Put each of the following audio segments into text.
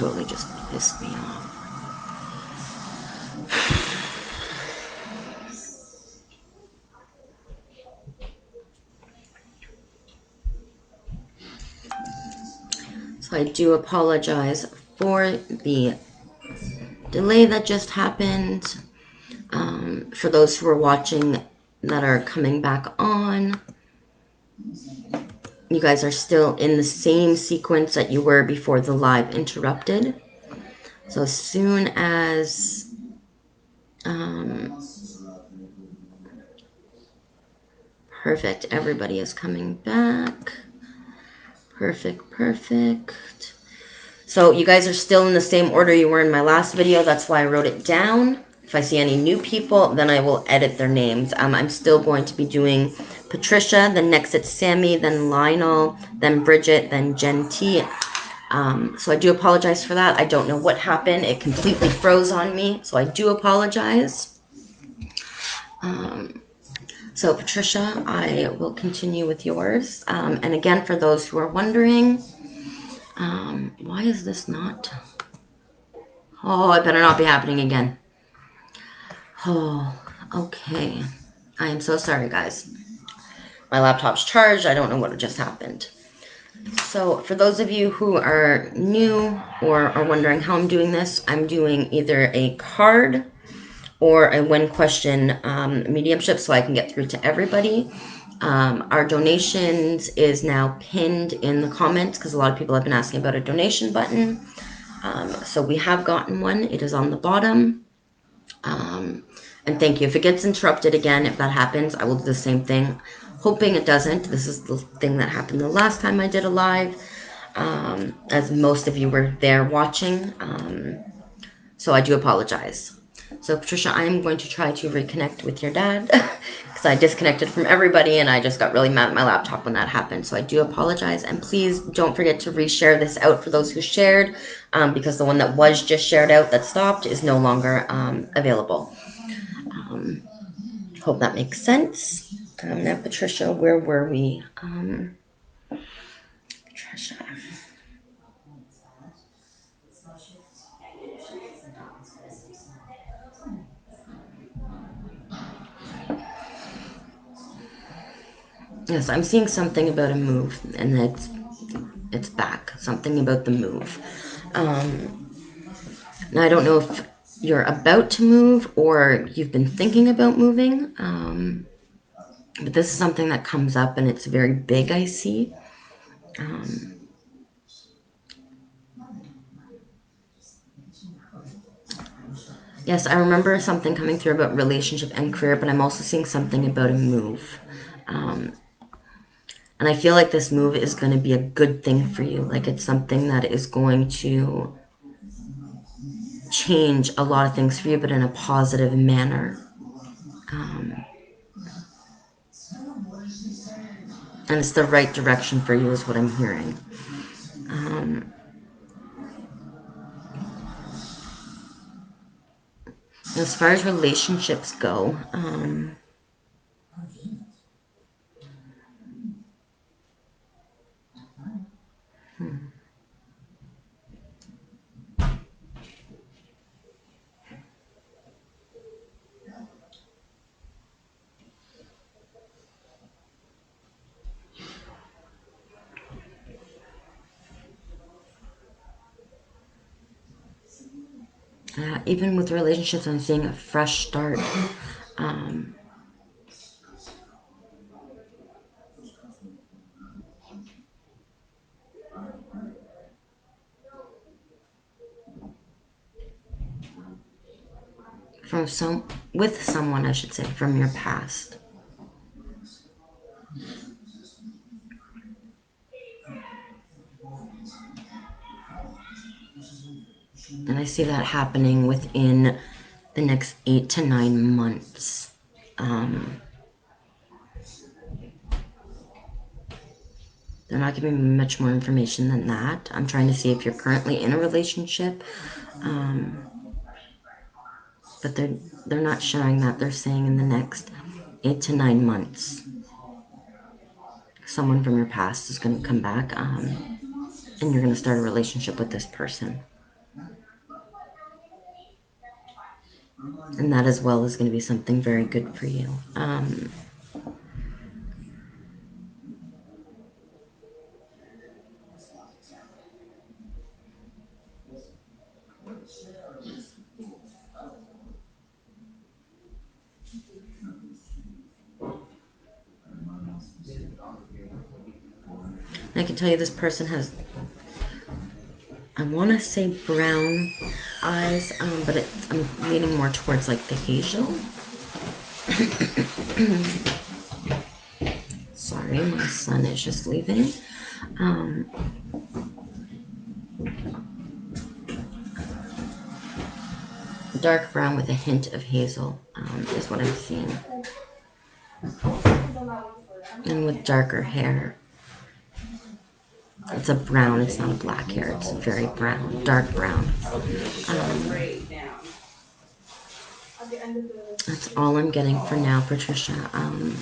totally just pissed me off. So I do apologize for the delay that just happened. For those who are watching that are coming back on, you guys are still in the same sequence that you were before the live interrupted. So as soon as perfect, everybody is coming back. Perfect. So you guys are still in the same order you were in my last video. That's why I wrote it down. If I see any new people, then I will edit their names. I'm still going to be doing Patricia, then next it's Sammy, then Lionel, then Bridget, then Jen T. So I do apologize for that. I don't know what happened. It completely froze on me, so I do apologize. So Patricia, I will continue with yours. And again, for those who are wondering, why is this not... Oh, it better not be happening again. Oh, okay. I am so sorry, guys. My laptop's charged. I don't know what just happened. So for those of you who are new or are wondering how I'm doing this, I'm doing either a card or a one question mediumship so I can get through to everybody. Our donations is now pinned in the comments because a lot of people have been asking about a donation button. So we have gotten one. It is on the bottom. And thank you. If it gets interrupted again, if that happens, I will do the same thing. Hoping it doesn't. This is the thing that happened the last time I did a live. As most of you were there watching. So I do apologize. So Patricia, I am going to try to reconnect with your dad because I disconnected from everybody and I just got really mad at my laptop when that happened. So I do apologize, and please don't forget to reshare this out for those who shared, because the one that was just shared out that stopped is no longer available. Hope that makes sense. Now Patricia, where were we? Patricia. Yes, I'm seeing something about a move, and it's back. Something about the move. Now I don't know if you're about to move or you've been thinking about moving, but this is something that comes up and it's very big. I see. Yes, I remember something coming through about relationship and career, but I'm also seeing something about a move. And I feel like this move is going to be a good thing for you. Like it's something that is going to change a lot of things for you, but in a positive manner. And it's the right direction for you is what I'm hearing. As far as relationships go, even with relationships, I'm seeing a fresh start. With someone, I should say, from your past. And I see that happening within the next 8 to 9 months. They're not giving me much more information than that. I'm trying to see if you're currently in a relationship. But they're not showing that. They're saying in the next 8 to 9 months, someone from your past is going to come back, and you're going to start a relationship with this person. And that as well is going to be something very good for you. I can tell you this person has, I want to say brown eyes, but I'm leaning more towards like the hazel. Sorry, my son is just leaving. Dark brown with a hint of hazel is what I'm seeing. And with darker hair. It's a brown, it's not a black hair, it's very brown, dark brown. That's all I'm getting for now, Patricia. I'm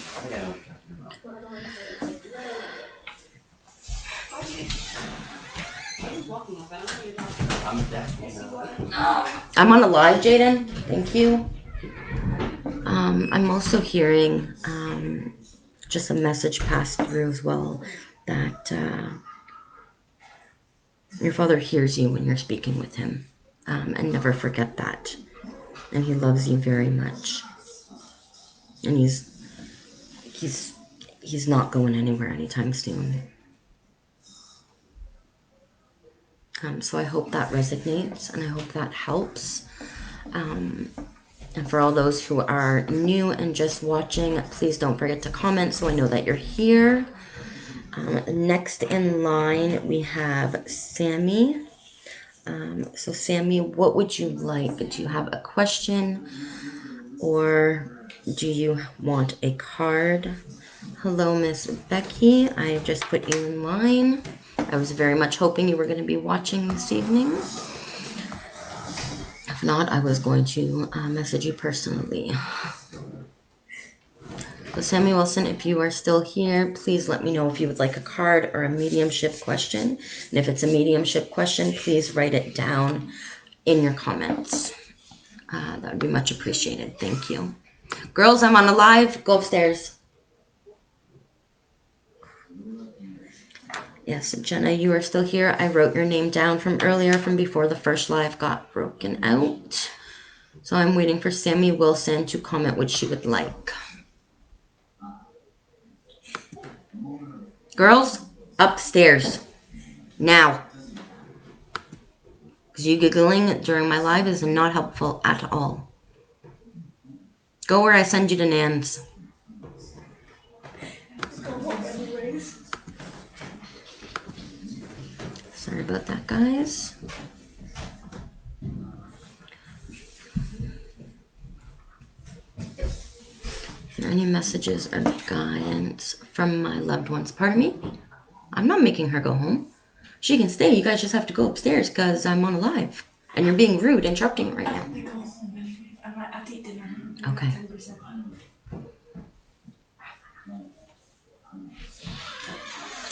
on the live, Jaden. Thank you. I'm also hearing just a message passed through as well that your father hears you when you're speaking with him, and never forget that. And he loves you very much. And he's not going anywhere anytime soon. So I hope that resonates, and I hope that helps. And for all those who are new and just watching, please don't forget to comment so I know that you're here. Next in line, we have Sammy. So Sammy, what would you like? Do you have a question, or do you want a card? Hello, Miss Becky. I have just put you in line. I was very much hoping you were going to be watching this evening. If not, I was going to message you personally. So Sammy Wilson, if you are still here, please let me know if you would like a card or a mediumship question. And if it's a mediumship question, please write it down in your comments. That would be much appreciated. Thank you. Girls, I'm on a live. Go upstairs. Yes, Jenna, you are still here. I wrote your name down from earlier, from before the first live got broken out. So I'm waiting for Sammy Wilson to comment what she would like. Girls, upstairs. Now. Because you giggling during my live is not helpful at all. Go where I send you to Nan's. Sorry about that, guys. Are there any messages or guidance from my loved ones? Pardon me? I'm not making her go home. She can stay. You guys just have to go upstairs because I'm on a live. And you're being rude, interrupting it right now. Okay.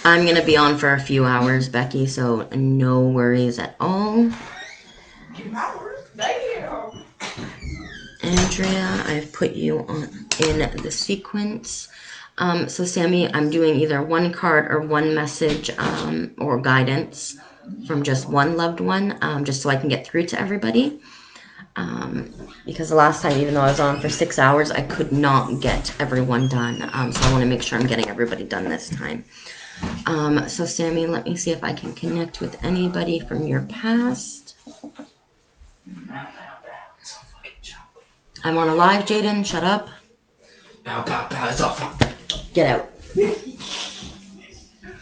I'm going to be on for a few hours, Becky, so no worries at all. Andrea, I've put you on in the sequence. So Sammy, I'm doing either one card or one message or guidance from just one loved one, just so I can get through to everybody. Because the last time, even though I was on for 6 hours, I could not get everyone done. So I want to make sure I'm getting everybody done this time. So Sammy, let me see if I can connect with anybody from your past. I'm on a live, Jaden. Shut up. Get out.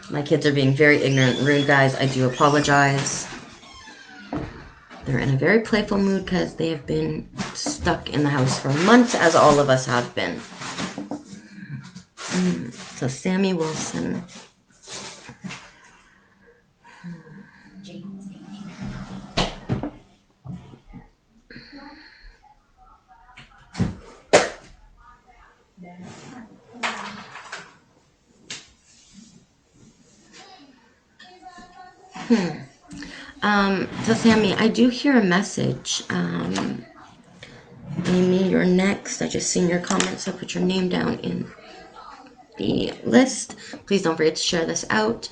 My kids are being very ignorant and rude, guys. I do apologize. They're in a very playful mood because they have been stuck in the house for months, as all of us have been. So Sammy Wilson. So Sammy, I do hear a message. Amy, you're next. I just seen your comments, so put your name down in the list. Please don't forget to share this out.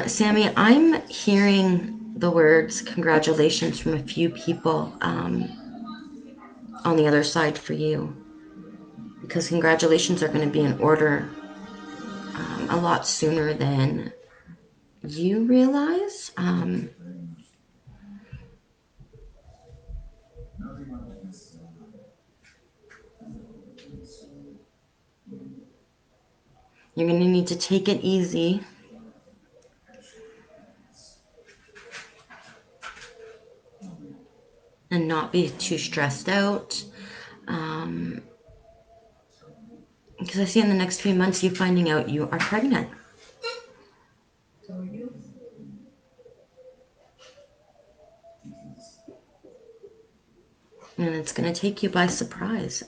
Sammy, I'm hearing the words congratulations from a few people on the other side for you, because congratulations are going to be in order a lot sooner than you realize. You're going to need to take it easy. And not be too stressed out. Because I see in the next few months you finding out you are pregnant. And it's going to take you by surprise.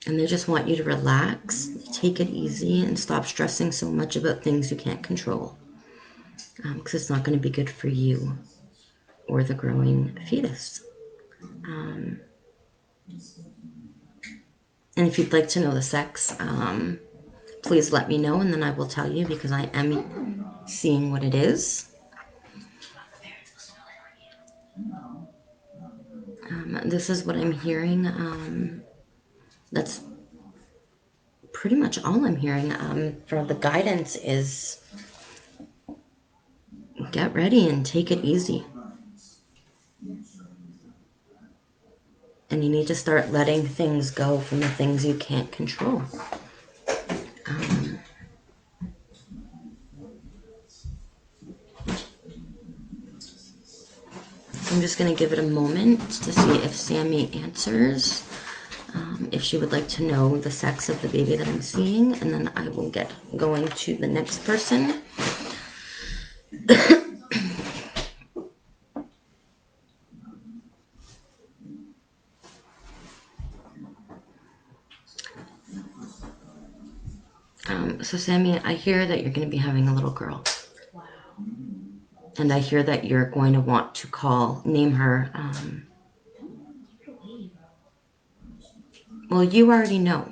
And they just want you to relax, take it easy, and stop stressing so much about things you can't control. Because it's not going to be good for you or the growing fetus. And if you'd like to know the sex, please let me know, and then I will tell you, because I am seeing what it is. This is what I'm hearing. That's pretty much all I'm hearing. For the guidance is get ready and take it easy. And you need to start letting things go from the things you can't control. I'm just going to give it a moment to see if Sammy answers. If she would like to know the sex of the baby that I'm seeing, and then I will get going to the next person. So Sammy, I hear that you're going to be having a little girl. Wow. And I hear that you're going to want to name her. Well, you already know.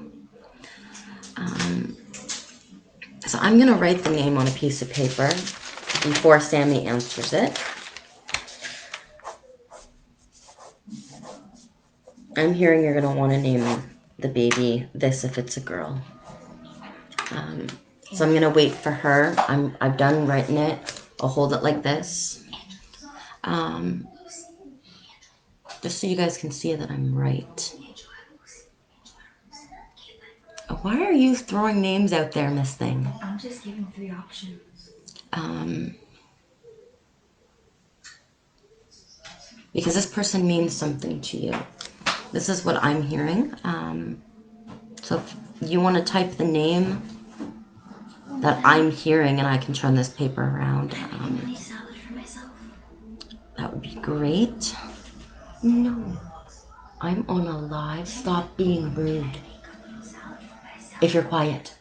So I'm going to write the name on a piece of paper before Sammy answers it. I'm hearing you're going to want to name the baby this if it's a girl. So I'm going to wait for her. I've done writing it. I'll hold it like this. Just so you guys can see that I'm right. Why are you throwing names out there, Miss Thing? I'm just giving 3 options. Because this person means something to you. This is what I'm hearing. So if you want to type the name that I'm hearing, and I can turn this paper around, that would be great. No, I'm on a live. Stop being rude. If you're quiet.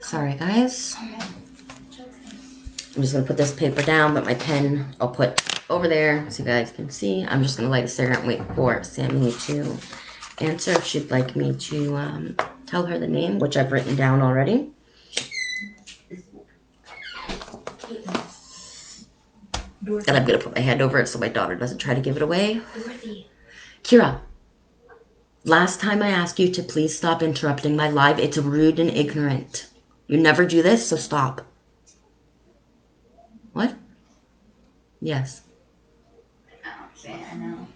Sorry, guys. I'm just going to put this paper down, but my pen I'll put over there so you guys can see. I'm just going to light a cigarette and wait for Sammy to answer if she'd like me to tell her the name, which I've written down already. And I'm going to put my hand over it so my daughter doesn't try to give it away. Kira, last time I asked you to please stop interrupting my live. It's rude and ignorant. You never do this, so stop. What? Yes. I know.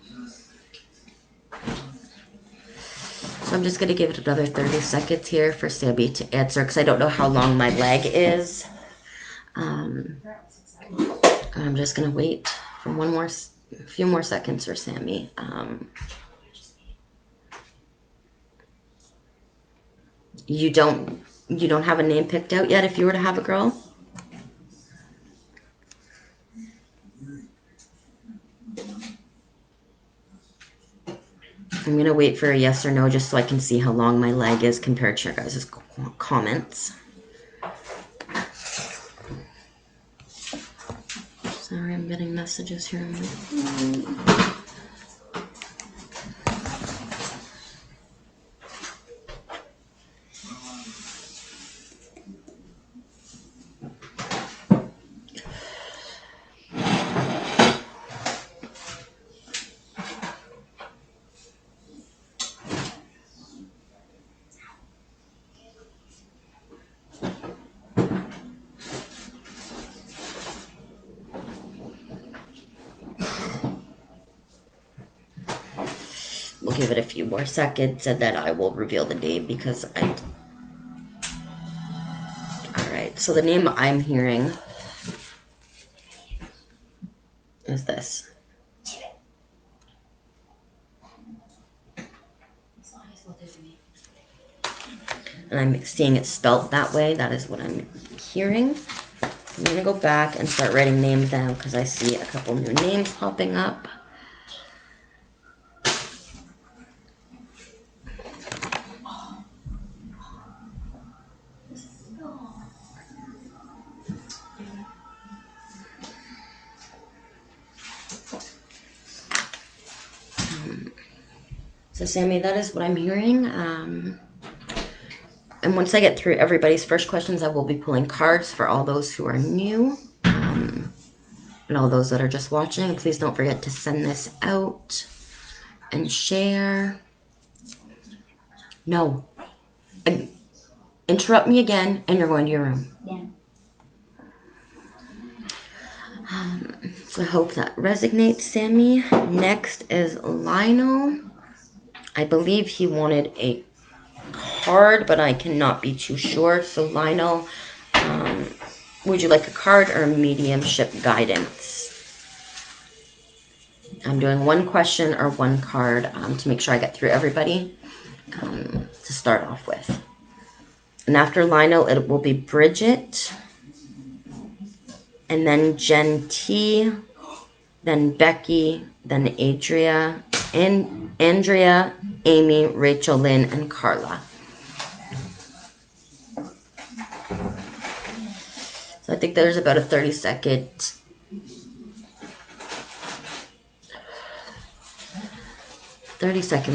So I'm just going to give it another 30 seconds here for Sammy to answer, because I don't know how long my leg is. I'm just going to wait for a few more seconds for Sammy. You don't have a name picked out yet if you were to have a girl? I'm going to wait for a yes or no just so I can see how long my leg is compared to your guys' comments. So Sorry, I'm getting messages here on my phone. We'll give it a few more seconds and then I will reveal the name because I... Alright, so the name I'm hearing is this. And I'm seeing it spelt that way. That is what I'm hearing. I'm going to go back and start writing names down because I see a couple new names popping up. So Sammy, that is what I'm hearing. And once I get through everybody's first questions, I will be pulling cards for all those who are new. And all those that are just watching. Please don't forget to send this out and share. No. Interrupt me again and you're going to your room. Yeah. So I hope that resonates, Sammy. Next is Lionel. I believe he wanted a card, but I cannot be too sure. So Lionel, would you like a card or mediumship guidance? I'm doing one question or one card to make sure I get through everybody to start off with. And after Lionel, it will be Bridget, and then Jen T, then Becky, then Adria, and Andrea, Amy, Rachel, Lynn, and Carla. So I think there's about a 30-second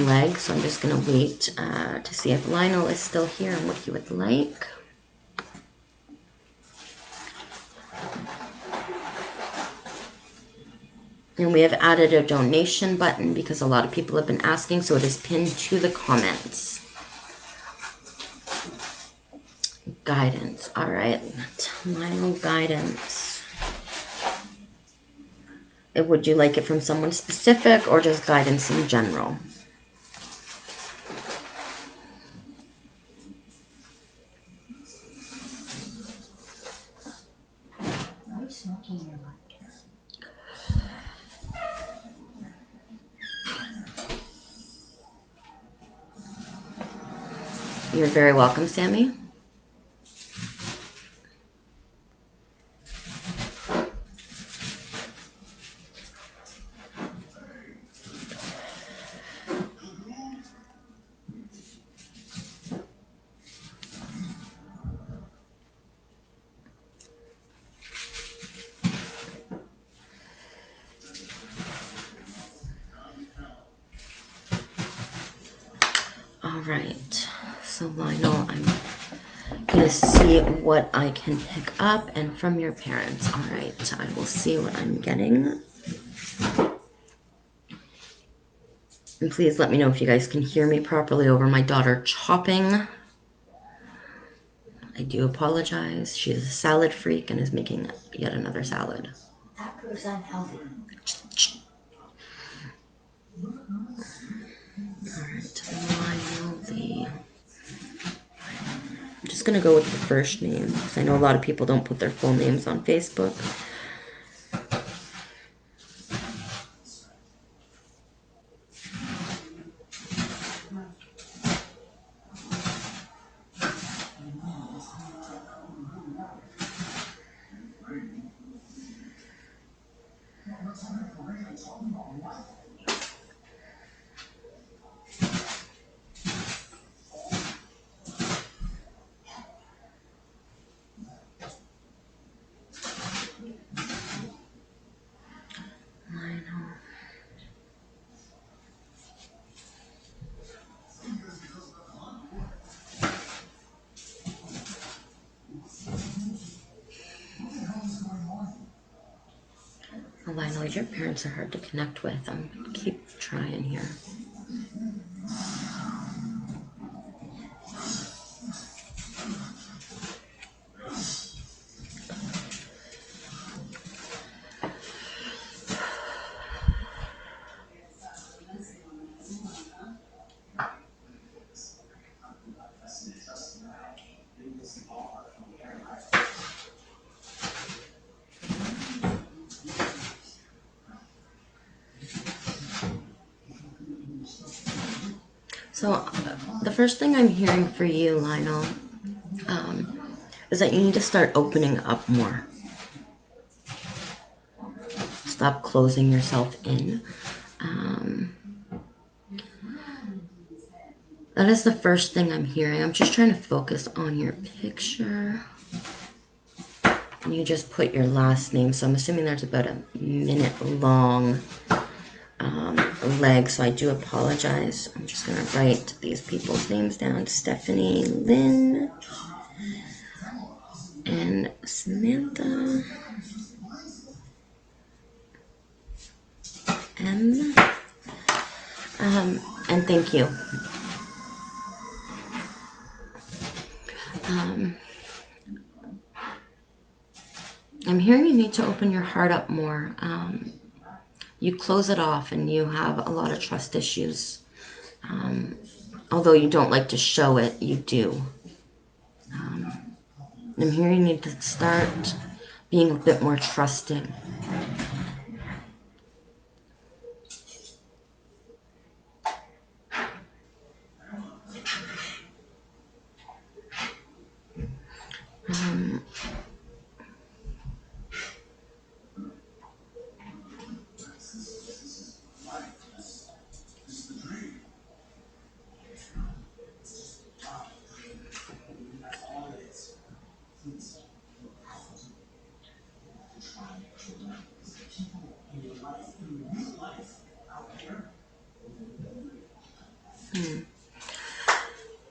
leg, so I'm just going to wait to see if Lionel is still here and what he would like. And we have added a donation button because a lot of people have been asking, so it is pinned to the comments. Guidance. All right. Lionel, guidance. Would you like it from someone specific or just guidance in general? Why are you smoking your butt? You're very welcome, Sammy. All right, so Lionel, I'm gonna see what I can pick up, and from your parents. All right, I will see what I'm getting. And please let me know if you guys can hear me properly over my daughter chopping. I do apologize. She's a salad freak and is making yet another salad. That proves unhealthy. Alright, Lionel, I'm just gonna go with the first name because I know a lot of people don't put their full names on Facebook. Lionel, your parents are hard to connect with. I'm gonna keep trying here. So, the first thing I'm hearing for you, Lionel, is that you need to start opening up more. Stop closing yourself in. That is the first thing I'm hearing. I'm just trying to focus on your picture. And you just put your last name. So I'm assuming there's about a minute long leg. So I do apologize. I'm just going to write these people's names down. Stephanie, Lynn, and Samantha. M. And thank you. I'm hearing you need to open your heart up more. You close it off and you have a lot of trust issues. Although you don't like to show it, you do. I'm hearing you need to start being a bit more trusting.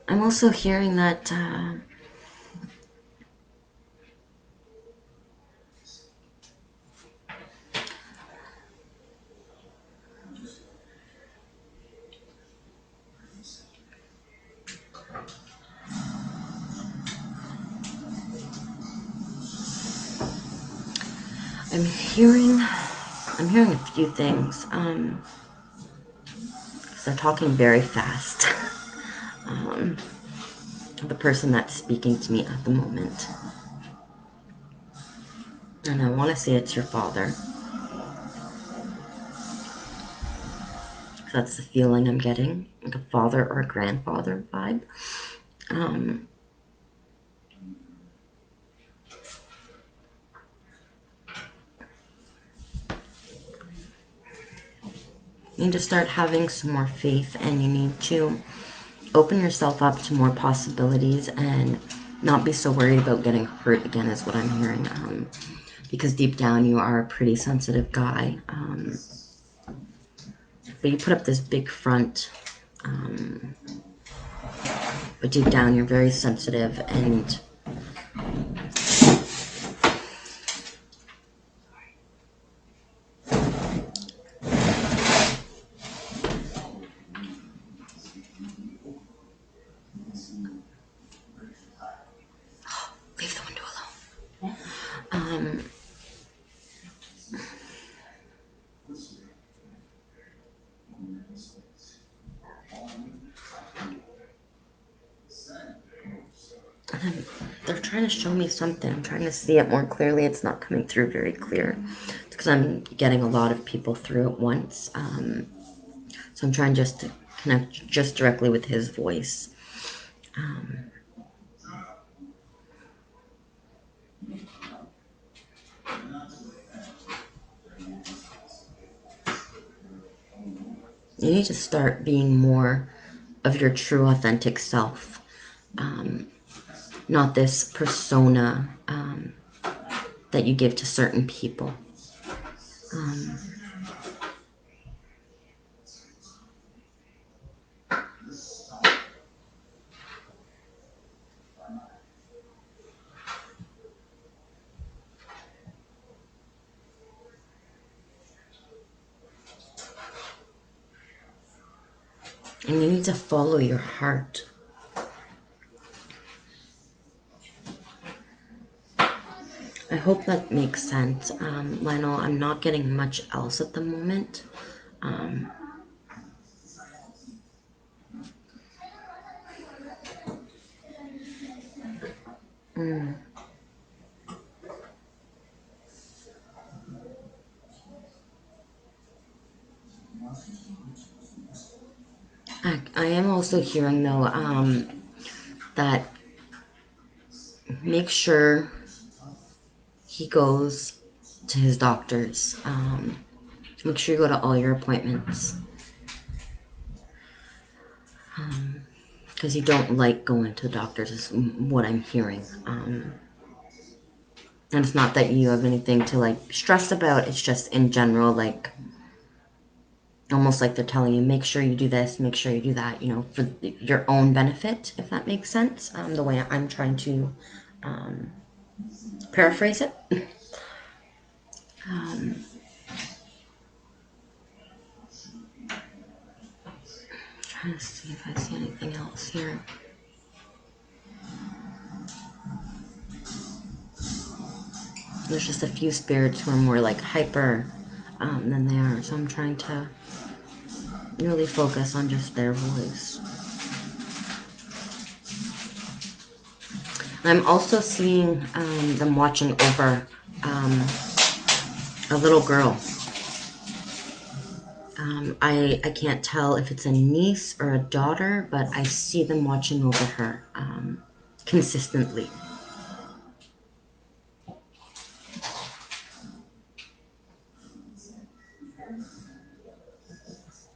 I'm also hearing that I'm hearing a few things. 'Cause they're talking very fast. The person that's speaking to me at the moment. And I want to say it's your father. That's the feeling I'm getting, like a father or a grandfather vibe. You need to start having some more faith, and you need to open yourself up to more possibilities and not be so worried about getting hurt again, is what I'm hearing. Because deep down you are a pretty sensitive guy. But you put up this big front. But deep down you're very sensitive, and leave the window alone. They're trying to show me something. I'm trying to see it more clearly. It's not coming through very clear. It's because I'm getting a lot of people through at once. So I'm trying just to connect just directly with his voice. You need to start being more of your true, authentic self. Not this persona that you give to certain people. And you need to follow your heart. I hope that makes sense. Lionel, I'm not getting much else at the moment. Um, mm. I am also hearing though that make sure he goes to his doctors. Make sure you go to all your appointments. Because you don't like going to the doctors is what I'm hearing. And it's not that you have anything to like stress about. It's just in general, like almost like they're telling you, make sure you do this, make sure you do that, you know, for your own benefit, if that makes sense. The way I'm trying to paraphrase it. Trying to see if I see anything else here. There's just a few spirits who are more like hyper than they are, so I'm trying to really focus on just their voice. I'm also seeing them watching over a little girl. I can't tell if it's a niece or a daughter, but I see them watching over her consistently.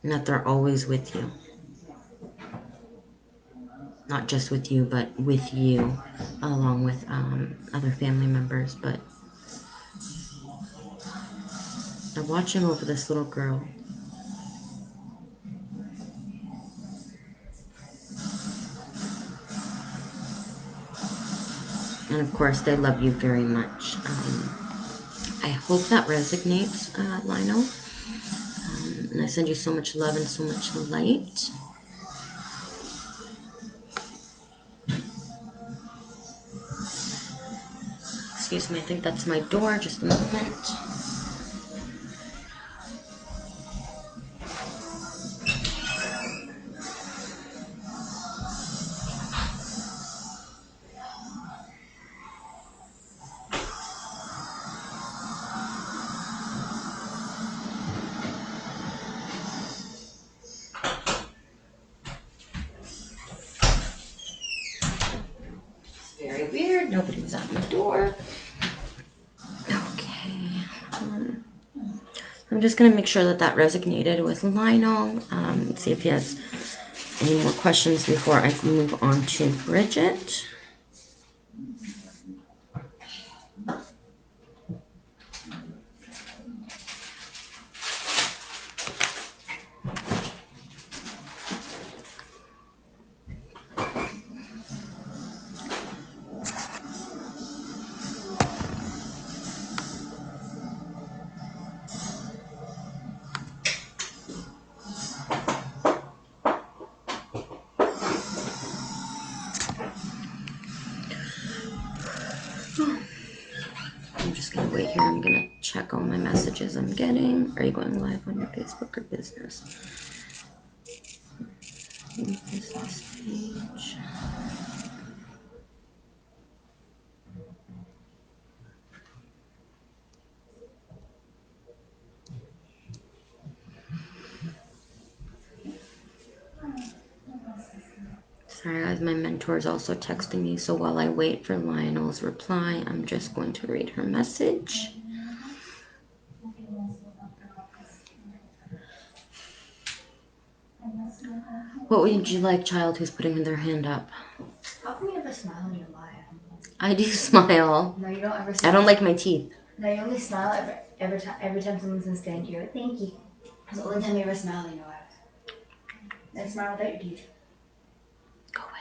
And that they're always with you. Not just with you, but with you, along with other family members. But they're watching over this little girl. And of course, they love you very much. I hope that resonates, Lionel. And I send you so much love and so much light. Excuse me, I think that's my door. Just a moment. Very weird. Nobody was at my door. Okay. I'm just going to make sure that that resonated with Lionel. See if he has any more questions before I move on to Bridget. I'm just going to wait here. I'm going to check all my messages I'm getting. Are you going live on your Facebook or business? Business page. Sorry guys, my mentor is also texting me, so while I wait for Lionel's reply, I'm just going to read her message. What would you like, child who's putting their hand up? How come you never smile when you lie? I do smile. No, you don't ever smile. I don't like my teeth. No, you only smile every time someone says thank you. Like, thank you. That's the only time you ever smile in your life. Then smile without your teeth. Go away.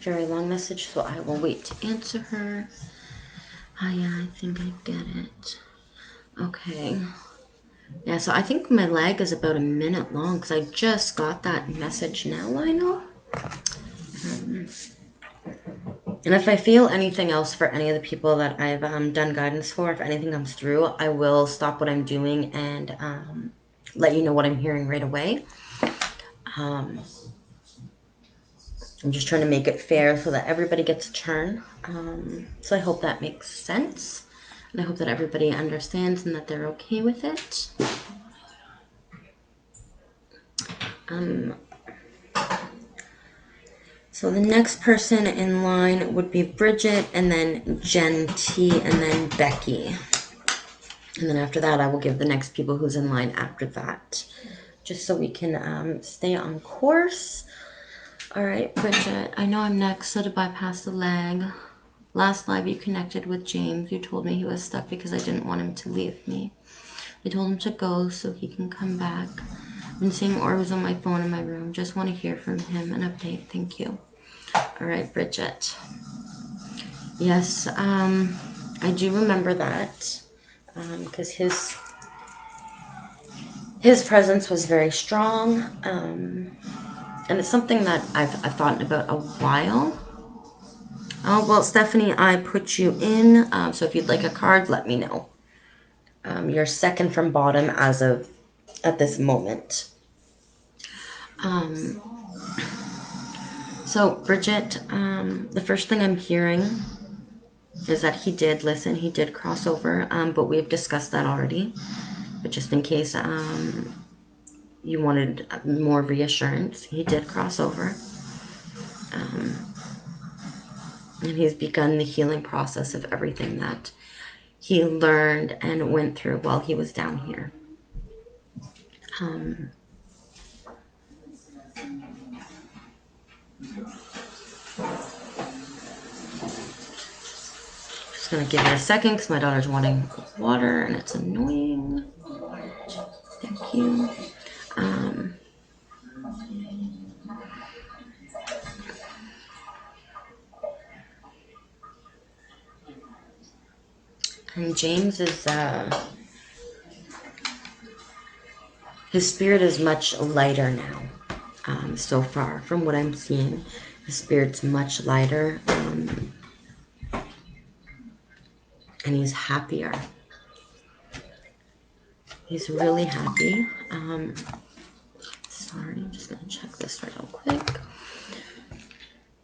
Okay. very long message, so I will wait to answer her. Oh yeah, I think I get it. Okay. Yeah, so I think my lag is about a minute long because I just got that message now, Lionel. And if I feel anything else for any of the people that I've done guidance for, if anything comes through, I will stop what I'm doing and let you know what I'm hearing right away. I'm just trying to make it fair so that everybody gets a turn. So I hope that makes sense. And I hope that everybody understands and that they're okay with it. So the next person in line would be Bridget, and then Jen T, and then Becky. And then after that, I will give the next people who's in line after that, just so we can stay on course. All right, Bridget, I know I'm next, so to bypass the lag. Last live you connected with James, you told me he was stuck because I didn't want him to leave me. I told him to go so he can come back. I've been seeing orbs on my phone in my room. Just want to hear from him. An update. Thank you. All right, Bridget. Yes, I do remember that because his presence was very strong, and it's something that I've thought about a while. Oh, well, Stephanie, I put you in, so if you'd like a card, let me know. You're second from bottom as of at this moment. So, Bridget, the first thing I'm hearing is that he did listen, he did cross over, but we've discussed that already. But just in case you wanted more reassurance, he did cross over. And he's begun the healing process of everything that he learned and went through while he was down here. Just gonna give it a second because my daughter's wanting water and it's annoying. Thank you. And James is, his spirit is much lighter now. So far, from what I'm seeing, his spirit's much lighter, and he's happier. He's really happy. Sorry, I'm just gonna check this real quick.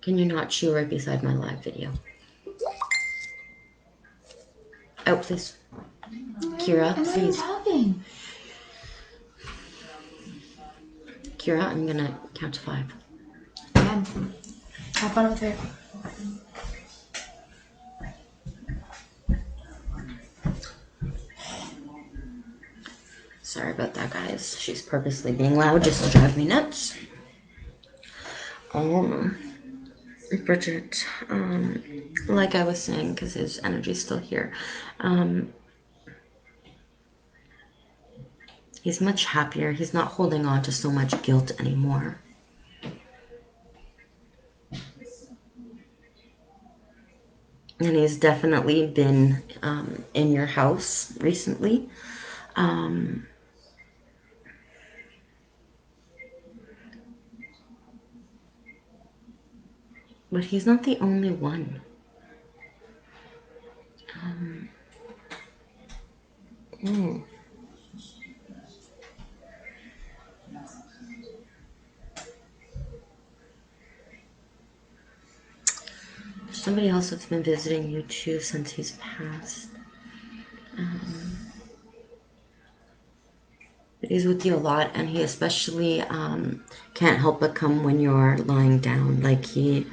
Can you not chew right beside my live video? Oh, please. Kira, please. Kira, I'm gonna count to 5. Have fun with her. Sorry about that, guys. She's purposely being loud just to drive me nuts. Bridget, like I was saying, because his energy's still here, he's much happier. He's not holding on to so much guilt anymore. And he's definitely been in your house recently. But he's not the only one. Somebody else that's been visiting you too since he's passed. But he's with you a lot, and he especially can't help but come when you're lying down. Like he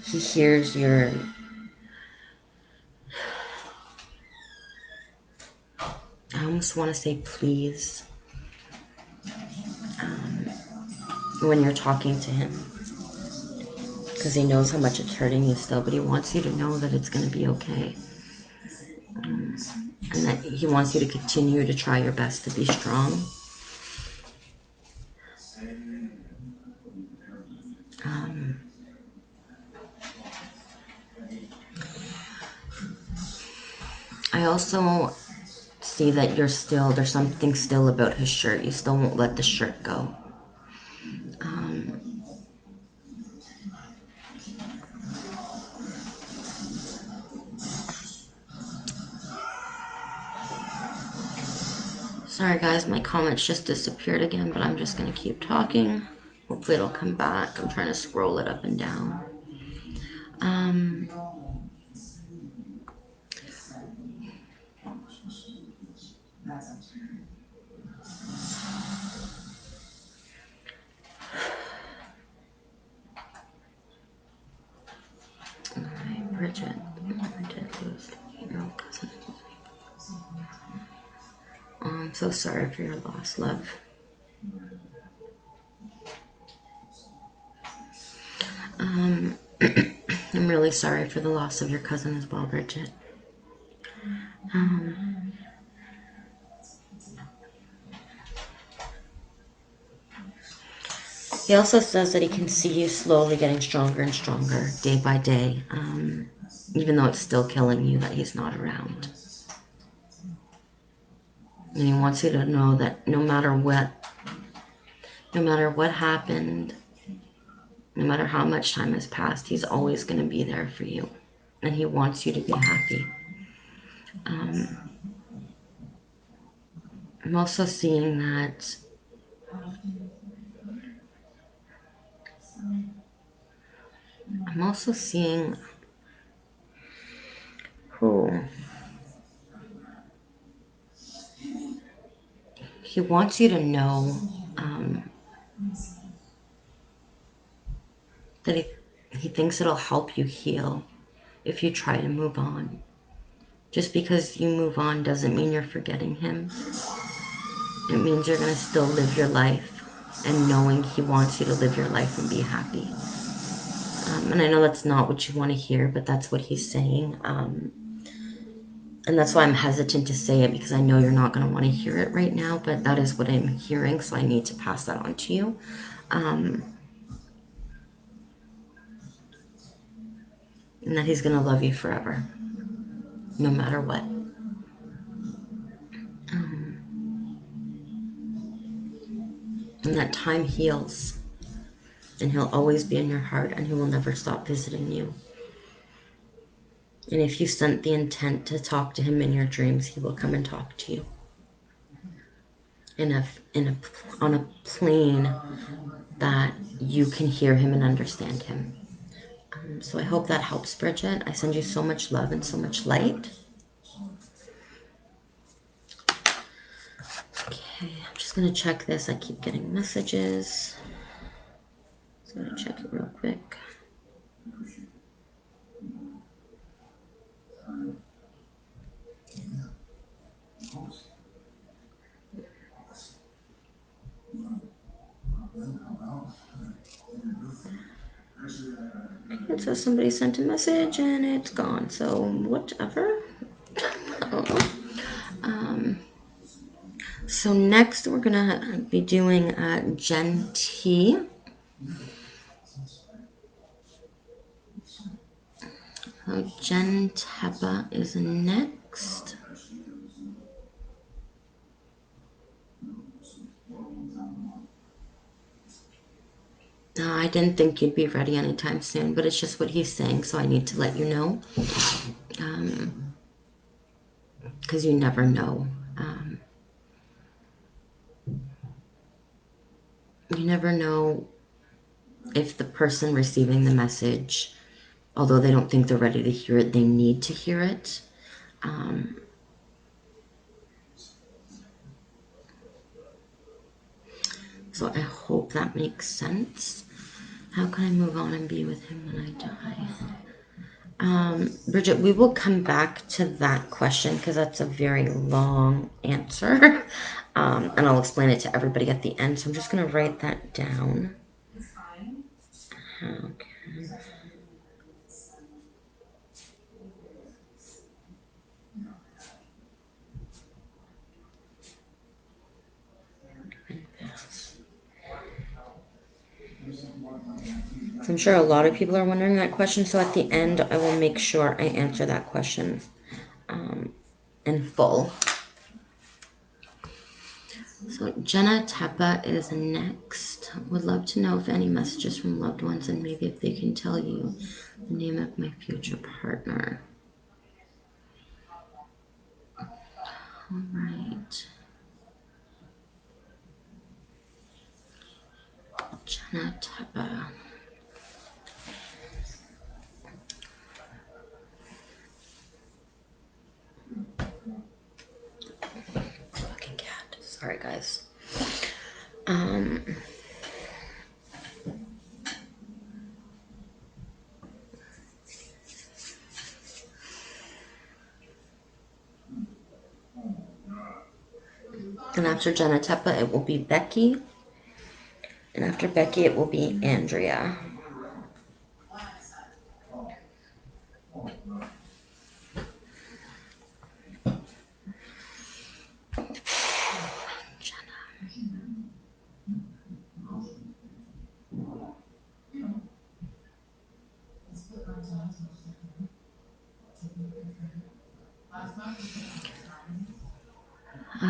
hears your... I almost want to say please when you're talking to him. Because he knows how much it's hurting you still, but he wants you to know that it's going to be okay. And that he wants you to continue to try your best to be strong. I also see that there's something still about his shirt. You still won't let the shirt go. Sorry guys, my comments just disappeared again, but I'm just going to keep talking. Hopefully it'll come back. I'm trying to scroll it up and down. Bridget, I did lose your cousin. I'm so sorry for your loss, love. I'm really sorry for the loss of your cousin as well, Bridget. He also says that he can see you slowly getting stronger and stronger day by day, even though it's still killing you that he's not around. And he wants you to know that no matter what happened, no matter how much time has passed, he's always going to be there for you. And he wants you to be happy. I'm also seeing that who he wants you to know that he thinks it'll help you heal if you try to move on. Just because you move on doesn't mean you're forgetting him. It means you're going to still live your life and knowing he wants you to live your life and be happy. And I know that's not what you want to hear, but that's what he's saying. And that's why I'm hesitant to say it, because I know you're not going to want to hear it right now, but that is what I'm hearing, so I need to pass that on to you. And that he's going to love you forever, no matter what. And that time heals, and he'll always be in your heart, and he will never stop visiting you. And if you sent the intent to talk to him in your dreams, he will come and talk to you on a plane that you can hear him and understand him. So I hope that helps, Bridget. I send you so much love and so much light. Okay, I'm just going to check this. I keep getting messages. Just going to check it real quick. It says somebody sent a message and it's gone, so whatever. I don't know. So next we're gonna be doing Gen T. So Jen Teppa is next. I didn't think you'd be ready anytime soon, but it's just what he's saying, so I need to let you know. Because you never know. You never know if the person receiving the message, although they don't think they're ready to hear it, they need to hear it. So I hope that makes sense. How can I move on and be with him when I die? Bridget, we will come back to that question because that's a very long answer. And I'll explain it to everybody at the end. So I'm just going to write that down. Okay. So I'm sure a lot of people are wondering that question. So at the end, I will make sure I answer that question. in full. So Jenna Teppa is next. Would love to know if any messages from loved ones and maybe if they can tell you the name of my future partner. All right. Jenna Teppa. Fucking cat. Sorry, guys. And after Jenna Teppa, it will be Becky. And after Becky, it will be Andrea.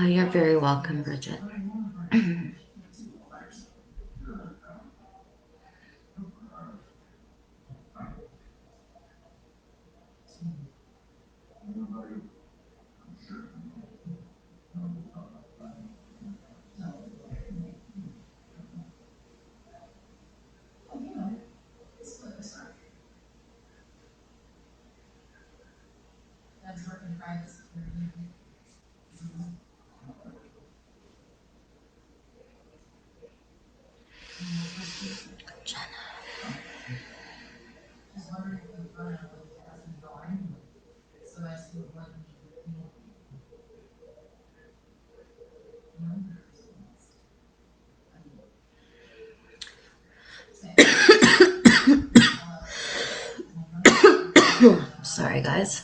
You're very welcome, Bridget. Sorry, guys.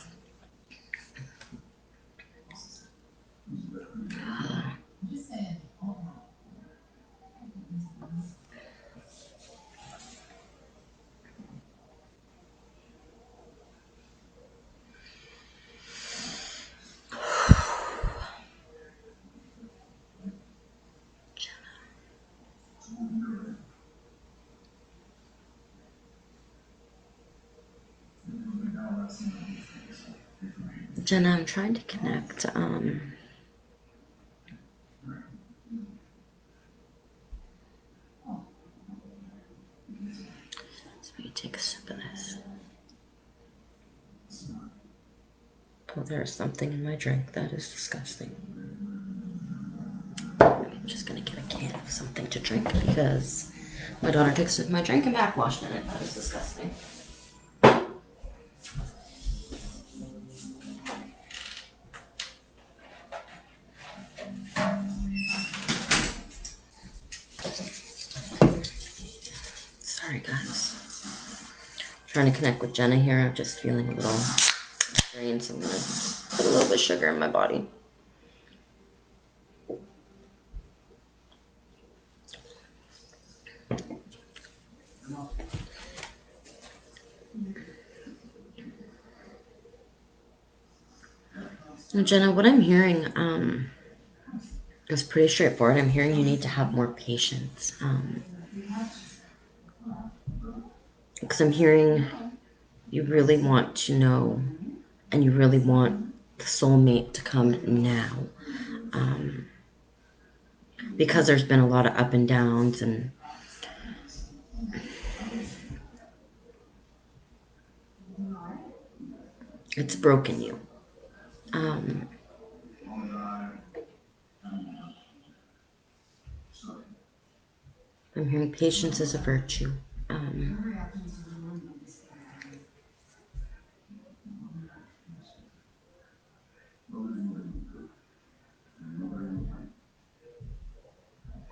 Jenna, I'm trying to connect. So let me take a sip of this. Oh, there's something in my drink. That is disgusting. I'm just gonna get a can of something to drink because my daughter took a sip of my drink and backwashed in it. That is disgusting. Sorry, guys. Trying to connect with Jenna here. I'm just feeling a little drained, so I'm gonna put a little bit of sugar in my body. And Jenna, what I'm hearing is pretty straightforward. I'm hearing you need to have more patience. Because I'm hearing you really want to know and you really want the soulmate to come now. Because there's been a lot of up and downs and it's broken you. I'm hearing patience is a virtue.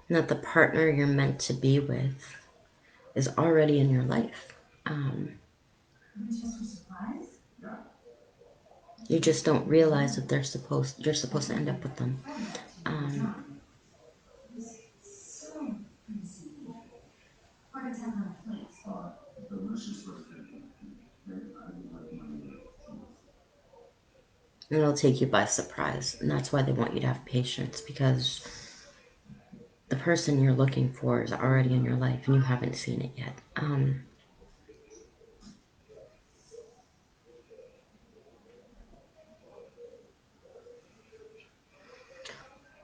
That the partner you're meant to be with is already in your life. You just don't realize that you're supposed to end up with them. It'll take you by surprise. And that's why they want you to have patience, because the person you're looking for is already in your life and you haven't seen it yet. I'm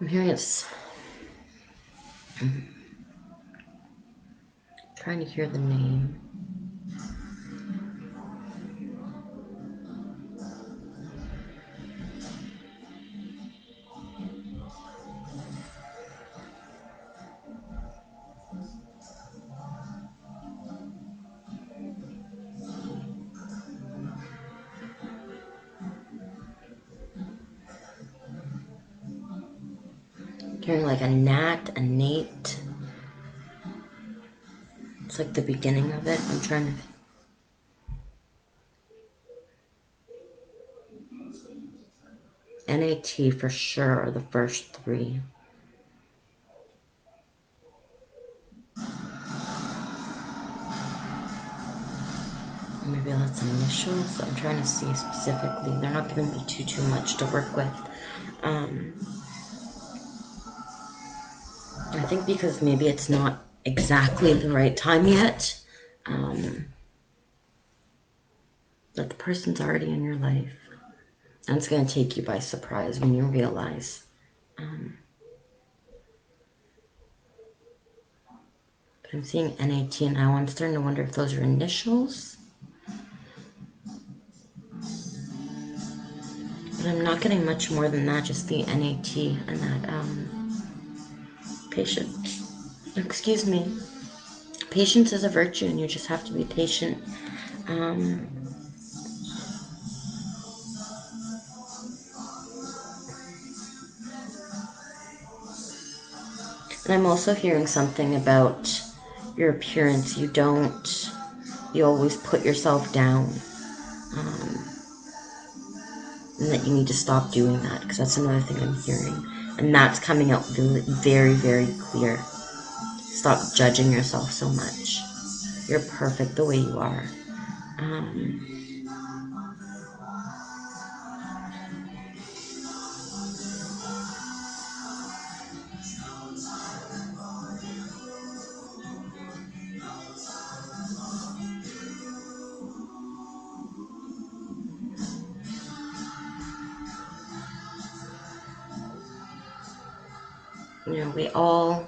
hearing it's... trying to hear the name. Hearing like a Nat, a Nate. It's like the beginning of it. I'm trying to... NAT for sure are the first three. Maybe that's initials. I'm trying to see specifically. They're not giving me too much to work with. I think because maybe it's not exactly the right time yet. That the person's already in your life. And it's going to take you by surprise when you realize. But I'm seeing NAT now. I'm starting to wonder if those are initials. But I'm not getting much more than that, just the NAT and that patience. Excuse me. Patience is a virtue, and you just have to be patient. And I'm also hearing something about your appearance. You always put yourself down. And that you need to stop doing that, because that's another thing I'm hearing. And that's coming out very, very clear. Stop judging yourself so much. You're perfect the way you are. We all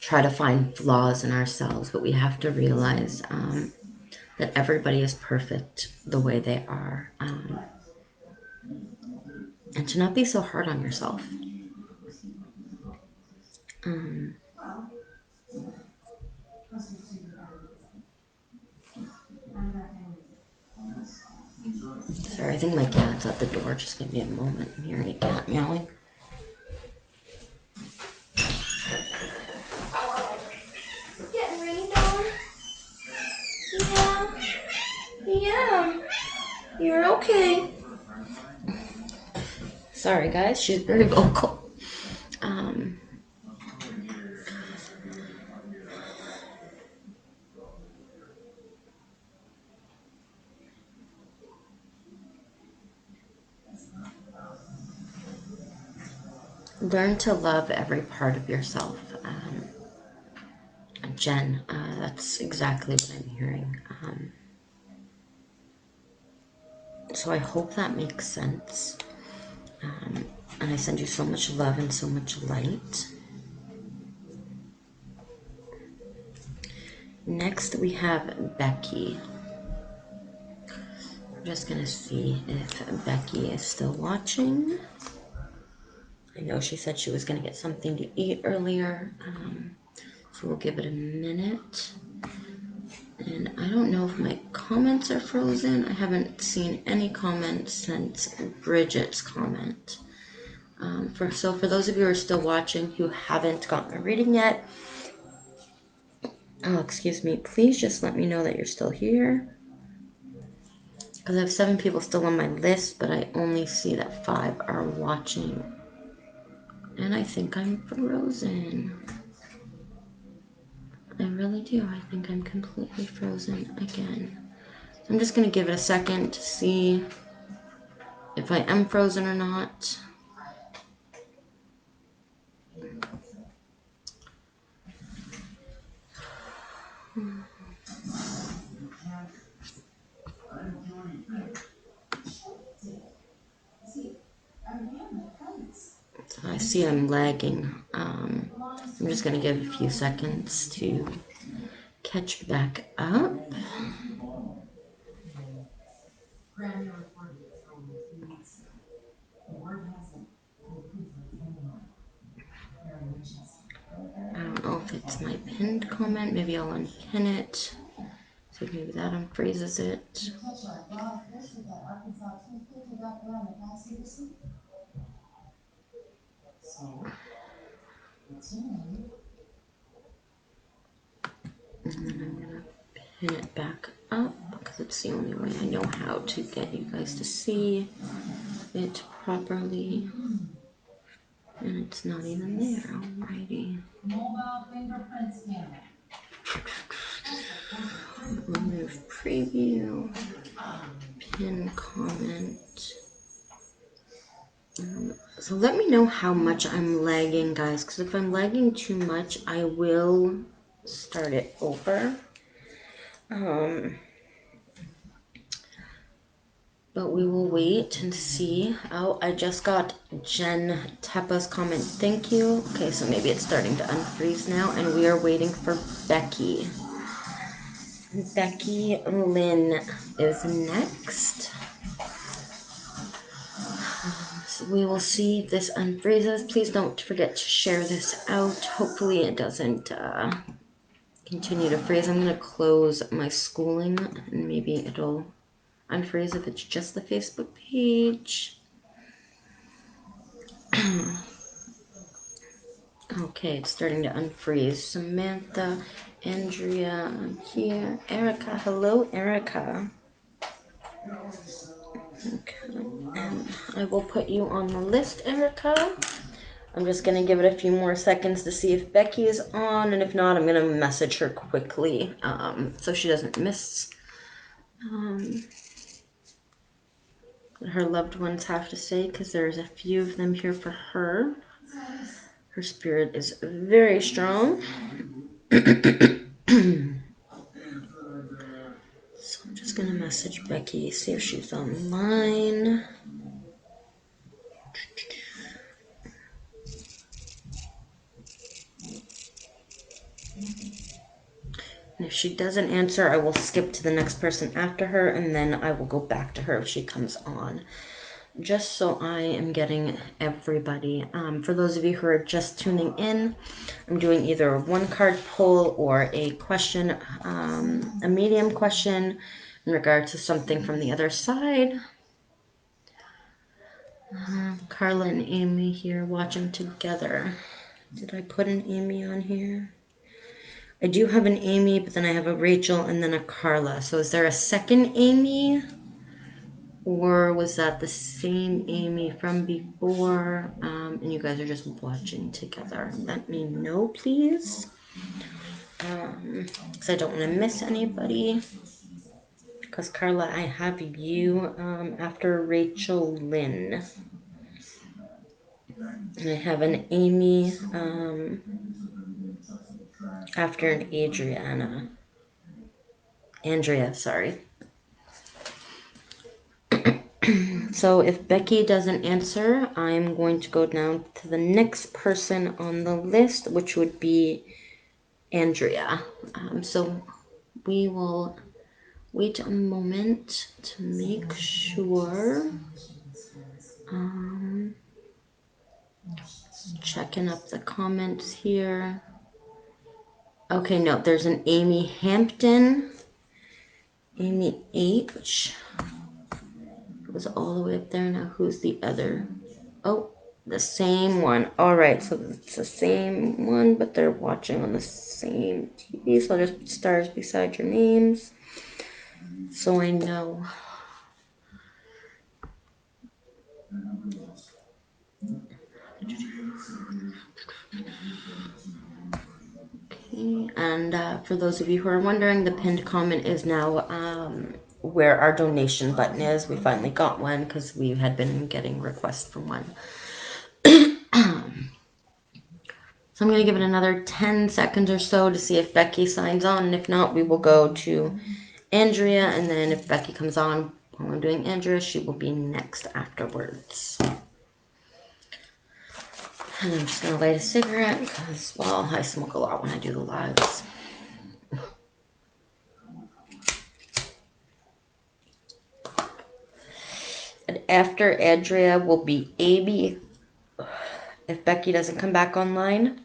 try to find flaws in ourselves, but we have to realize that everybody is perfect the way they are. And to not be so hard on yourself. Sorry, I think my cat's at the door. Just give me a moment. I'm hearing a cat meowing. Getting rained on? Yeah. Yeah. You're okay. Sorry, guys. She's very vocal. Learn to love every part of yourself. Jen, that's exactly what I'm hearing. So I hope that makes sense. And I send you so much love and so much light. Next, we have Becky. I'm just going to see if Becky is still watching. I know she said she was going to get something to eat earlier. So we'll give it a minute. And I don't know if my comments are frozen. I haven't seen any comments since Bridget's comment. So for those of you who are still watching who haven't gotten a reading yet, excuse me, please just let me know that you're still here. Because I have 7 people still on my list, but I only see that 5 are watching. And I think I'm frozen. I really do. I think I'm completely frozen again. So I'm just going to give it a second to see if I am frozen or not. So I see I'm lagging. I'm just gonna give a few seconds to catch back up. I don't know if it's my pinned comment. Maybe I'll unpin it. So maybe that unfreezes it. And then I'm gonna pin it back up because it's the only way I know how to get you guys to see it properly. And it's not even there. Alrighty. Remove preview. Pin comment. So let me know how much I'm lagging, guys, because if I'm lagging too much, I will start it over. But we will wait and see. Oh, I just got Jen Teppa's comment. Thank you. Okay, so maybe it's starting to unfreeze now, and we are waiting for Becky. Becky Lynn is next. So we will see if this unfreezes. Please don't forget to share this out. Hopefully it doesn't continue to freeze. I'm going to close my schooling and maybe it'll unfreeze if it's just the Facebook page. Okay, it's starting to unfreeze. Samantha, Andrea, I'm here. Erica, hello, Erica. Okay, and I will put you on the list, Erica. I'm just gonna give it a few more seconds to see if Becky is on, and if not, I'm gonna message her quickly, so she doesn't miss what her loved ones have to say, because there's a few of them here for her. Her spirit is very strong. So I'm just gonna message Becky, see if she's online. And if she doesn't answer, I will skip to the next person after her, and then I will go back to her if she comes on. Just so I am getting everybody. For those of you who are just tuning in, I'm doing either a one card pull or a question, a medium question in regard to something from the other side. Carla and Amy here watching together. Did I put an Amy on here? I do have an Amy, but then I have a Rachel and then a Carla. So is there a second Amy? Or was that the same Amy from before? And you guys are just watching together. Let me know, please. Because I don't want to miss anybody. Because Carla, I have you after Rachel Lynn. And I have an Amy after an Andrea, sorry. So if Becky doesn't answer, I'm going to go down to the next person on the list, which would be Andrea. So we will wait a moment to make sure. Checking up the comments here. Okay, no, there's an Amy Hampton. Amy H. Goes all the way up there. Now who's the other? Oh, the same one. All right, so it's the same one, but they're watching on the same TV. So I'll just put stars beside your names so I know. Okay, and for those of you who are wondering, the pinned comment is now where our donation button is. We finally got one because we had been getting requests for one. So I'm going to give it another 10 seconds or so to see if Becky signs on. And if not, we will go to Andrea. And then if Becky comes on while I'm doing Andrea, she will be next afterwards. And I'm just going to light a cigarette because, well, I smoke a lot when I do the lives. And after Andrea will be Amy, if Becky doesn't come back online.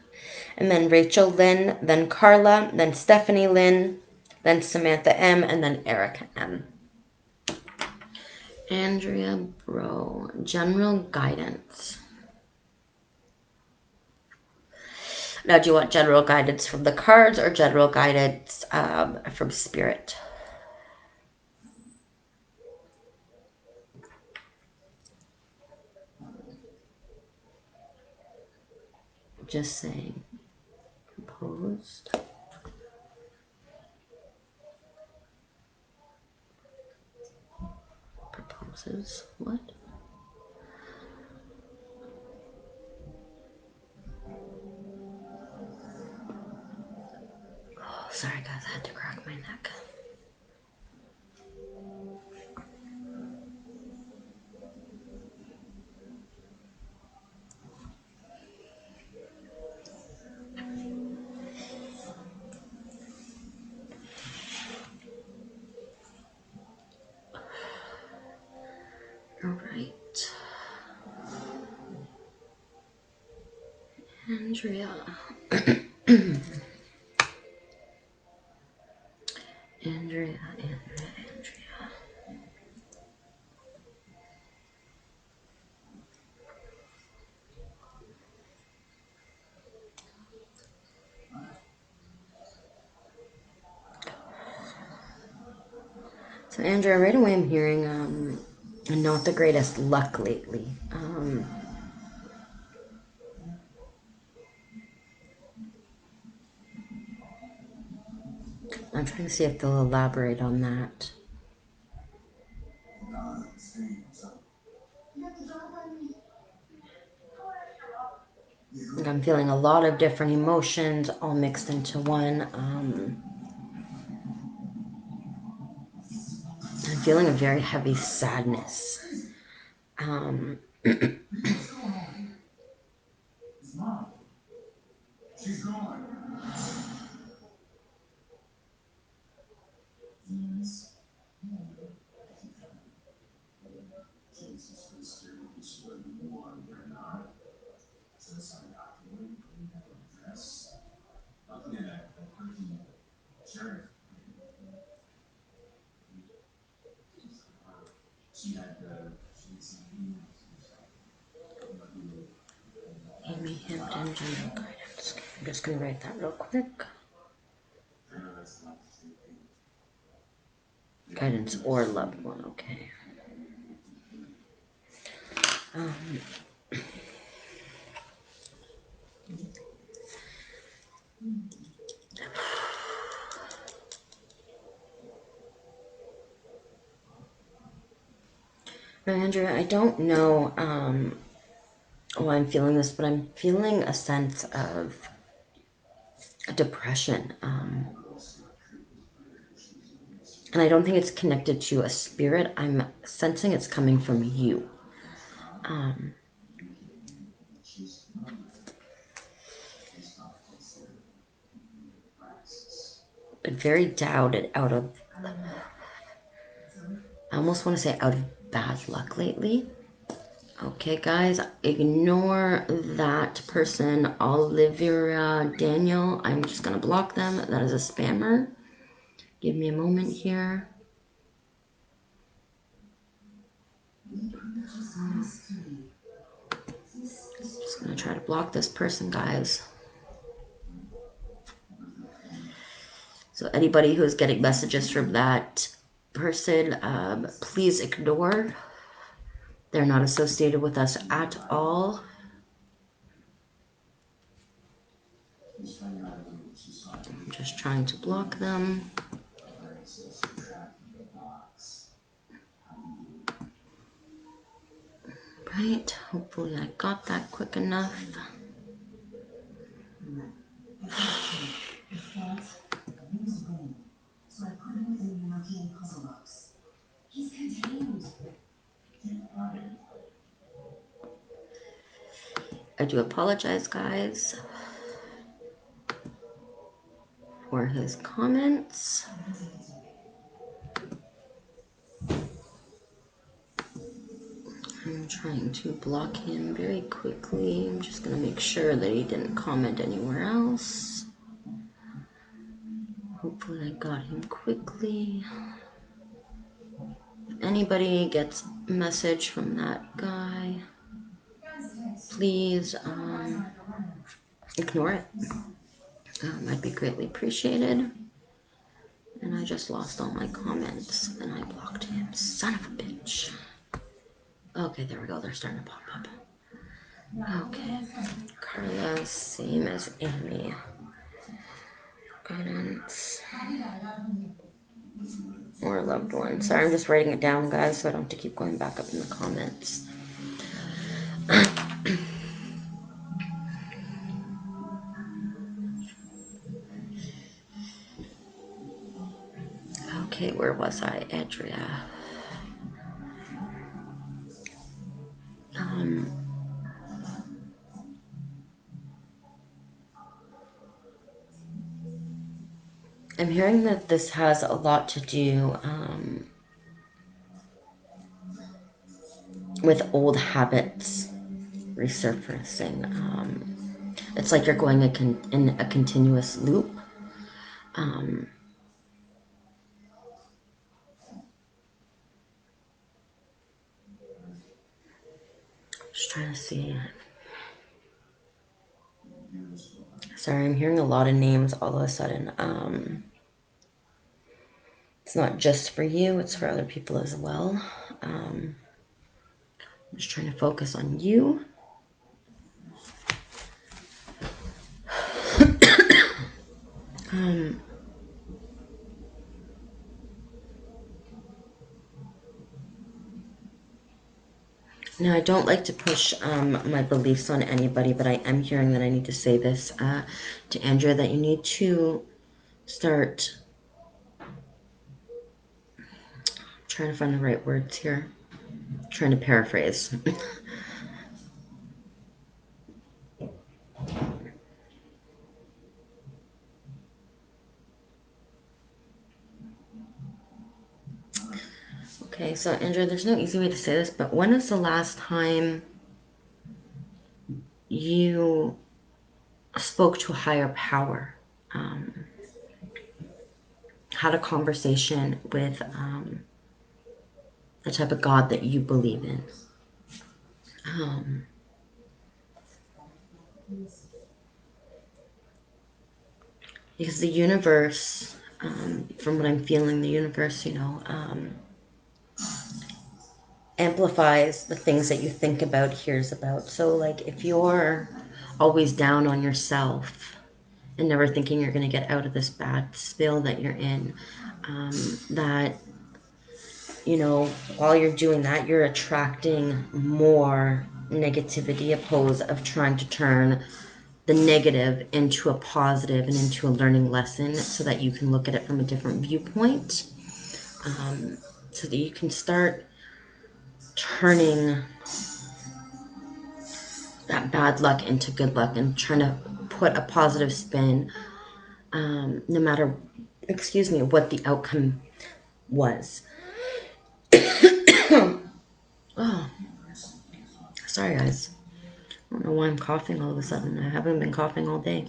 And then Rachel Lynn, then Carla, then Stephanie Lynn, then Samantha M, and then Erica M. Andrea Bro, general guidance. Now, do you want general guidance from the cards or general guidance from Spirit? Just saying. Proposed. Proposes. What? Oh, sorry guys, I had to crack my neck. All right. Andrea. Andrea. So Andrea, right away I'm hearing not the greatest luck lately. I'm trying to see if they'll elaborate on that. I'm feeling a lot of different emotions all mixed into one. I'm feeling a very heavy sadness. Um, Amy Hampton, general guidance. I'm just going to write that real quick. Guidance or loved one, okay. Now, Andrea, I don't know why I'm feeling this, but I'm feeling a sense of depression. And I don't think it's connected to a spirit. I'm sensing it's coming from you. But very doubted out of, I almost want to say out of bad luck lately. Okay, guys, ignore that person, Olivia Daniel. I'm just going to block them. That is a spammer. Give me a moment here. Just going to try to block this person, guys. So anybody who is getting messages from that person, please ignore. They're not associated with us at all. I'm just trying to block them. Right, hopefully I got that quick enough. I do apologize, guys, for his comments. I'm trying to block him very quickly. I'm just going to make sure that he didn't comment anywhere else. Hopefully I got him quickly. If anybody gets a message from that guy, please ignore it. I'd be greatly appreciated. And I just lost all my comments and I blocked him. Son of a bitch. Okay, there we go. They're starting to pop up. Okay. Carla, same as Amy. Guidance. Or a loved one. Sorry, I'm just writing it down, guys, so I don't have to keep going back up in the comments. Okay, where was I? Andrea. I'm hearing that this has a lot to do with old habits resurfacing. It's like you're going in a continuous loop. Just trying to see. Sorry, I'm hearing a lot of names all of a sudden. It's not just for you, it's for other people as well. I'm just trying to focus on you. Now, I don't like to push my beliefs on anybody, but I am hearing that I need to say this to Andrea, that you need to start trying to find the right words here. Trying to paraphrase. Okay, so Andrea, there's no easy way to say this, but when is the last time you spoke to a higher power? Had a conversation with the type of God that you believe in? Because the universe, from what I'm feeling, the universe, amplifies the things that you think about, hears about. So, like, if you're always down on yourself and never thinking you're going to get out of this bad spill that you're in, that, while you're doing that, you're attracting more negativity opposed of trying to turn the negative into a positive and into a learning lesson so that you can look at it from a different viewpoint, so that you can start turning that bad luck into good luck and trying to put a positive spin, no matter, what the outcome was. Oh, sorry guys. I don't know why I'm coughing all of a sudden. I haven't been coughing all day.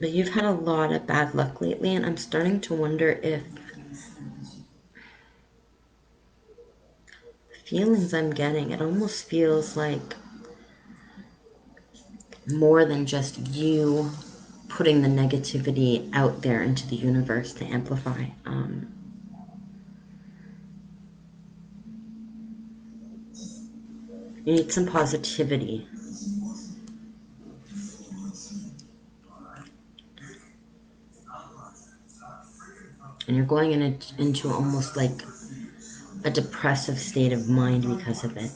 But you've had a lot of bad luck lately, and I'm starting to wonder if the feelings I'm getting, it almost feels like more than just you putting the negativity out there into the universe to amplify. You need some positivity. And you're going into almost like a depressive state of mind because of it.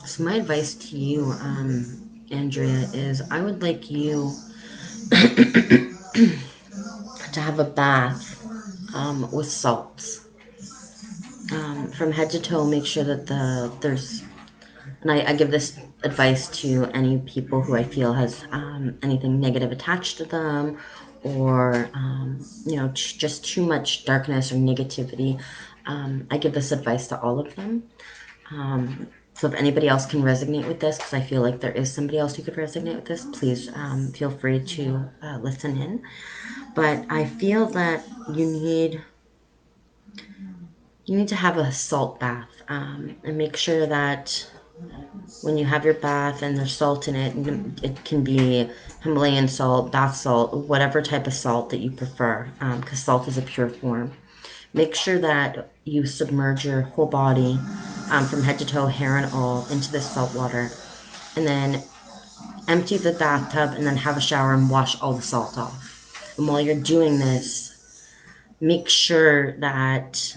So my advice to you, Andrea, is I would like you to have a bath with salts. From head to toe, make sure that there's, and I give this advice to any people who I feel has anything negative attached to them, or just too much darkness or negativity. I give this advice to all of them. So if anybody else can resonate with this, because I feel like there is somebody else who could resonate with this, please feel free to listen in. But I feel that you need to have a salt bath, and make sure that when you have your bath and there's salt in it, it can be Himalayan salt, bath salt, whatever type of salt that you prefer, because salt is a pure form. Make sure that you submerge your whole body, from head to toe, hair and all, into this salt water, and then empty the bathtub and then have a shower and wash all the salt off. And while you're doing this, make sure that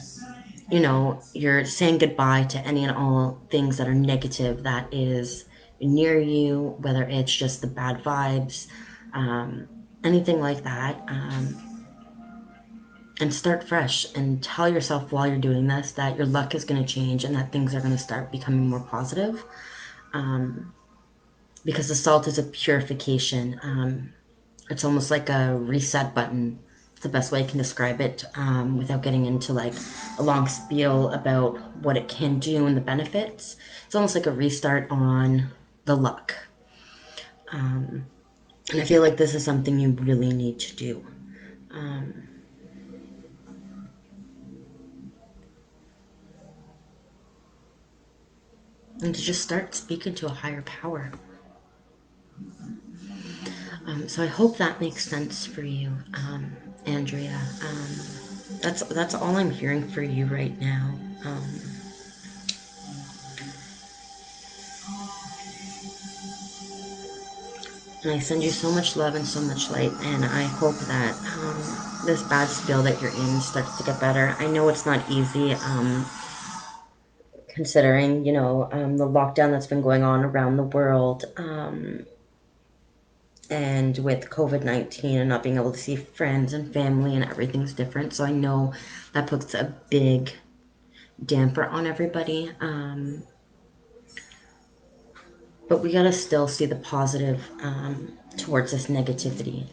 you're saying goodbye to any and all things that are negative that is near you, whether it's just the bad vibes, anything like that. And start fresh and tell yourself while you're doing this that your luck is going to change and that things are going to start becoming more positive. Because the salt is a purification. It's almost like a reset button. It's the best way I can describe it, without getting into like a long spiel about what it can do and the benefits. It's almost like a restart on the luck. And I feel like this is something you really need to do. And to just start speaking to a higher power. So I hope that makes sense for you, Andrea. That's all I'm hearing for you right now. And I send you so much love and so much light, and I hope that this bad spill that you're in starts to get better. I know it's not easy, considering the lockdown that's been going on around the world, and with COVID-19 and not being able to see friends and family and everything's different. So I know that puts a big damper on everybody. But we gotta still see the positive, towards this negativity.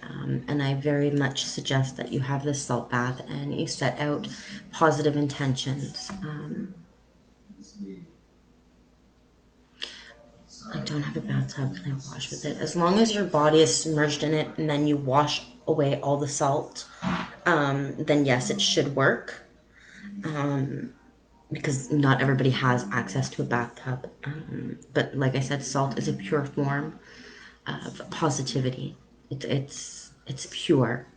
And I very much suggest that you have this salt bath and you set out positive intentions. I don't have a bathtub. Can I wash with it? As long as your body is submerged in it and then you wash away all the salt, then yes, it should work. Because not everybody has access to a bathtub. But like I said, salt is a pure form of positivity. It's pure.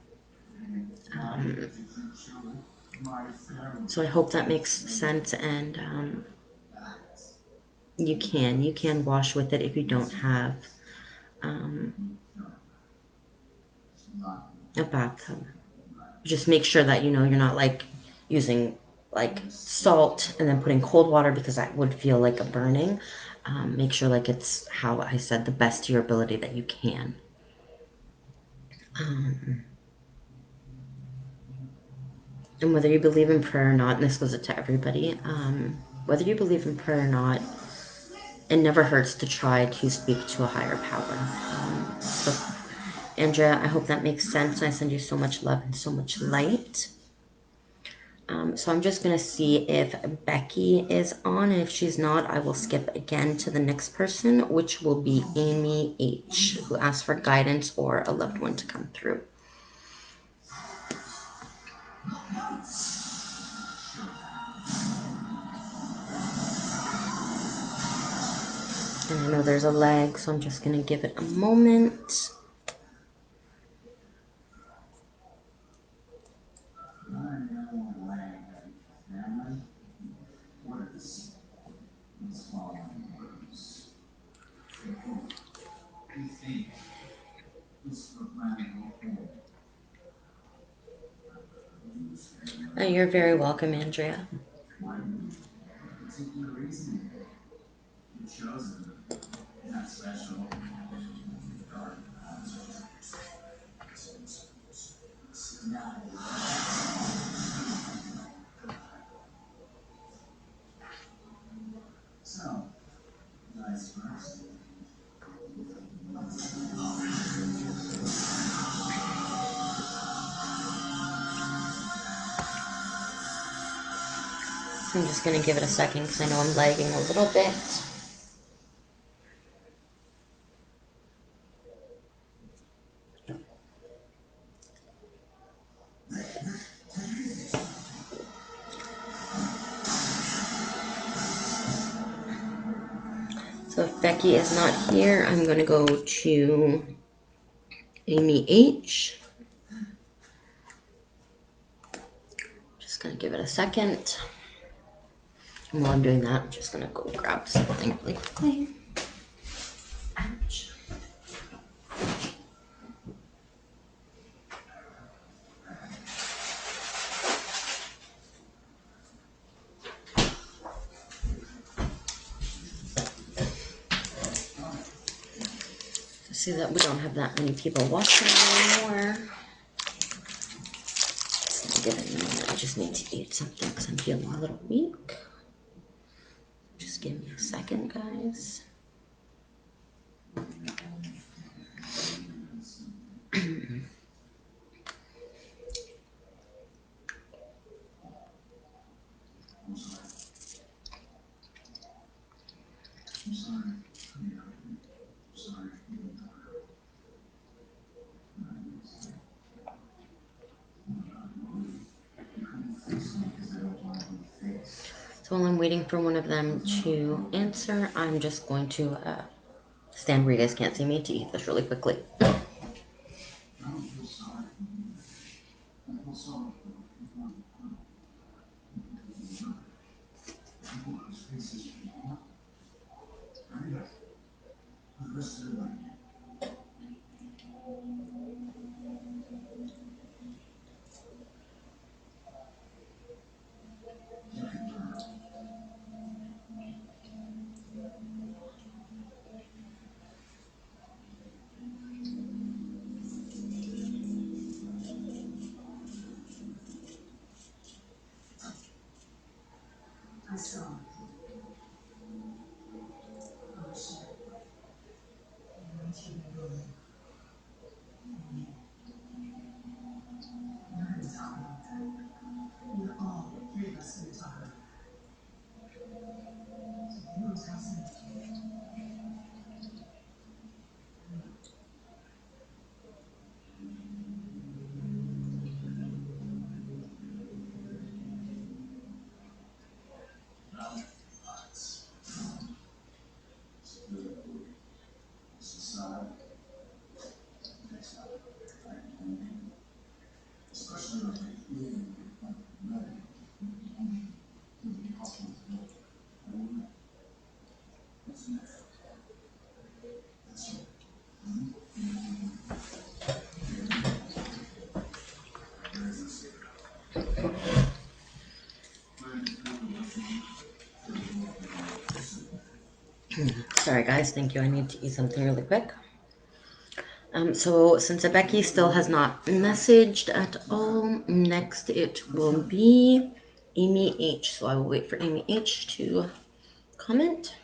So I hope that makes sense, and you can wash with it if you don't have a bathtub. Just make sure that you're not like using like salt and then putting cold water, because that would feel like a burning. Make sure like it's how I said, the best to your ability that you can. And whether you believe in prayer or not, and this goes to everybody, whether you believe in prayer or not, it never hurts to try to speak to a higher power. So, Andrea, I hope that makes sense. I send you so much love and so much light. So I'm just going to see if Becky is on, and if she's not, I will skip again to the next person, which will be Amy H., who asked for guidance or a loved one to come through. And I know there's a lag, so I'm just going to give it a moment. You're very welcome, Andrea. I'm just going to give it a second because I know I'm lagging a little bit. So if Becky is not here, I'm going to go to Amy H. Just going to give it a second. And while I'm doing that, I'm just going to go grab something really quickly. Ouch. See that we don't have that many people watching anymore. Give it a minute. I just need to eat something because I'm feeling a little weak. Just give me a second, guys. So while I'm waiting for one of them to answer, I'm just going to stand where you guys can't see me to eat this really quickly. Sorry, guys. Thank you. I need to eat something really quick. So since Becky still has not messaged at all, next it will be Amy H. So I will wait for Amy H to comment.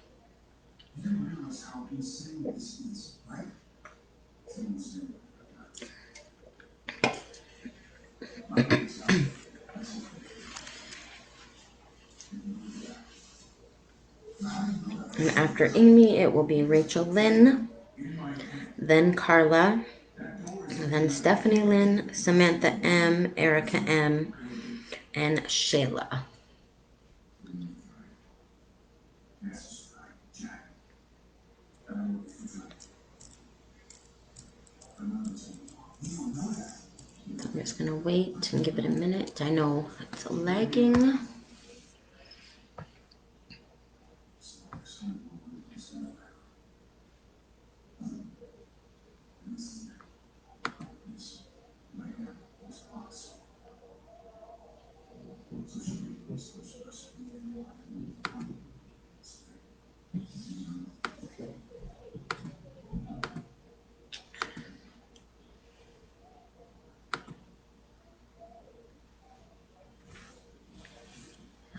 And after Amy, it will be Rachel Lynn, then Carla, then Stephanie Lynn, Samantha M, Erica M, and Shayla. I'm just gonna wait and give it a minute. I know it's lagging.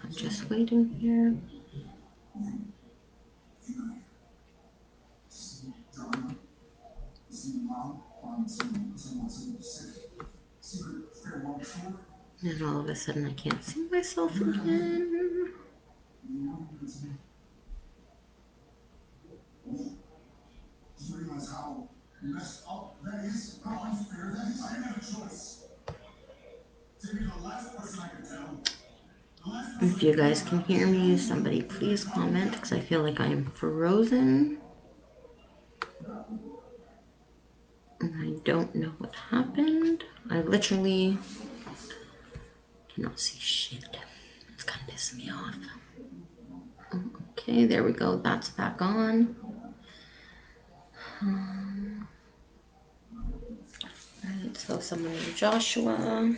I'm just waiting here. And all of a sudden I can't see myself again. If you guys can hear me, somebody please comment because I feel like I am frozen. And I don't know what happened. I literally cannot see shit. It's kind of pissing me off. Okay, there we go. That's back on. Alright, so someone named Joshua.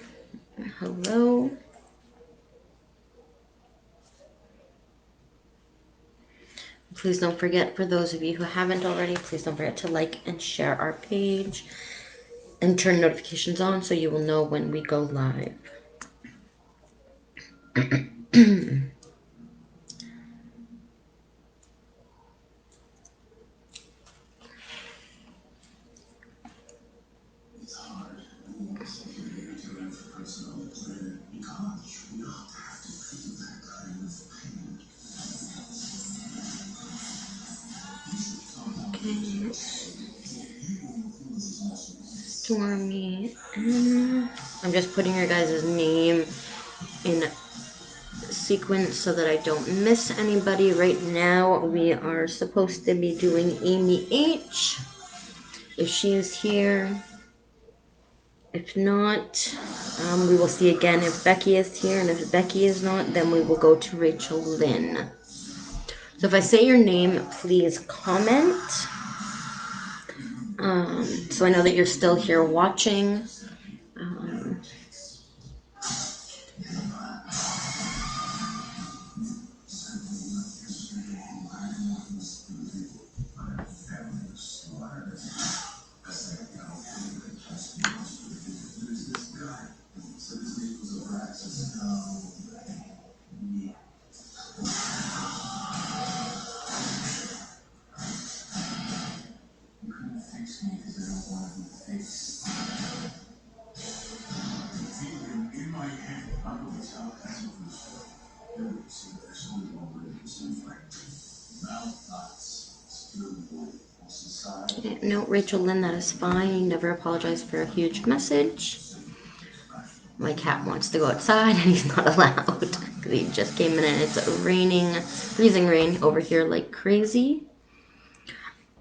Hello. Please don't forget, for those of you who haven't already, please don't forget to like and share our page and turn notifications on so you will know when we go live. Okay. Stormy. I'm just putting your guys' name in sequence so that I don't miss anybody. Right now, we are supposed to be doing Amy H. If she is here. If not, we will see again if Becky is here. And if Becky is not, then we will go to Rachel Lynn. So if I say your name, please comment. So I know that you're still here watching. No, Rachel Lynn, that is fine. You never apologize for a huge message. My cat wants to go outside and he's not allowed because he just came in and it's raining, freezing rain over here like crazy.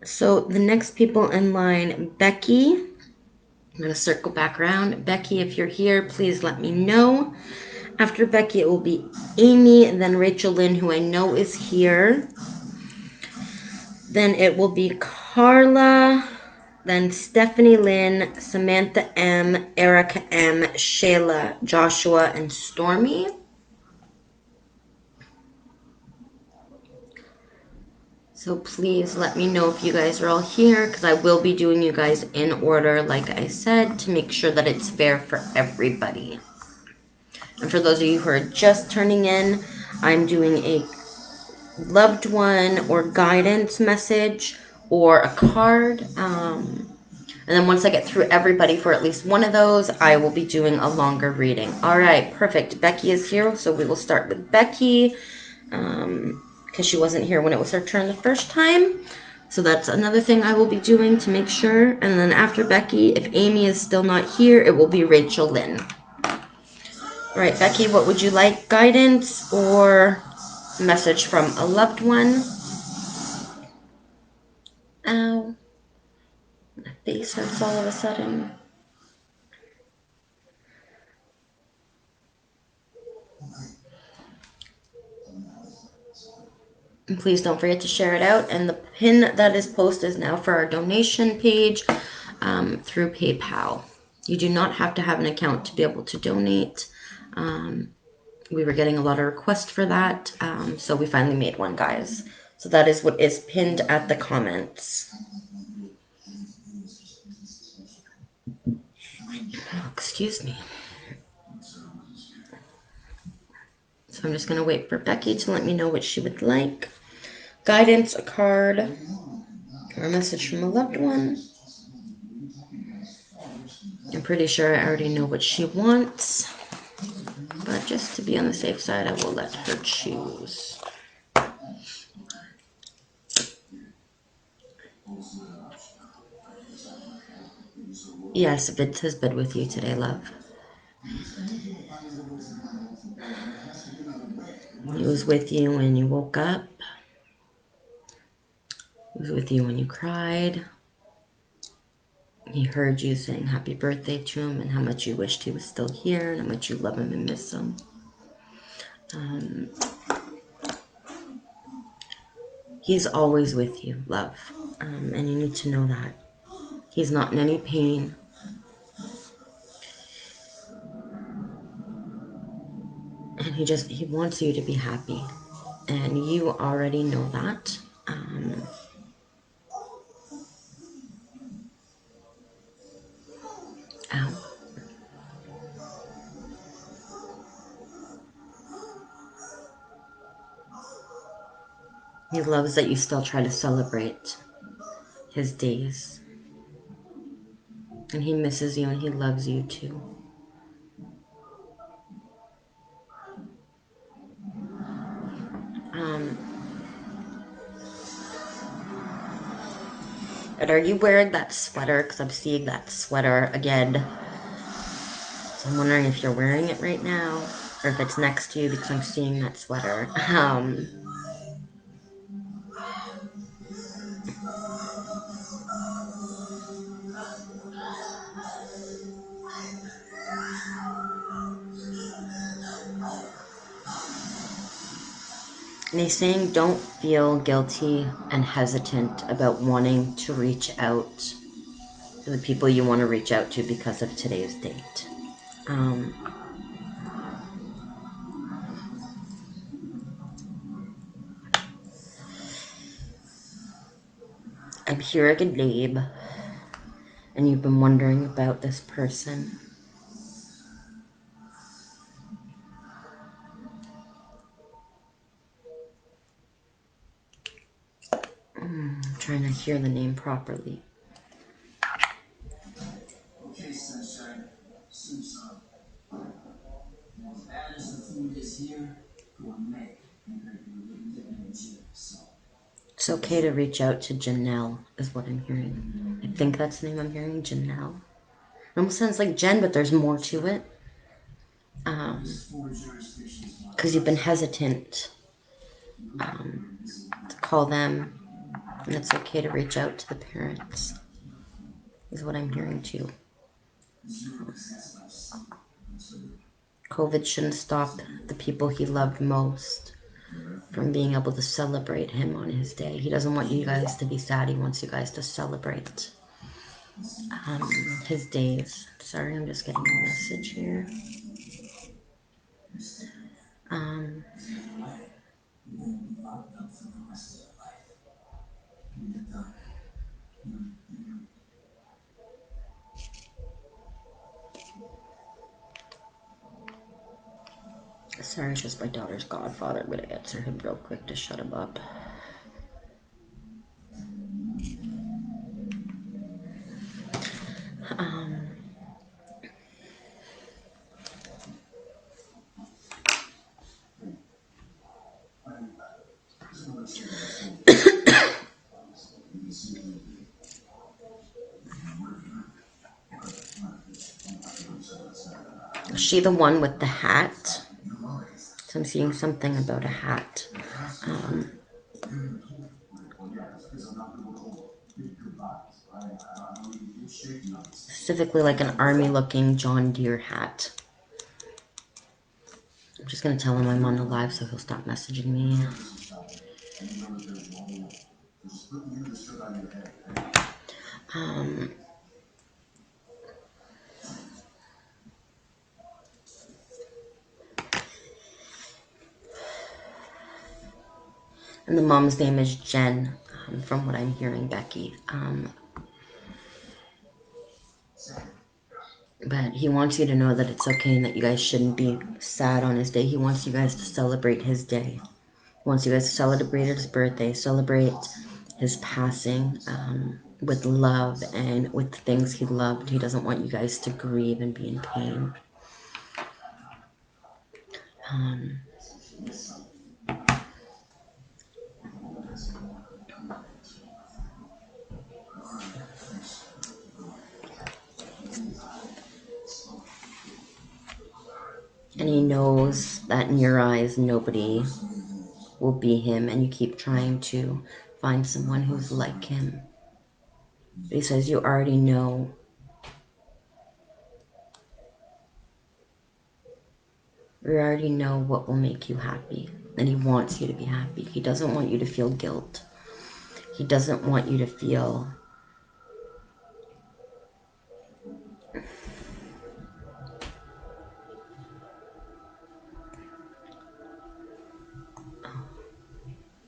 So the next people in line, Becky. I'm going to circle back around. Becky, if you're here, please let me know. After Becky, it will be Amy, then Rachel Lynn, who I know is here. Then it will be Carla, then Stephanie Lynn, Samantha M, Erica M, Shayla, Joshua, and Stormy. So please let me know if you guys are all here because I will be doing you guys in order, like I said, to make sure that it's fair for everybody. And for those of you who are just turning in, I'm doing a loved one or guidance message or a card. And then once I get through everybody for at least one of those, I will be doing a longer reading. All right, perfect. Becky is here, so we will start with Becky because she wasn't here when it was her turn the first time. So that's another thing I will be doing to make sure. And then after Becky, if Amy is still not here, it will be Rachel Lynn. All right, Becky, what would you like? Guidance or message from a loved one? Ow. My face hurts all of a sudden. And please don't forget to share it out. And the pin that is posted is now for our donation page through PayPal. You do not have to have an account to be able to donate. We were getting a lot of requests for that, so we finally made one, guys. So that is what is pinned at the comments. Oh, excuse me. So I'm just going to wait for Becky to let me know what she would like. Guidance, a card, or a message from a loved one. I'm pretty sure I already know what she wants. But just to be on the safe side, I will let her choose. Yes, Vince has been with you today, love. He was with you when you woke up. He was with you when you cried. He heard you saying happy birthday to him and how much you wished he was still here and how much you love him and miss him. He's always with you, love. And you need to know that. He's not in any pain. And he wants you to be happy. And you already know that. Ow. He loves that you still try to celebrate his days. And he misses you and he loves you too. And are you wearing that sweater? Because I'm seeing that sweater again. So I'm wondering if you're wearing it right now or if it's next to you because I'm seeing that sweater. And he's saying don't feel guilty and hesitant about wanting to reach out to the people you want to reach out to because of today's date. I'm hearing a name, and you've been wondering about this person. I'm trying to hear the name properly. Okay, sunshine. Soup's up. As bad as the food is here, gourmet compared to the mediumship. So. It's okay to reach out to Janelle, is what I'm hearing. I think that's the name I'm hearing, Janelle. It almost sounds like Jen, but there's more to it. Because you've been hesitant to call them, and it's okay to reach out to the parents, is what I'm hearing too. COVID shouldn't stop the people he loved most from being able to celebrate him on his day. He doesn't want you guys to be sad. He wants you guys to celebrate his days. Sorry, I'm just getting a message here. Sorry, it's just my daughter's godfather. I'm gonna answer him real quick to shut him up. Is she the one with the hat? So I'm seeing something about a hat. Specifically like an army-looking John Deere hat. I'm just gonna tell him I'm on the live so he'll stop messaging me. And the mom's name is Jen, from what I'm hearing, Becky. But he wants you to know that it's okay and that you guys shouldn't be sad on his day. He wants you guys to celebrate his day. He wants you guys to celebrate his birthday, celebrate his passing with love and with things he loved. He doesn't want you guys to grieve and be in pain. And he knows that in your eyes, nobody will be him, and you keep trying to find someone who's like him. But he says you already know. You already know what will make you happy, and he wants you to be happy. He doesn't want you to feel guilt. He doesn't want you to feel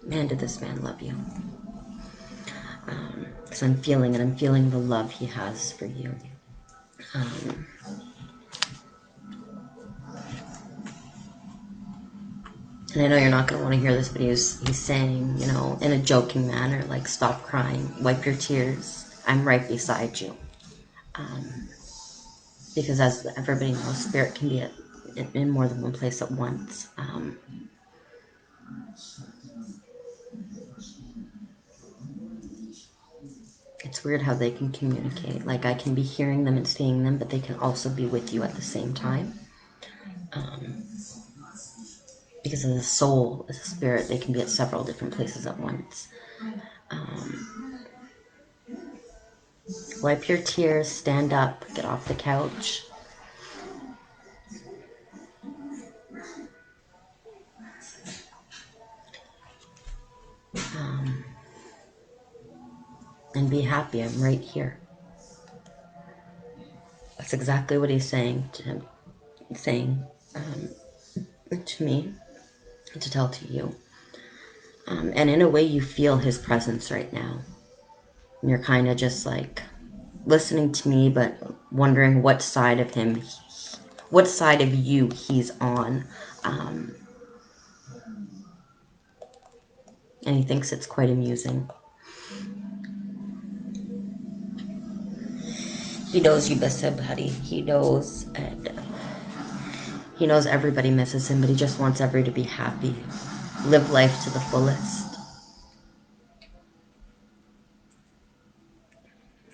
man, did this man love you? Because I'm feeling it. I'm feeling the love he has for you. And I know you're not going to want to hear this, but he's saying, you know, in a joking manner, like, stop crying, wipe your tears. I'm right beside you. Because as everybody knows, spirit can be in more than one place at once. It's weird how they can communicate. Like, I can be hearing them and seeing them, but they can also be with you at the same time. Because as a soul, as a spirit, they can be at several different places at once. Wipe your tears, stand up, get off the couch. And be happy. I'm right here. That's exactly what he's saying to him, to me, to tell to you. And in a way, you feel his presence right now. And you're kind of just like listening to me, but wondering what side of him, what side of you he's on. And he thinks it's quite amusing. He knows you miss him, honey. He knows, and he knows everybody misses him, but he just wants everybody to be happy. Live life to the fullest.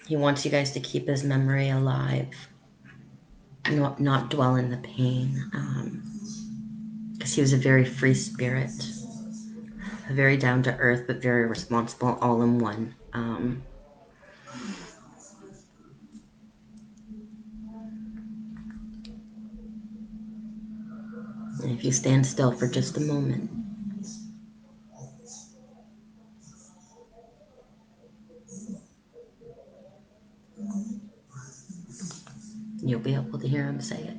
He wants you guys to keep his memory alive. Not dwell in the pain. Because he was a very free spirit. Very down to earth, but very responsible, all in one. And if you stand still for just a moment, you'll be able to hear him say it.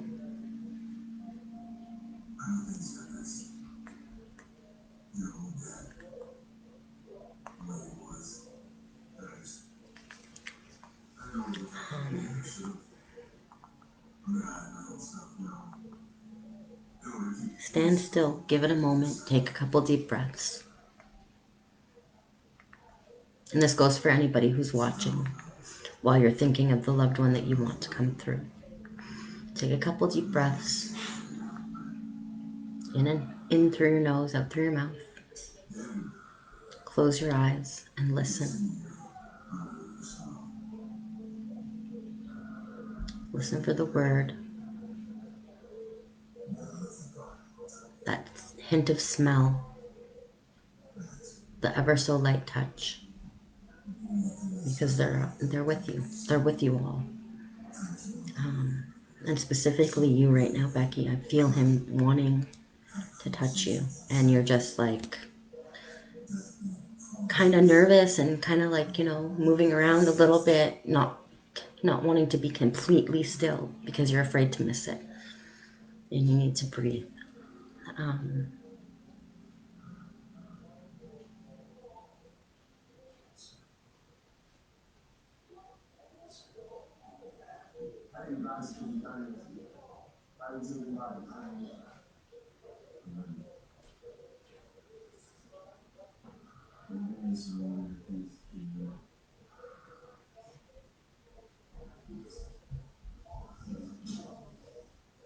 Stand still, give it a moment, take a couple deep breaths. And this goes for anybody who's watching while you're thinking of the loved one that you want to come through. Take a couple deep breaths. In through your nose, out through your mouth. Close your eyes and listen. Listen for the word. That hint of smell. The ever so light touch. Because they're with you. They're with you all. And specifically you right now, Becky. I feel him wanting to touch you. And you're just like kind of nervous and kind of like, you know, moving around a little bit, not wanting to be completely still because you're afraid to miss it. And you need to breathe.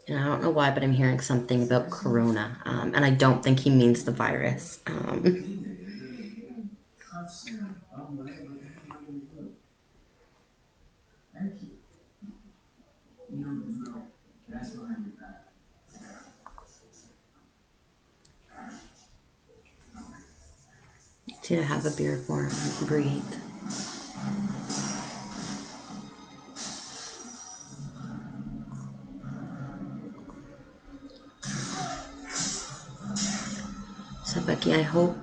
And I don't know why, but I'm hearing something about corona. And I don't think he means the virus. To have a beer for him, breathe. So, Becky, I hope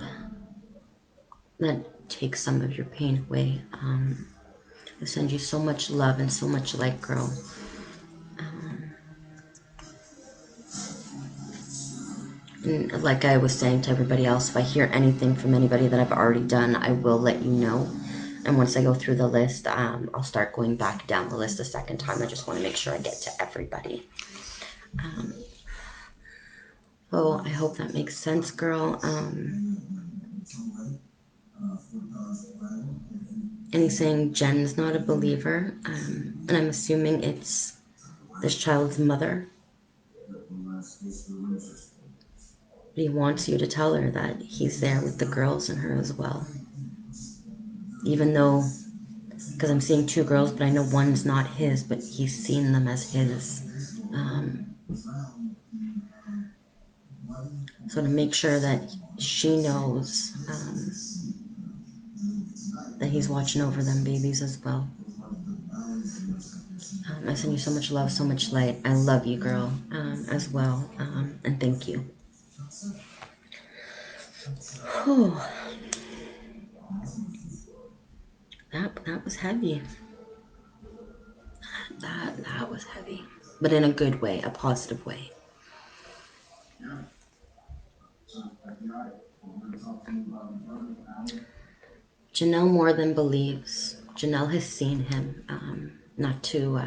that takes some of your pain away. I send you so much love and so much light, girl. And like I was saying to everybody else, if I hear anything from anybody that I've already done, I will let you know. And once I go through the list, I'll start going back down the list a second time. I just want to make sure I get to everybody. Oh, I hope that makes sense, girl. And he's saying Jen's not a believer, and I'm assuming it's this child's mother. But he wants you to tell her that he's there with the girls and her as well. Even though, because I'm seeing two girls, but I know one's not his, but he's seen them as his. So to make sure that she knows that he's watching over them babies as well. I send you so much love, so much light. I love you, girl, as well. And thank you. Whew. That was heavy. That was heavy, but in a good way, a positive way. Janelle more than believes. Janelle has seen him. Not to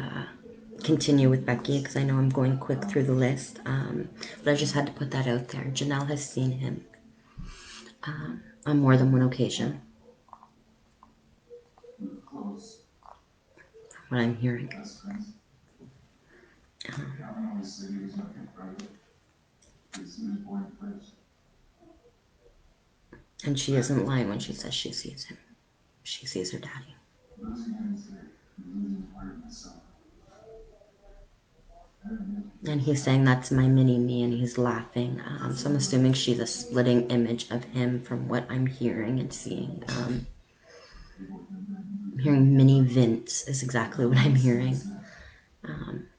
continue with Becky because I know I'm going quick through the list, but I just had to put that out there. Janelle has seen him on more than one occasion. What I'm hearing. And she isn't lying when she says she sees him. She sees her daddy. And he's saying that's my mini me, and he's laughing. So I'm assuming she's a splitting image of him from what I'm hearing and seeing. I'm hearing mini Vince is exactly what I'm hearing.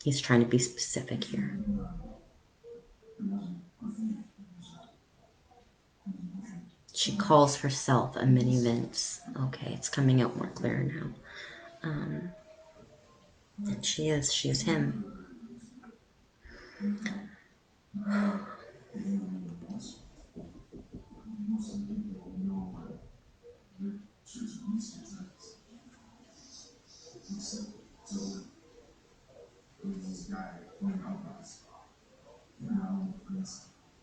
He's trying to be specific here. She calls herself a mini Vince. Okay, it's coming out more clear now. And she is him.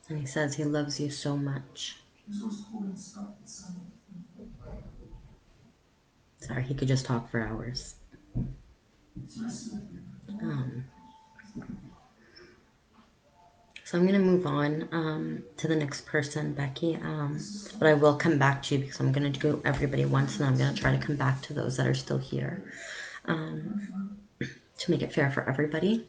And he says he loves you so much. Sorry, he could just talk for hours. So I'm going to move on to the next person, Becky. But I will come back to you because I'm going to do everybody once, and I'm going to try to come back to those that are still here to make it fair for everybody.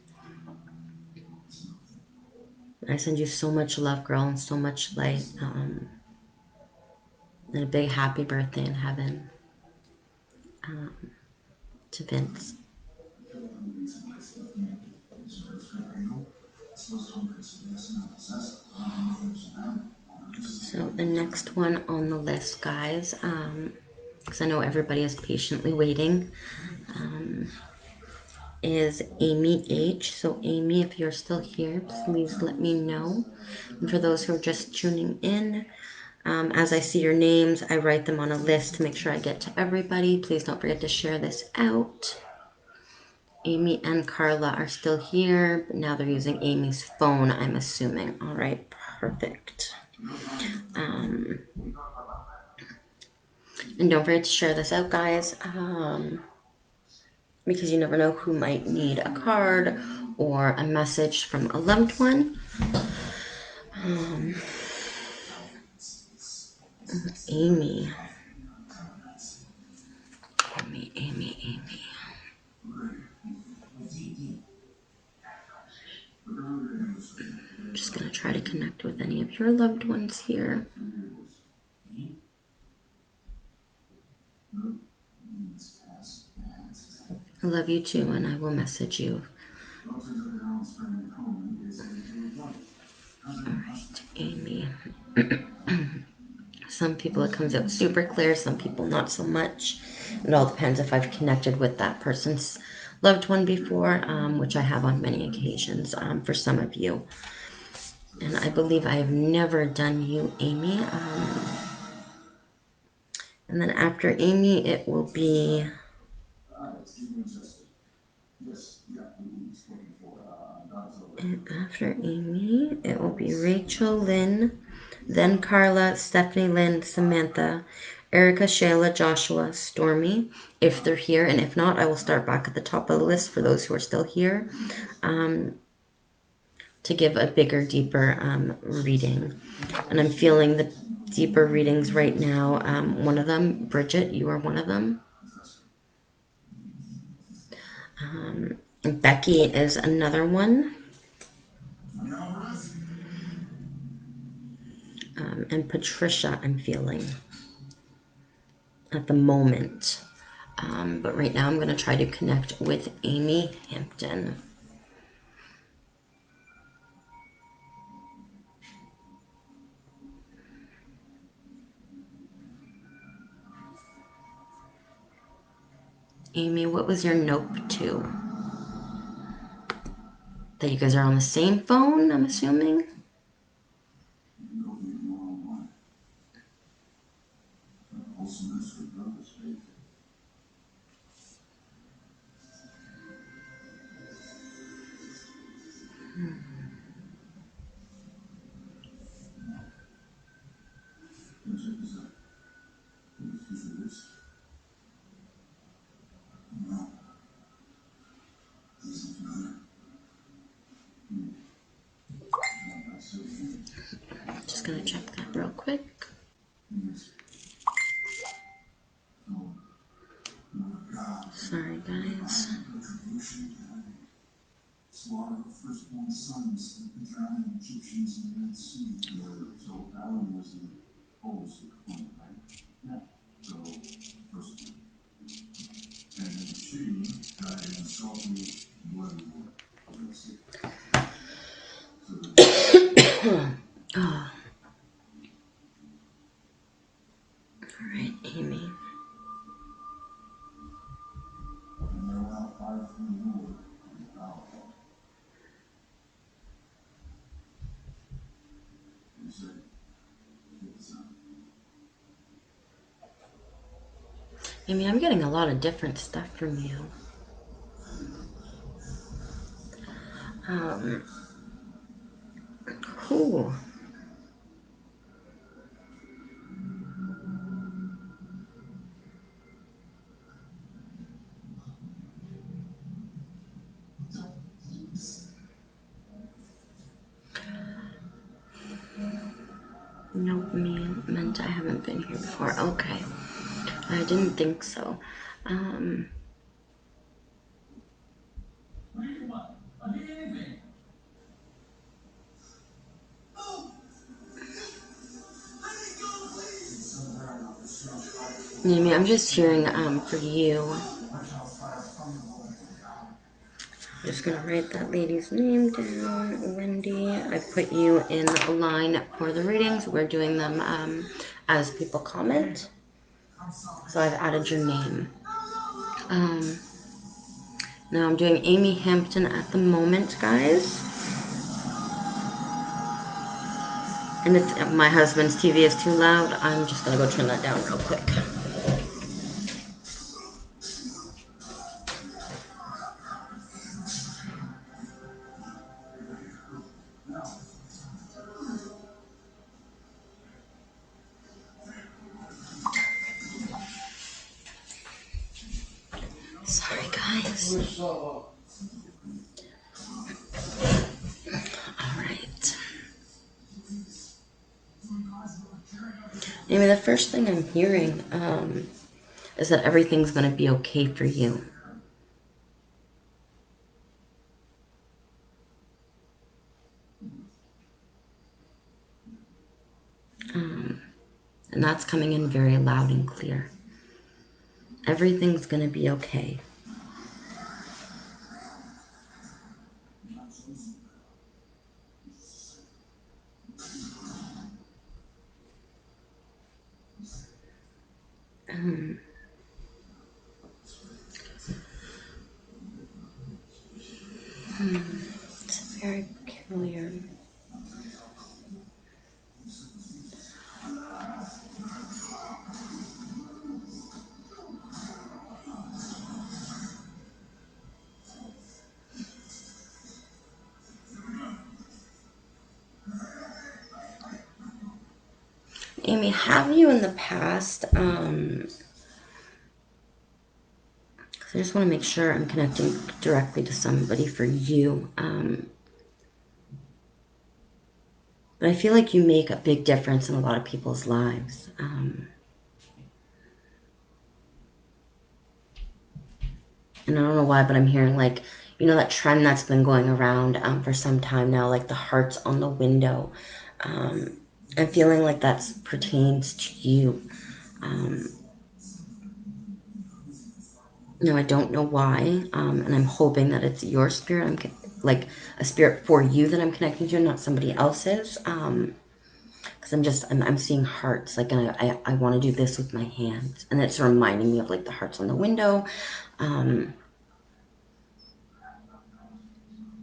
I send you so much love, girl, and so much light. And a big happy birthday in heaven to Vince. So the next one on the list, guys, because I know everybody is patiently waiting, is Amy H. So Amy, if you're still here, please let me know. And for those who are just tuning in, as I see your names, I write them on a list to make sure I get to everybody. Please don't forget to share this out. Amy and Carla are still here, but now they're using Amy's phone, I'm assuming. All right, perfect. And don't forget to share this out, guys, because you never know who might need a card or a message from a loved one. Amy. Amy. I'm just going to try to connect with any of your loved ones here. I love you too, and I will message you. Alright, Amy. Some people it comes out super clear, some people not so much. It all depends if I've connected with that person's loved one before, which I have on many occasions for some of you. And I believe I have never done you, Amy. And then after Amy, it will be... And after Amy, it will be Rachel, Lynn, then Carla, Stephanie, Lynn, Samantha, Erica, Shayla, Joshua, Stormy, if they're here. And if not, I will start back at the top of the list for those who are still here to give a bigger, deeper reading. And I'm feeling the deeper readings right now. One of them, Bridget, you are one of them. Becky is another one. And Patricia, I'm feeling at the moment. But right now I'm going to try to connect with Amy Hampton. Amy, what was your nope to? That you guys are on the same phone, I'm assuming? Just gonna check that real quick. Sorry, guys. Slaughter of firstborn sons like the drowning Egyptians in the Red Sea. So Alan was the oldest of the family, right? Yeah. So first, and then she died in a salty, bloody war. Oh. All right, Amy. And there were now 5 from the Lord. Amy, I'm getting a lot of different stuff from you. Cool. Nope, meant I haven't been here before. Okay. I didn't think so. Amy, I'm just hearing for you. I'm just gonna write that lady's name down, Wendy. I put you in a line for the readings. We're doing them as people comment. So I've added your name. Now I'm doing Amy Hampton at the moment, guys. And if my husband's TV is too loud, I'm just gonna go turn that down real quick. All right. Maybe the first thing I'm hearing is that everything's going to be okay for you. And that's coming in very loud and clear. Everything's going to be okay. It's very peculiar. Amy, have you in the past, I just want to make sure I'm connecting directly to somebody for you. But I feel like you make a big difference in a lot of people's lives. And I don't know why, but I'm hearing like, you know, that trend that's been going around for some time now, like the hearts on the window. I'm feeling like that pertains to you. No, I don't know why, and I'm hoping that it's your spirit. Like a spirit for you that I'm connecting to, not somebody else's. Because I'm seeing hearts, like, and I want to do this with my hands, and it's reminding me of like the hearts on the window. And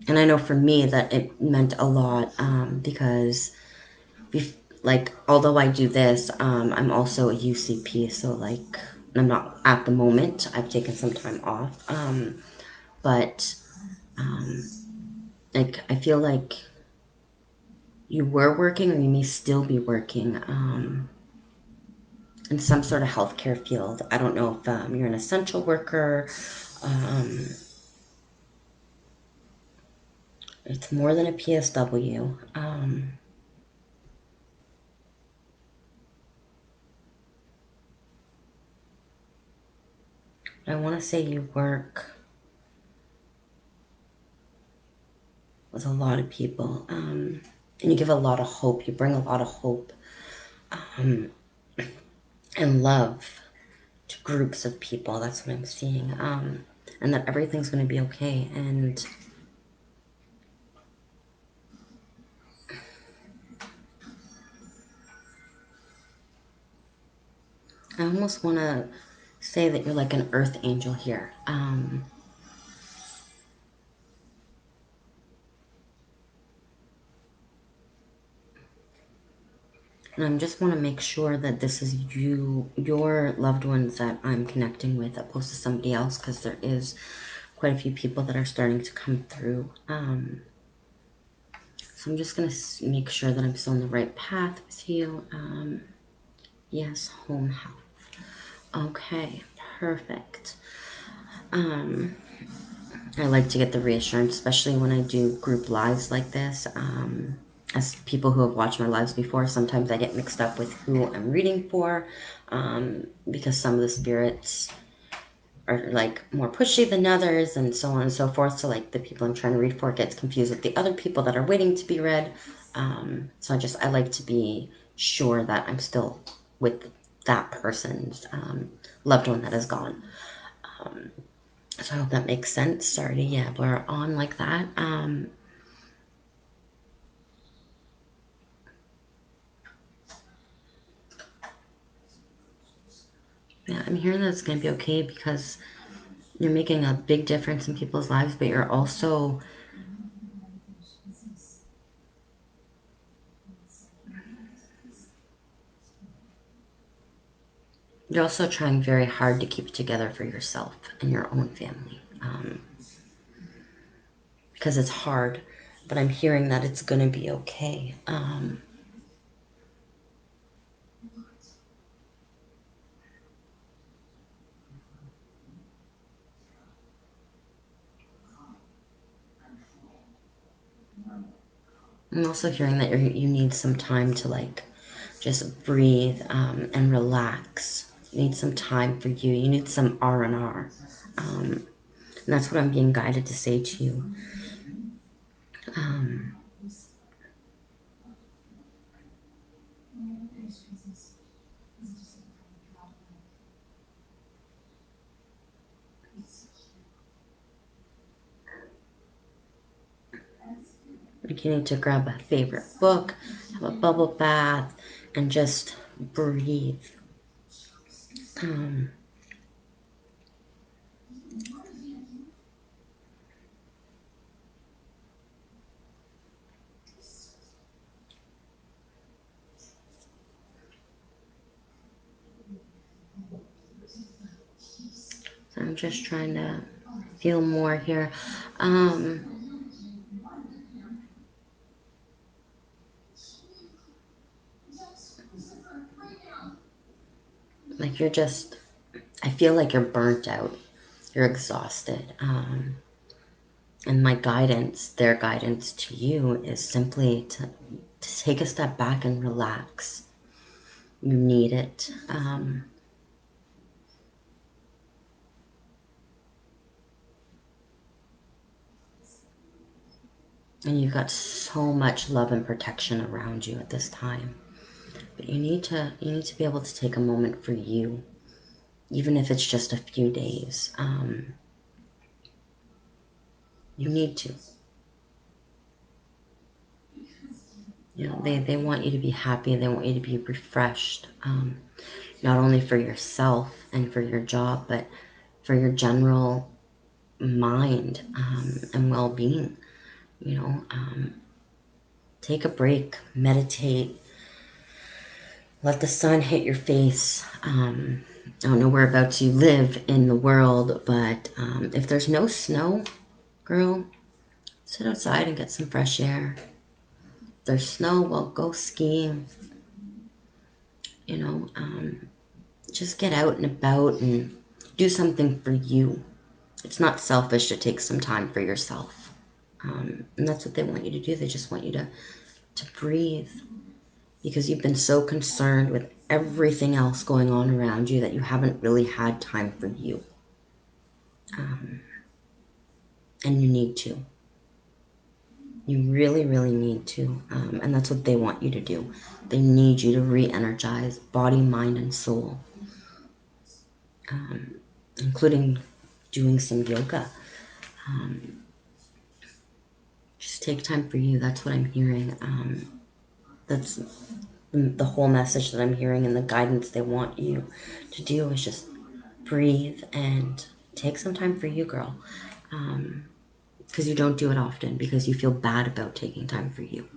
I know for me that it meant a lot because, like, although I do this, I'm also a UCP, so like, I'm not at the moment. I've taken some time off, but like, I feel like you were working, or you may still be working in some sort of healthcare field. I don't know if you're an essential worker. Um, it's more than a PSW. I want to say you work with a lot of people, and you give a lot of hope. You bring a lot of hope and love to groups of people. That's what I'm seeing, and that everything's going to be okay. And I almost want to say that you're like an earth angel here. And I just want to make sure that this is your loved ones that I'm connecting with, opposed to somebody else, because there is quite a few people that are starting to come through. So I'm just going to make sure that I'm still on the right path with you. Yes, home health. Okay, perfect. I like to get the reassurance, especially when I do group lives like this. As people who have watched my lives before, sometimes I get mixed up with who I'm reading for, because some of the spirits are like more pushy than others, and so on and so forth. So like the people I'm trying to read for gets confused with the other people that are waiting to be read. So I like to be sure that I'm still with that person's loved one that is gone. So I hope that makes sense. Sorry to yabber on like that. Yeah, I'm hearing that it's going to be okay because you're making a big difference in people's lives, but you're also trying very hard to keep it together for yourself and your own family, because it's hard. But I'm hearing that it's going to be okay. I'm also hearing that you need some time to like just breathe and relax. You need some time for you. You need some R&R. And that's what I'm being guided to say to you. Um, like you need to grab a favorite book, have a bubble bath, and just breathe. Um, so I'm just trying to feel more here. Like you're just, I feel like you're burnt out. You're exhausted. And my guidance, their guidance to you is simply to take a step back and relax. You need it. And you've got so much love and protection around you at this time. But you need to be able to take a moment for you, even if it's just a few days. You need to. You know, they want you to be happy. They want you to be refreshed, not only for yourself and for your job, but for your general mind and well-being. You know, take a break, meditate, let the sun hit your face. I don't know whereabouts you live in the world, but if there's no snow, girl, sit outside and get some fresh air. If there's snow, well, go skiing. You know, just get out and about and do something for you. It's not selfish to take some time for yourself. And that's what they want you to do. They just want you to breathe because you've been so concerned with everything else going on around you that you haven't really had time for you. And you need to. You really, really need to. And that's what they want you to do. They need you to re energize body, mind, and soul, including doing some yoga. Just take time for you. That's what I'm hearing. That's the whole message that I'm hearing, and the guidance they want you to do is just breathe and take some time for you, girl. Because you don't do it often because you feel bad about taking time for you.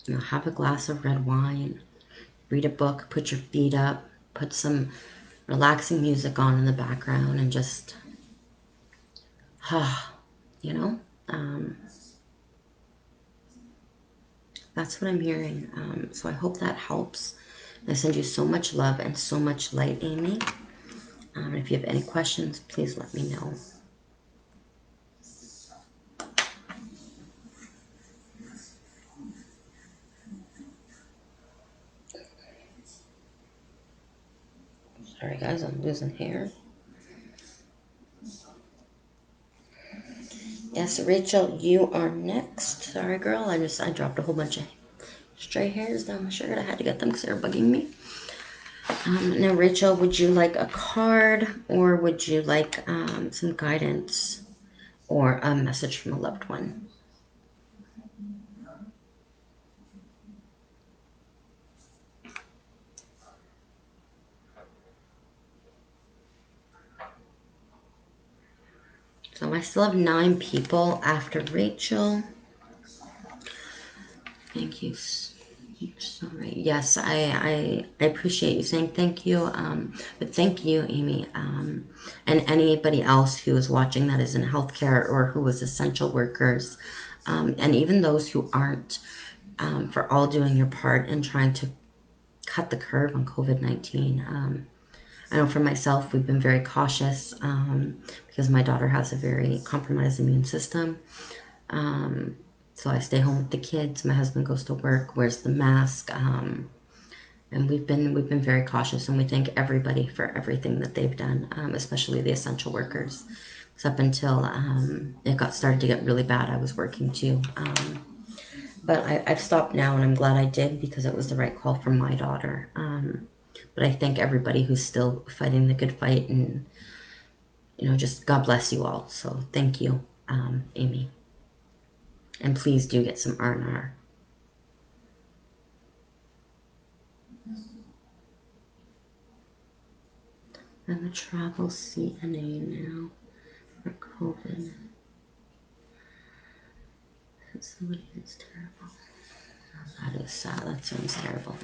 You know, have a glass of red wine, read a book, put your feet up, put some relaxing music on in the background, and just, you know, um, that's what I'm hearing. So I hope that helps. I send you so much love and so much light, Amy. If you have any questions, please let me know. Sorry, guys, I'm losing hair. Yes, Rachel, you are next. Sorry, girl. I dropped a whole bunch of stray hairs down my shirt. I had to get them because they were bugging me. Now, Rachel, would you like a card or would you like some guidance or a message from a loved one? So I still have 9 people after Rachel. Thank you. Sorry. Yes, I appreciate you saying thank you. But thank you, Amy, and anybody else who is watching that is in healthcare or who is essential workers, and even those who aren't, for all doing your part in trying to cut the curve on COVID-19. I know for myself, we've been very cautious because my daughter has a very compromised immune system. So I stay home with the kids. My husband goes to work, wears the mask, and we've been very cautious, and we thank everybody for everything that they've done, especially the essential workers. Because up until it got started to get really bad, I was working too. But I've stopped now, and I'm glad I did because it was the right call for my daughter. But I thank everybody who's still fighting the good fight, and just God bless you all. So thank you, Amy, and please do get some R&R. I'm a travel CNA now for COVID. Somebody is terrible. That is sad. That sounds terrible.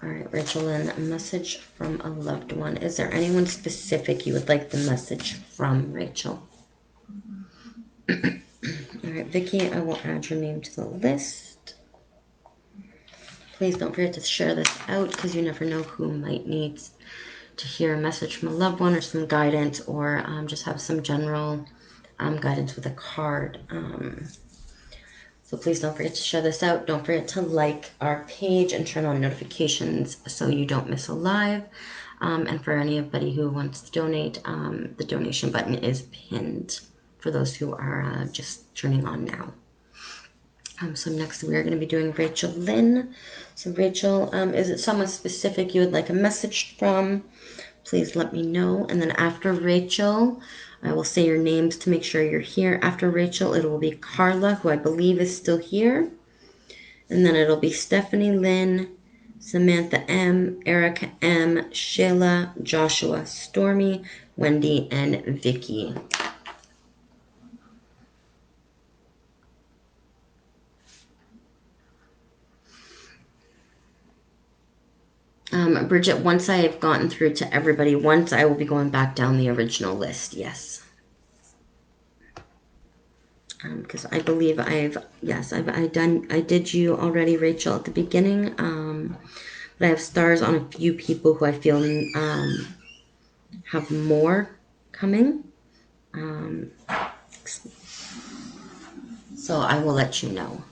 All right, Rachel Lynn, a message from a loved one. Is there anyone specific you would like the message from, Rachel? All right, Vicky, I will add your name to the list. Please don't forget to share this out because you never know who might need to hear a message from a loved one or some guidance, or just have some general guidance with a card. So please don't forget to share this out. Don't forget to like our page and turn on notifications so you don't miss a live. And for anybody who wants to donate, the donation button is pinned for those who are just turning on now. So next we are going to be doing Rachel Lynn. So Rachel, is it someone specific you would like a message from? Please let me know. And then after Rachel, I will say your names to make sure you're here. After Rachel, it will be Carla, who I believe is still here. And then it'll be Stephanie Lynn, Samantha M, Erica M, Shayla, Joshua, Stormy, Wendy, and Vicky. Bridget, once I have gotten through to everybody once, I will be going back down the original list, yes. Because I believe I did you already, Rachel, at the beginning. But I have stars on a few people who I feel have more coming. So I will let you know.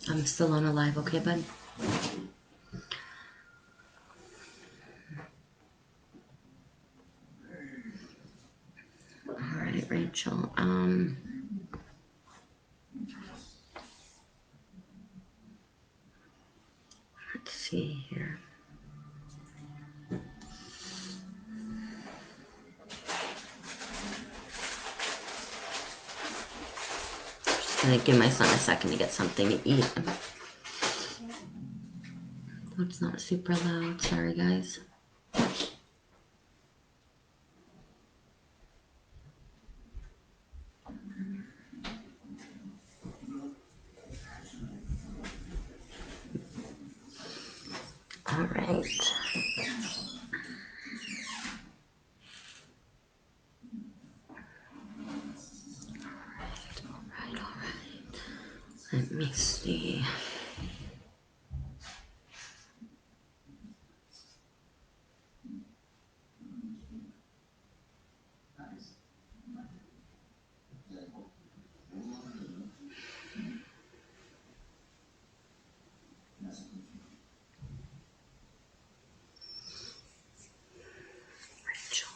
I'm still on a live, okay, bud? All right, Rachel. Let's see here. Just gonna give my son a second to get something to eat. Oh, it's not super loud. Sorry, guys. All right. All right. Let me see. Rachel.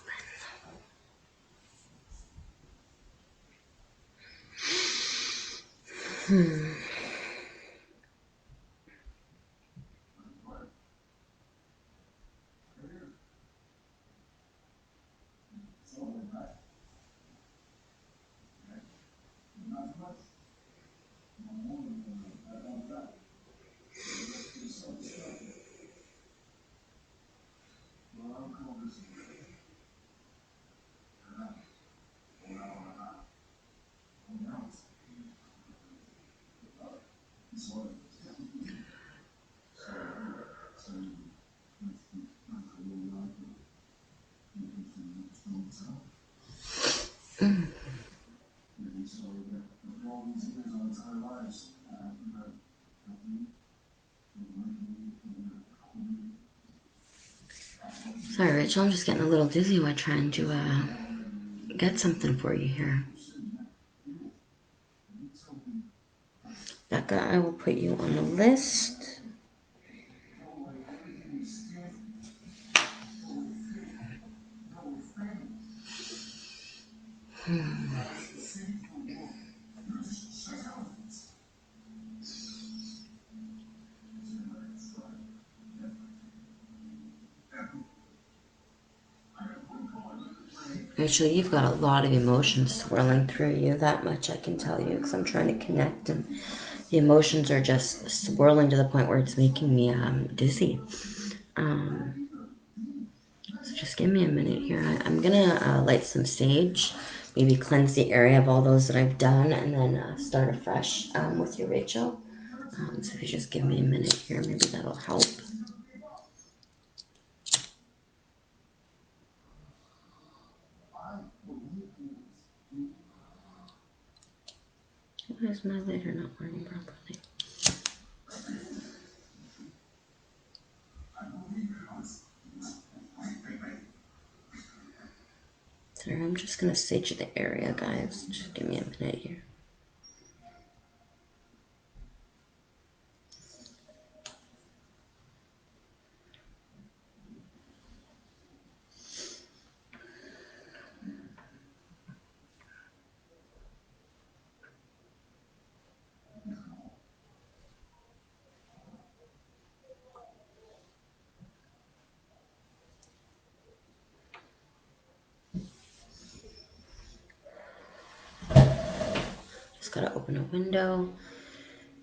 Sorry, Rachel. I'm just getting a little dizzy while trying to get something for you here. Rebecca, I will put you on the list. Actually, you've got a lot of emotions swirling through you. That much I can tell you because I'm trying to connect, and the emotions are just swirling to the point where it's making me dizzy. So just give me a minute here. I'm gonna light some sage, maybe cleanse the area of all those that I've done, and then start afresh with you, Rachel. So if you just give me a minute here, maybe that'll help. Why is my lighter not working properly? Sorry, I'm just gonna sage the area, guys. Just give me a minute here. Just gotta open a window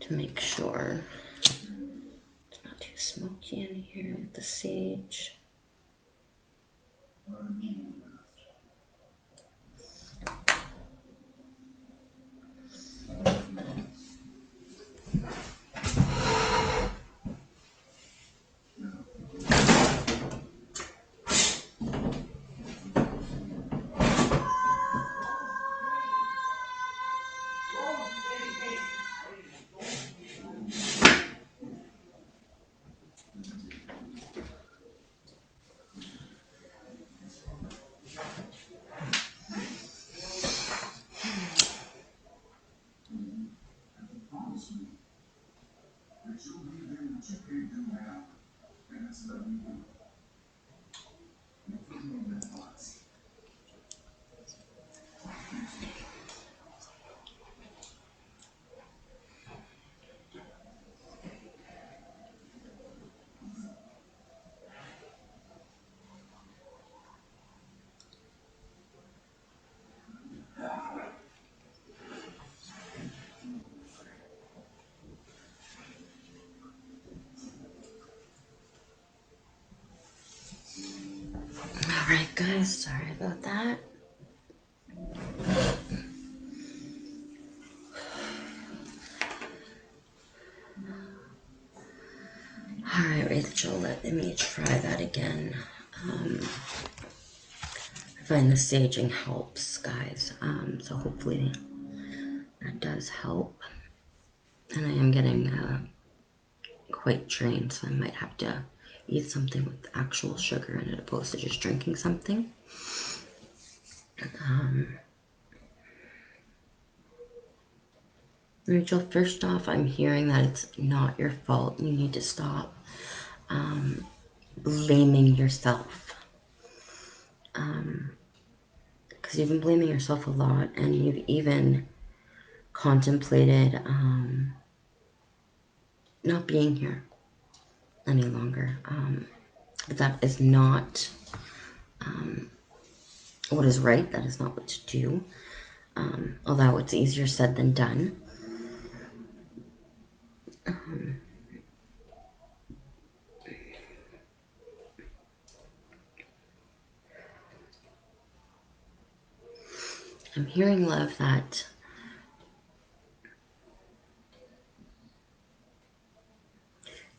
to make sure it's not too smoky in here with the sage. Alright guys, sorry about that. Alright Rachel, let me try that again. I find the saging helps, guys. So hopefully that does help. And I am getting quite drained, so I might have to eat something with actual sugar in it opposed to just drinking something. Rachel, first off, I'm hearing that it's not your fault. You need to stop blaming yourself. Because you've been blaming yourself a lot, and you've even contemplated not being here any longer. But that is not what is right. That is not what to do. Although it's easier said than done. I'm hearing, love, that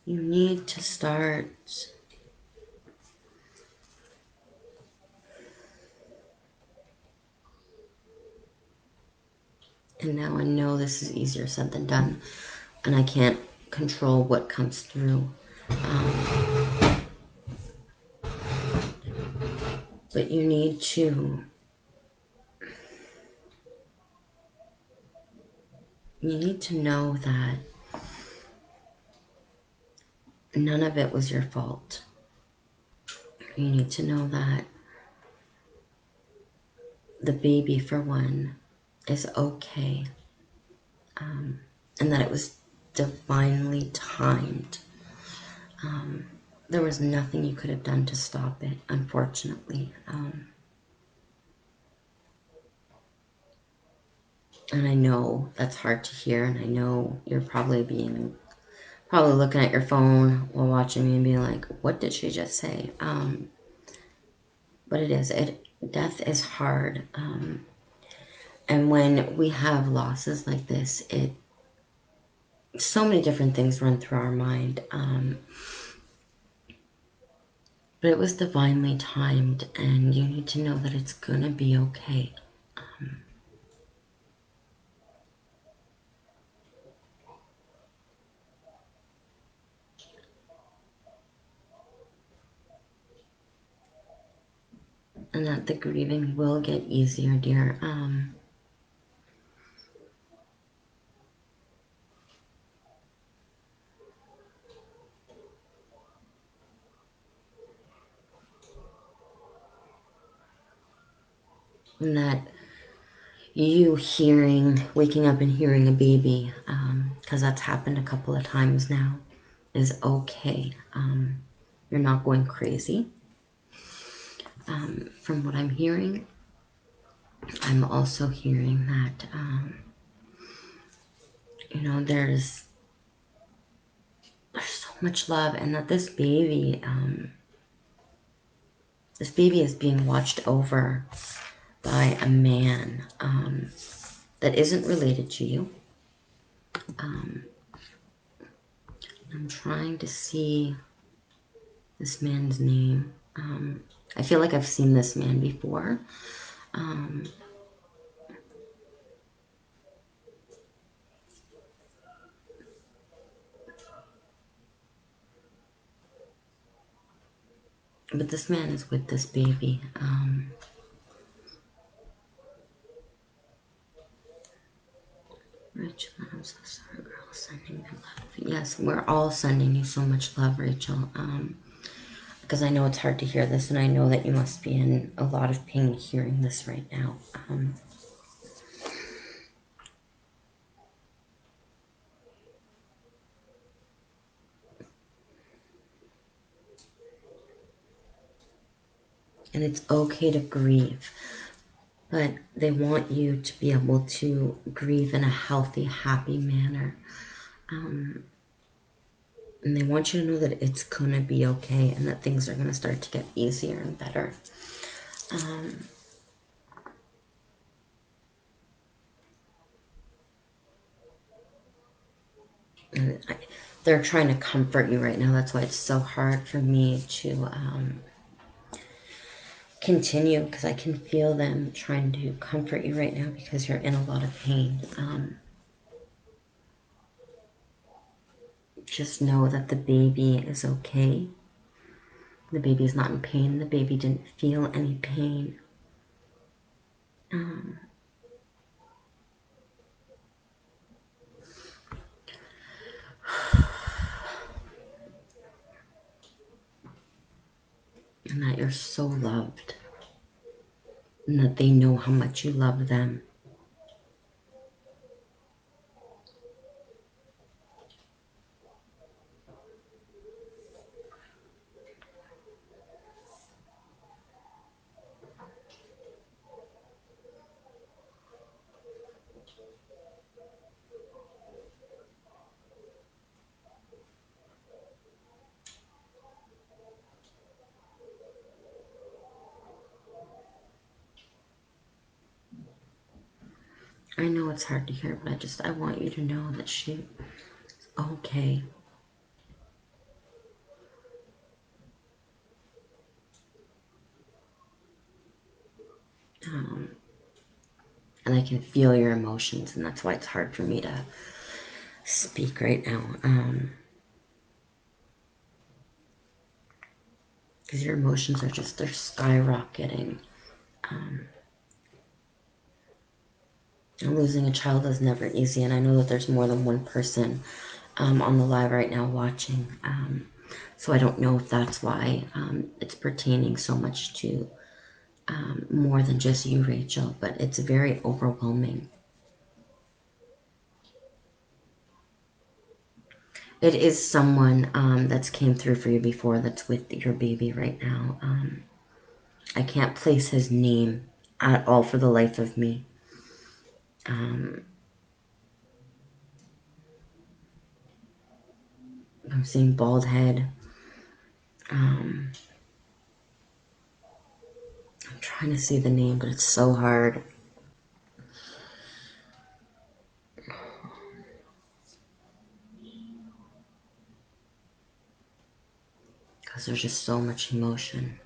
you need to start and now I know this is easier said than done, and I can't control what comes through. But you need to know that none of it was your fault. You need to know that the baby, for one, is okay, and that it was divinely timed. There was nothing you could have done to stop it, unfortunately. And I know that's hard to hear, and I know you're probably looking at your phone while watching me and being like, what did she just say? But death is hard. And when we have losses like this, so many different things run through our mind. But it was divinely timed, and you need to know that it's gonna be okay. And that the grieving will get easier, dear. And that you waking up and hearing a baby, because that's happened a couple of times now, is okay. You're not going crazy. From what I'm hearing, I'm also hearing that, there's so much love, and that this baby is being watched over by a man that isn't related to you. I'm trying to see this man's name. I feel like I've seen this man before. But this man is with this baby. Rachel, I'm so sorry, girl. Sending you love. Yes, we're all sending you so much love, Rachel. Because I know it's hard to hear this, and I know that you must be in a lot of pain hearing this right now. And it's okay to grieve, but they want you to be able to grieve in a healthy, happy manner. And they want you to know that it's going to be okay, and that things are going to start to get easier and better. And they're trying to comfort you right now. That's why it's so hard for me to continue, because I can feel them trying to comfort you right now because you're in a lot of pain. Just know that the baby is okay. The baby is not in pain. The baby didn't feel any pain. And that you're so loved. And that they know how much you love them. I know it's hard to hear, but I want you to know that she's okay. And I can feel your emotions, and that's why it's hard for me to speak right now. Because your emotions they're skyrocketing. And losing a child is never easy, and I know that there's more than one person on the live right now watching. So I don't know if that's why it's pertaining so much to more than just you, Rachel, but it's very overwhelming. It is someone that's came through for you before that's with your baby right now. I can't place his name at all for the life of me. I'm seeing bald head. I'm trying to see the name, but it's so hard. Because there's just so much emotion.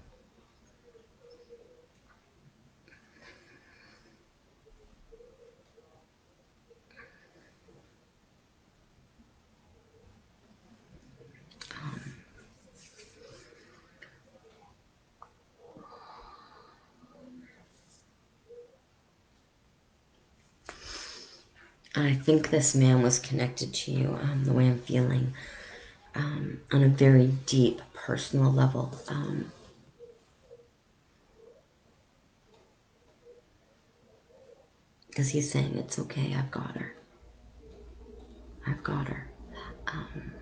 And I think this man was connected to you, the way I'm feeling, on a very deep personal level. Because he's saying, it's okay, I've got her. I've got her. Um,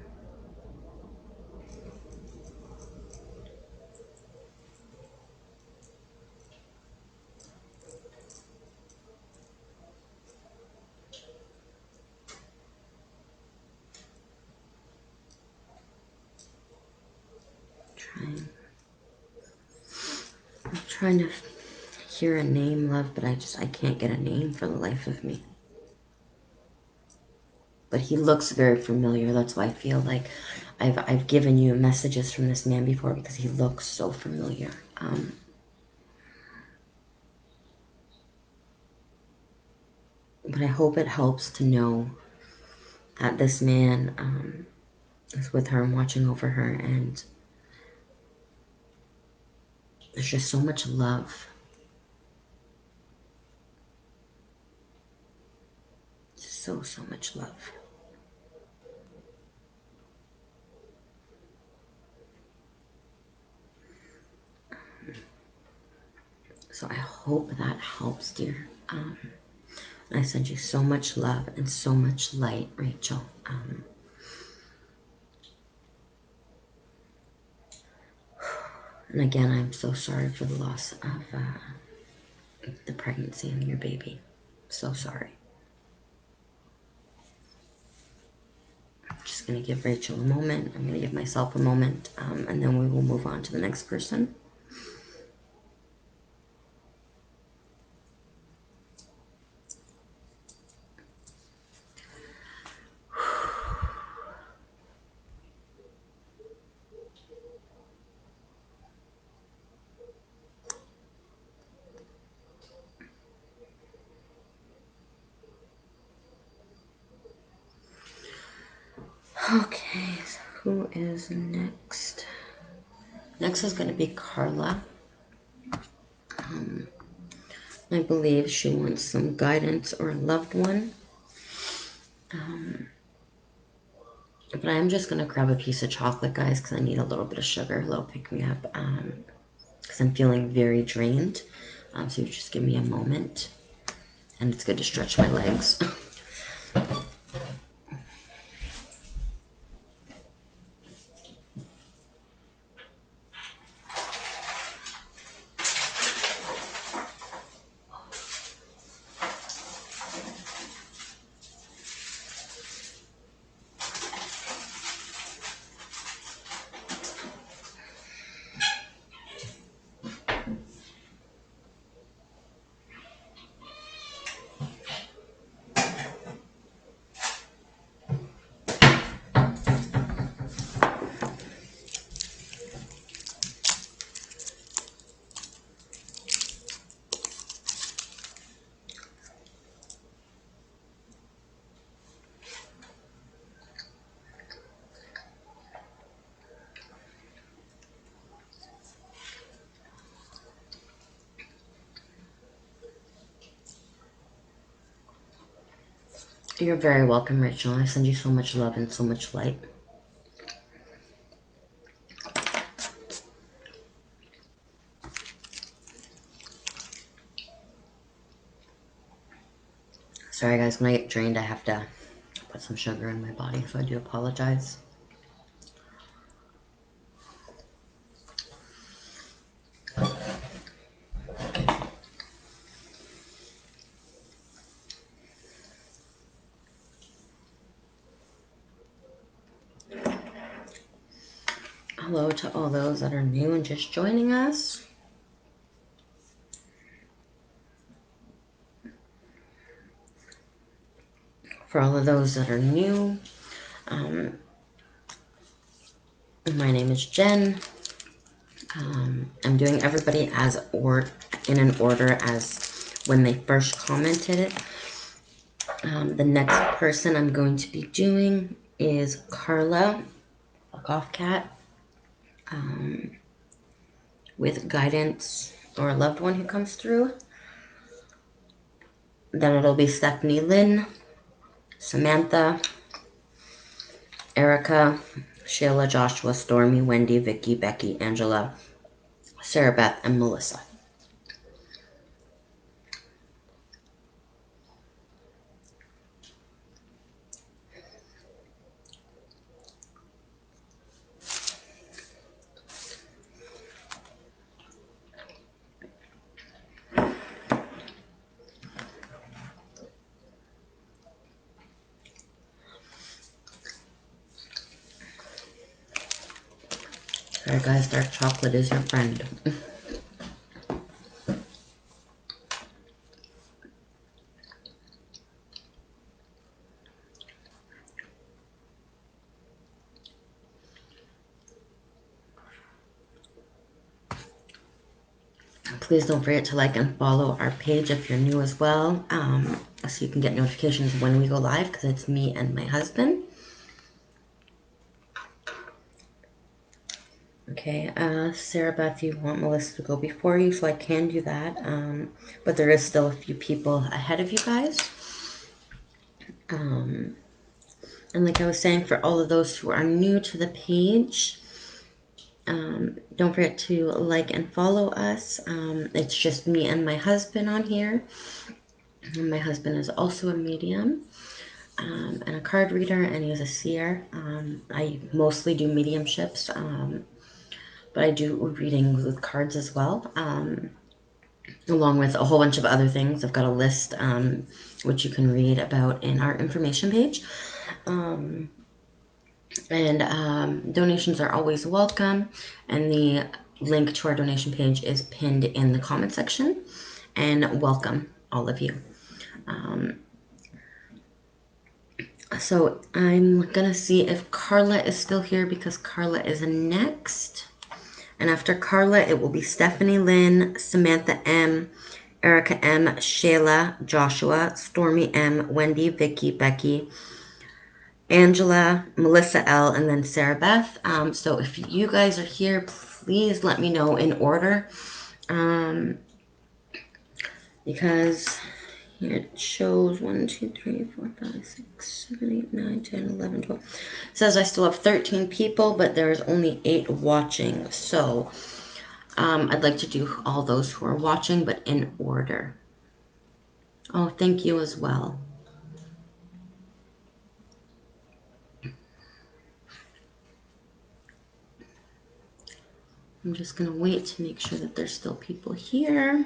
I'm trying to hear a name, love, but I can't get a name for the life of me. But he looks very familiar. That's why I feel like I've given you messages from this man before, because he looks so familiar. But I hope it helps to know that this man is with her and watching over her, and there's just so much love. So much love. So I hope that helps, dear. I send you so much love and so much light, Rachel. And again, I'm so sorry for the loss of the pregnancy and your baby. So sorry. I'm just going to give Rachel a moment. I'm going to give myself a moment, and then we will move on to the next person. Okay, so who is next? Next is going to be Carla. I believe she wants some guidance or a loved one. But I'm just going to grab a piece of chocolate, guys, because I need a little bit of sugar, a little pick-me-up, because I'm feeling very drained. So you just give me a moment. And it's good to stretch my legs. You're very welcome, Rachel. I send you so much love and so much light. Sorry guys, when I get drained I have to put some sugar in my body, so I do apologize. Hello to all those that are new and just joining us. For all of those that are new, my name is Jen. I'm doing everybody in an order as when they first commented it. The next person I'm going to be doing is Carla, a goth cat, with guidance or a loved one who comes through. Then it'll be Stephanie Lynn, Samantha, Erica, Shayla, Joshua, Stormy, Wendy, Vicky, Becky, Angela, Sarah Beth, and Melissa. Alright guys, dark chocolate is your friend. Please don't forget to like and follow our page if you're new as well, so you can get notifications when we go live, because it's me and my husband. Okay, Sarah Beth, you want Melissa to go before you, so I can do that, but there is still a few people ahead of you guys. And like I was saying, for all of those who are new to the page, don't forget to like and follow us. It's just me and my husband on here. And my husband is also a medium and a card reader, and he's a seer. I mostly do mediumships, but I do readings with cards as well, along with a whole bunch of other things. I've got a list which you can read about in our information page. Donations are always welcome, and the link to our donation page is pinned in the comment section. And welcome, all of you. So I'm gonna see if Carla is still here, because Carla is next. And after Carla, it will be Stephanie Lynn, Samantha M, Erica M, Shayla, Joshua, Stormy M, Wendy, Vicky, Becky, Angela, Melissa L, and then Sarah Beth. So if you guys are here, please let me know in order, because here it shows 1, 2, 3, 4, 5, 6, 7, 8, 9, 10, 11, 12. It says I still have 13 people, but there's only 8 watching. So I'd like to do all those who are watching, but in order. Oh, thank you as well. I'm just going to wait to make sure that there's still people here.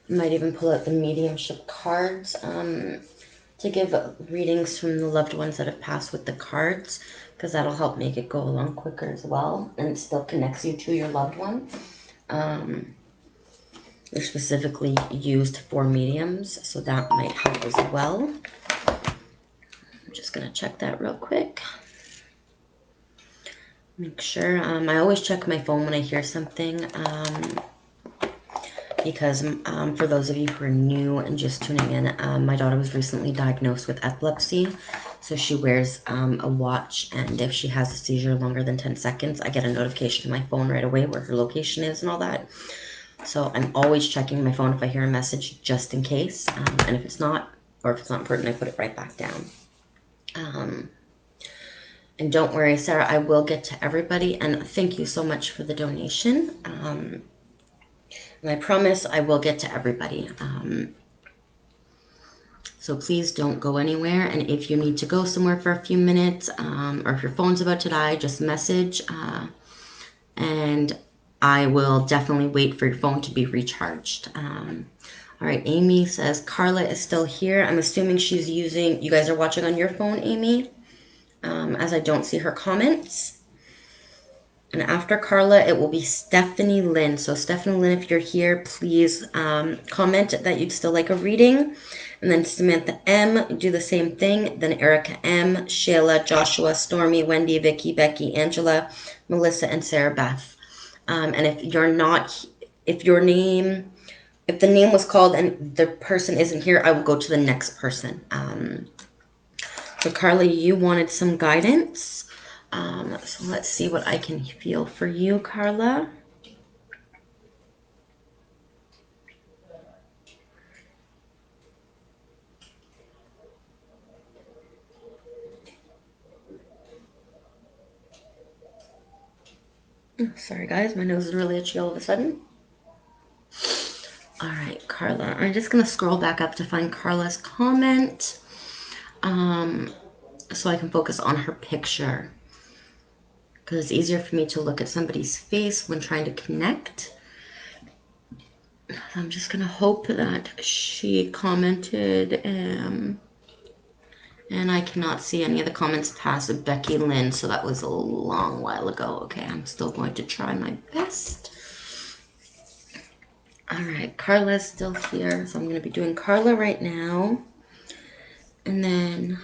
I might even pull out the mediumship cards to give readings from the loved ones that have passed with the cards, because that'll help make it go along quicker as well, and it still connects you to your loved one. They're specifically used for mediums, so that might help as well. I'm just going to check that real quick. Make sure. I always check my phone when I hear something, because for those of you who are new and just tuning in, my daughter was recently diagnosed with epilepsy, so she wears a watch, and if she has a seizure longer than 10 seconds, I get a notification on my phone right away where her location is and all that. So I'm always checking my phone if I hear a message, just in case, and if it's not, or if it's not important, I put it right back down. And don't worry, Sarah, I will get to everybody, and thank you so much for the donation. And I promise I will get to everybody. So please don't go anywhere. And if you need to go somewhere for a few minutes, or if your phone's about to die, just message. And I will definitely wait for your phone to be recharged. All right, Amy says Carla is still here. I'm assuming she's using, you guys are watching on your phone, Amy, as I don't see her comments. And after Carla, it will be Stephanie Lynn. So Stephanie Lynn, if you're here, please comment that you'd still like a reading. And then Samantha M, do the same thing. Then Erica M, Shayla, Joshua, Stormy, Wendy, Vicky, Becky, Angela, Melissa, and Sarah Beth. And if you're not, if your name, if the name was called and the person isn't here, I will go to the next person. So Carla, you wanted some guidance. So let's see what I can feel for you, Carla. Sorry guys, my nose is really itchy all of a sudden. All right, Carla, I'm just gonna scroll back up to find Carla's comment, so I can focus on her picture, because it's easier for me to look at somebody's face when trying to connect. I'm just gonna hope that she commented, and I cannot see any of the comments past Becky Lynn, so that was a long while ago. Okay, I'm still going to try my best. All right, Carla's still here, so I'm going to be doing Carla right now. And then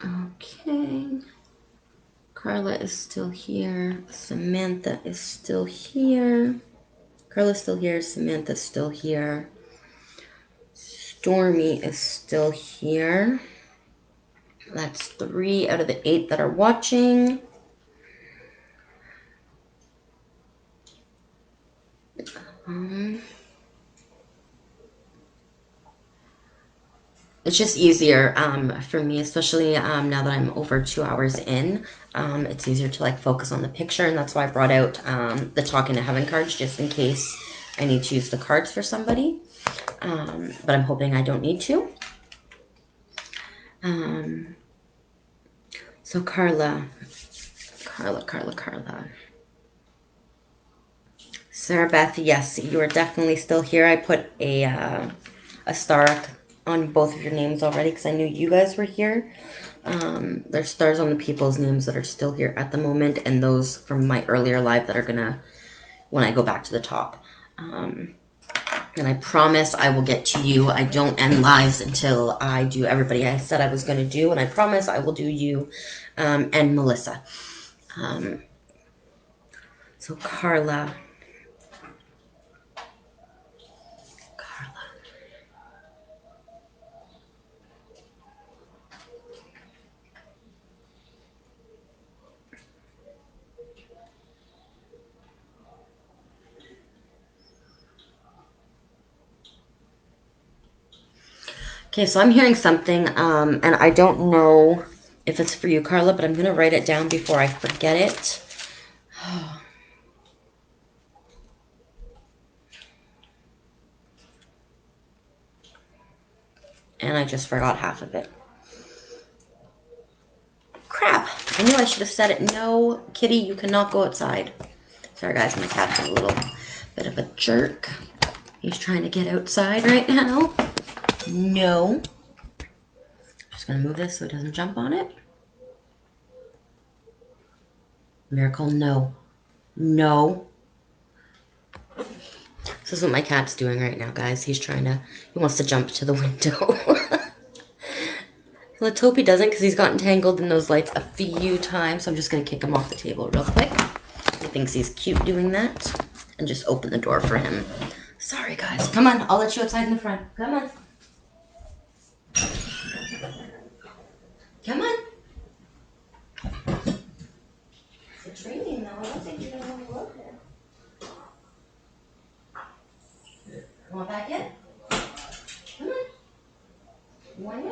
okay, Carla is still here. Samantha is still here. Carla's still here. Samantha's still here. Stormy is still here. That's 3 out of the 8 that are watching. It's just easier for me, especially now that I'm over 2 hours in. It's easier to like focus on the picture, and that's why I brought out the Talking to Heaven cards, just in case I need to use the cards for somebody. But I'm hoping I don't need to. So Carla. Sarah Beth, yes, you are definitely still here. I put a star on both of your names already because I knew you guys were here. There's stars on the people's names that are still here at the moment, and those from my earlier live that are gonna, when I go back to the top. And I promise I will get to you. I don't end lives until I do everybody I said I was going to do, and I promise I will do you and Melissa. So Carla. Okay, so I'm hearing something, and I don't know if it's for you, Carla, but I'm going to write it down before I forget it. And I just forgot half of it. Crap! I knew I should have said it. No, Kitty, you cannot go outside. Sorry, guys, my cat's a little bit of a jerk. He's trying to get outside right now. No. Just going to move this so it doesn't jump on it. Miracle, no. No. This is what my cat's doing right now, guys. He wants to jump to the window. Let's hope he doesn't, because he's gotten tangled in those lights a few times. So I'm just going to kick him off the table real quick. He thinks he's cute doing that. And just open the door for him. Sorry, guys. Come on. I'll let you outside in the front. Come on. Come on. It's raining now. I don't think you're going to want to go out there. You want back in? Come on. You want in?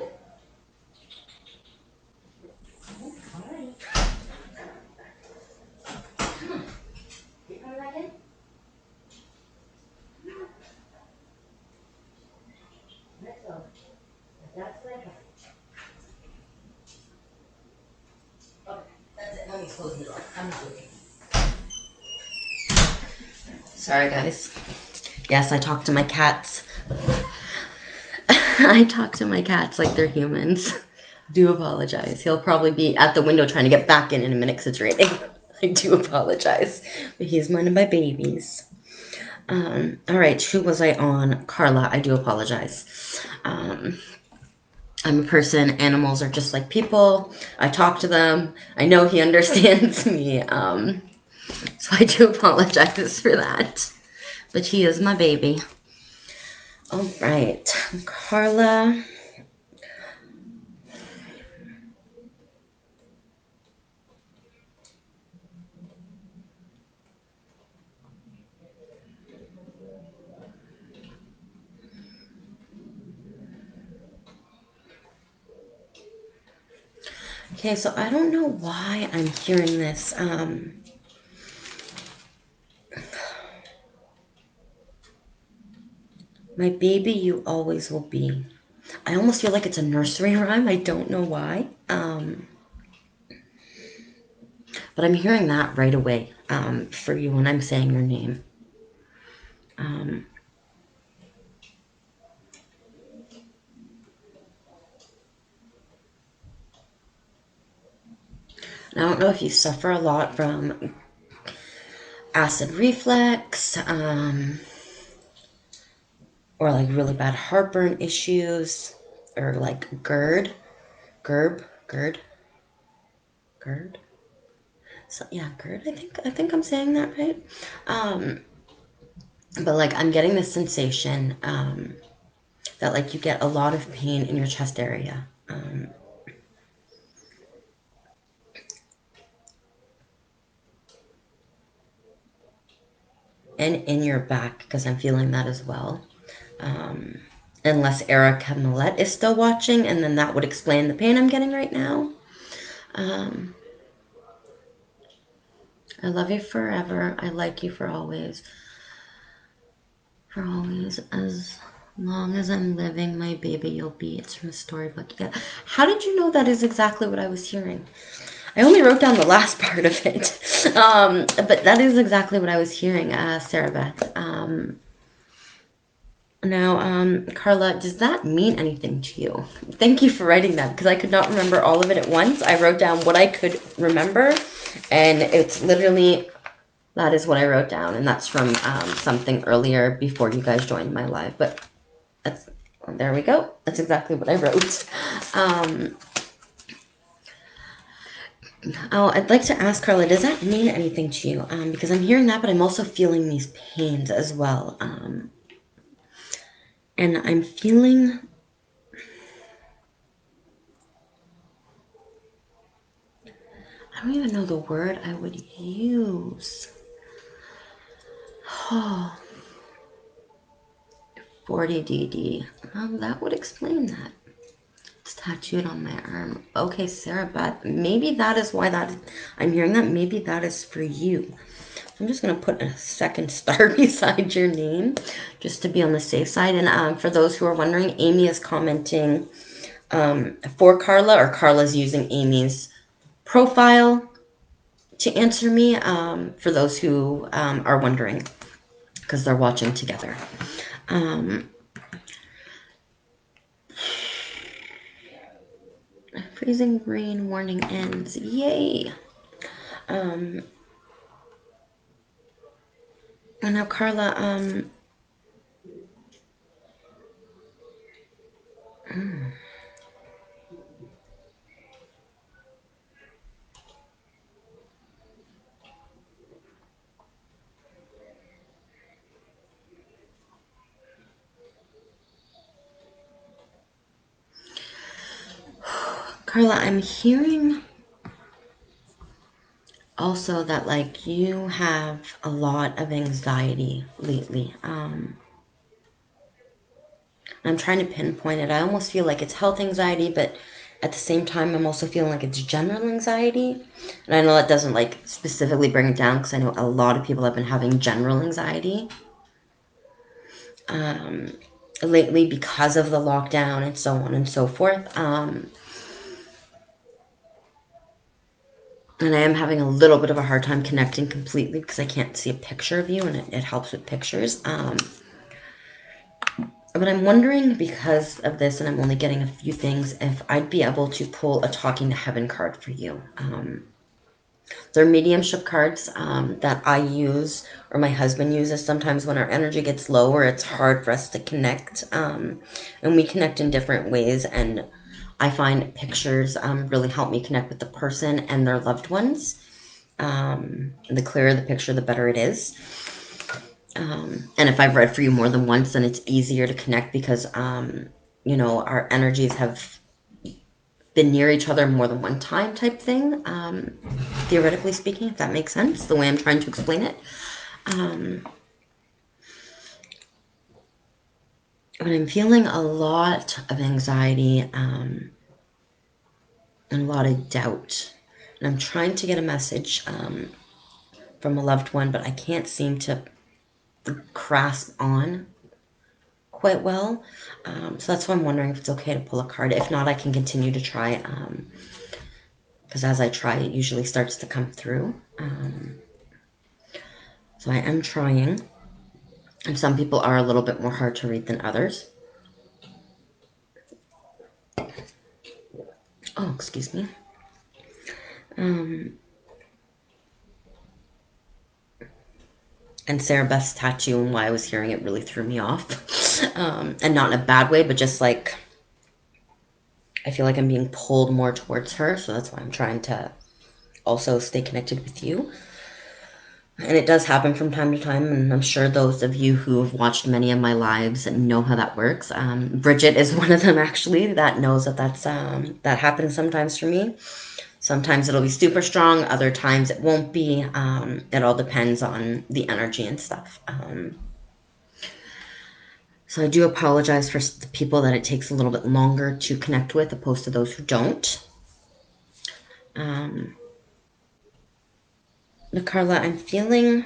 That's like a... That's it. Let me close the door. I'm joking. Sorry, guys. Yes, I talk to my cats. I talk to my cats like they're humans. Do apologize. He'll probably be at the window trying to get back in a minute because it's raining. I do apologize. But he's one of my babies. All right, who was I on? Carla, I do apologize. I'm a person. Animals are just like people. I talk to them. I know he understands me. So I do apologize for that. But he is my baby. All right, Carla. Okay, so I don't know why I'm hearing this. My baby, you always will be. I almost feel like it's a nursery rhyme. I don't know why. But I'm hearing that right away for you when I'm saying your name. Um, I don't know if you suffer a lot from acid reflux, or like really bad heartburn issues, or like GERD. So yeah, GERD. I think I'm saying that right. Um, but like I'm getting this sensation that like you get a lot of pain in your chest area. And in your back because I'm feeling that as well. Um, Unless Erica Millette is still watching, and then that would explain the pain I'm getting right now. Um, I love you forever. I like you for always. For always. As long as I'm living, my baby, you'll be. It's from a storybook. Yeah. How did you know that is exactly what I was hearing? I only wrote down the last part of it. But that is exactly what I was hearing, Sarah Beth. Now, Carla, does that mean anything to you? Thank you for writing that because I could not remember all of it at once. I wrote down what I could remember, and it's literally that is what I wrote down, and that's from something earlier before you guys joined my live. But that's there we go. That's exactly what I wrote. Oh, I'd like to ask Carla, does that mean anything to you? Because I'm hearing that, but I'm also feeling these pains as well. And I'm feeling. I don't even know the word I would use. Oh, 40DD. That would explain that. It's tattooed on my arm. Okay, Sarah Beth. Maybe that is why that I'm hearing that. Maybe that is for you. I'm just gonna put a second star beside your name, just to be on the safe side. And for those who are wondering, Amy is commenting for Carla, or Carla's using Amy's profile to answer me. For those who are wondering, because they're watching together. Freezing rain warning ends. Yay! And now Carla, I'm hearing also that like you have a lot of anxiety lately. I'm trying to pinpoint it. I almost feel like it's health anxiety, but at the same time, I'm also feeling like it's general anxiety. And I know that doesn't like specifically bring it down because I know a lot of people have been having general anxiety. lately because of the lockdown and so on and so forth. And I am having a little bit of a hard time connecting completely because I can't see a picture of you, and it helps with pictures. But I'm wondering, because of this, and I'm only getting a few things, if I'd be able to pull a Talking to Heaven card for you. They're mediumship cards that I use, or my husband uses sometimes when our energy gets low or it's hard for us to connect. And we connect in different ways, and I find pictures really help me connect with the person and their loved ones. The clearer the picture, the better it is. And if I've read for you more than once, then it's easier to connect because, our energies have been near each other more than one time type thing, theoretically speaking, if that makes sense, the way I'm trying to explain it. But I'm feeling a lot of anxiety and a lot of doubt. And I'm trying to get a message from a loved one, but I can't seem to grasp on quite well. So that's why I'm wondering if it's okay to pull a card. If not, I can continue to try, because as I try, it usually starts to come through. So I am trying. And some people are a little bit more hard to read than others. Oh, excuse me. And Sarah Beth's tattoo and why I was hearing it really threw me off. And not in a bad way, but just like I feel like I'm being pulled more towards her. So that's why I'm trying to also stay connected with you. And it does happen from time to time, and I'm sure those of you who have watched many of my lives know how that works. Bridget is one of them, actually, that knows that happens sometimes for me. Sometimes it'll be super strong, other times it won't be. It all depends on the energy and stuff. So I do apologize for the people that it takes a little bit longer to connect with, opposed to those who don't. But Carla, I'm feeling,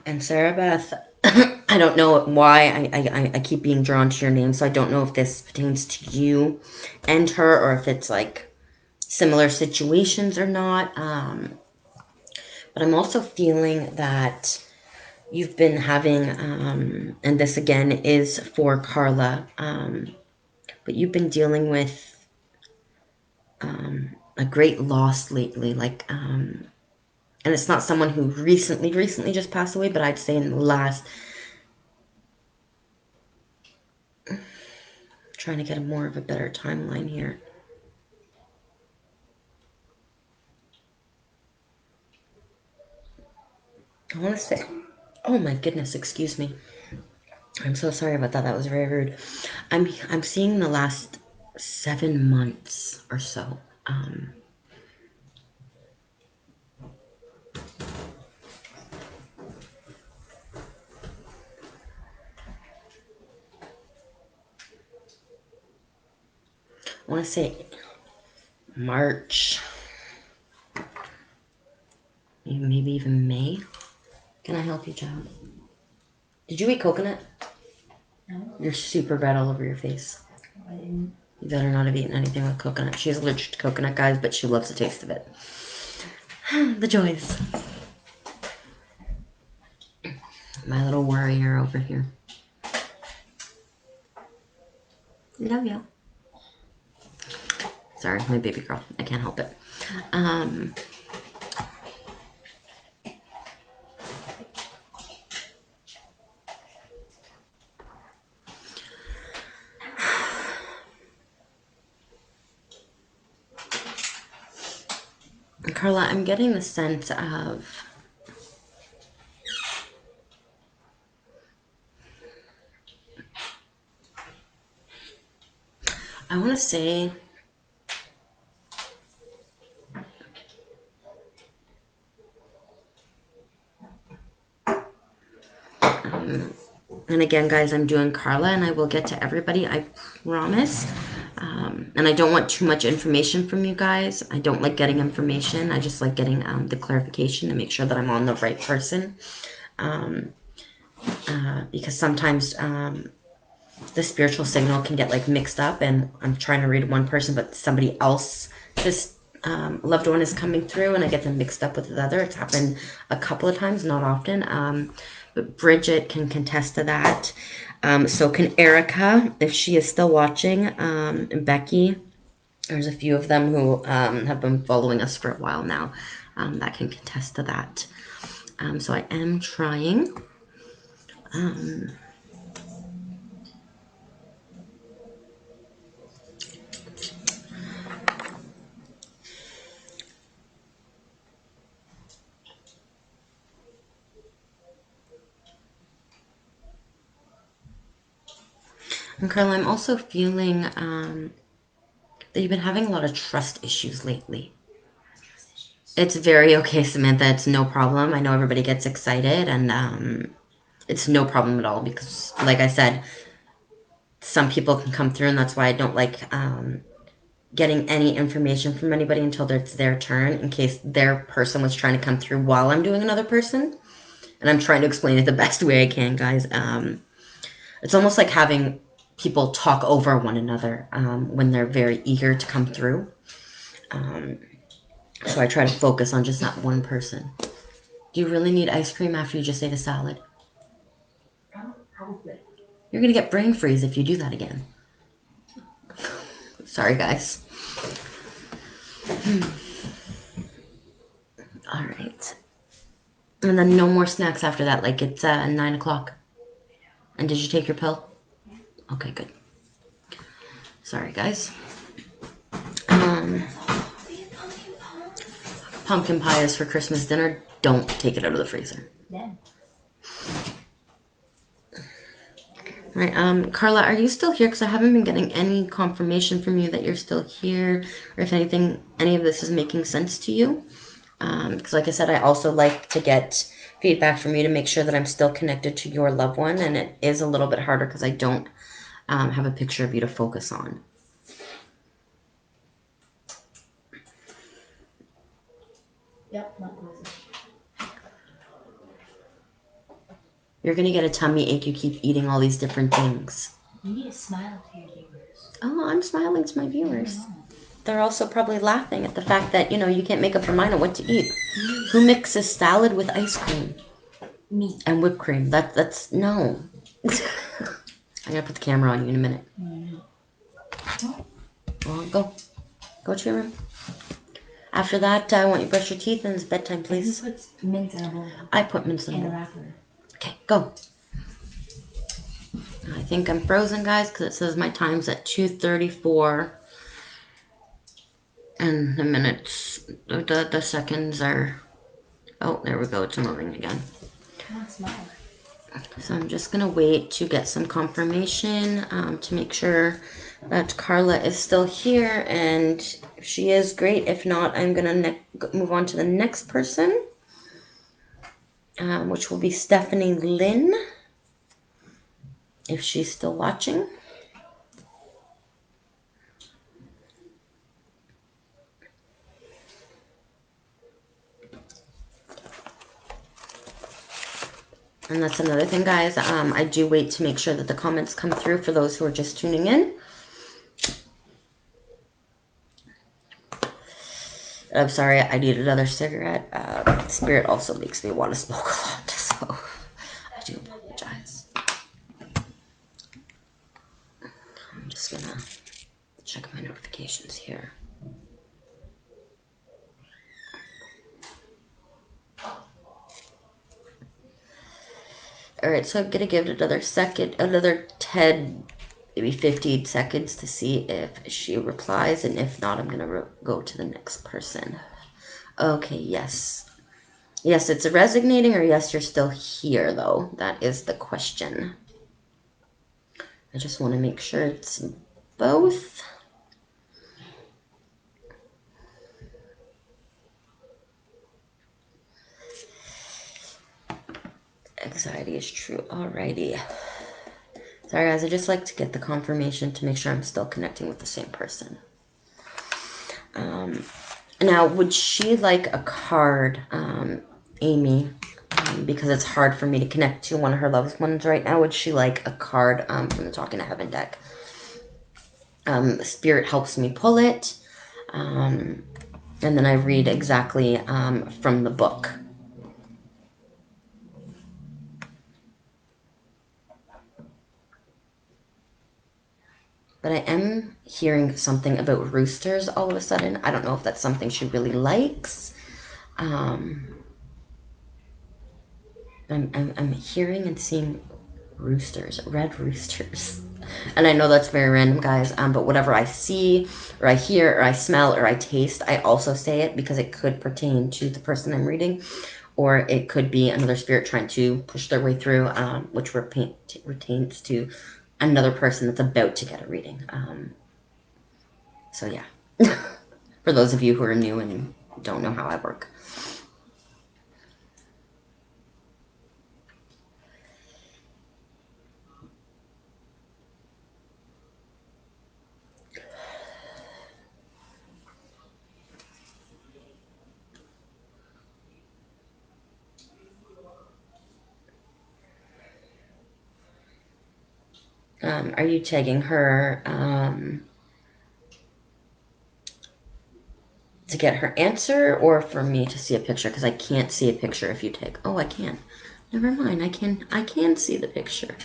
and Sarah Beth, I don't know why I keep being drawn to your name, so I don't know if this pertains to you and her, or if it's like similar situations or not. But I'm also feeling that you've been having, and this again is for Carla, but you've been dealing with a great loss lately, like, and it's not someone who recently just passed away, but I'd say in the last, trying to get a more of a better timeline here. I want to say, oh my goodness, excuse me. I'm so sorry about that. That was very rude. I'm seeing the last 7 months or so. I want to say March, maybe even May. Can I help you, child? Did you eat coconut? No, You're super red all over your face. I didn't. You better not have eaten anything with coconut. She's allergic to coconut, guys, but she loves the taste of it. The joys. My little warrior over here. Love you. Sorry, my baby girl. I can't help it. Carla, I'm getting the sense of I want to say and again, guys, I'm doing Carla, and I will get to everybody, I promise. And I don't want too much information from you guys. I don't like getting information. I just like getting the clarification to make sure that I'm on the right person. because sometimes the spiritual signal can get like mixed up, and I'm trying to read one person, but somebody else, this loved one is coming through, and I get them mixed up with the other. It's happened a couple of times, not often. But Bridget can contest to that. So can Erica, if she is still watching, and Becky. There's a few of them who have been following us for a while now that can contest to that. So I am trying. And Carla, I'm also feeling that you've been having a lot of trust issues lately. It's very okay, Samantha. It's no problem. I know everybody gets excited, and it's no problem at all because, like I said, some people can come through, and that's why I don't like getting any information from anybody until it's their turn, in case their person was trying to come through while I'm doing another person. And I'm trying to explain it the best way I can, guys. It's almost like having people talk over one another when they're very eager to come through. So I try to focus on just that one person. Do you really need ice cream after you just ate a salad? Probably. You're going to get brain freeze if you do that again. Sorry, guys. All right. And then no more snacks after that. Like it's 9 o'clock. And did you take your pill? Okay, good. Sorry, guys. Pumpkin pie is for Christmas dinner. Don't take it out of the freezer. Then. All right, Carla, are you still here? Because I haven't been getting any confirmation from you that you're still here, or if anything, any of this is making sense to you. Because like I said, I also like to get feedback from you to make sure that I'm still connected to your loved one, and it is a little bit harder because I don't have a picture of you to focus on. Yep, not closing. You're going to get a tummy ache. You keep eating all these different things. You need to smile to your viewers. Oh, I'm smiling to my viewers. They're also probably laughing at the fact that, you can't make up your mind on what to eat. Who mixes salad with ice cream? Me. And whipped cream. That's no. I'm gonna put the camera on you in a minute. Well, go to your room. After that, I want you to brush your teeth, and it's bedtime, please. Who puts mints in a bowl? I put mince in In a a bowl. wrapper. Okay, go. I think I'm frozen, guys, because it says my time's at 2:34, and the minutes, the seconds are. Oh, there we go. It's moving again. Come on, smile. So I'm just going to wait to get some confirmation to make sure that Carla is still here. And if she is, great. If not, I'm going to move on to the next person, which will be Stephanie Lynn, if she's still watching. And that's another thing, guys. I do wait to make sure that the comments come through for those who are just tuning in. I'm sorry, I need another cigarette. Spirit also makes me want to smoke a lot, so I do apologize. I'm just gonna check my notifications here. Alright, so I'm gonna give it another 10, maybe 15 seconds to see if she replies, and if not, I'm gonna go to the next person. Okay, yes. Yes, it's resonating, or yes, you're still here, though. That is the question. I just want to make sure it's both. Anxiety is true. Alrighty. Sorry, guys. I just like to get the confirmation to make sure I'm still connecting with the same person. Now, would she like a card, Amy? because it's hard for me to connect to one of her loved ones right now. Would she like a card from the Talking to Heaven deck? Spirit helps me pull it, and then I read exactly from the book. But I am hearing something about roosters all of a sudden. I don't know if that's something she really likes. I'm hearing and seeing roosters, red roosters. And I know that's very random, guys, but whatever I see or I hear or I smell or I taste, I also say it because it could pertain to the person I'm reading, or it could be another spirit trying to push their way through, which retains to another person that's about to get a reading. So yeah, for those of you who are new and don't know how I work. Are you tagging her to get her answer or for me to see a picture? Because I can't see a picture if you tag. Oh, I can. Never mind. I can see the picture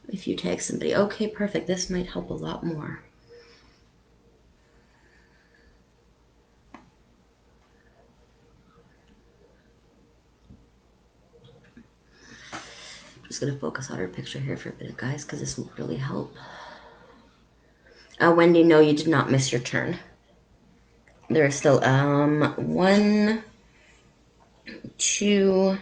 if you tag somebody. Okay, perfect. This might help a lot more. I'm just gonna focus on her picture here for a bit, guys, because this will really help. Wendy, no, you did not miss your turn. There are still one, two.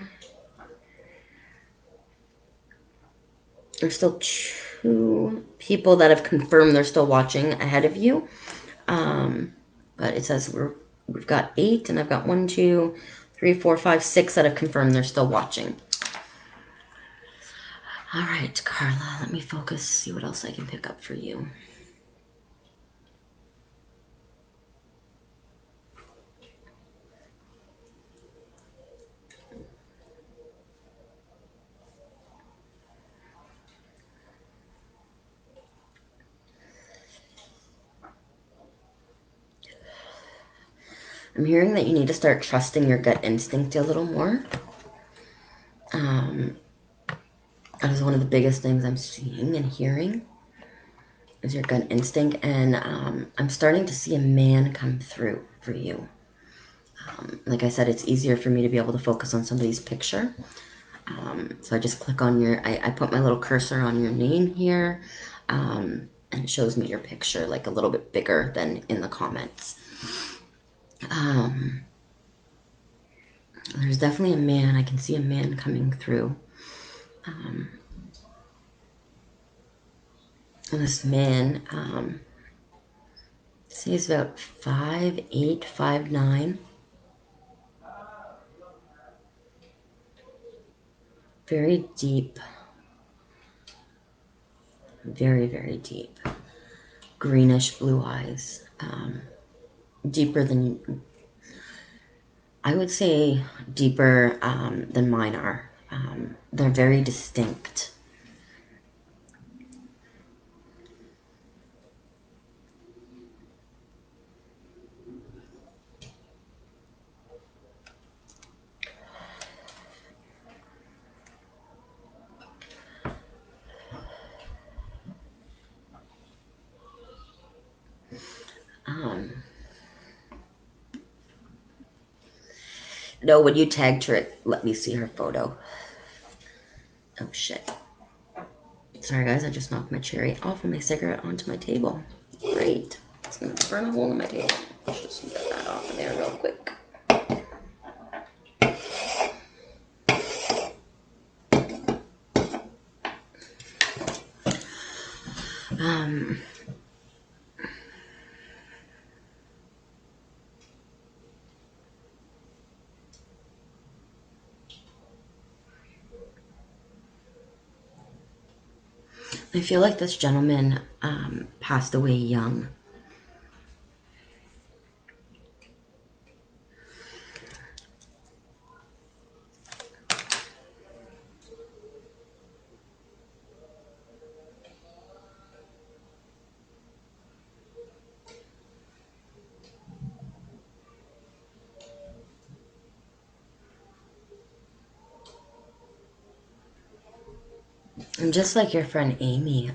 There's still two people that have confirmed they're still watching ahead of you. But it says we've got 8, and I've got 1, 2, 3, 4, 5, 6 that have confirmed they're still watching. All right, Carla, let me focus, see what else I can pick up for you. I'm hearing that you need to start trusting your gut instinct a little more. That is one of the biggest things I'm seeing and hearing is your gut instinct. And I'm starting to see a man come through for you. Like I said, it's easier for me to be able to focus on somebody's picture. So I just click on I put my little cursor on your name here, and it shows me your picture like a little bit bigger than in the comments. There's definitely a man. I can see a man coming through. And this man, he's about 5'8", 5'9". Very deep. Very, very deep. Greenish blue eyes. Deeper than, I would say deeper than mine are. They're very distinct. No, when you tagged her, let me see her photo. Oh, shit. Sorry, guys, I just knocked my cherry off of my cigarette onto my table. Great. It's going to burn a hole in my table. Just get that off of there real quick. I feel like this gentleman passed away young. And just like your friend Amy,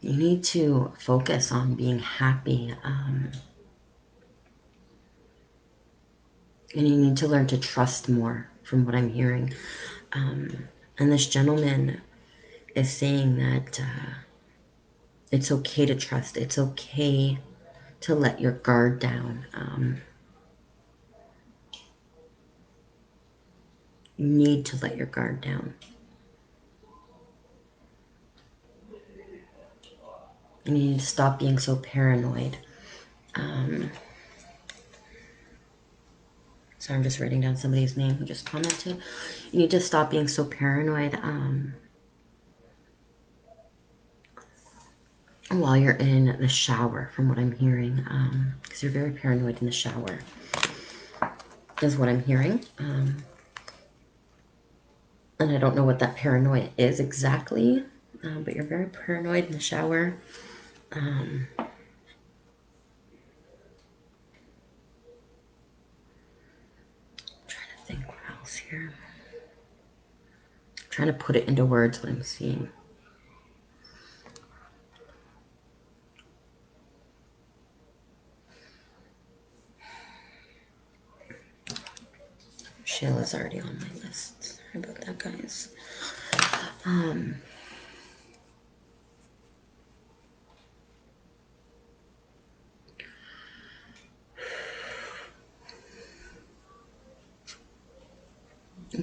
you need to focus on being happy. And you need to learn to trust more, from what I'm hearing. And this gentleman is saying that it's okay to trust. It's okay to let your guard down. You need to let your guard down. And you need to stop being so paranoid. So I'm just writing down somebody's name who just commented. You need to stop being so paranoid while you're in the shower, from what I'm hearing. Because you're very paranoid in the shower, is what I'm hearing. And I don't know what that paranoia is exactly, but you're very paranoid in the shower. I'm trying to think what else here. I'm trying to put it into words what I'm seeing. Shayla's already on my list. Sorry about that, guys. And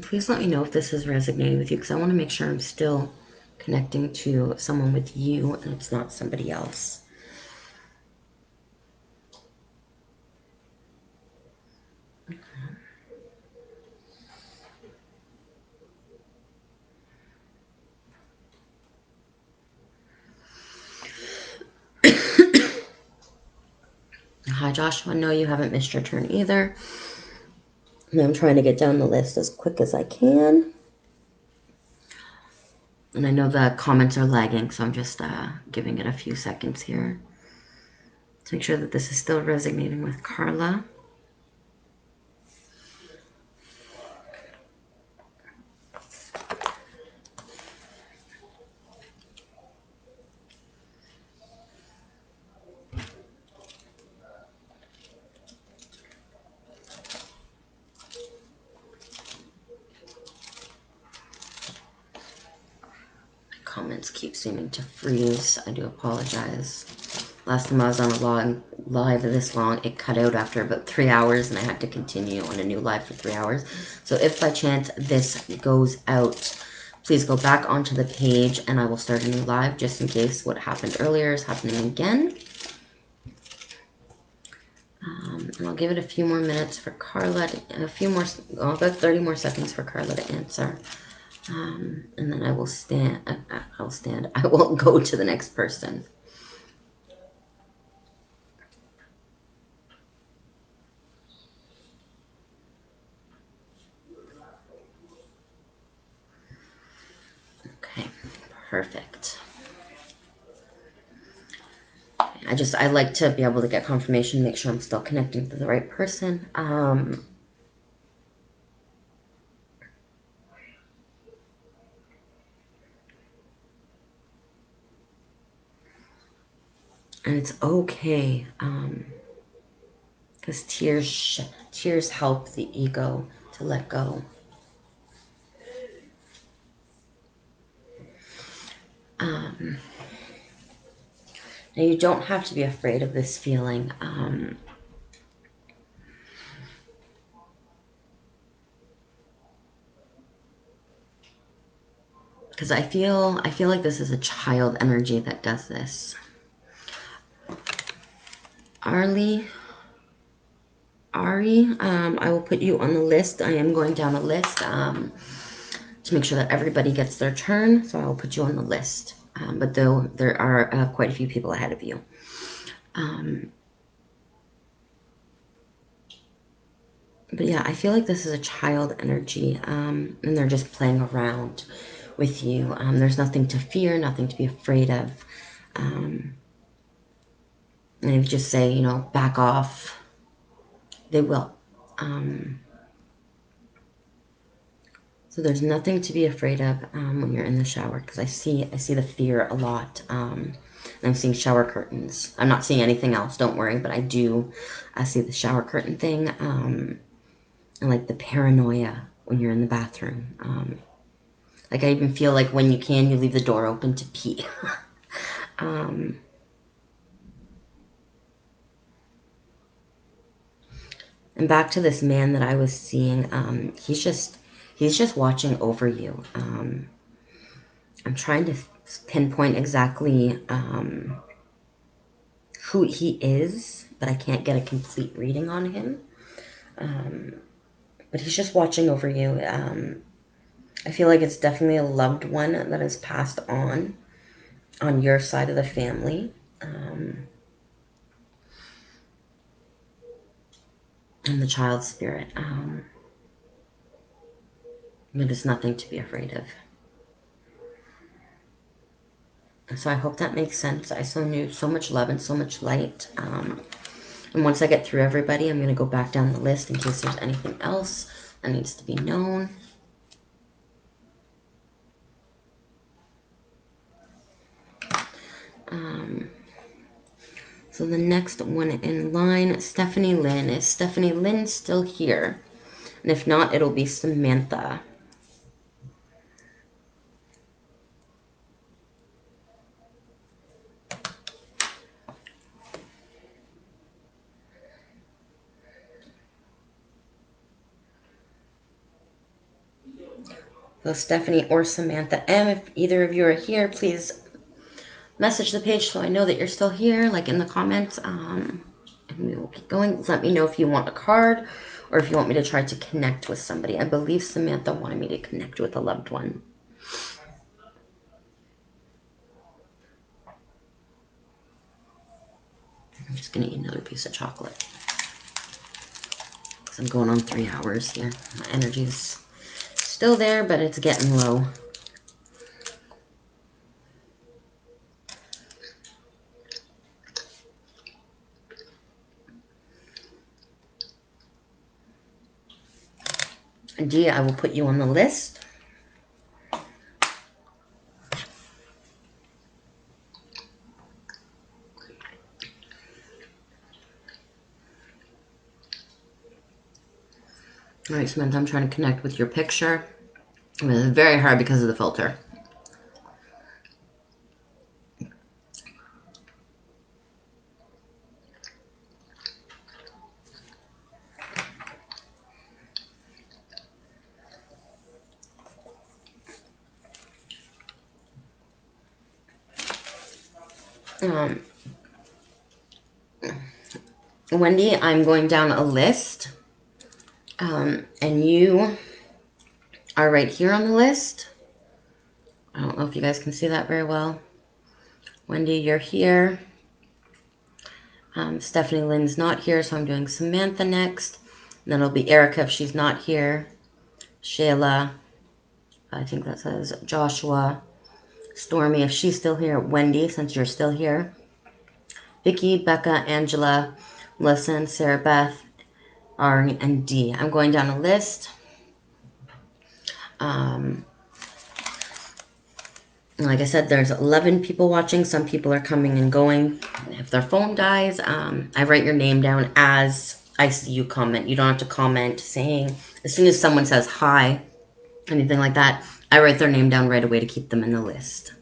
please let me know if this is resonating with you, because I want to make sure I'm still connecting to someone with you and it's not somebody else. Hi, Joshua. No, you haven't missed your turn either. And I'm trying to get down the list as quick as I can. And I know the comments are lagging, so I'm just giving it a few seconds here to make sure that this is still resonating with Carla. Comments keep seeming to freeze. I do apologize. Last time I was on a live this long, it cut out after about 3 hours and I had to continue on a new live for 3 hours. So if by chance this goes out, please go back onto the page and I will start a new live just in case what happened earlier is happening again. And I'll give it a few more minutes for Carla, about 30 more seconds for Carla to answer. And then I will I will go to the next person. Okay, perfect. I like to be able to get confirmation, make sure I'm still connecting to the right person. And it's okay, because tears help the ego to let go. Now you don't have to be afraid of this feeling. Because I feel like this is a child energy that does this. Ari, I will put you on the list. I am going down a list to make sure that everybody gets their turn. So I will put you on the list. But though there are quite a few people ahead of you. But yeah, I feel like this is a child energy, and they're just playing around with you. There's nothing to fear, nothing to be afraid of. And if you just say, back off, they will. So there's nothing to be afraid of when you're in the shower, because I see the fear a lot. And I'm seeing shower curtains. I'm not seeing anything else, don't worry, but I see the shower curtain thing, and like the paranoia when you're in the bathroom. Like I even feel like when you leave the door open to pee. um, and back to this man that I was seeing, he's just watching over you. I'm trying to pinpoint exactly who he is, but I can't get a complete reading on him. But he's just watching over you. I feel like it's definitely a loved one that is passed on your side of the family. And the child spirit. It is nothing to be afraid of. So I hope that makes sense. I so knew so much love and so much light. And once I get through everybody, I'm going to go back down the list in case there's anything else that needs to be known. So the next one in line, Stephanie Lynn. Is Stephanie Lynn still here? And if not, it'll be Samantha. So Stephanie or Samantha. And if either of you are here, please message the page so I know that you're still here, like in the comments. And we will keep going. Let me know if you want a card or if you want me to try to connect with somebody. I believe Samantha wanted me to connect with a loved one. I'm just going to eat another piece of chocolate. Because I'm going on 3 hours here. My energy's still there, but it's getting low. Gia, I will put you on the list. All right, Samantha, I'm trying to connect with your picture. It's very hard because of the filter. Wendy, I'm going down a list. And you are right here on the list. I don't know if you guys can see that very well. Wendy, you're here. Stephanie Lynn's not here, so I'm doing Samantha next. And then it'll be Erica if she's not here. Shayla. I think that says Joshua. Stormy if she's still here. Wendy, since you're still here. Vicky, Becca, Angela, Melissa, and Sarah Beth, Ari, and D. I'm going down a list. Like I said, there's 11 people watching. Some people are coming and going. If their phone dies, I write your name down as I see you comment. You don't have to comment saying, as soon as someone says hi, anything like that, I write their name down right away to keep them in the list.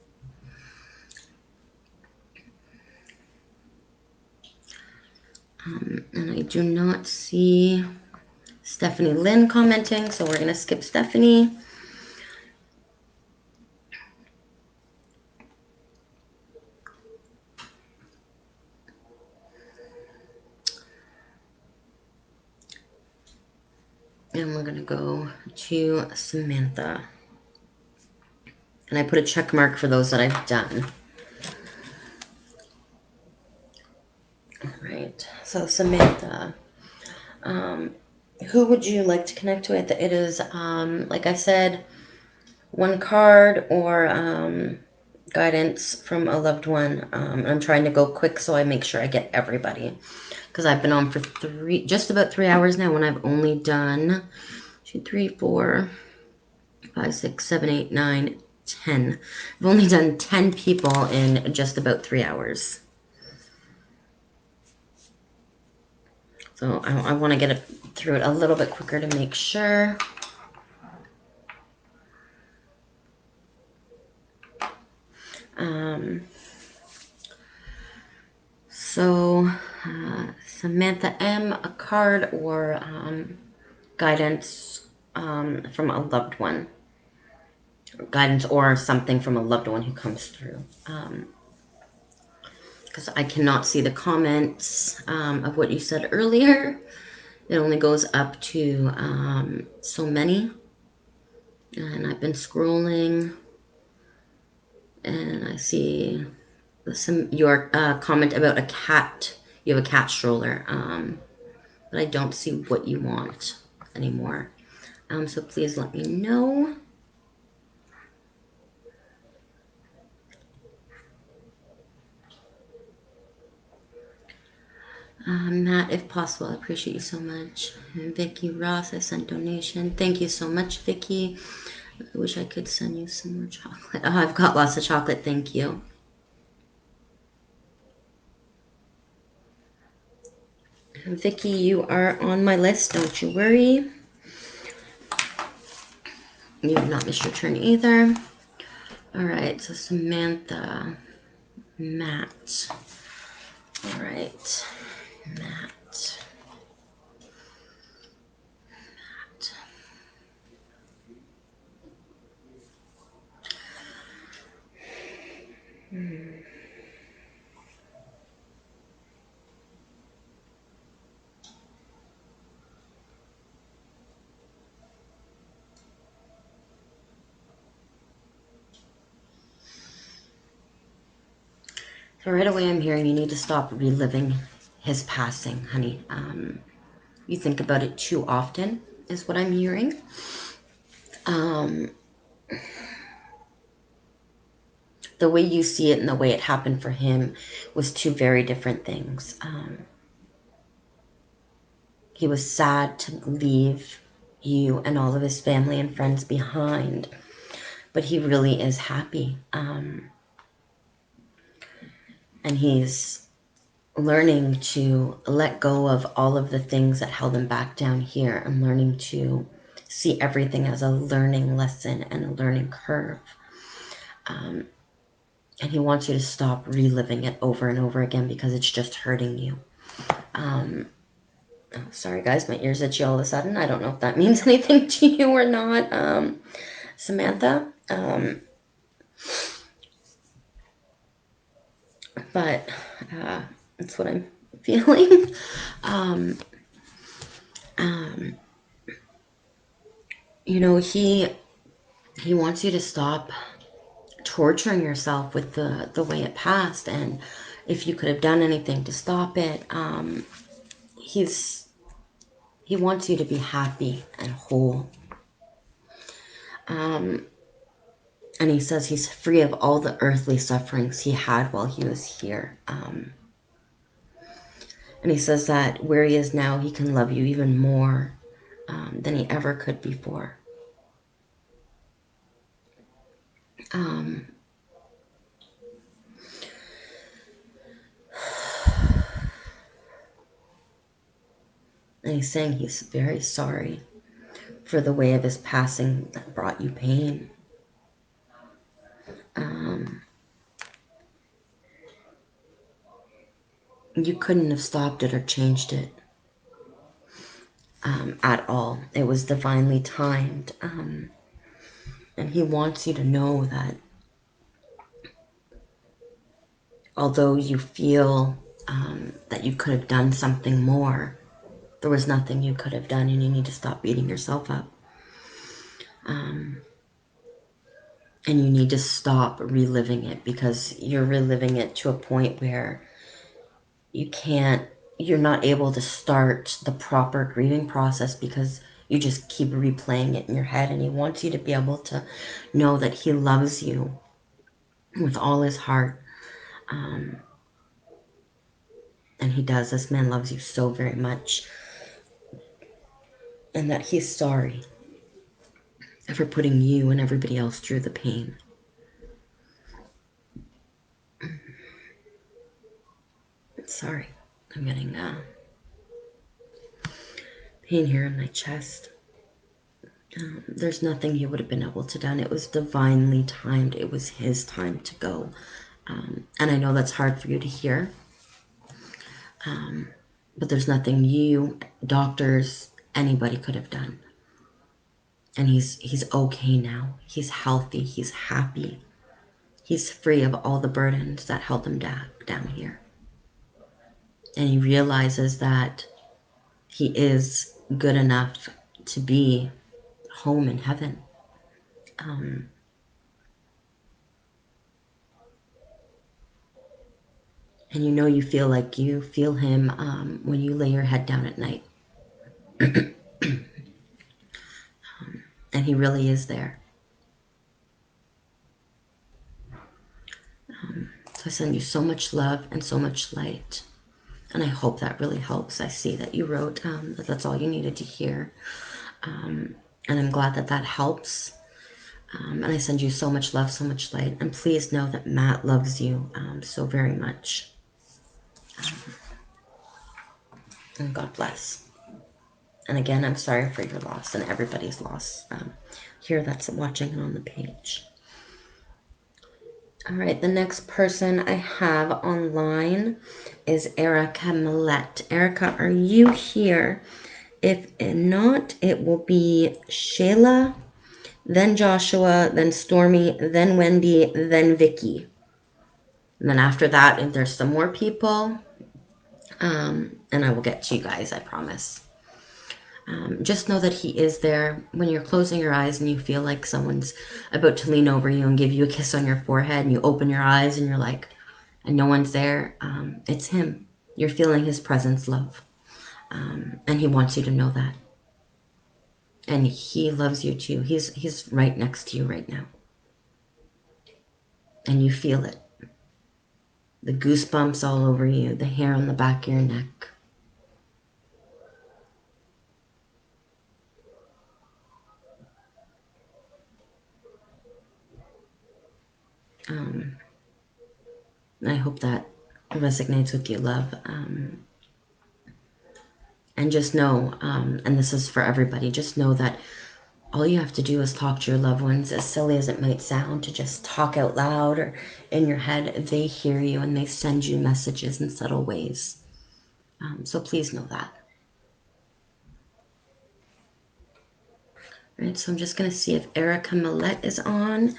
And I do not see Stephanie Lynn commenting, so we're going to skip Stephanie. And we're going to go to Samantha. And I put a check mark for those that I've done. All right. So Samantha, who would you like to connect with? It is, like I said, one card or guidance from a loved one. I'm trying to go quick so I make sure I get everybody. Because I've been on for just about 3 hours now, and I've only done 2, 3, 4, 5, 6, 7, 8, 9, 10. I've only done 10 people in just about 3 hours. So I want to get it through it a little bit quicker to make sure. So Samantha M, a card or guidance from a loved one. Guidance or something from a loved one who comes through. Because I cannot see the comments of what you said earlier. It only goes up to so many. And I've been scrolling and I see your comment about a cat. You have a cat stroller. But I don't see what you want anymore. So please let me know. Matt, if possible, I appreciate you so much. And Vicky Ross, I sent donation. Thank you so much, Vicky. I wish I could send you some more chocolate. Oh, I've got lots of chocolate. Thank you. Vicky, you are on my list. Don't you worry. You have not missed your turn either. All right, so Samantha, Matt. All right, Matt. So right away I'm hearing you need to stop reliving his passing, honey. You think about it too often, is what I'm hearing. The way you see it and the way it happened for him was two very different things. He was sad to leave you and all of his family and friends behind, but he really is happy. And he's learning to let go of all of the things that held him back down here and learning to see everything as a learning lesson and a learning curve. And he wants you to stop reliving it over and over again because it's just hurting you. Oh, sorry, guys, my ears itchy all of a sudden. I don't know if that means anything to you or not, Samantha. But that's what I'm feeling. You know, he wants you to stop torturing yourself with the way it passed, and if you could have done anything to stop it. He wants you to be happy and whole. And he says he's free of all the earthly sufferings he had while he was here. And he says that where he is now, he can love you even more than he ever could before. And he's saying he's very sorry for the way of his passing that brought you pain. You couldn't have stopped it or changed it at all. It was divinely timed. And he wants you to know that although you feel that you could have done something more, there was nothing you could have done, and you need to stop beating yourself up. And you need to stop reliving it because you're reliving it to a point where you're not able to start the proper grieving process because you just keep replaying it in your head. And he wants you to be able to know that he loves you with all his heart. And he does. This man loves you so very much. And that he's sorry. for putting you and everybody else through the pain. Sorry, I'm getting pain here in my chest. There's nothing he would have been able to done. It was divinely timed. It was his time to go. And I know that's hard for you to hear. But there's nothing you, doctors, anybody could have done. And he's okay now. He's healthy. He's happy. He's free of all the burdens that held him down here. And he realizes that he is good enough to be home in heaven. And you know you feel like you feel him when you lay your head down at night. And he really is there. So I send you so much love and so much light. And I hope that really helps. I see that you wrote that that's all you needed to hear. And I'm glad that that helps. And I send you so much love, so much light. And please know that Matt loves you so very much. And God bless. And again, I'm sorry for your loss and everybody's loss here that's watching and on the page. All right, the next person I have online is Erica Millette. Erica, are you here? If not, it will be Shayla, then Joshua, then Stormy, then Wendy, then Vicky. And then after that, if there's some more people, and I will get to you guys, I promise. Just know that he is there when you're closing your eyes and you feel like someone's about to lean over you and give you a kiss on your forehead and you open your eyes and you're like, and no one's there. It's him. You're feeling his presence, love. And he wants you to know that. And he loves you too. He's right next to you right now. And you feel it. The goosebumps all over you, the hair on the back of your neck. I hope that resonates with you, love. And just know, and this is for everybody, just know that all you have to do is talk to your loved ones, as silly as it might sound, to just talk out loud or in your head. They hear you and they send you messages in subtle ways. So please know that. All right, so I'm just going to see if Erica Millette is on.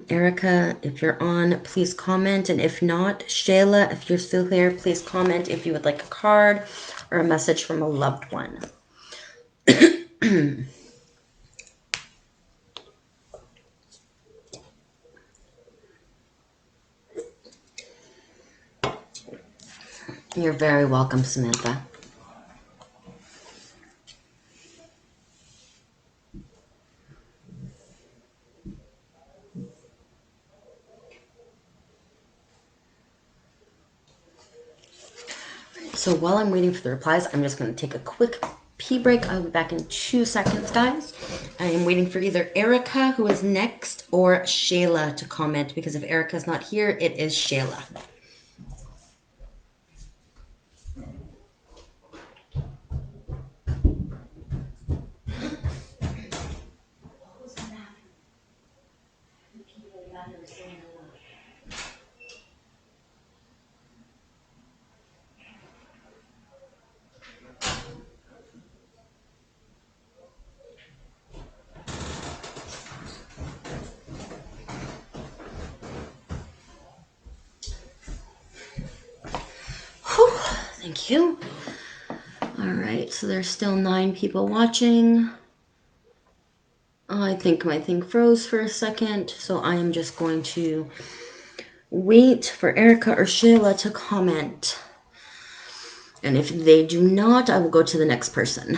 Erica, if you're on, please comment. And if not, Shayla, if you're still here, please comment if you would like a card or a message from a loved one. You're very welcome, Samantha. So while I'm waiting for the replies, I'm just going to take a quick pee break. I'll be back in 2 seconds, guys. I am waiting for either Erica, who is next, or Shayla to comment, because if Erica's not here, it is Shayla. Whew, thank you. All right, so there's still 9 people watching. I think my thing froze for a second, so I am just going to wait for Erica or Shayla to comment. And if they do not, I will go to the next person.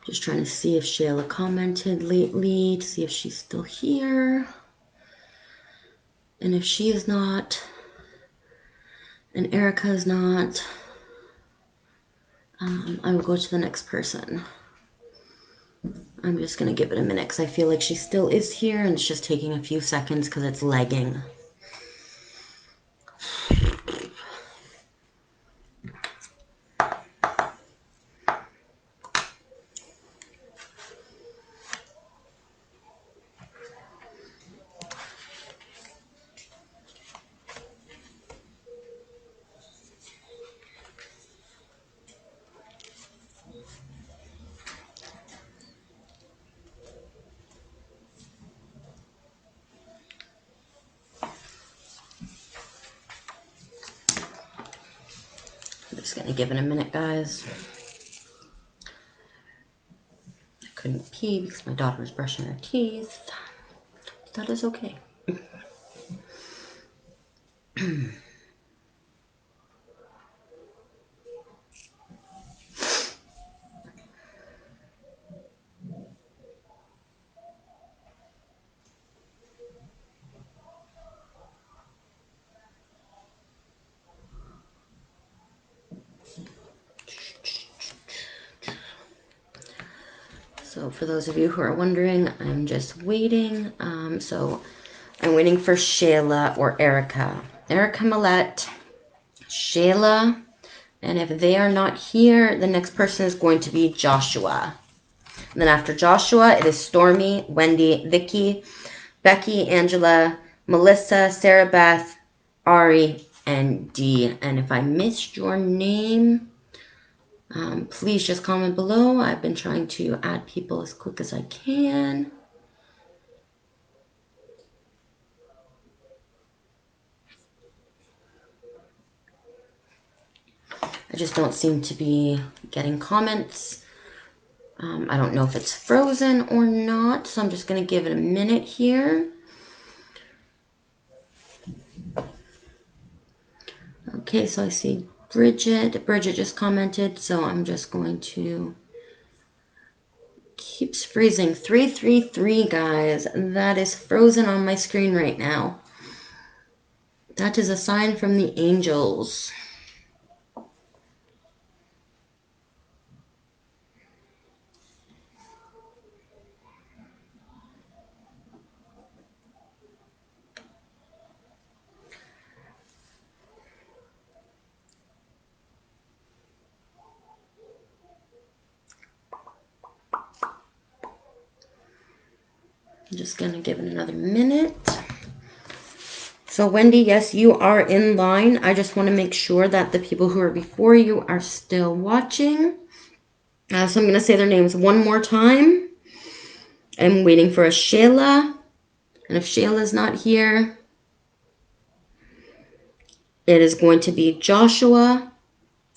Just trying to see if Shayla commented lately, to see if she's still here. And if she is not, and Erica is not, I will go to the next person. I'm just going to give it a minute because I feel like she still is here and it's just taking a few seconds because it's lagging. I'm just going to give it a minute, guys. I couldn't pee because my daughter was brushing her teeth. That is okay. So for those of you who are wondering, I'm just waiting. So I'm waiting for Shayla or Erica. Erica Millette, Shayla, and if they are not here, the next person is going to be Joshua. And then after Joshua, it is Stormy, Wendy, Vicky, Becky, Angela, Melissa, Sarah Beth, Ari, and Dee. And if I missed your name, please just comment below. I've been trying to add people as quick as I can. I just don't seem to be getting comments. I don't know if it's frozen or not, so I'm just going to give it a minute here. Okay, so I see Bridget. Bridget just commented, so I'm just going to... Keeps freezing. 333, guys. That is frozen on my screen right now. That is a sign from the angels. I'm just going to give it another minute. So Wendy, yes, you are in line. I just want to make sure that the people who are before you are still watching. So I'm going to say their names one more time. I'm waiting for a Shayla. And if Shayla's not here, it is going to be Joshua.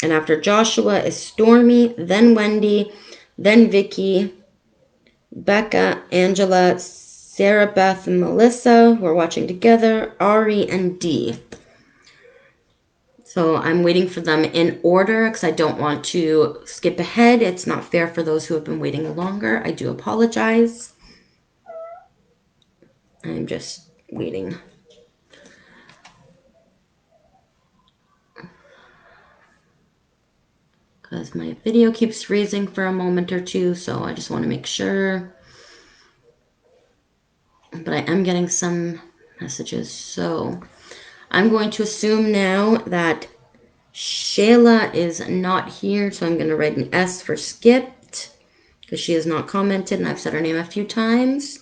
And after Joshua is Stormy, then Wendy, then Vicky, Becca, Angela, Sarah Beth, and Melissa, who are watching together, Ari, and Dee. So I'm waiting for them in order because I don't want to skip ahead. It's not fair for those who have been waiting longer. I do apologize. I'm just waiting. Because my video keeps freezing for a moment or two, so I just want to make sure. But I am getting some messages, so I'm going to assume now that Shayla is not here, so I'm going to write an S for skipped because she has not commented and I've said her name a few times.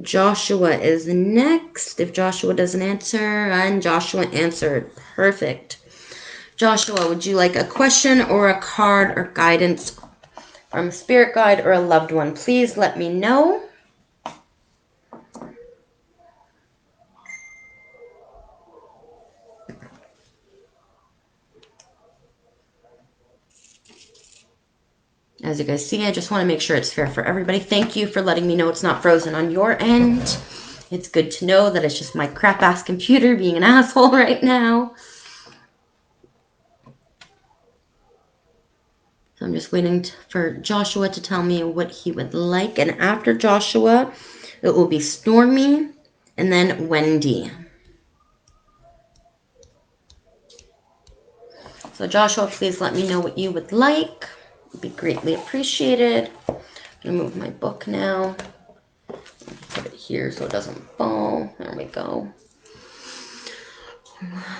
Joshua is next. If Joshua doesn't answer, and Joshua answered. Perfect. Joshua, would you like a question or a card or guidance from a spirit guide or a loved one? Please let me know. As you guys see, I just want to make sure it's fair for everybody. Thank you for letting me know it's not frozen on your end. It's good to know that it's just my crap-ass computer being an asshole right now. So I'm just waiting for Joshua to tell me what he would like. And after Joshua, it will be Stormy and then Wendy. So Joshua, please let me know what you would like. It would be greatly appreciated. I'm gonna move my book now. Put it here so it doesn't fall. There we go.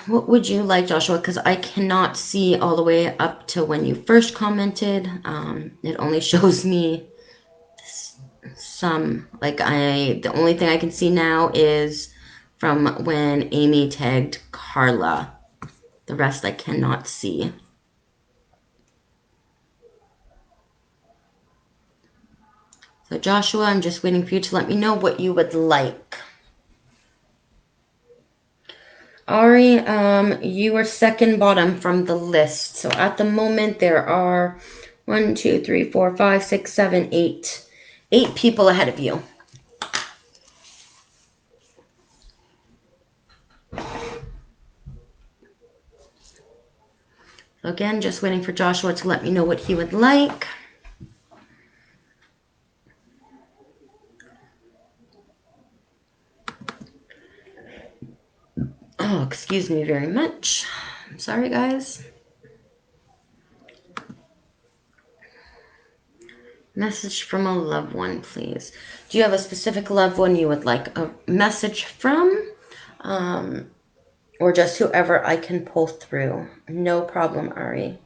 What would you like, Joshua? Because I cannot see all the way up to when you first commented. It only shows me some. The only thing I can see now is from when Amy tagged Carla. The rest I cannot see. So Joshua, I'm just waiting for you to let me know what you would like. Ari, you are second bottom from the list. So at the moment there are 1, 2, 3, 4, 5, 6, 7, 8. 8 people ahead of you. So again, just waiting for Joshua to let me know what he would like. Oh, excuse me very much. I'm sorry, guys. Message from a loved one, please. Do you have a specific loved one you would like a message from? Or just whoever I can pull through? No problem, Ari.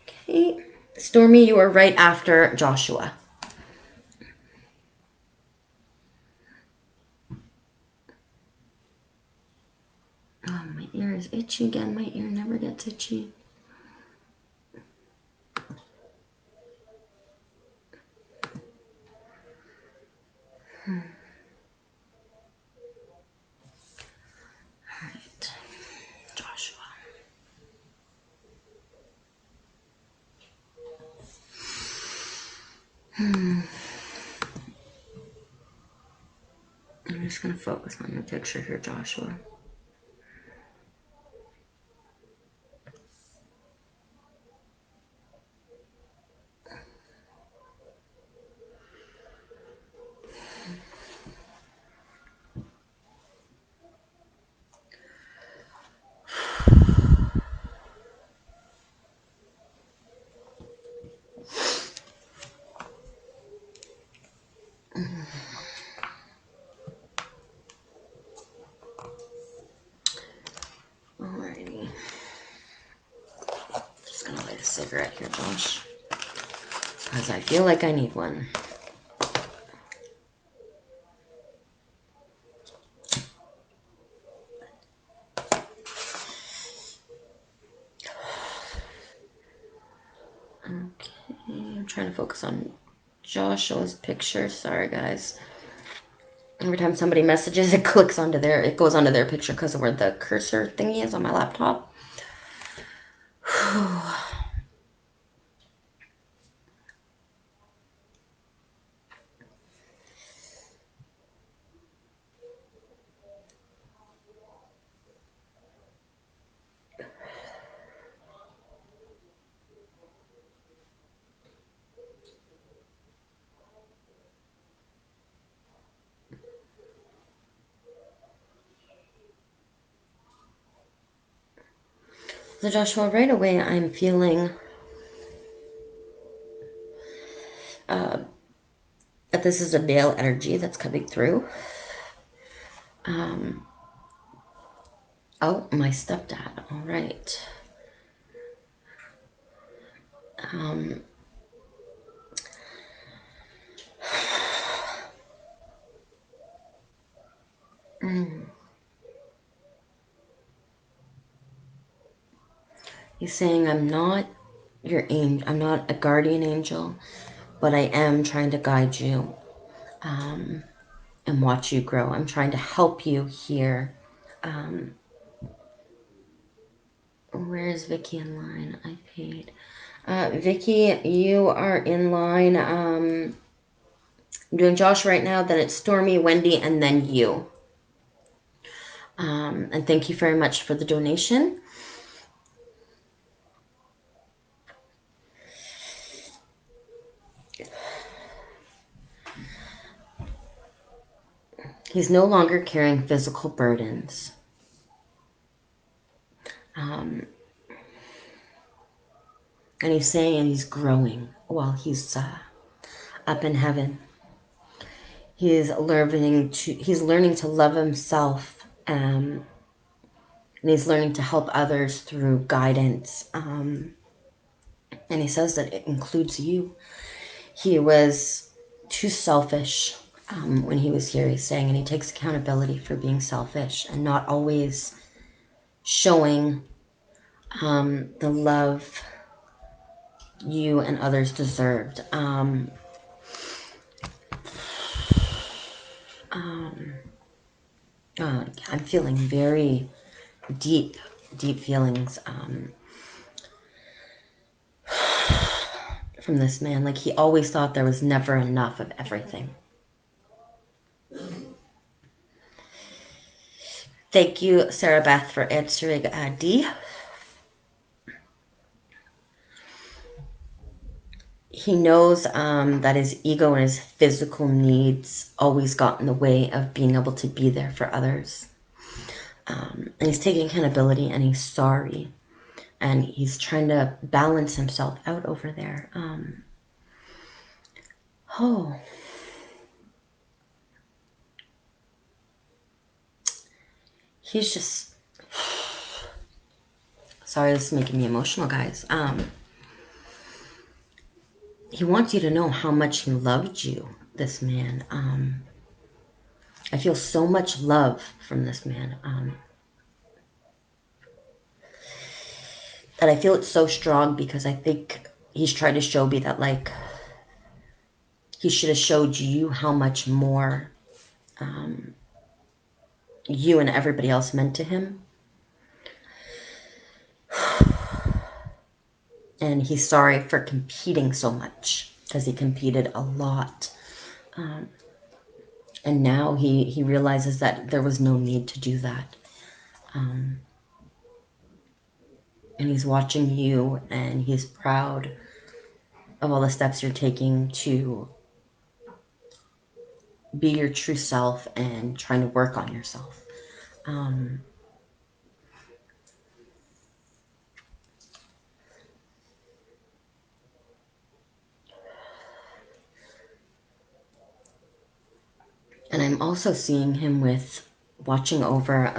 Okay. Stormy, you are right after Joshua. Oh, my ear is itchy again. My ear never gets itchy. All right. Joshua. I'm just going to focus on your picture here, Joshua. Alrighty. Just going to light a cigarette here, Josh. Because I feel like I need one. Okay, I'm trying to focus on Joshua's picture. Sorry, guys. Every time somebody messages, it goes onto their picture because of where the cursor thingy is on my laptop. So Joshua, right away I'm feeling that this is a male energy that's coming through. Oh, my stepdad. All right. He's saying I'm not your angel. I'm not a guardian angel, but I am trying to guide you and watch you grow. I'm trying to help you here. Where is Vicky in line? I paid. Vicky, you are in line. I'm doing Josh right now. Then it's Stormy, Wendy, and then you. And thank you very much for the donation. He's no longer carrying physical burdens. And he's saying he's growing while he's up in heaven. He's learning to love himself, and he's learning to help others through guidance. And he says that it includes you. He was too selfish when he was here, he's saying, and he takes accountability for being selfish and not always showing the love you and others deserved. I'm feeling very deep, deep feelings from this man. Like he always thought there was never enough of everything. Thank you, Sarah Beth, for answering D. He knows that his ego and his physical needs always got in the way of being able to be there for others. And he's taking accountability and he's sorry. And he's trying to balance himself out over there. He's just... Sorry, this is making me emotional, guys. He wants you to know how much he loved you, this man. I feel so much love from this man. That I feel it's so strong because I think he's trying to show me that, like, he should have showed you how much more you and everybody else meant to him. And he's sorry for competing so much because he competed a lot. And now he realizes that there was no need to do that. And he's watching you and he's proud of all the steps you're taking to be your true self and trying to work on yourself. And I'm also seeing him with watching over,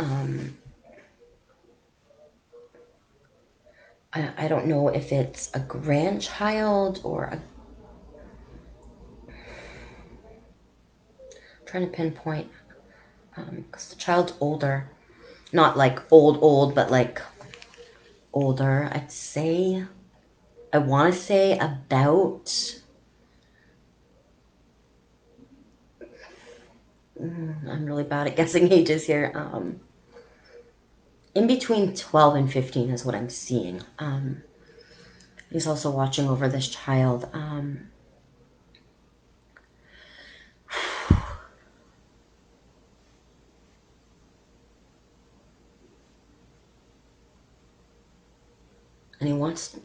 I don't know if it's a grandchild or I'm trying to pinpoint, because the child's older. Not like old, but like older. I want to say about, I'm really bad at guessing ages here. In between 12 and 15 is what I'm seeing. He's also watching over this child. And he wants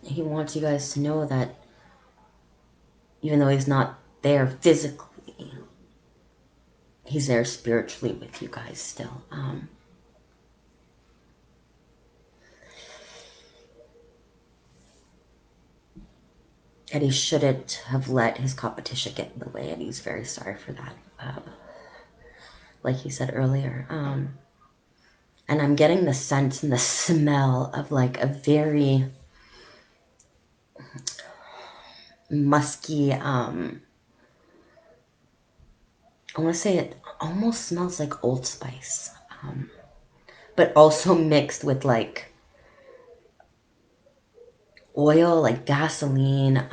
you guys to know that even though he's not there physically, he's there spiritually with you guys still. And he shouldn't have let his competition get in the way, and he's very sorry for that. Like he said earlier. And I'm getting the sense and the smell of like a very musky, I want to say it almost smells like Old Spice, but also mixed with like oil, like gasoline,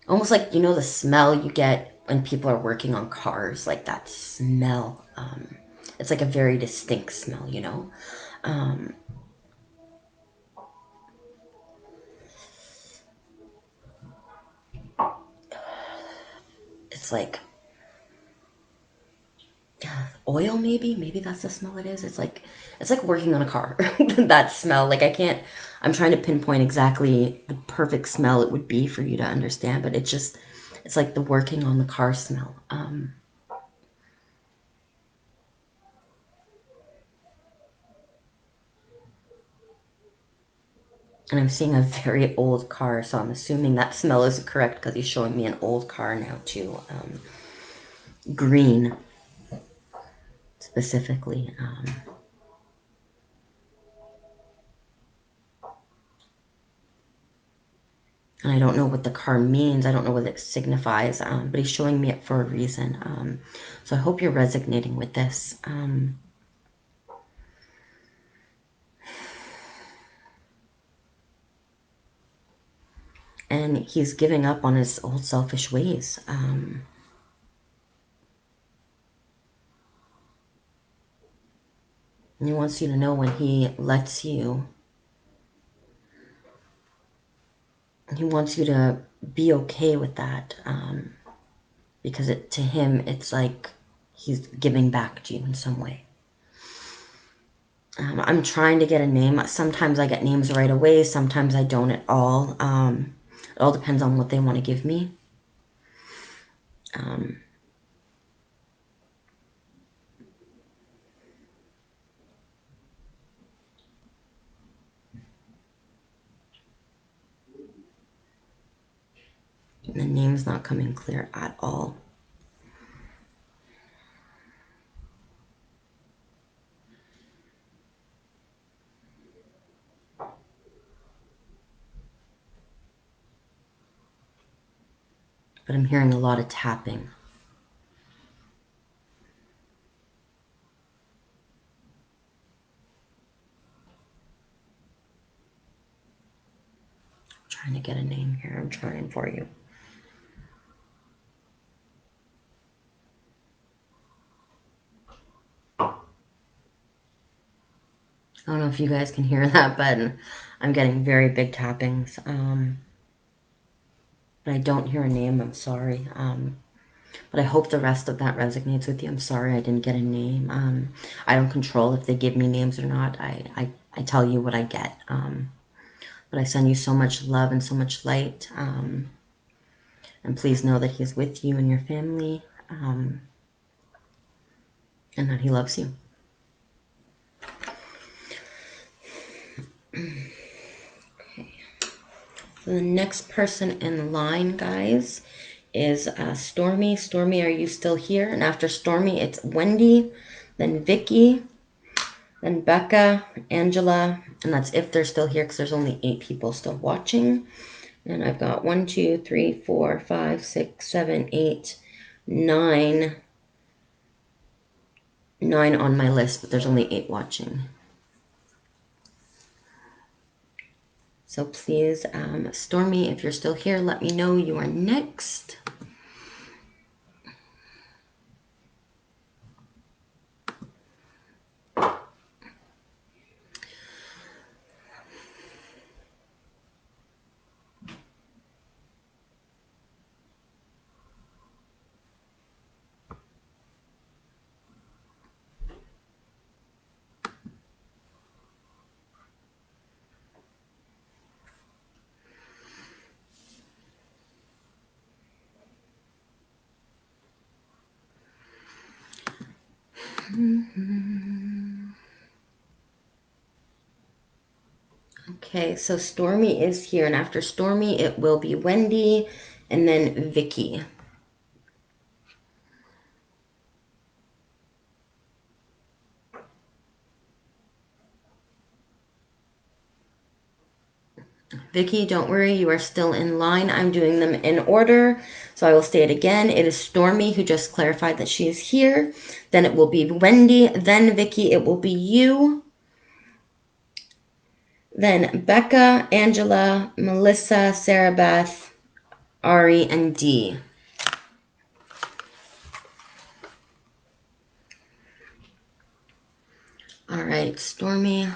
almost like, the smell you get when people are working on cars, like that smell. It's like a very distinct smell. It's like oil, maybe that's the smell it is. It's like working on a car. That smell, like I'm trying to pinpoint exactly the perfect smell it would be for you to understand, but it's like the working on the car smell. And I'm seeing a very old car, so I'm assuming that smell is correct because he's showing me an old car now too. Green, specifically. And I don't know what the car means. I don't know what it signifies, but he's showing me it for a reason. So I hope you're resonating with this. And he's giving up on his old selfish ways. And he wants you to know when he lets you, he wants you to be okay with that. Because to him, it's like he's giving back to you in some way. I'm trying to get a name. Sometimes I get names right away. Sometimes I don't at all. It all depends on what they want to give me. The name's not coming clear at all. But I'm hearing a lot of tapping. I'm trying to get a name here. I'm trying for you. I don't know if you guys can hear that, but I'm getting very big tappings. But I don't hear a name. I'm sorry. But I hope the rest of that resonates with you. I'm sorry I didn't get a name. I don't control if they give me names or not. I tell you what I get. But I send you so much love and so much light. And please know that he's with you and your family, and that he loves you. Okay. So the next person in line, guys, is Stormy. Stormy, are you still here? And after Stormy, it's Wendy, then Vicky, then Becca, Angela, and that's if they're still here because there's only 8 people still watching. And I've got 1, 2, 3, 4, 5, 6, 7, 8, 9 on my list, but there's only 8 watching. So please, Stormy, if you're still here, let me know you are next. Okay, so Stormy is here, and after Stormy, it will be Wendy, and then Vicky. Vicky, don't worry, you are still in line. I'm doing them in order, so I will say it again. It is Stormy who just clarified that she is here. Then it will be Wendy, then Vicky, it will be you. Then Becca, Angela, Melissa, Sarah Beth, Ari, and Dee. All right, Stormy.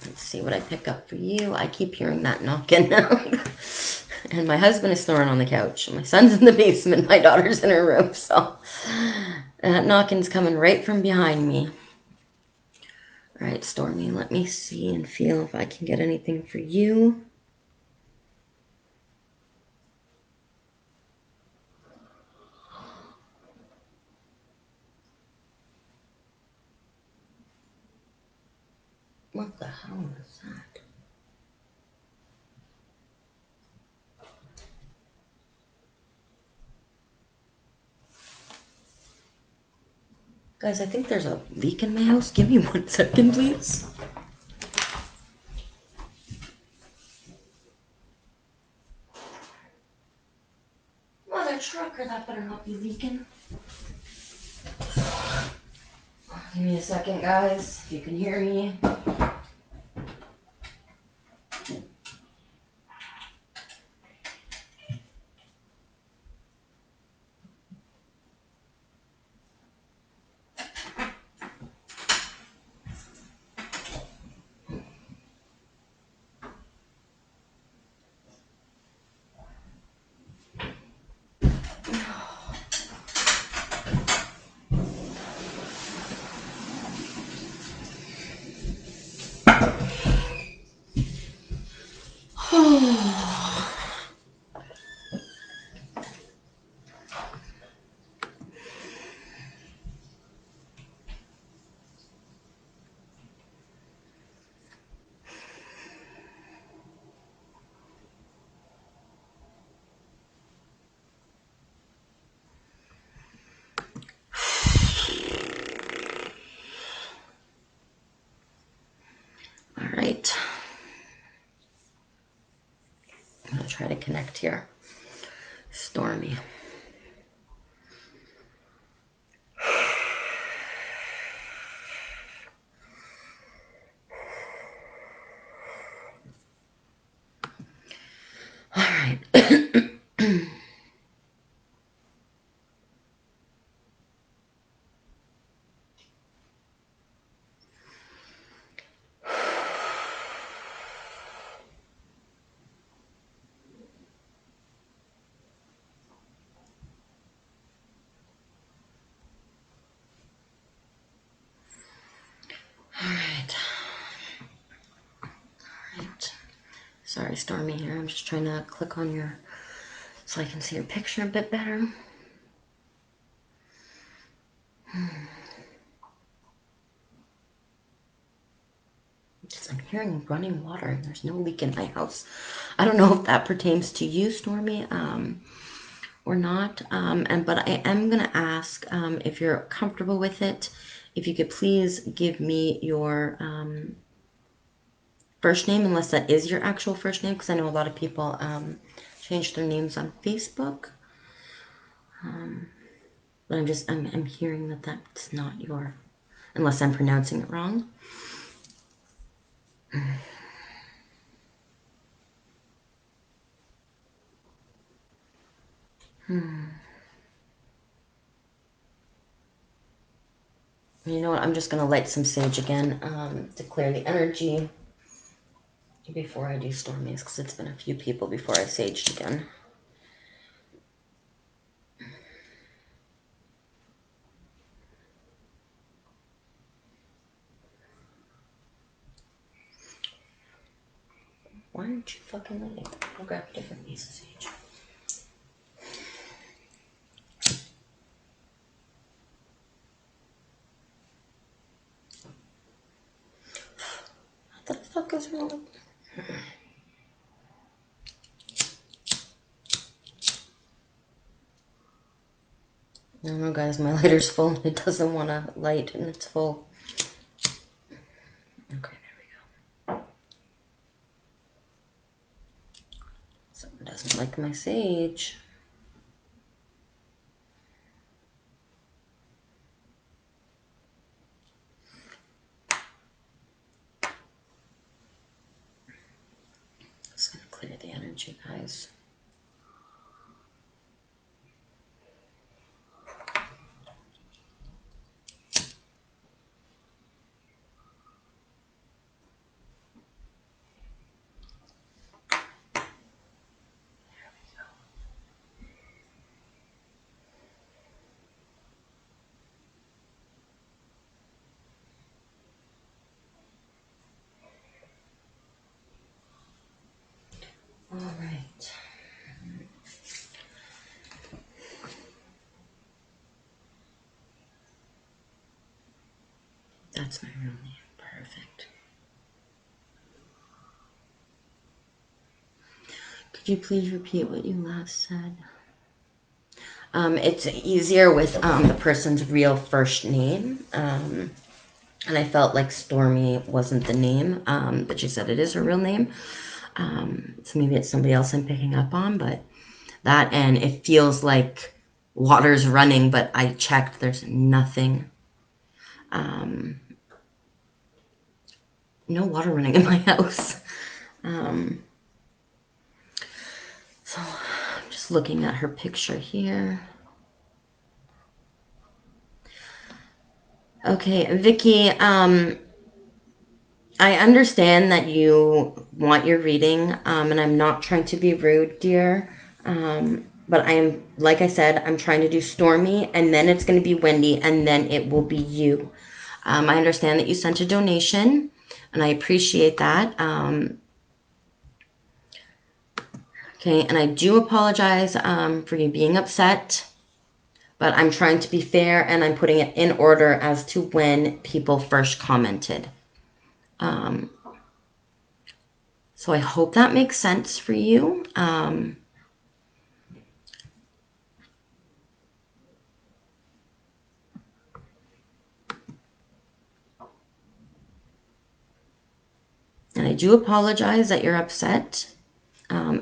Let's see what I pick up for you. I keep hearing that knocking. And my husband is snoring on the couch. My son's in the basement. My daughter's in her room. So that knocking's coming right from behind me. All right, Stormy, let me see and feel if I can get anything for you. What the hell is that? Guys, I think there's a leak in my house. Give me 1 second, please. Mother trucker, that better not be leaking. Give me a second, guys, if you can hear me. All right. I'm gonna try to connect here. Stormy. All right. All right. All right. Sorry, Stormy here. I'm just trying to click on your, so I can see your picture a bit better. I'm hearing running water and there's no leak in my house. I don't know if that pertains to you, Stormy, or not. But I am gonna ask if you're comfortable with it, if you could please give me your first name, unless that is your actual first name, because I know a lot of people change their names on Facebook. But I'm hearing that that's not your, unless I'm pronouncing it wrong. You know what? I'm just gonna light some sage again to clear the energy before I do Stormies, because it's been a few people before I saged again. Why aren't you fucking lighting? I'll grab a different piece of sage. What the fuck is wrong? I don't know, guys. My lighter's full and it doesn't want to light, and it's full. Okay, there we go. Someone doesn't like my sage. Just gonna clear the energy, guys. All right. That's my real name. Perfect. Could you please repeat what you last said? It's easier with the person's real first name. And I felt like Stormy wasn't the name, but she said it is her real name. So maybe it's somebody else I'm picking up on, but that, and it feels like water's running, but I checked, there's nothing. No water running in my house. So I'm just looking at her picture here. Okay, Vicky, I understand that you want your reading, and I'm not trying to be rude, dear. But I am, like I said, I'm trying to do Stormy, and then it's going to be Wendy, and then it will be you. I understand that you sent a donation, and I appreciate that. Okay, and I do apologize for you being upset, but I'm trying to be fair, and I'm putting it in order as to when people first commented. So I hope that makes sense for you. And I do apologize that you're upset.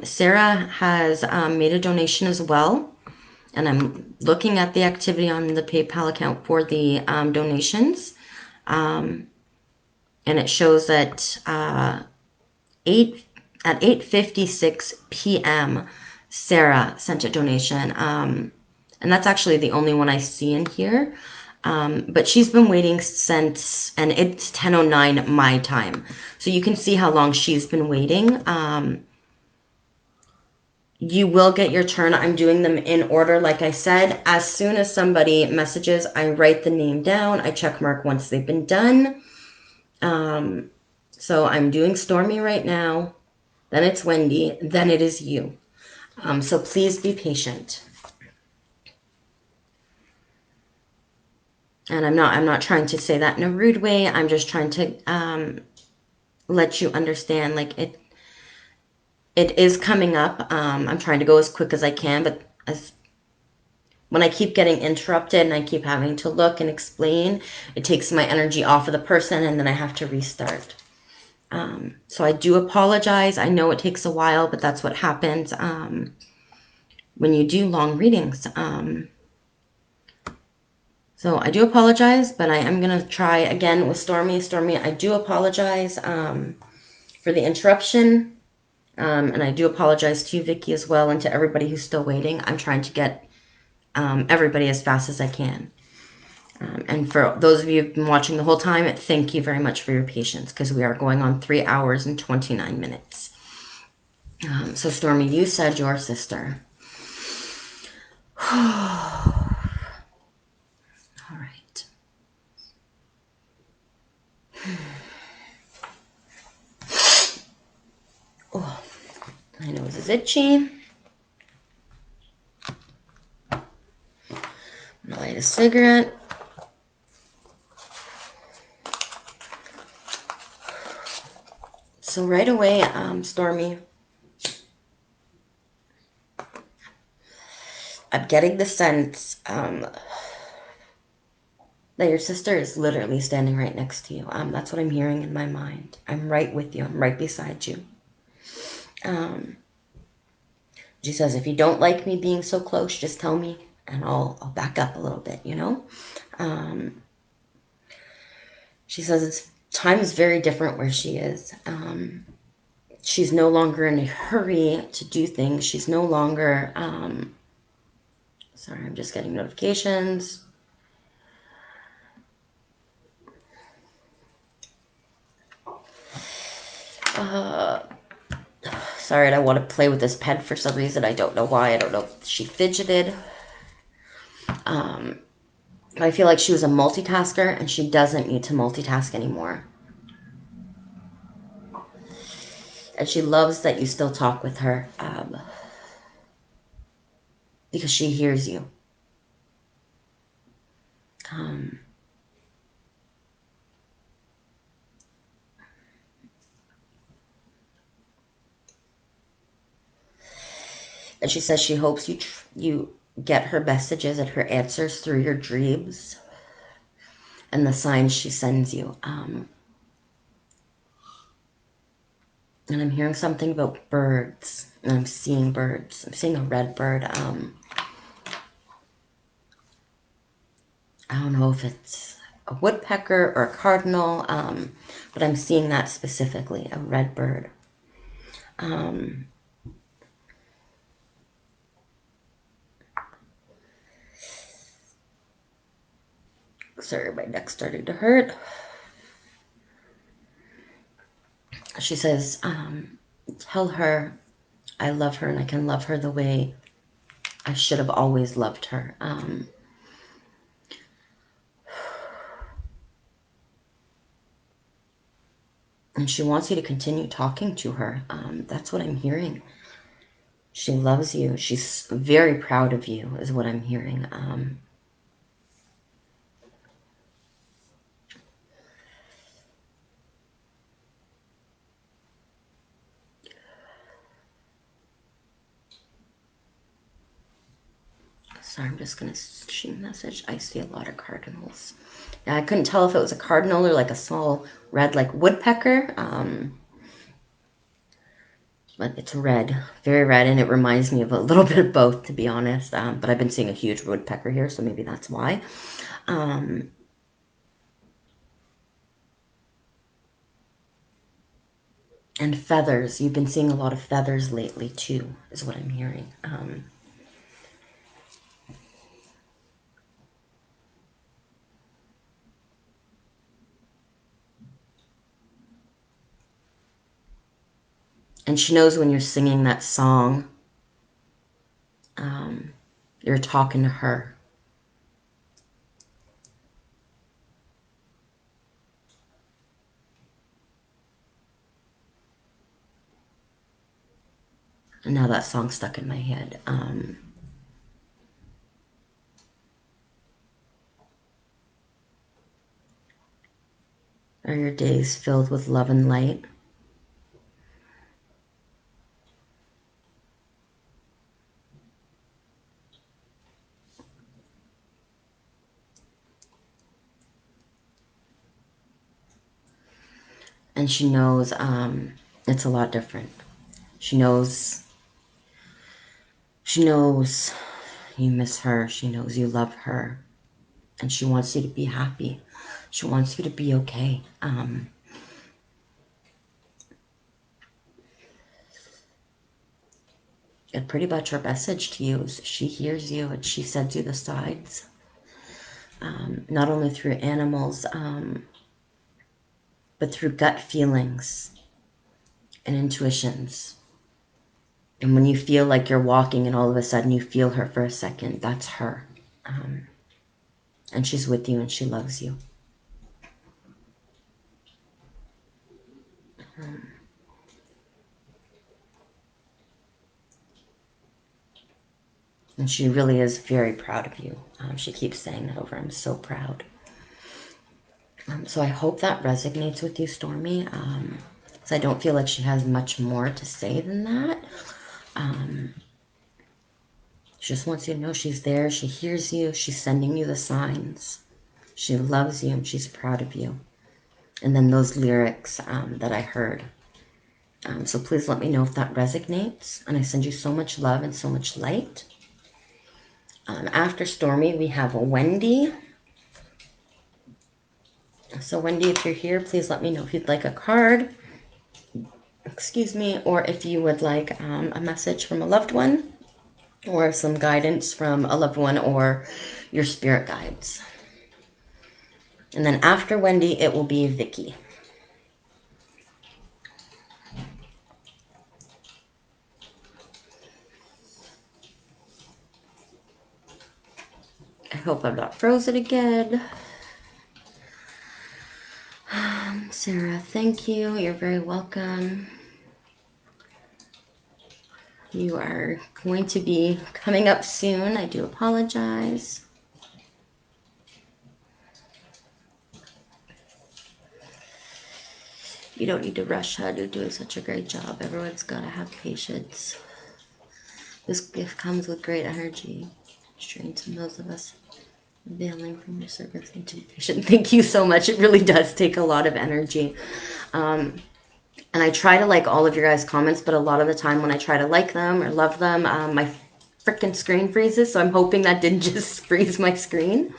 Sarah has made a donation as well. And I'm looking at the activity on the PayPal account for the donations. And it shows that 8:56 p.m. Sarah sent a donation. And that's actually the only one I see in here. But she's been waiting since, and it's 10:09 my time. So you can see how long she's been waiting. You will get your turn. I'm doing them in order. Like I said, as soon as somebody messages, I write the name down. I check mark once they've been done. So I'm doing Stormy right now. Then it's Wendy. Then it is you. So please be patient. And I'm not trying to say that in a rude way. I'm just trying to let you understand, like, it is coming up. I'm trying to go as quick as I can, but when I keep getting interrupted and I keep having to look and explain, it takes my energy off of the person, and then I have to restart. So I do apologize. I know it takes a while, but that's what happens when you do long readings. So I do apologize, but I am going to try again with Stormy. Stormy, I do apologize for the interruption. And I do apologize to you, Vicky, as well, and to everybody who's still waiting. I'm trying to get everybody as fast as I can. And for those of you who've been watching the whole time, thank you very much for your patience, because we are going on 3 hours and 29 minutes. So Stormy, you said your sister. All right. Oh, my nose is itchy. I'm gonna light a cigarette. So right away, Stormy, I'm getting the sense that your sister is literally standing right next to you. That's what I'm hearing in my mind. I'm right with you. I'm right beside you. She says, if you don't like me being so close, just tell me, and I'll back up a little bit, you know? She says time is very different where she is. She's no longer in a hurry to do things. She's no longer, sorry, I'm just getting notifications. Sorry, I want to play with this pen for some reason. I don't know why. I don't know if she fidgeted. I feel like she was a multitasker, and she doesn't need to multitask anymore. And she loves that you still talk with her because she hears you. And she says she hopes you get her messages and her answers through your dreams and the signs she sends you. And I'm hearing something about birds. And I'm seeing birds. I'm seeing a red bird. I don't know if it's a woodpecker or a cardinal, but I'm seeing that specifically, a red bird. Sorry, my neck's starting to hurt. She says, tell her I love her and I can love her the way I should have always loved her. And she wants you to continue talking to her. That's what I'm hearing. She loves you. She's very proud of you, is what I'm hearing. Sorry, I'm just going to shoot a message. I see a lot of cardinals. Yeah, I couldn't tell if it was a cardinal or like a small red, like woodpecker. But it's red, very red, and it reminds me of a little bit of both, to be honest. But I've been seeing a huge woodpecker here, so maybe that's why. And feathers. You've been seeing a lot of feathers lately, too, is what I'm hearing. And she knows when you're singing that song, you're talking to her. And now that song's stuck in my head. Are your days filled with love and light? And she knows it's a lot different. She knows you miss her. She knows you love her. And she wants you to be happy. She wants you to be okay. And pretty much her message to you is she hears you and she sends you the signs. Not only through animals, but through gut feelings and intuitions. And when you feel like you're walking and all of a sudden you feel her for a second, that's her. And she's with you and she loves you. And she really is very proud of you. She keeps saying that over. I'm so proud. So I hope that resonates with you, Stormy. Because I don't feel like she has much more to say than that. She just wants you to know she's there. She hears you. She's sending you the signs. She loves you and she's proud of you. And then those lyrics that I heard. So please let me know if that resonates. And I send you so much love and so much light. After Stormy, we have Wendy. So Wendy, if you're here, please let me know if you'd like a card. Excuse me. Or if you would like a message from a loved one. Or some guidance from a loved one or your spirit guides. And then after Wendy, it will be Vicky. I hope I'm not frozen again. Sarah, thank you. You're very welcome. You are going to be coming up soon. I do apologize. You don't need to rush, hon. You're doing such a great job. Everyone's got to have patience. This gift comes with great energy. Strengths in those of us veiling from your service and to be patient. Thank you so much. It really does take a lot of energy. And I try to like all of your guys' comments, but a lot of the time when I try to like them or love them, my freaking screen freezes. So I'm hoping that didn't just freeze my screen.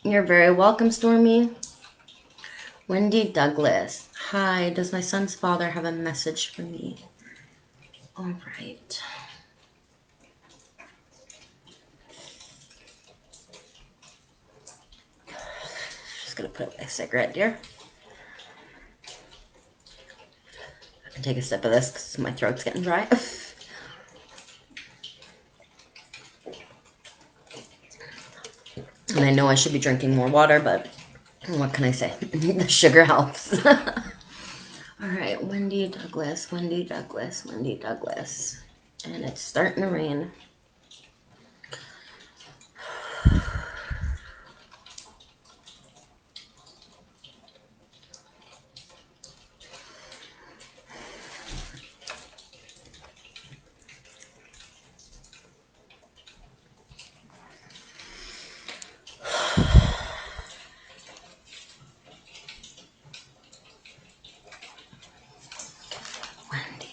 You're very welcome, Stormy. Wendy Douglas. Hi, does my son's father have a message for me? All right. Just gonna put my cigarette here. I can take a sip of this because my throat's getting dry. And I know I should be drinking more water, but what can I say? The sugar helps. All right, Wendy Douglas, Wendy Douglas, Wendy Douglas. And it's starting to rain. Wendy.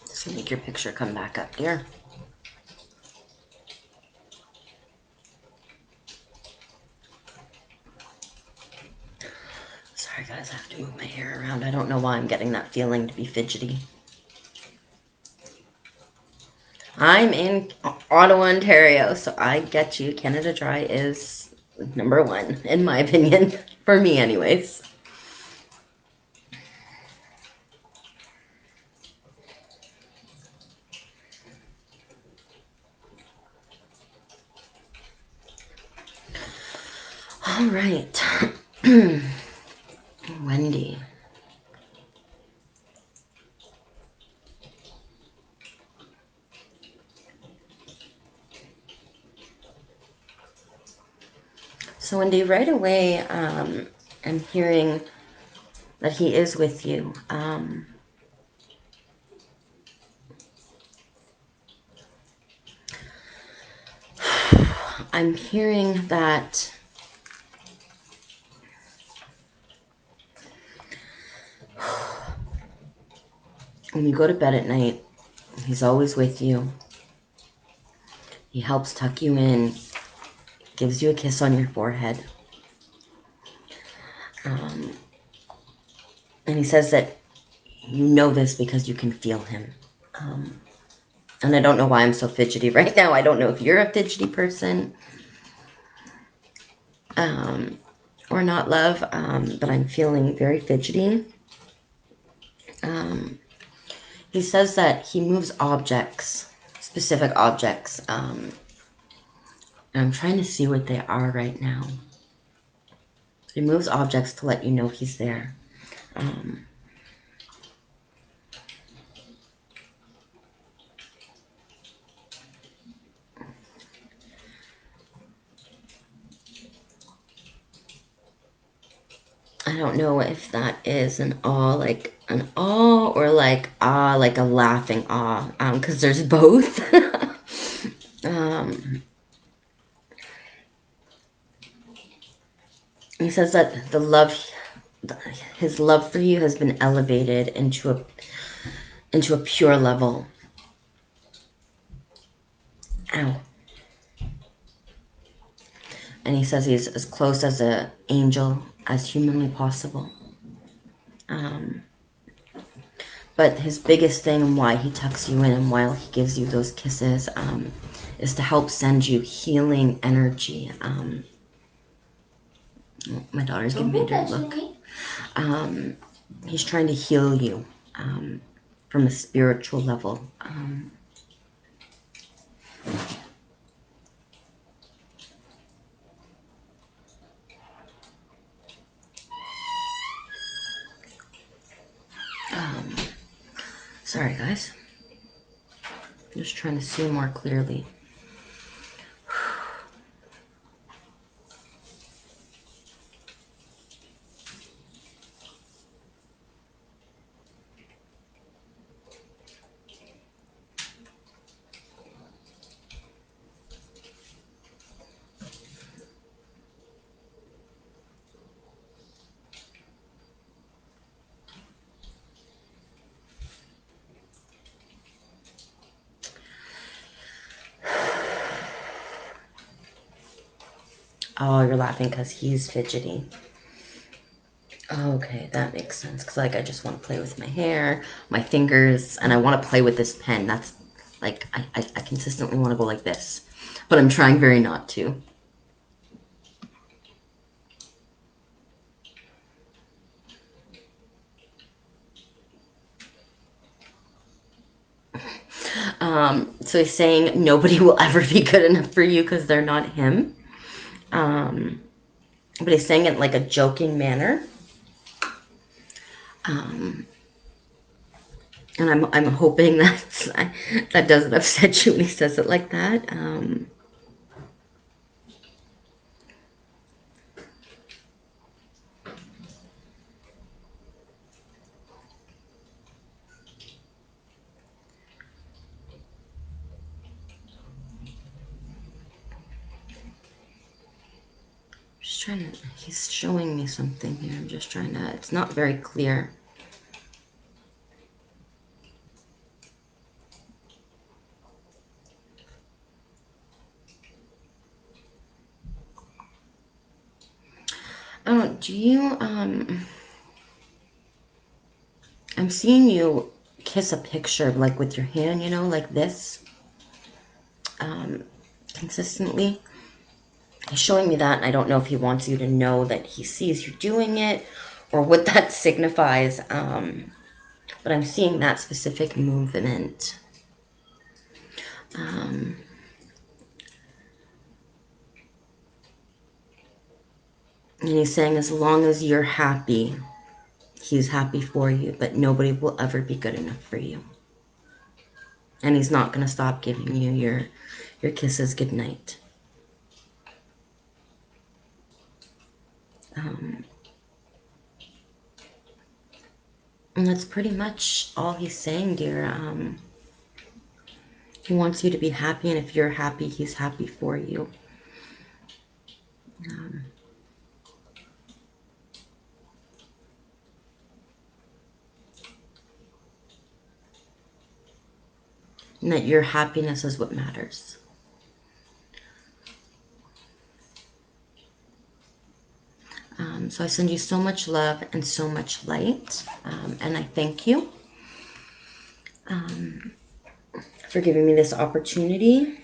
Just gonna make your picture come back up, dear. Sorry guys, I have to move my hair around. I don't know why I'm getting that feeling to be fidgety. I'm in Ottawa, Ontario, so I get you. Canada Dry is #1, in my opinion. For me, anyways. All right. Wendy. So Wendy, right away, I'm hearing that he is with you. I'm hearing that when you go to bed at night, he's always with you. He helps tuck you in, gives you a kiss on your forehead. And he says that you know this because you can feel him. And I don't know why I'm so fidgety right now. I don't know if you're a fidgety person or not, love, but I'm feeling very fidgety. He says that he moves objects, specific objects. And I'm trying to see what they are right now. He moves objects to let you know he's there. I don't know if that is an awe, like an awe, or like ah, like a laughing awe, because there's both. He says that his love for you has been elevated into a pure level. Ow. And he says he's as close as an angel as humanly possible. But his biggest thing and why he tucks you in and why he gives you those kisses is to help send you healing energy. My daughter's giving me a dirty look. He's trying to heal you from a spiritual level. Sorry, guys. I'm just trying to see more clearly. Oh, you're laughing because he's fidgety. Okay, that makes sense. Because, like, I just want to play with my hair, my fingers, and I want to play with this pen. That's, like, I consistently want to go like this. But I'm trying very not to. So he's saying nobody will ever be good enough for you because they're not him. But he's saying it like a joking manner. Um, and I'm hoping that doesn't upset you when he says it like that. Just trying to. He's showing me something here. I'm just trying to. It's not very clear. Oh, do you I'm seeing you kiss a picture like with your hand, like this, um, consistently. He's showing me that, and I don't know if he wants you to know that he sees you doing it or what that signifies. But I'm seeing that specific movement. Um, and he's saying as long as you're happy, he's happy for you, but nobody will ever be good enough for you. And he's not going to stop giving you your kisses goodnight. Um, and that's pretty much all he's saying, dear. He wants you to be happy, and if you're happy, he's happy for you. Um, and that your happiness is what matters. So I send you so much love and so much light, and I thank you um, for giving me this opportunity.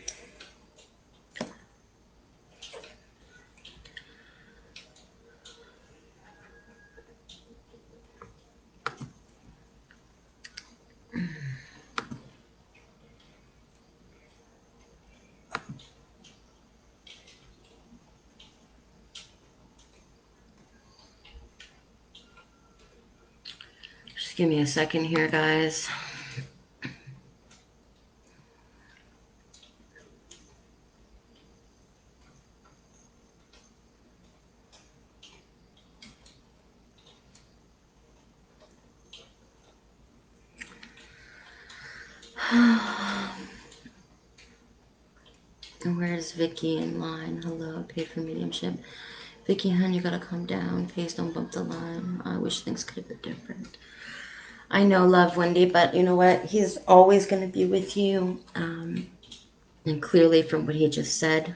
Just give me a second here, guys. Where's Vicky in line? Hello, paid for mediumship. Vicky, hun, you gotta calm down. Please don't bump the line. I wish things could have been different. I know, love, Wendy, but you know what? He's always gonna be with you. And clearly, from what he just said,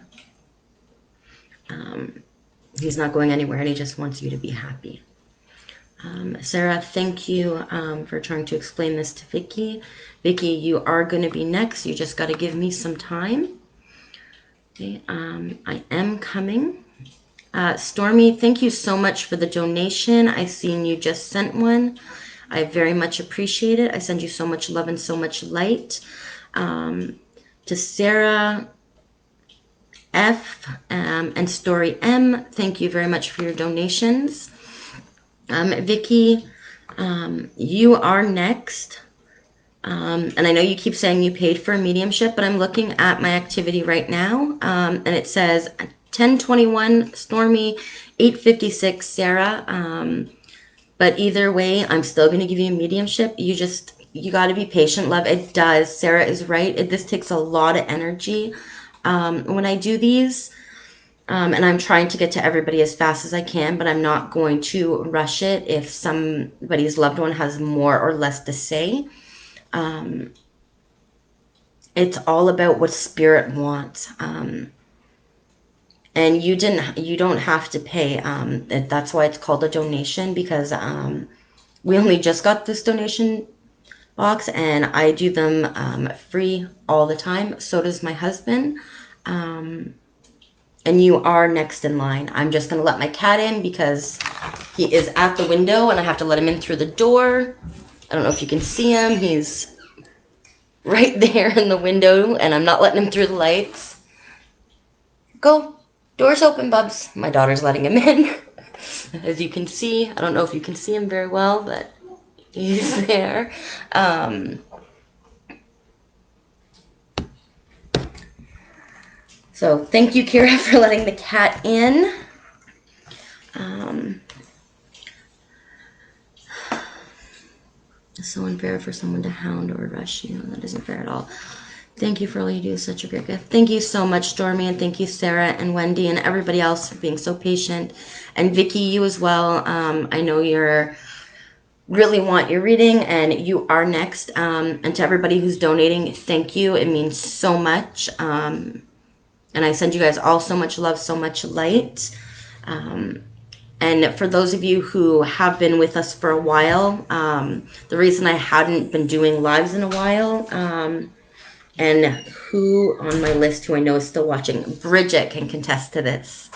um, he's not going anywhere, and he just wants you to be happy. Sarah, thank you for trying to explain this to Vicky. Vicky, you are going to be next. You just got to give me some time. Okay, I am coming. Stormy, thank you so much for the donation. I seen you just sent one. I very much appreciate it. I send you so much love and so much light. To Sarah F and Story M, thank you very much for your donations. Vicky, you are next. And I know you keep saying you paid for a mediumship, but I'm looking at my activity right now, and it says 1021 Stormy, 856 Sarah. But either way, I'm still going to give you a mediumship. You got to be patient, love. It does. Sarah is right. This takes a lot of energy. When I do these, and I'm trying to get to everybody as fast as I can, but I'm not going to rush it if somebody's loved one has more or less to say. It's all about what spirit wants. And you don't have to pay. That's why it's called a donation, because we only just got this donation box, and I do them free all the time. So does my husband. And you are next in line. I'm just gonna let my cat in because he is at the window and I have to let him in through the door. I don't know if you can see him. He's right there in the window and I'm not letting him through the lights. Go. Door's open, Bubs. My daughter's letting him in. As you can see, I don't know if you can see him very well, but he's there. So thank you, Kira, for letting the cat in. It's so unfair for someone to hound or rush you. That isn't fair at all. Thank you for all you do. Such a great gift. Thank you so much, Stormy, and thank you, Sarah and Wendy and everybody else for being so patient. And Vicky, you as well. I know you're really want your reading, and you are next. And to everybody who's donating, thank you. It means so much. And I send you guys all so much love, so much light. And for those of you who have been with us for a while, the reason I hadn't been doing lives in a while, and who on my list who I know is still watching, Bridget can contest to this.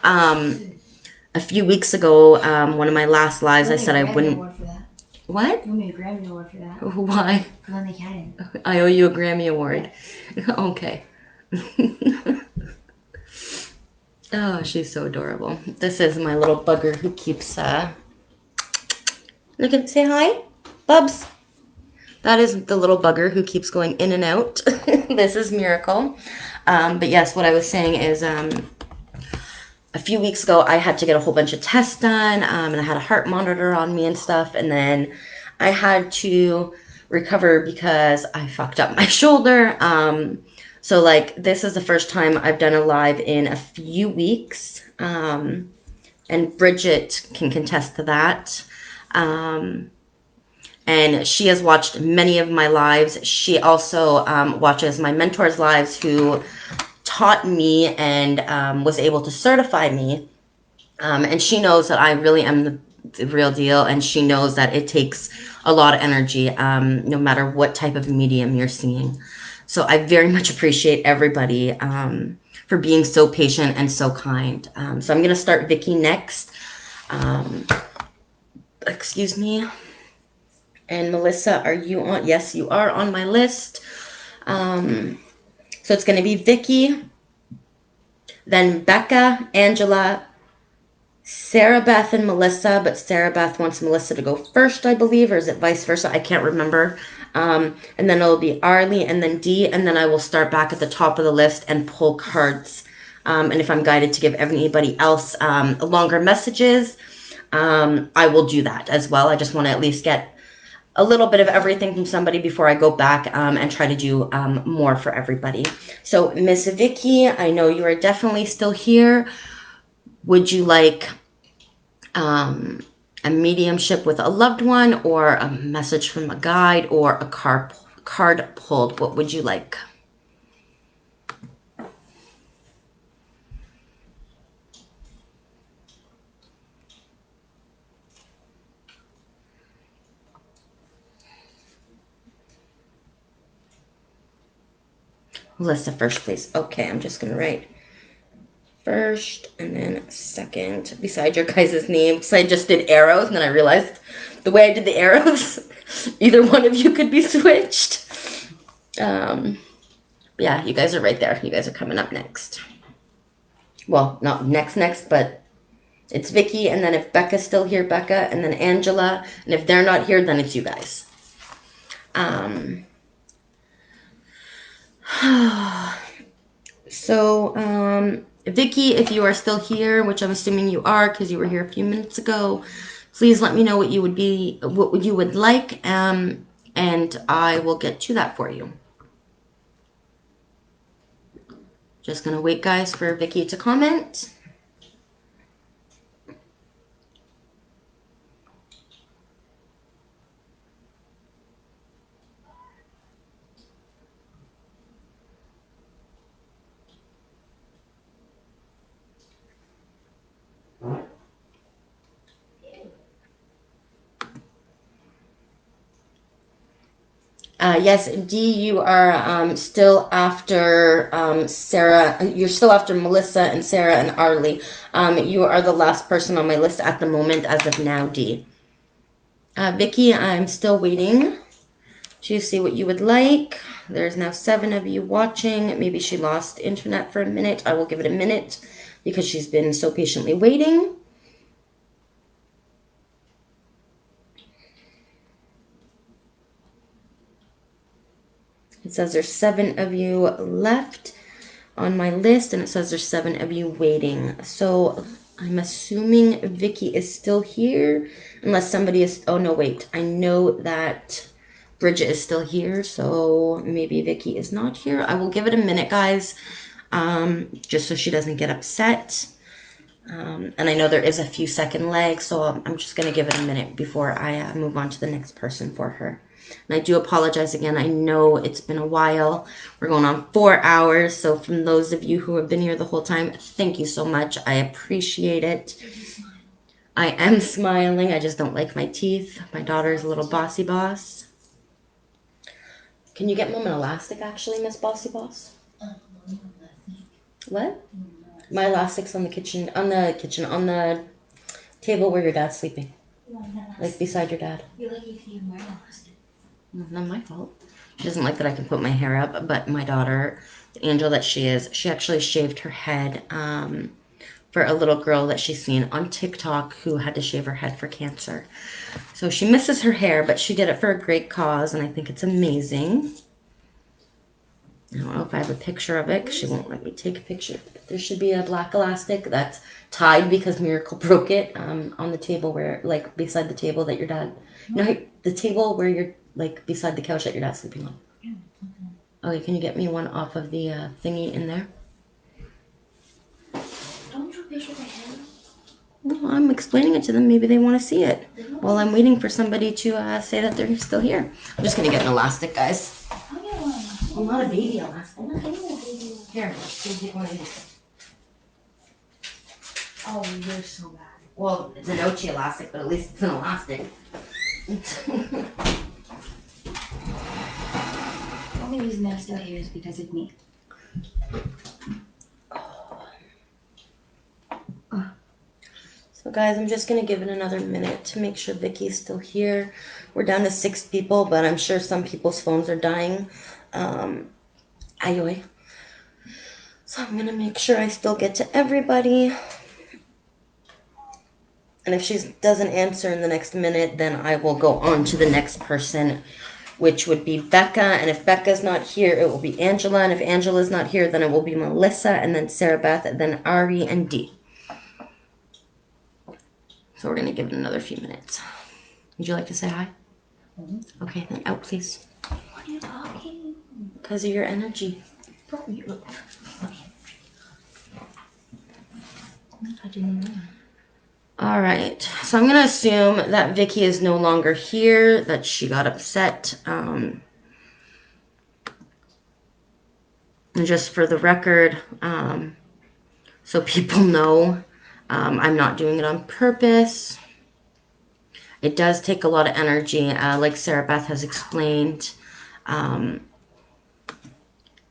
A few weeks ago, one of my last lives, I said I wouldn't. What? You made a Grammy Award for that. Why? For letting the cat in. I owe you a Grammy Award. Okay. Oh, she's so adorable. This is my little bugger who keeps, look at, say hi, Bubs. That is the little bugger who keeps going in and out. This is Miracle. But yes, what I was saying is, a few weeks ago, I had to get a whole bunch of tests done, and I had a heart monitor on me and stuff, and then I had to recover because I fucked up my shoulder. So, like, this is the first time I've done a live in a few weeks, and Bridget can contest to that. And she has watched many of my lives. She also watches my mentor's lives, who taught me and was able to certify me. And she knows that I really am the real deal, and she knows that it takes a lot of energy, no matter what type of medium you're seeing. So I very much appreciate everybody for being so patient and so kind. So I'm going to start Vicky next. Excuse me. And Melissa, are you on? Yes, you are on my list. So it's going to be Vicky, then Becca, Angela, Sarah Beth, and Melissa. But Sarah Beth wants Melissa to go first, I believe, or is it vice versa? I can't remember. And then it'll be Arlie and then Dee, and then I will start back at the top of the list and pull cards. And if I'm guided to give anybody else longer messages, I will do that as well. I just want to at least get a little bit of everything from somebody before I go back and try to do more for everybody. So, Miss Vicky, I know you are definitely still here. Would you like a mediumship with a loved one, or a message from a guide, or a card pulled? What would you like? Melissa first, please. Okay, I'm just going to write first and then second beside your guys' name, because I just did arrows and then I realized the way I did the arrows, either one of you could be switched. Yeah, you guys are right there. You guys are coming up next. Well, not next, but it's Vicky, and then if Becca's still here, Becca, and then Angela, and if they're not here, then it's you guys. So, Vicky, if you are still here, which I'm assuming you are because you were here a few minutes ago, please let me know what you would like, and I will get to that for you. Just gonna wait, guys, for Vicky to comment. Yes, D, you are still after Sarah. You're still after Melissa and Sarah and Arlie. You are the last person on my list at the moment as of now, D. Vicky, I'm still waiting to see what you would like. There's now 7 of you watching. Maybe she lost internet for a minute. I will give it a minute because she's been so patiently waiting. It says there's 7 of you left on my list, and it says there's 7 of you waiting. So I'm assuming Vicky is still here, unless somebody is. Oh no, wait. I know that Bridget is still here, so maybe Vicky is not here. I will give it a minute, guys, just so she doesn't get upset. And I know there is a few second lag, so I'm just going to give it a minute before I move on to the next person for her. And I do apologize again. I know it's been a while. We're going on 4 hours. So from those of you who have been here the whole time, thank you so much. I appreciate it. I am smiling. I just don't like my teeth. My daughter's a little bossy boss. Can you get Mom an elastic, actually, Miss Bossy Boss? What? My elastic's on the kitchen, on the table where your dad's sleeping. Like beside your dad. You're lucky if you wear an elastic. Not my fault. She doesn't like that I can put my hair up, but my daughter, the angel that she is, she actually shaved her head for a little girl that she's seen on TikTok who had to shave her head for cancer. So she misses her hair, but she did it for a great cause, and I think it's amazing. I don't know if I have a picture of it because she won't let me take a picture. There should be a black elastic that's tied because Miracle broke it on the table where, like, beside the table that your dad, no, the table where you're, like, beside the couch that your dad's sleeping on. Okay, can you get me one off of the thingy in there? Don't you picture the hair? Well, I'm explaining it to them. Maybe they want to see it. While I'm waiting for somebody to say that they're still here. I'm just going to get an elastic, guys. I'll get one. I'm not a baby elastic. I'm not getting a baby one. Here, you take one of these. Oh, you're so bad. Well, it's an Ochi elastic, but at least it's an elastic. The only reason I'm still here is because of me. So guys, I'm just gonna give it another minute to make sure Vicky's still here. We're down to 6 people, but I'm sure some people's phones are dying. Ayoy. So I'm gonna make sure I still get to everybody. And if she doesn't answer in the next minute, then I will go on to the next person, which would be Becca. And if Becca's not here, it will be Angela. And if Angela's not here, then it will be Melissa, and then Sarah Beth, and then Ari and Dee. So we're going to give it another few minutes. Would you like to say hi? Mm-hmm. Okay, then out, please. What are you talking? Because of your energy. Don't you look. I didn't know. All right, so I'm going to assume that Vicky is no longer here, that she got upset. And just for the record, so people know, I'm not doing it on purpose. It does take a lot of energy, like Sarah Beth has explained.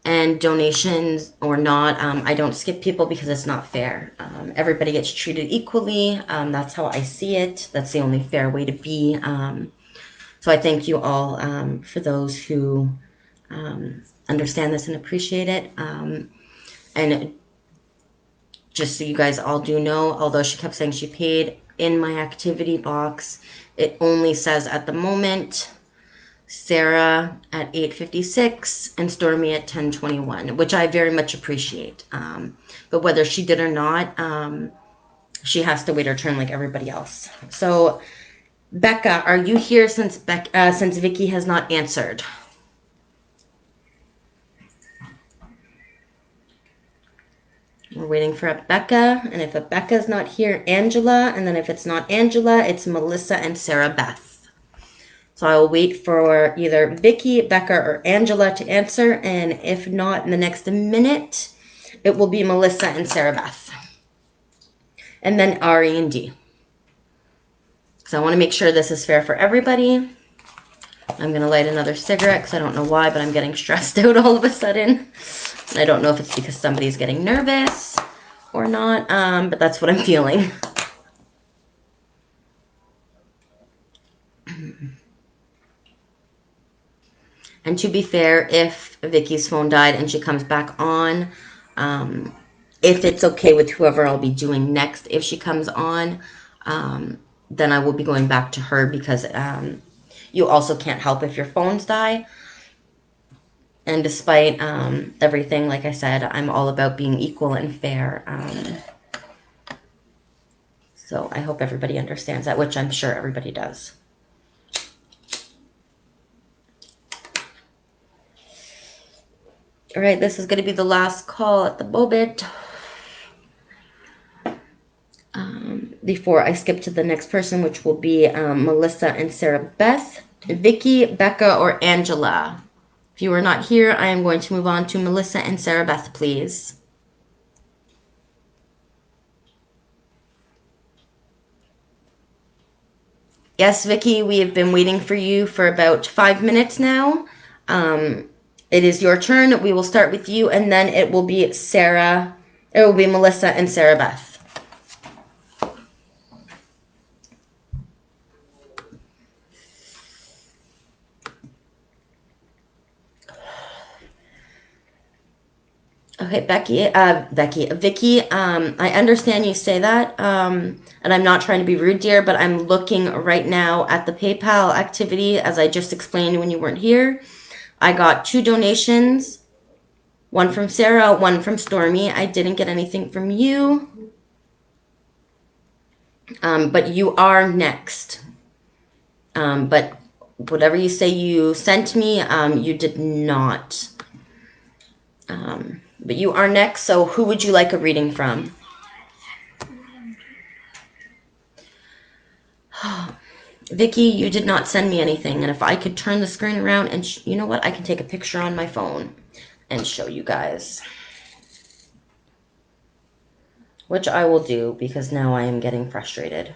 And donations or not, I don't skip people because it's not fair. Everybody gets treated equally. That's how I see it. That's the only fair way to be. So I thank you all for those who understand this and appreciate it. And just so you guys all do know, although she kept saying she paid, in my activity box, it only says at the moment Sarah at 8:56 and Stormy at 10:21, which I very much appreciate. But whether she did or not, she has to wait her turn like everybody else. So, Becca, are you here since Vicky has not answered? We're waiting for a Becca, and if a Becca's not here, Angela, and then if it's not Angela, it's Melissa and Sarah Beth. So I will wait for either Vicky, Becca, or Angela to answer, and if not, in the next minute, it will be Melissa and Sarah Beth. And then Ari and Dee. So I want to make sure this is fair for everybody. I'm going to light another cigarette because I don't know why, but I'm getting stressed out all of a sudden. I don't know if it's because somebody's getting nervous or not, but that's what I'm feeling. And to be fair, if Vicky's phone died and she comes back on, if it's okay with whoever I'll be doing next, if she comes on, then I will be going back to her because you also can't help if your phones die. And despite everything, like I said, I'm all about being equal and fair. So I hope everybody understands that, which I'm sure everybody does. All right, this is going to be the last call at the moment. Before I skip to the next person, which will be Melissa and Sarah Beth, Vicky, Becca, or Angela. If you are not here, I am going to move on to Melissa and Sarah Beth, please. Yes, Vicky, we have been waiting for you for about 5 minutes now. It is your turn. We will start with you, and then it will be Sarah. It will be Melissa and Sarah Beth. Okay, Vicky, I understand you say that, and I'm not trying to be rude, dear, but I'm looking right now at the PayPal activity, as I just explained when you weren't here. I got 2 donations, one from Sarah, one from Stormy. I didn't get anything from you, but you are next. But whatever you say you sent me, you did not. But you are next, so who would you like a reading from? Vicky, you did not send me anything, and if I could turn the screen around and you know what, I can take a picture on my phone and show you guys, which I will do because now I am getting frustrated.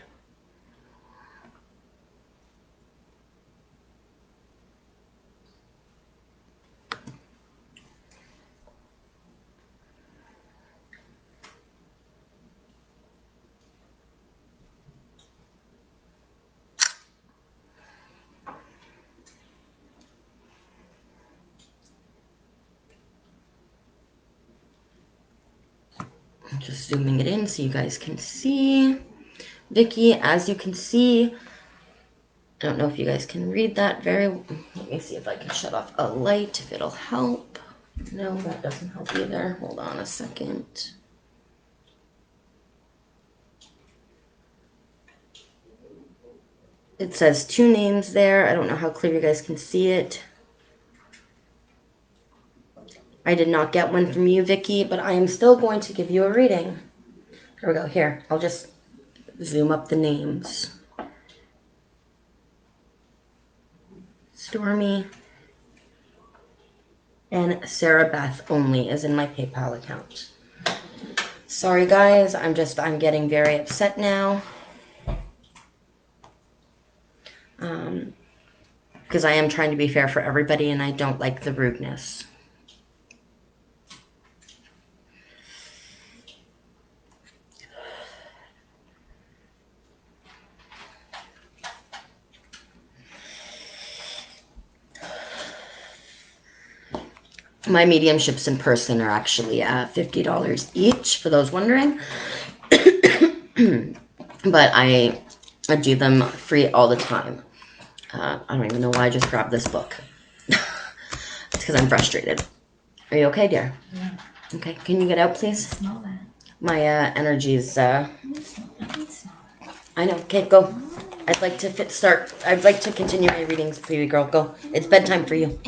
I'm just zooming it in so you guys can see. Vicky, as you can see, I don't know if you guys can read that very. Let me see if I can shut off a light, if it'll help. No, that doesn't help either. Hold on a second. It says 2 names there. I don't know how clear you guys can see it. I did not get one from you, Vicky, but I am still going to give you a reading. Here we go. Here, I'll just zoom up the names. Stormy and Sarah Beth only is in my PayPal account. Sorry, guys. I'm getting very upset now. Because I am trying to be fair for everybody and I don't like the rudeness. My mediumships in person are actually $50 each, for those wondering. But I do them free all the time. I don't even know why I just grabbed this book. It's because I'm frustrated. Are you okay, dear? Yeah. Okay, can you get out, please? Smell that. My energies. I smell I know. Okay, go. I'd like to continue my readings, baby girl. Go. It's bedtime for you.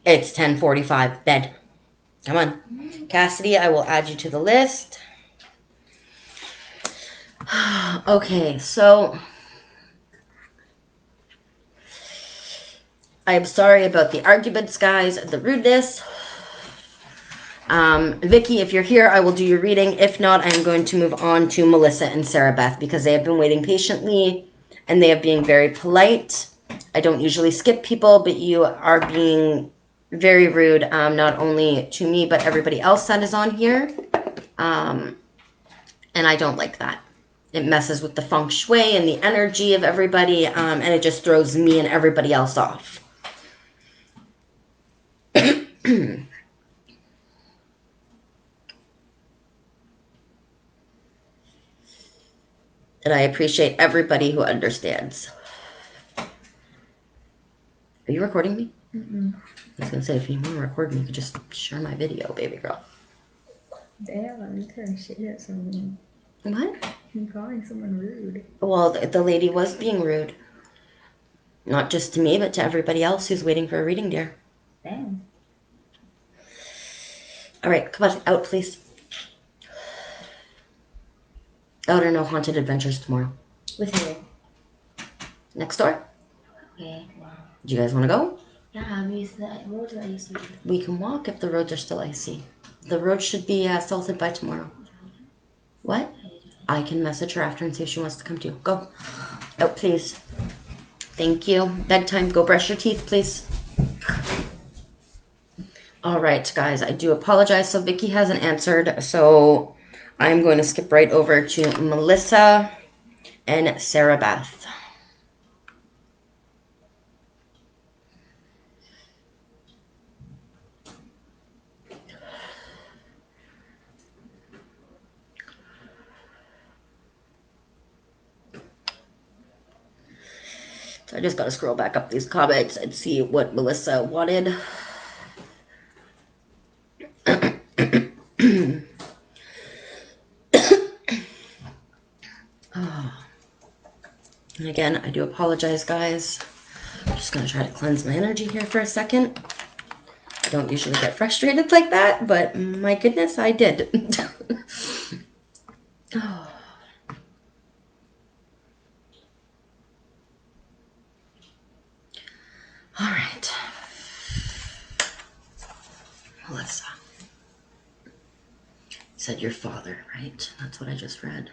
It's 10:45. Bed. Come on. Cassidy, I will add you to the list. Okay, so I'm sorry about the arguments, guys, the rudeness. Vicky, if you're here, I will do your reading. If not, I'm going to move on to Melissa and Sarah Beth because they have been waiting patiently and they have been very polite. I don't usually skip people, but you are being very rude, not only to me, but everybody else that is on here. And I don't like that. It messes with the feng shui and the energy of everybody, and it just throws me and everybody else off. And I appreciate everybody who understands. Are you recording me? Mm-mm. I was gonna say, if you want to record me, you could just share my video, baby girl. Damn, I'm trying to shit at someone. What? I'm calling someone rude. Well, the lady was being rude. Not just to me, but to everybody else who's waiting for a reading, dear. Damn. All right, come on, out, please. Out or no haunted adventures tomorrow. With who? Next door. Okay, wow. Do you guys want to go? Yeah, I'm used to that road that I used to do. We can walk if the roads are still icy. The road should be salted by tomorrow. What? I can message her after and see if she wants to come too. Go. Out, please. Thank you. Bedtime. Go brush your teeth, please. All right, guys. I do apologize. So Vicky hasn't answered, so I'm going to skip right over to Melissa and Sarah Beth. So I just got to scroll back up these comments and see what Melissa wanted. Oh. And again, I do apologize, guys. I'm just going to try to cleanse my energy here for a second. I don't usually get frustrated like that, but my goodness, I did. Oh. All right. Melissa. You said your father, right? That's what I just read.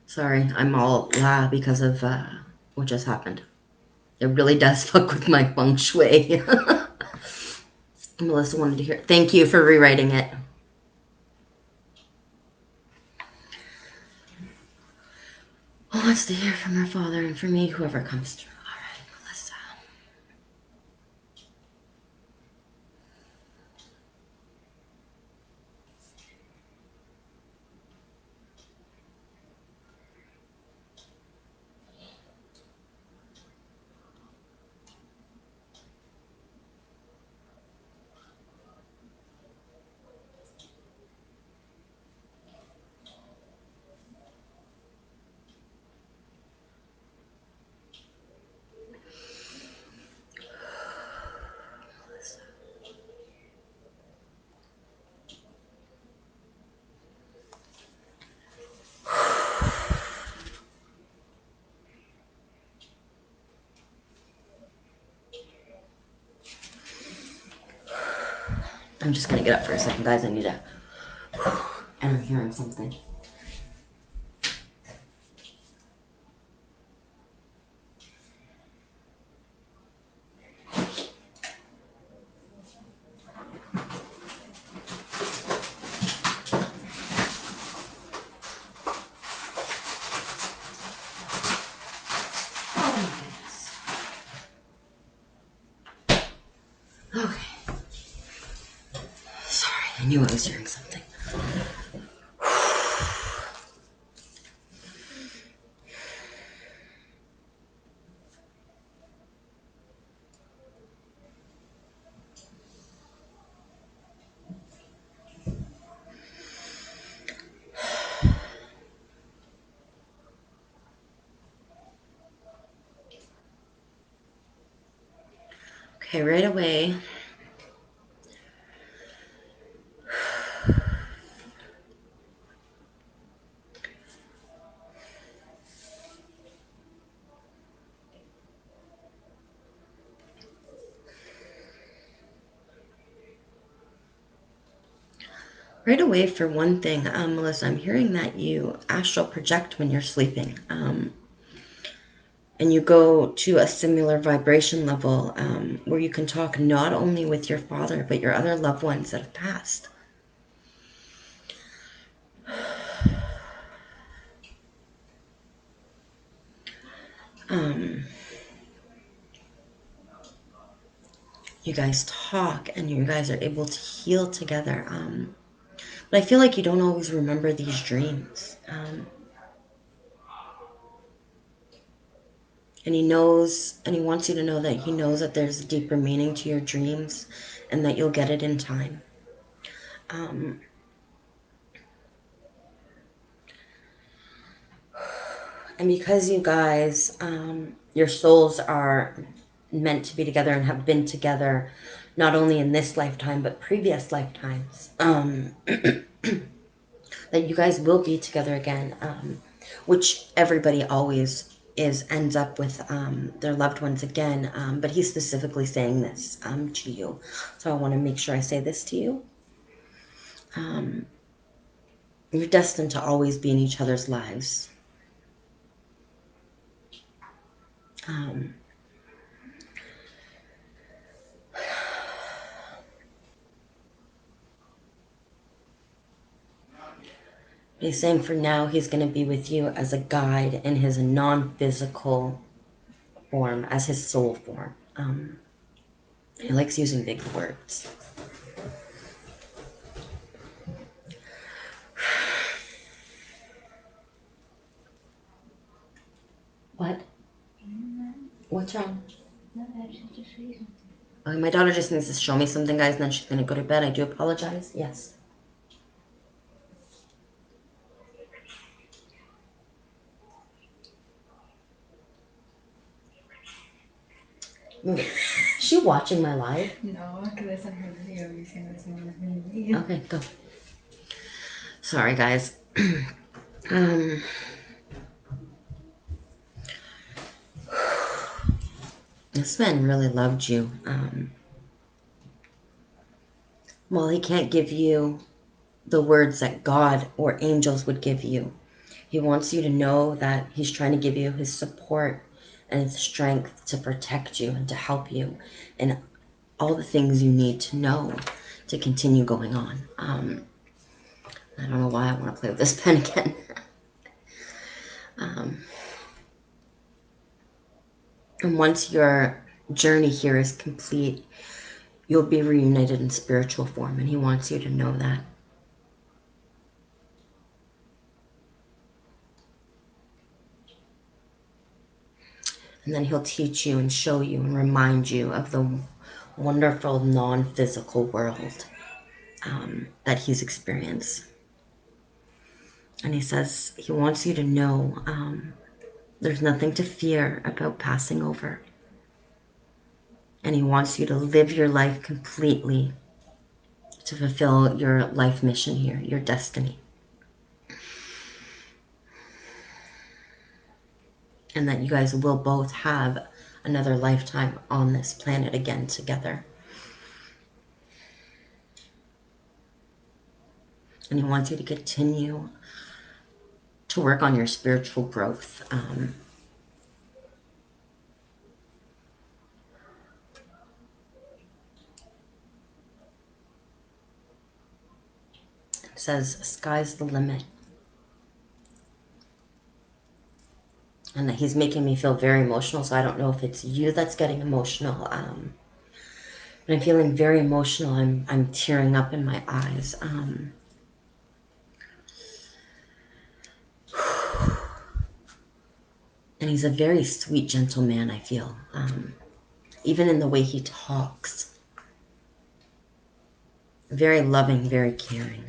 Sorry, I'm all because of what just happened. It really does fuck with my feng shui. Melissa wanted to hear. Thank you for rewriting it. Who wants to hear from her father, and for me, whoever comes through. All right, Melissa. I'm just gonna get up for a second, guys. I need to. And I'm hearing something. Oh my goodness. Okay. Sorry, I knew I was hearing something. Okay, right away. Right away, for one thing, Melissa, I'm hearing that you astral project when you're sleeping. and you go to a similar vibration level where you can talk not only with your father, but your other loved ones that have passed. You guys talk and you guys are able to heal together. But I feel like you don't always remember these dreams. And he knows, and he wants you to know that he knows that there's a deeper meaning to your dreams and that you'll get it in time. And because you guys, your souls are meant to be together and have been together, not only in this lifetime, but previous lifetimes, that you guys will be together again, which everybody always ends up with their loved ones again. But he's specifically saying this to you. So I want to make sure I say this to you. You're destined to always be in each other's lives. He's saying for now he's going to be with you as a guide in his non-physical form, as his soul form. He likes using big words. What? What's wrong? My daughter just needs to show me something, guys, and then she's going to go to bed. I do apologize. Yes. Is she watching my live? No, because I sent her a video. You saying the same as me. Okay, go. Sorry, guys. This man really loved you. Well, he can't give you the words that God or angels would give you. He wants you to know that he's trying to give you his support and his strength to protect you and to help you and all the things you need to know to continue going on. I don't know why I want to play with this pen again. And once your journey here is complete, you'll be reunited in spiritual form, and he wants you to know that. And then he'll teach you and show you and remind you of the wonderful non-physical world that he's experienced. And he says he wants you to know there's nothing to fear about passing over. And he wants you to live your life completely to fulfill your life mission here, your destiny. And that you guys will both have another lifetime on this planet again together. And he wants you to continue to work on your spiritual growth. It says, sky's the limit. And that he's making me feel very emotional, so I don't know if it's you that's getting emotional. But I'm feeling very emotional. I'm tearing up in my eyes. And he's a very sweet, gentle man, I feel. Even in the way he talks. Very loving, very caring.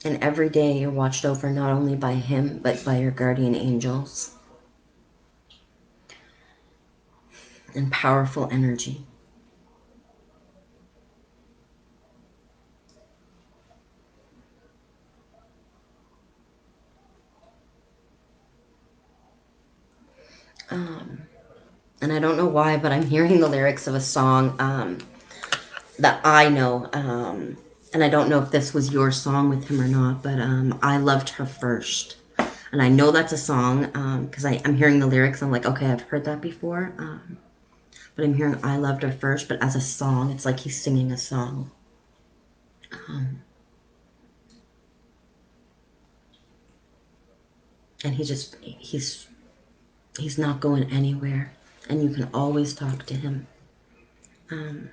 And every day you're watched over not only by him, but by your guardian angels. And powerful energy. And I don't know why, but I'm hearing the lyrics of a song that I know. And I don't know if this was your song with him or not, but I loved her first. And I know that's a song because I'm hearing the lyrics. I'm like, okay, I've heard that before. But I'm hearing I loved her first, but as a song, it's like he's singing a song. And he's not going anywhere. And you can always talk to him. Um,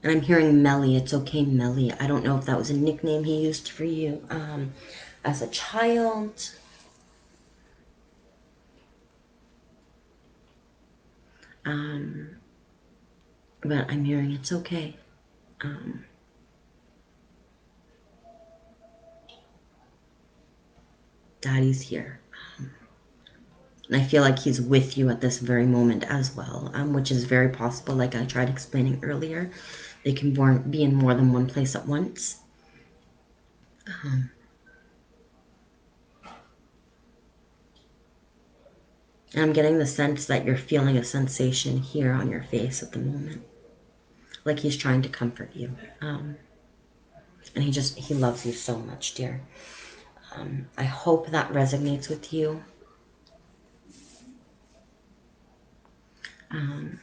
and I'm hearing Melly. It's okay, Melly. I don't know if that was a nickname he used for you as a child. Um, but I'm hearing it's okay. Um, Daddy's here. And I feel like he's with you at this very moment as well, which is very possible. Like I tried explaining earlier, they can be in more than one place at once. And I'm getting the sense that you're feeling a sensation here on your face at the moment. Like he's trying to comfort you. And he loves you so much, dear. I hope that resonates with you. Um,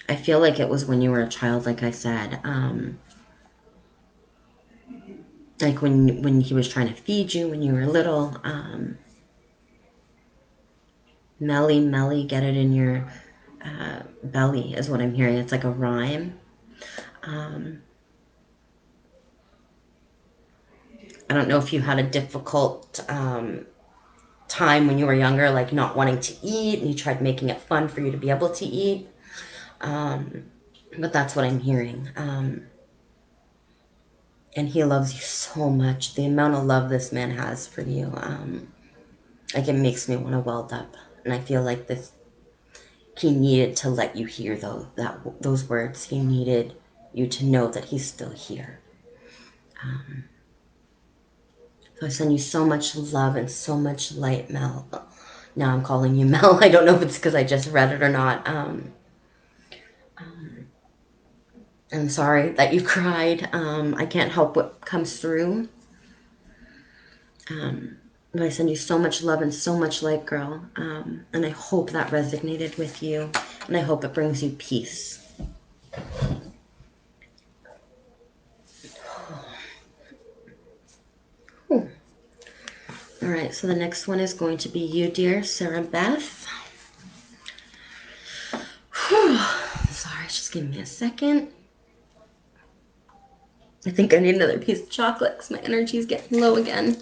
I feel like it was when you were a child, like I said. Like when he was trying to feed you when you were little. Melly, melly, get it in your belly is what I'm hearing. It's like a rhyme. Um, I don't know if you had a difficult time when you were younger, like not wanting to eat, and you tried making it fun for you to be able to eat. But that's what I'm hearing. And he loves you so much. The amount of love this man has for you, like it makes me want to weld up. And I feel like he needed to let you hear those words. He needed you to know that he's still here. So I send you so much love and so much light, Mel. Now I'm calling you Mel. I don't know if it's because I just read it or not. I'm sorry that you cried. I can't help what comes through. But I send you so much love and so much light, girl. And I hope that resonated with you. And I hope it brings you peace. Whew. All right, so the next one is going to be you, dear Sarah Beth. Whew. Sorry, just give me a second. I think I need another piece of chocolate because my energy is getting low again.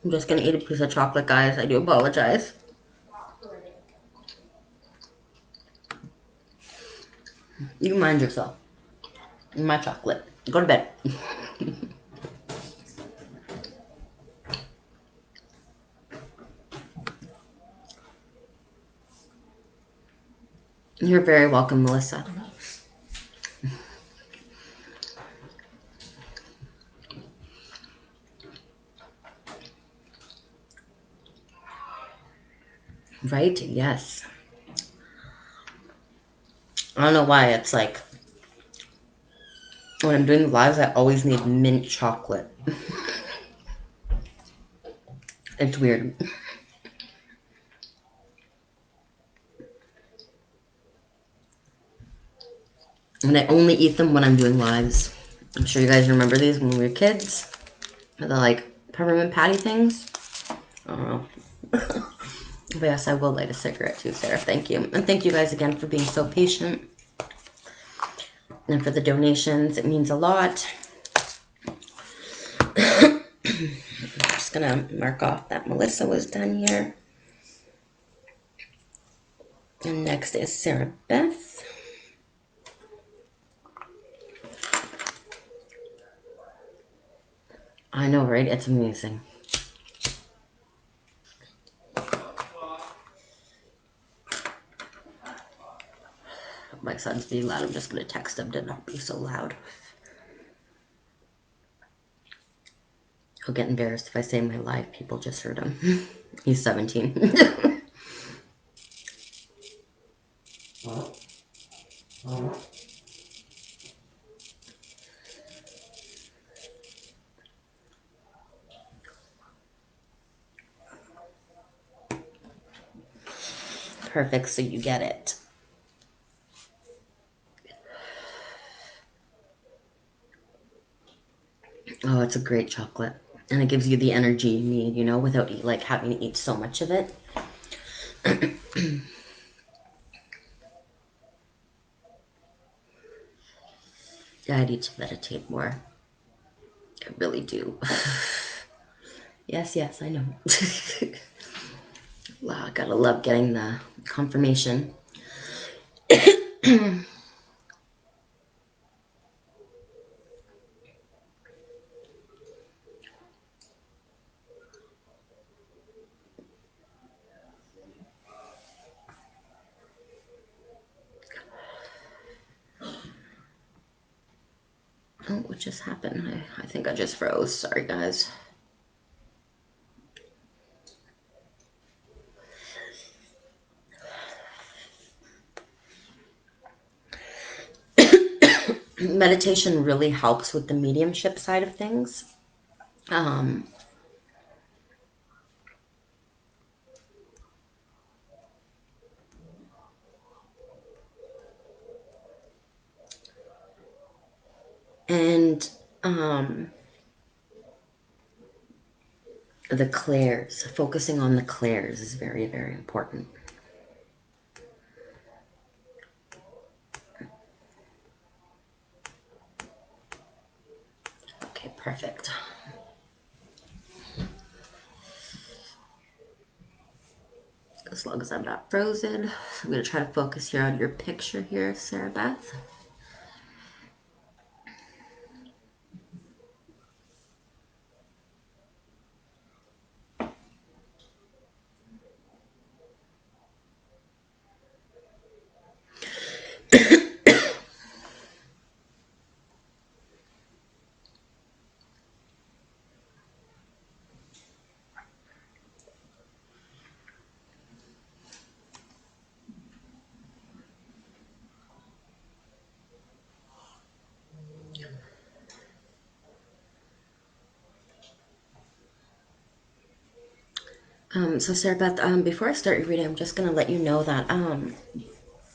I'm just going to eat a piece of chocolate, guys. I do apologize. You can mind yourself. My chocolate. Go to bed. You're very welcome, Melissa. Right? Yes. I don't know why. It's like when I'm doing the lives, I always need mint chocolate. It's weird. And I only eat them when I'm doing lives. I'm sure you guys remember these when we were kids. The like peppermint patty things. I don't know. But yes, I will light a cigarette too, Sarah. Thank you. And thank you guys again for being so patient. And for the donations, it means a lot. I'm just gonna mark off that Melissa was done here. And next is Sarah Beth. I know, right? It's amazing. My son's being loud. I'm just going to text him to not be so loud. He'll get embarrassed if I say my live people just heard him. He's 17. Perfect, so you get it. Oh, it's a great chocolate. And it gives you the energy you need, you know, without like having to eat so much of it. Yeah, I need to meditate more. I really do. Yes, yes, I know. Wow, I gotta love getting the confirmation. Oh, what just happened? I think I just froze. Sorry, guys. Meditation really helps with the mediumship side of things. Um, and the clairs, focusing on the clairs is very, very important. Okay, perfect. As long as I'm not frozen, I'm going to try to focus here on your picture here, Sarah Beth. So Sarah Beth, before I start your reading, I'm just going to let you know that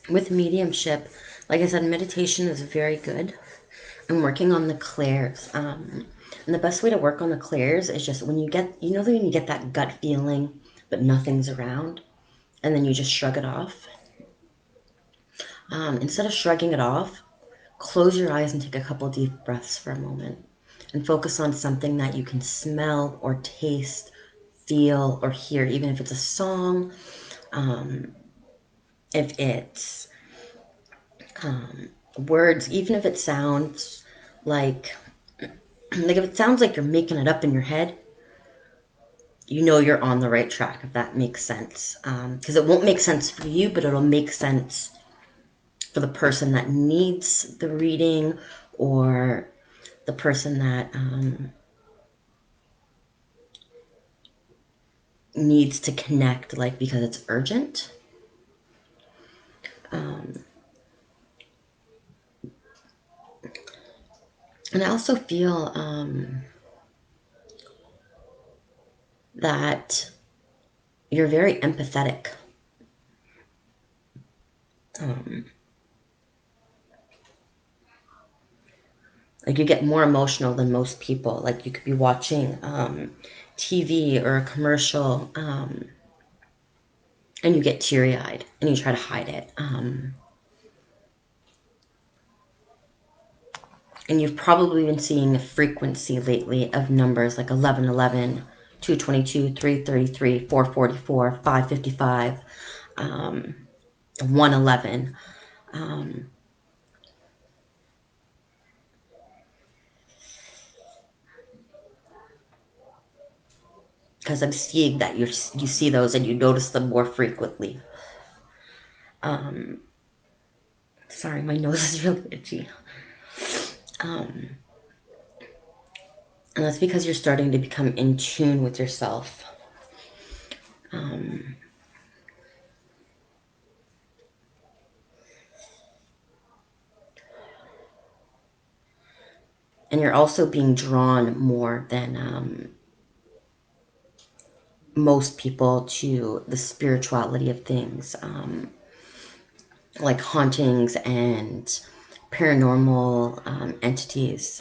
with mediumship, like I said, meditation is very good. I'm working on the clairs. And the best way to work on the clairs is just when you get, you know, when you get that gut feeling, but nothing's around, and then you just shrug it off. Instead of shrugging it off, close your eyes and take a couple deep breaths for a moment and focus on something that you can smell or taste, feel, or hear, even if it's a song, if it's words, even if it sounds like if it sounds like you're making it up in your head, you know you're on the right track, if that makes sense. Because it won't make sense for you, but it'll make sense for the person that needs the reading, or the person that needs to connect, like because it's urgent. And I also feel that you're very empathetic. Like you get more emotional than most people. Like you could be watching TV or a commercial, and you get teary-eyed and you try to hide it. And you've probably been seeing a frequency lately of numbers like 1111, 222, 333, 444, 555. 111. Because I'm seeing that you see those and you notice them more frequently. Sorry, my nose is really itchy. And that's because you're starting to become in tune with yourself. And you're also being drawn more than most people to the spirituality of things, like hauntings and paranormal entities,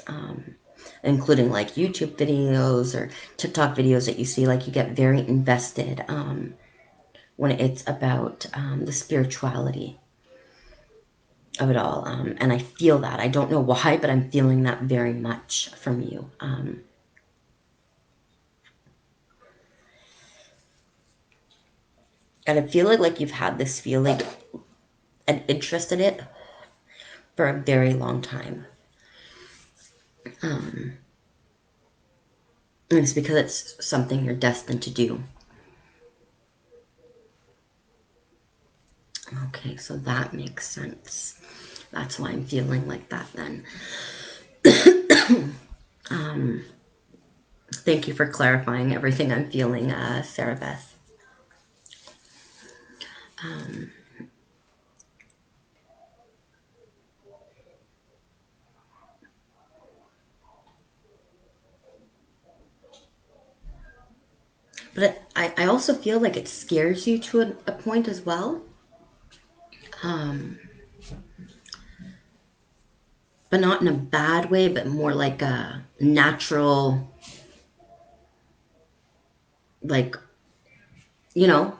including like YouTube videos or TikTok videos that you see. Like you get very invested when it's about the spirituality of it all. And I feel that. I don't know why, but I'm feeling that very much from you. And I feel like you've had this feeling and interest in it for a very long time. And it's because it's something you're destined to do. Okay, so that makes sense. That's why I'm feeling like that then. Thank you for clarifying everything I'm feeling, Sarah Beth. But I also feel like it scares you to a point as well. But not in a bad way, but more like a natural, like, you know,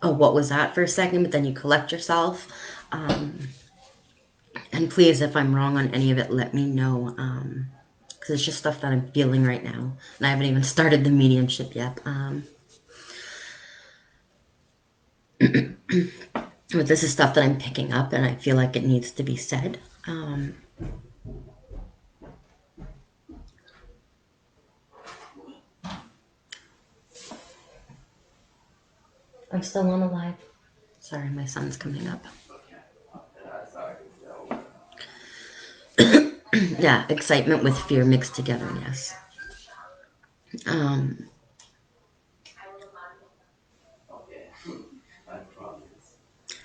oh, what was that for a second? But then you collect yourself. And please, if I'm wrong on any of it, let me know. Because it's just stuff that I'm feeling right now. And I haven't even started the mediumship yet. But this is stuff that I'm picking up and I feel like it needs to be said. I'm still on a live. Sorry, my son's coming up. Yeah, excitement with fear mixed together, yes. Um,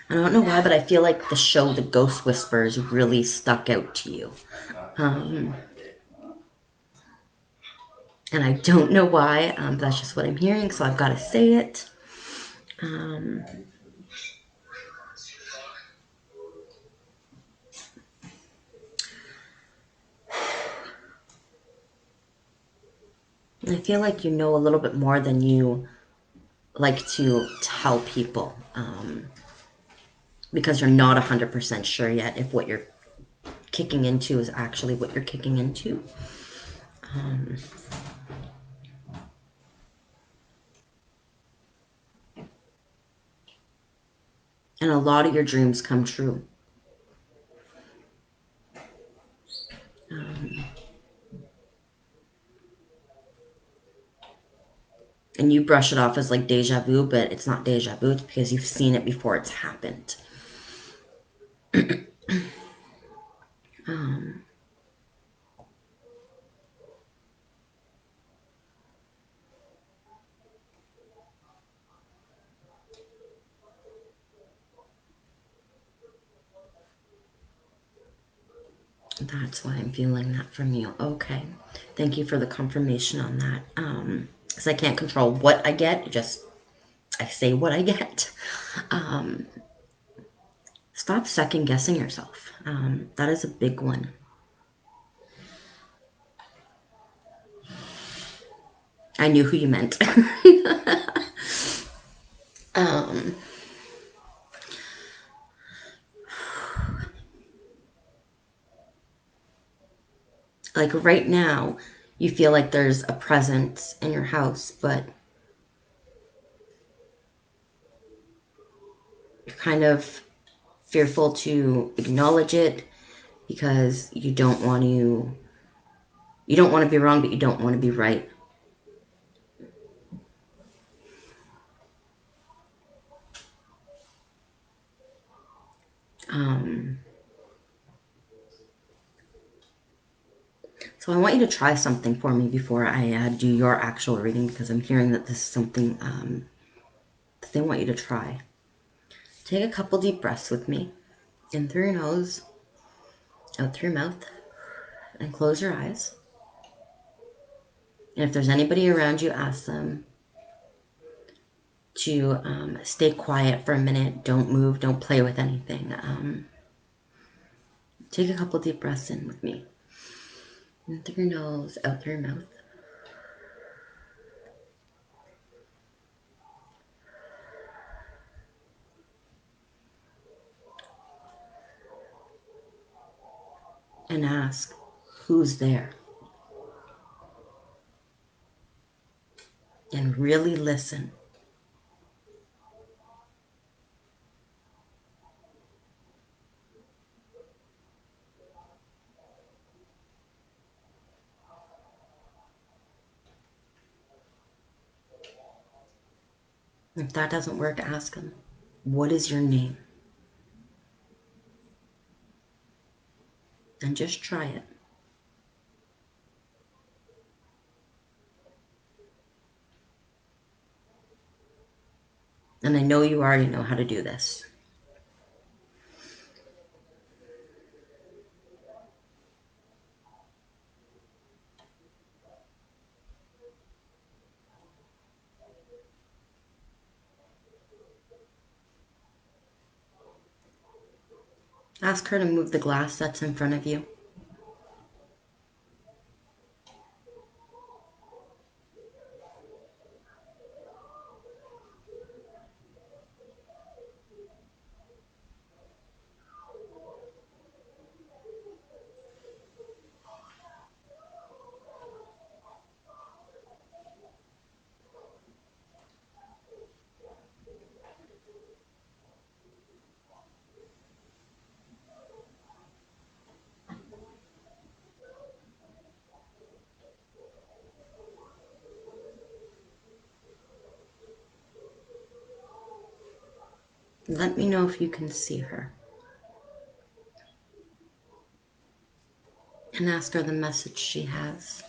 I don't know why, but I feel like the show The Ghost Whisperers really stuck out to you. Um, and I don't know why, but that's just what I'm hearing, so I've got to say it. I feel like you know a little bit more than you like to tell people, because you're not 100% sure yet if what you're kicking into is actually what you're kicking into. And a lot of your dreams come true. And you brush it off as like deja vu, but it's not deja vu. It's because you've seen it before it's happened. That's why I'm feeling that from you. Okay. Thank you for the confirmation on that. Because I can't control what I get, just I say what I get. Stop second guessing yourself. That is a big one. I knew who you meant. um, like right now, you feel like there's a presence in your house, but kind of fearful to acknowledge it because you don't want to be wrong, but you don't want to be right. So I want you to try something for me before I do your actual reading, because I'm hearing that this is something that they want you to try. Take a couple deep breaths with me. In through your nose, out through your mouth, and close your eyes. And if there's anybody around you, ask them to stay quiet for a minute. Don't move. Don't play with anything. Take a couple deep breaths in with me. In through your nose, out through your mouth. And ask, who's there? And really listen. If that doesn't work, ask them, what is your name? And just try it. And I know you already know how to do this. Ask her to move the glass that's in front of you. Let me know if you can see her. And ask her the message she has.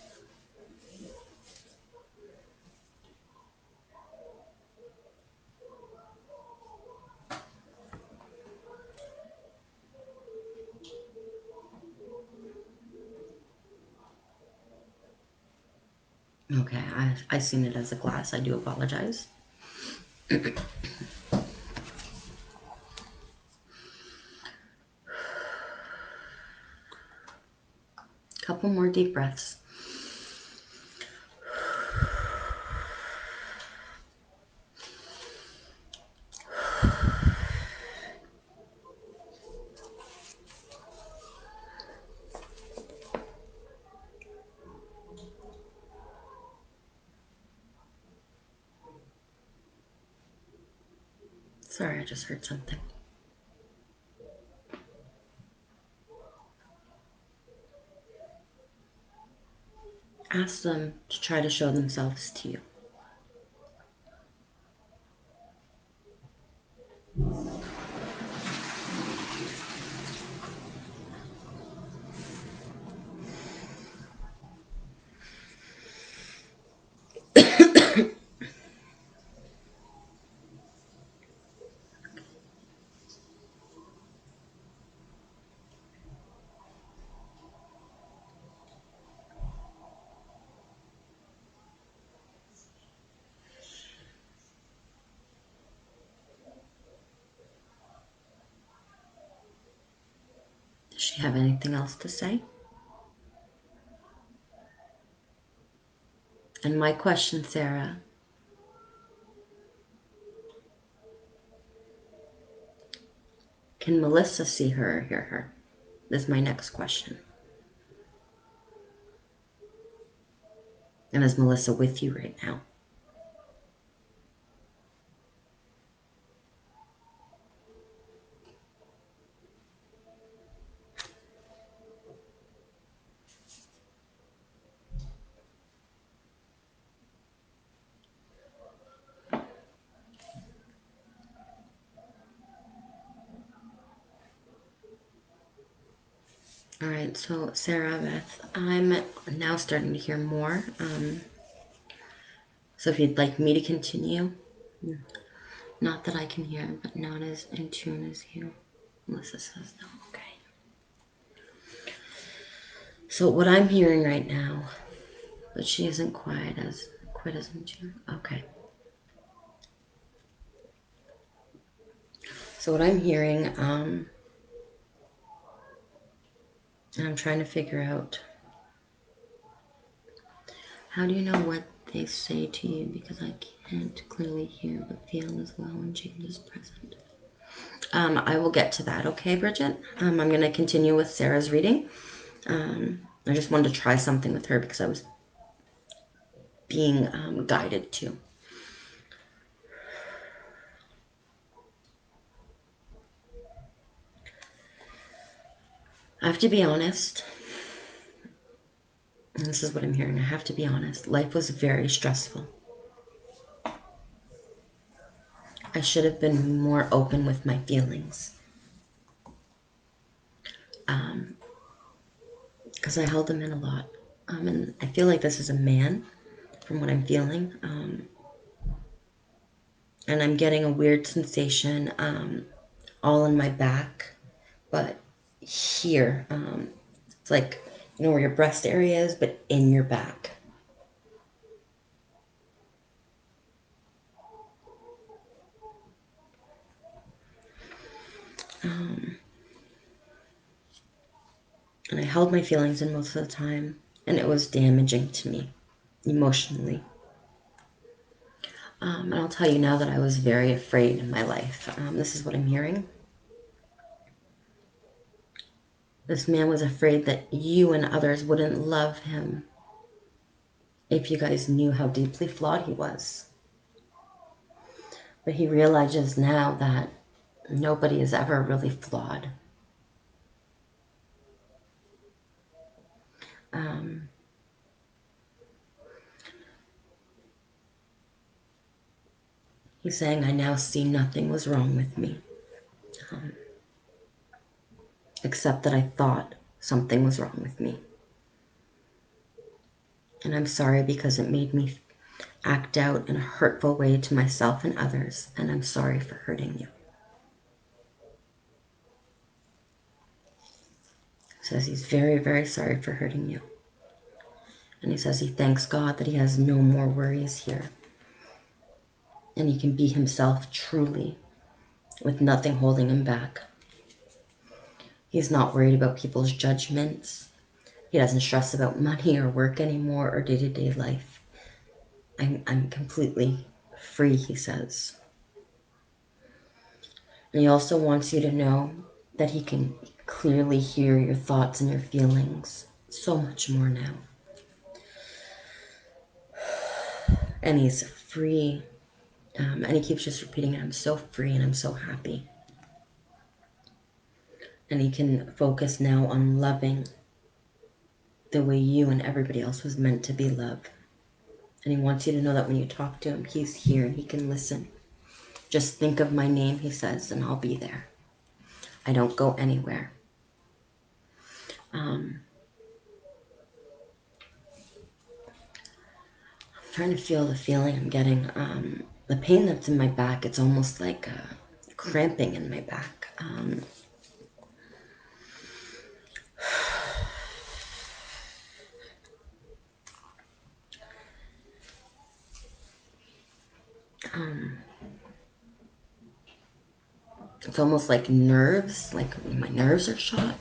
Okay, I seen it as a glass. I do apologize. Couple more deep breaths. Sorry, I just heard something. Ask them to try to show themselves to you. Does she have anything else to say? And my question, Sarah, can Melissa see her or hear her? Is my next question. And is Melissa with you right now? All right, so Sarah, Beth, I'm now starting to hear more. So if you'd like me to continue, not that I can hear, but not as in tune as you. Melissa says no. Okay. So what I'm hearing right now, but she isn't quite as in tune. Okay. So what I'm hearing, and I'm trying to figure out, how do you know what they say to you? Because I can't clearly hear but feel as well when change is present. I will get to that, okay, Bridget? I'm going to continue with Sarah's reading. I just wanted to try something with her because I was being guided to. I have to be honest. And this is what I'm hearing. I have to be honest. Life was very stressful. I should have been more open with my feelings. Because I held them in a lot. And I feel like this is a man, from what I'm feeling. And I'm getting a weird sensation all in my back. But here, it's like, you know, where your breast area is, but in your back. And I held my feelings in most of the time, and it was damaging to me emotionally. And I'll tell you now that I was very afraid in my life. This is what I'm hearing. This man was afraid that you and others wouldn't love him if you guys knew how deeply flawed he was. But he realizes now that nobody is ever really flawed. He's saying, I now see nothing was wrong with me, except that I thought something was wrong with me. And I'm sorry because it made me act out in a hurtful way to myself and others, and I'm sorry for hurting you. He says he's very, very sorry for hurting you. And he says he thanks God that he has no more worries here. And he can be himself truly, with nothing holding him back. He's not worried about people's judgments. He doesn't stress about money or work anymore or day-to-day life. I'm completely free, he says. And he also wants you to know that he can clearly hear your thoughts and your feelings so much more now. And he's free. And he keeps just repeating it, I'm so free and I'm so happy. And he can focus now on loving the way you and everybody else was meant to be loved. And he wants you to know that when you talk to him, he's here and he can listen. Just think of my name, he says, and I'll be there. I don't go anywhere. I'm trying to feel the feeling I'm getting. The pain that's in my back, it's almost like cramping in my back. It's almost like nerves, like my nerves are shot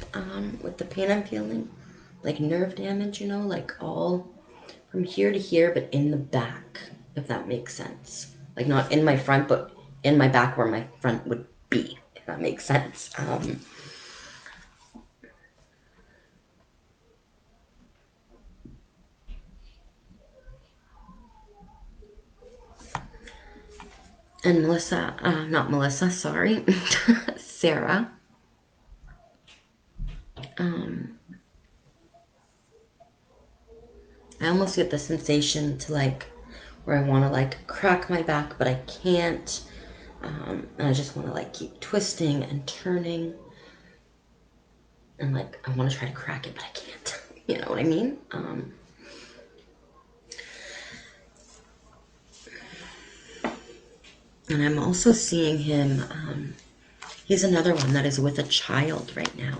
with the pain I'm feeling. Like nerve damage, you know, like all from here to here, but in the back, if that makes sense. Like not in my front, but in my back where my front would be, if that makes sense. And Melissa, not Melissa, sorry, Sarah. I almost get the sensation to like, where I want to like crack my back, but I can't. And I just want to like keep twisting and turning. And like, I want to try to crack it, but I can't. You know what I mean? And I'm also seeing him, he's another one that is with a child right now.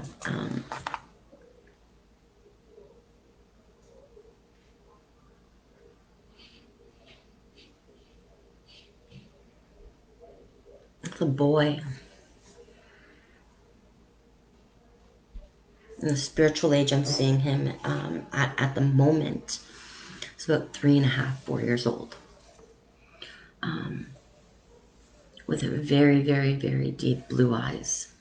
It's a boy. In the spiritual age, I'm seeing him at the moment. He's about 3.5, 4 years old. With very, very, very deep blue eyes.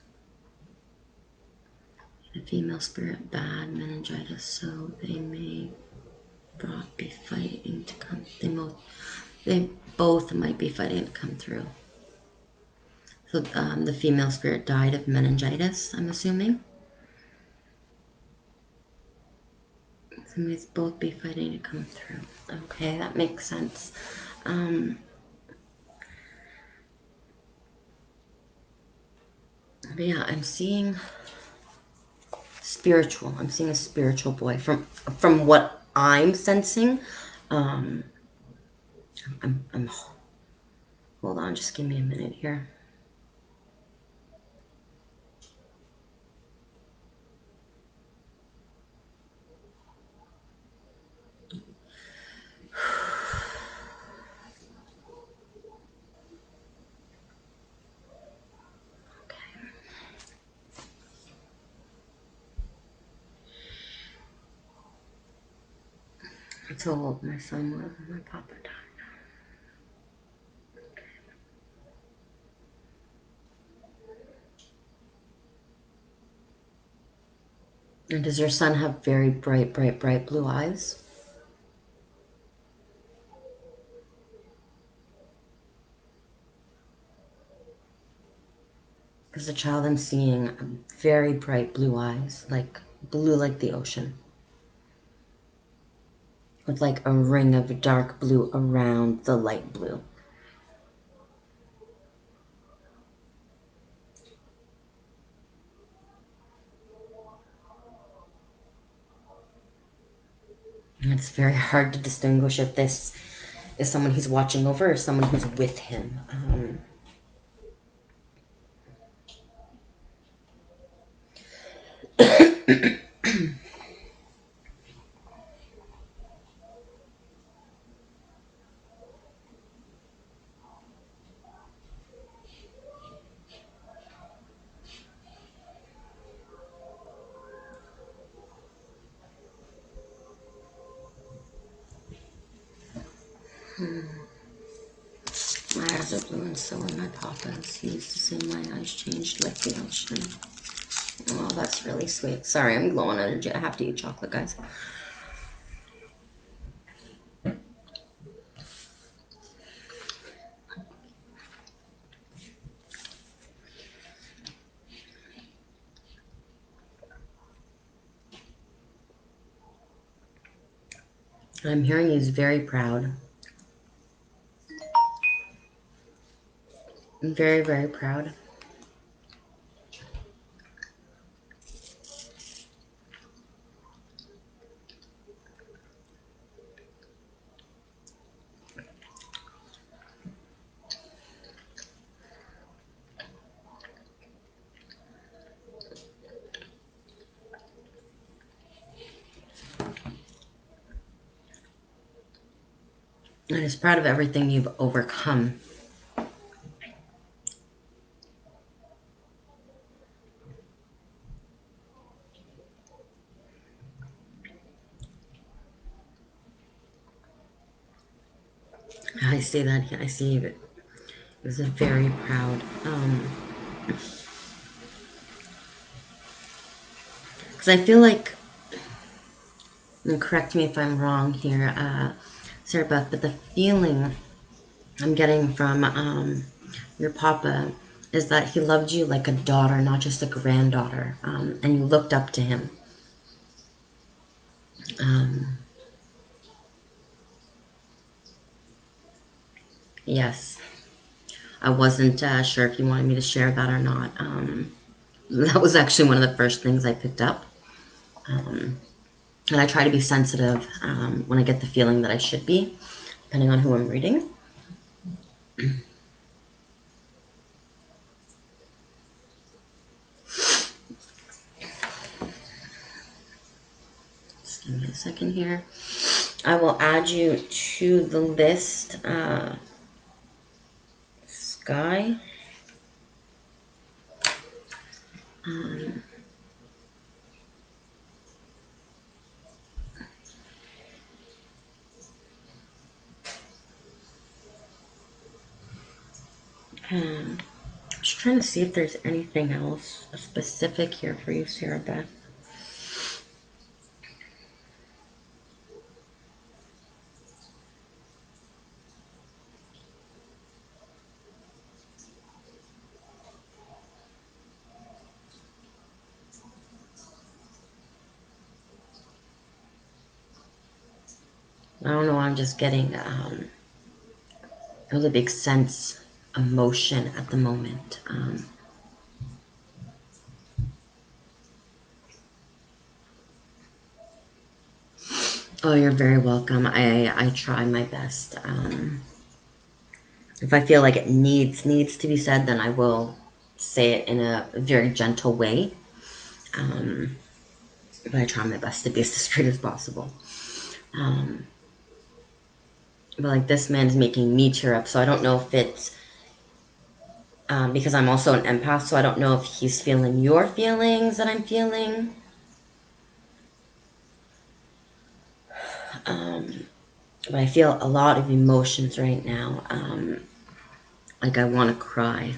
The female spirit bad meningitis, so they may be fighting to come. They both might be fighting to come through. So the female spirit died of meningitis, I'm assuming. So may both be fighting to come through. Okay, that makes sense. But yeah, I'm seeing spiritual. I'm seeing a spiritual boy from what I'm sensing. I'm hold on, just give me a minute here. That's how old my son was when my papa died. And does your son have very bright, bright, bright blue eyes? Because the child I'm seeing, very bright blue eyes, like blue like the ocean. With like a ring of dark blue around the light blue. And it's very hard to distinguish if this is someone he's watching over or someone who's with him. My eyes are blue and so are my papa's. He used to say my eyes changed like the ocean. Oh, that's really sweet. Sorry, I'm low on energy. I have to eat chocolate, guys. I'm hearing he's very proud. Very, very proud. And he's proud of everything you've overcome. I see that. I see that. He was very proud. Because I feel like, and correct me if I'm wrong here, Sarah Beth, but the feeling I'm getting from your papa is that he loved you like a daughter, not just a granddaughter, and you looked up to him. Yes, I wasn't sure if you wanted me to share that or not. That was actually one of the first things I picked up. And I try to be sensitive when I get the feeling that I should be, depending on who I'm reading. Just give me a second here. I will add you to the list. Sky. Um, just trying to see if there's anything else specific here for you, Sarah Beth. I don't know. I'm just getting a really big sense emotion at the moment. Oh, you're very welcome. I try my best. If I feel like it needs to be said, then I will say it in a very gentle way. But I try my best to be as discreet as possible. Um, but like this man's making me tear up, so I don't know if it's because I'm also an empath, so I don't know if he's feeling your feelings that I'm feeling. But I feel a lot of emotions right now. Like I want to cry.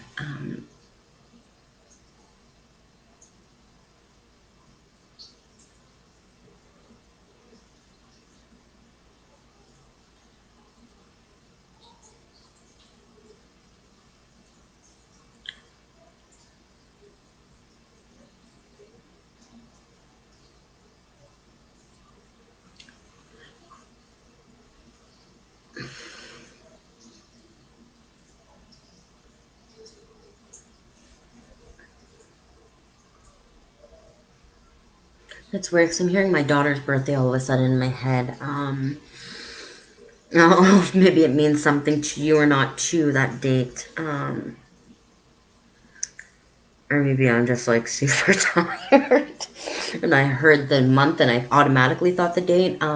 It's weird because I'm hearing my daughter's birthday all of a sudden in my head. I don't know if maybe it means something to you or not to that date. Or maybe I'm just like super tired. And I heard the month and I automatically thought the date. But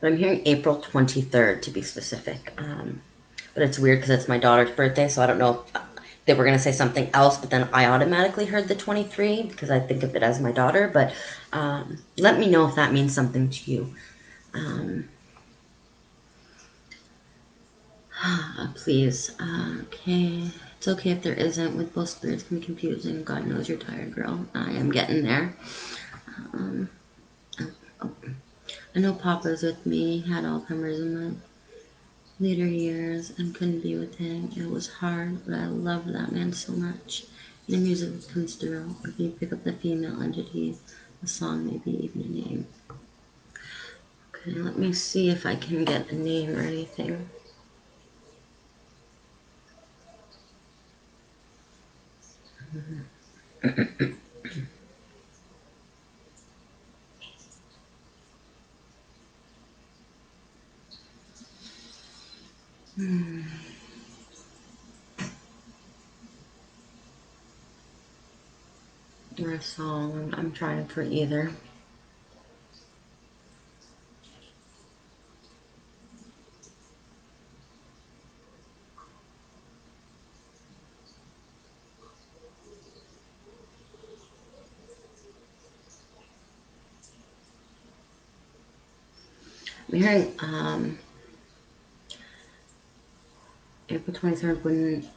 I'm hearing April 23rd to be specific. But it's weird because it's my daughter's birthday, so I don't know if they were going to say something else, but then I automatically heard the 23 because I think of it as my daughter. But let me know if that means something to you. Um, please. Okay. It's okay if there isn't. With both spirits can be confusing. God knows you're tired, girl. I am getting there. Um, oh, I know Papa's with me. Had Alzheimer's in the later years and couldn't be with him. It was hard, but I loved that man so much. The music comes through. If you pick up the female entity, the song maybe even a name. Okay, let me see if I can get a name or anything. Or a song. I'm trying for either. I'm hearing April 23rd when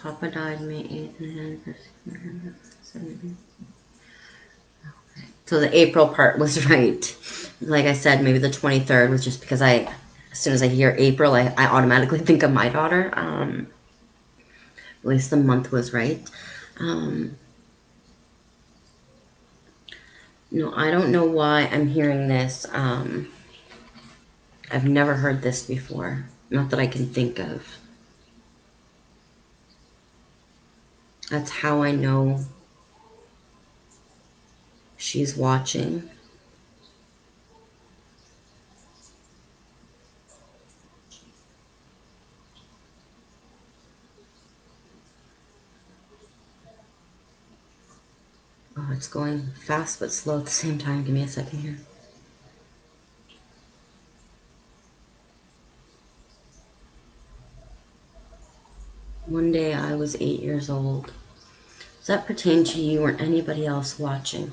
Papa died, May 8th, and then so the April part was right. Like I said, maybe the 23rd was just because as soon as I hear April, I automatically think of my daughter. At least the month was right. Um, no, I don't know why I'm hearing this. I've never heard this before. Not that I can think of. That's how I know She's watching. Oh, it's going fast but slow at the same time. Give me a second here. One day I was 8 years old. Does that pertain to you or anybody else watching?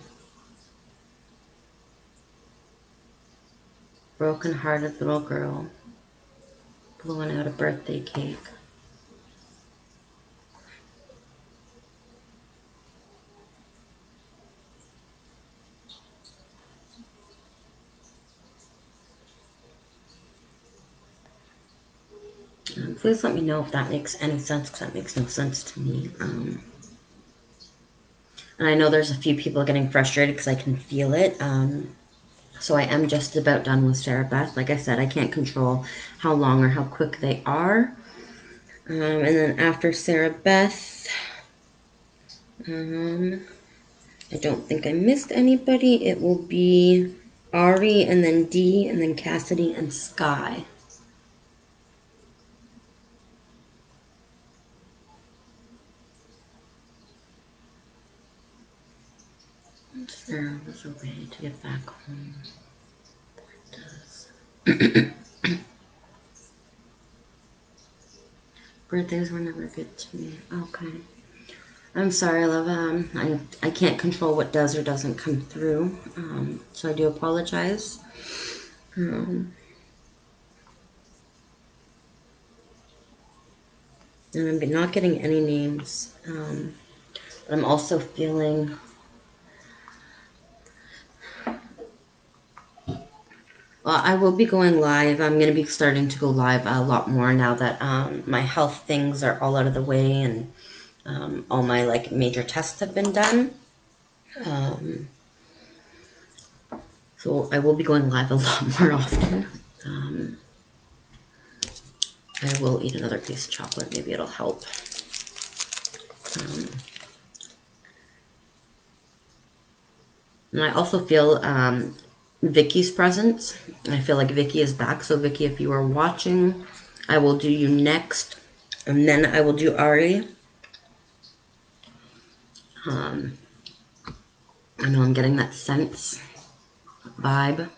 Broken-hearted little girl blowing out a birthday cake. Please let me know if that makes any sense, because that makes no sense to me. And I know there's a few people getting frustrated because I can feel it. So I am just about done with Sarah Beth. Like I said, I can't control how long or how quick they are. And then after Sarah Beth, I don't think I missed anybody. It will be Ari and then Dee and then Cassidy and Sky. Sarah was away to get back home. Birthdays were never good to me. Okay. I'm sorry, love. I can't control what does or doesn't come through. So I do apologize. And I'm not getting any names. But I'm also feeling... Well, I will be going live. I'm going to be starting to go live a lot more now that my health things are all out of the way and all my like major tests have been done. So I will be going live a lot more often. I will eat another piece of chocolate. Maybe it'll help. And I also feel Vicky's presence. I feel like Vicky is back. So Vicky, if you are watching, I will do you next. And then I will do Ari. I know I'm getting that sense, vibe.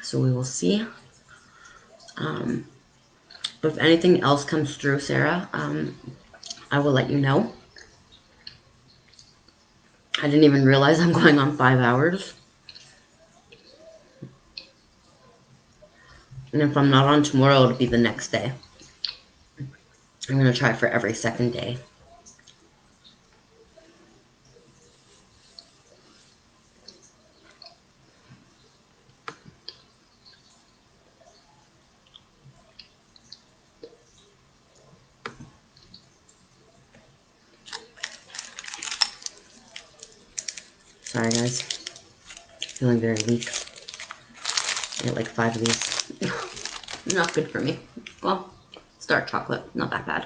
So we will see. But if anything else comes through, Sarah, I will let you know. I didn't even realize I'm going on 5 hours. And if I'm not on tomorrow, it'll be the next day. I'm going to try for every second day. Sorry, guys. Feeling very weak. I ate like 5 of these. Not good for me. Well, it's dark chocolate. Not that bad.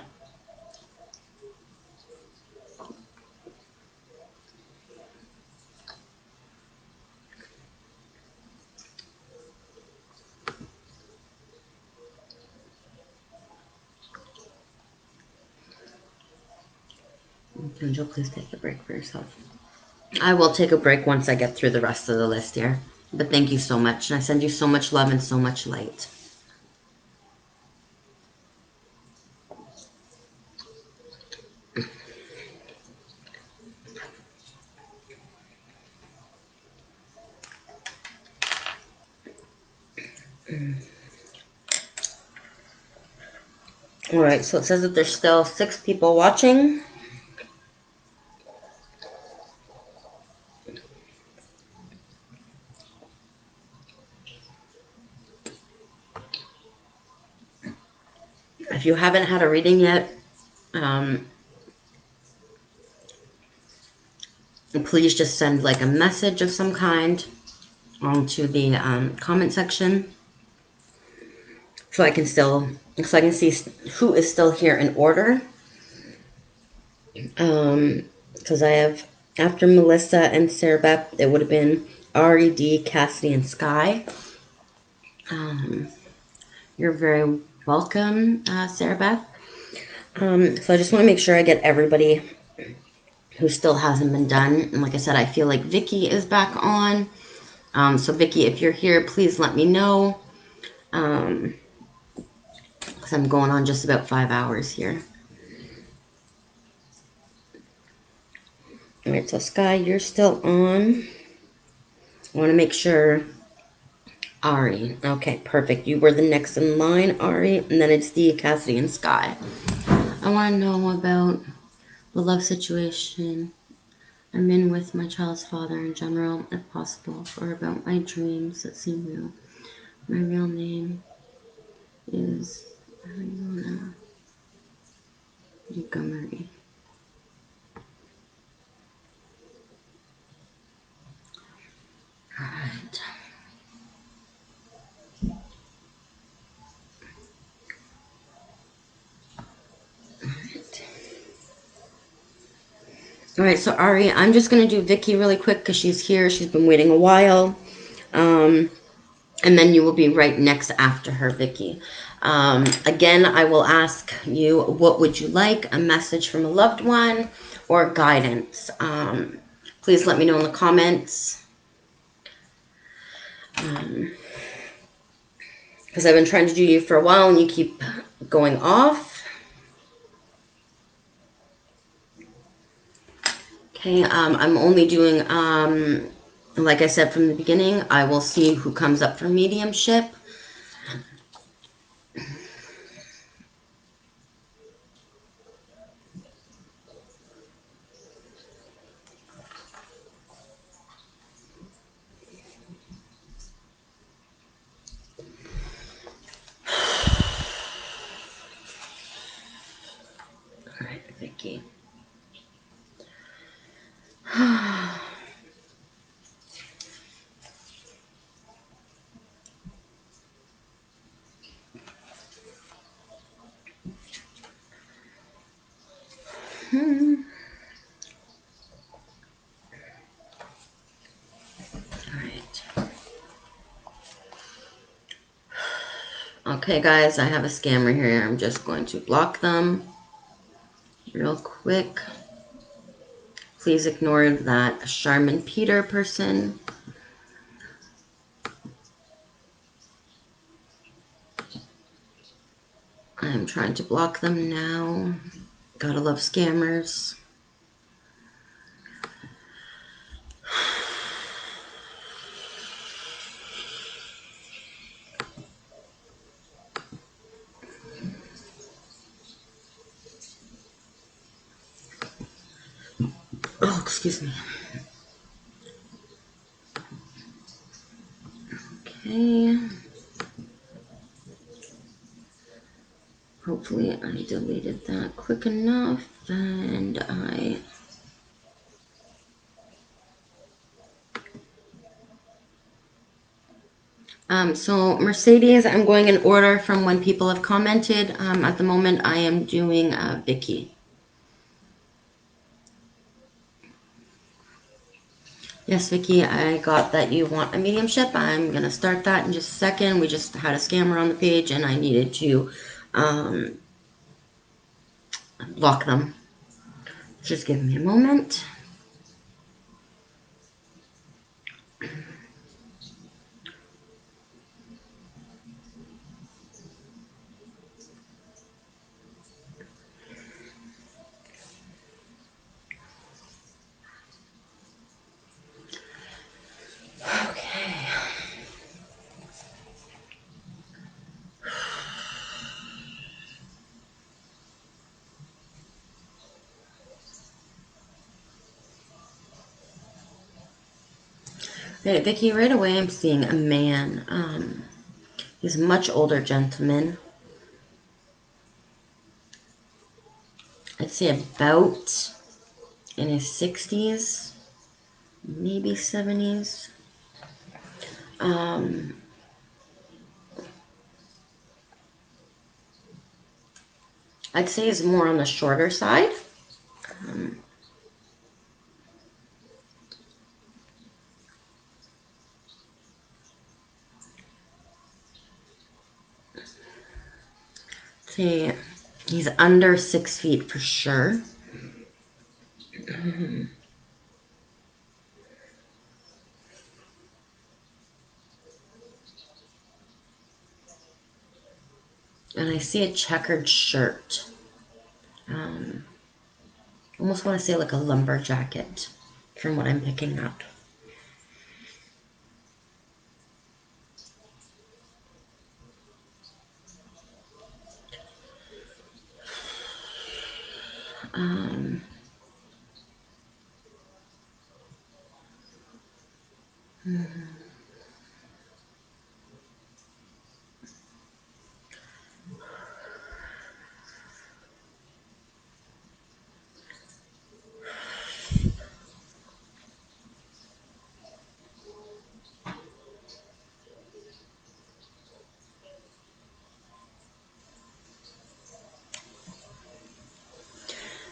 Angel, please take a break for yourself. I will take a break once I get through the rest of the list here. But thank you so much. And I send you so much love and so much light. Alright, so it says that there's still 6 people watching. If you haven't had a reading yet, please just send like a message of some kind onto the comment section so I can see who is still here in order. Because I have After Melissa and Sarah Beth, it would have been Ari, D, Cassidy, and Sky. You're very welcome, Sarah Beth. So I just want to make sure I get everybody who still hasn't been done. And like I said, I feel like Vicky is back on. So Vicky, if you're here, please let me know. Because I'm going on just about 5 hours here. All right, so Sky, you're still on. I want to make sure. Ari. Okay, perfect. You were the next in line, Ari. And then it's Dia, Cassidy, and Sky. I want to know about the love situation I'm in with my child's father in general, if possible, or about my dreams that seem real. My real name is Ariana Montgomery. Alright. Alright, so Ari, I'm just going to do Vicky really quick because she's here. She's been waiting a while. And then you will be right next after her, Vicky. Again, I will ask you, what would you like? A message from a loved one or guidance? Please let me know in the comments. Because I've been trying to do you for a while and you keep going off. Okay, I'm only doing, like I said from the beginning, I will see who comes up for mediumship. All right, Vicky. All right. Okay, guys, I have a scammer here. I'm just going to block them real quick. Please ignore that Charmin Peter person. I'm trying to block them now. Gotta love scammers. Oh, excuse me. Okay. Hopefully I deleted that quick enough and I... So Mercedes, I'm going in order from when people have commented. At the moment I am doing Vicky. Yes, Vicky, I got that you want a mediumship. I'm going to start that in just a second. We just had a scammer on the page and I needed to block them. Just give me a moment. Okay. Okay, Vicky, right away I'm seeing a man. He's a much older gentleman. I'd say about in his 60s, maybe 70s. I'd say he's more on the shorter side. He's under 6 feet for sure. And I see a checkered shirt. Almost want to say like a lumber jacket from what I'm picking up. Um,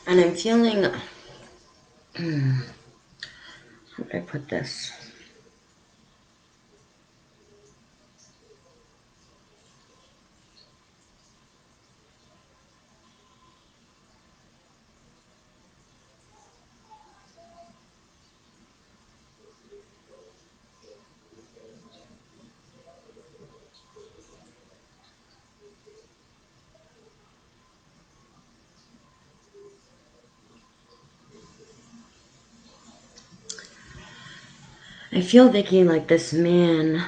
and I'm feeling, how do I put this? I feel, Vicky, like this man,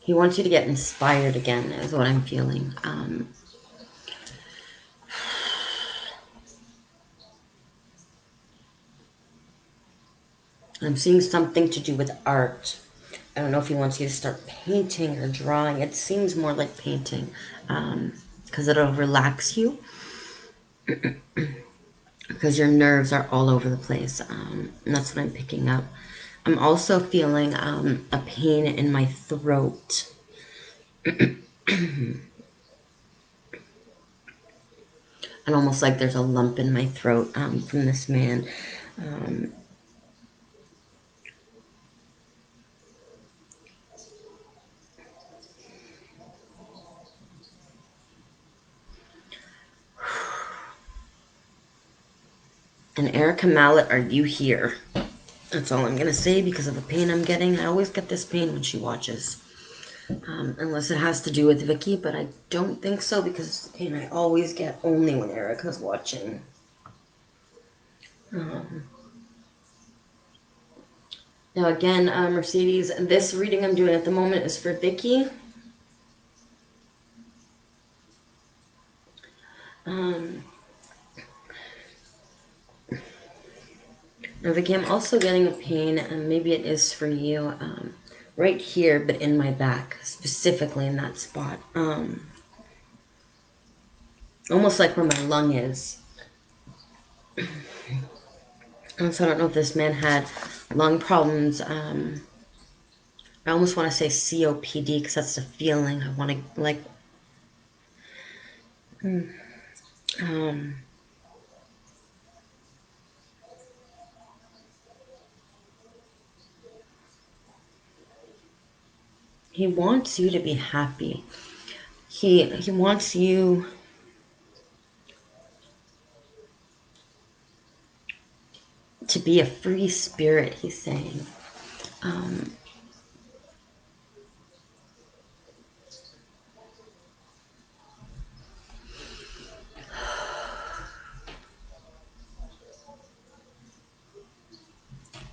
he wants you to get inspired again, is what I'm feeling. I'm seeing something to do with art. I don't know if he wants you to start painting or drawing. It seems more like painting, because it'll relax you, because your nerves are all over the place. And that's what I'm picking up. I'm also feeling a pain in my throat. And almost like there's a lump in my throat from this man. Um, and Erica Mallet, are you here? That's all I'm going to say because of the pain I'm getting. I always get this pain when she watches. Unless it has to do with Vicky, but I don't think so because it's the pain I always get only when Erica's watching. Um, Now again, Mercedes, this reading I'm doing at the moment is for Vicky. Um, Now Vicky, I'm also getting a pain, and maybe it is for you, right here, but in my back, specifically in that spot. Almost like where my lung is. And so I don't know if this man had lung problems. I almost want to say COPD because that's the feeling. I want to, like, um, he wants you to be happy. He wants you to be a free spirit, he's saying. Um,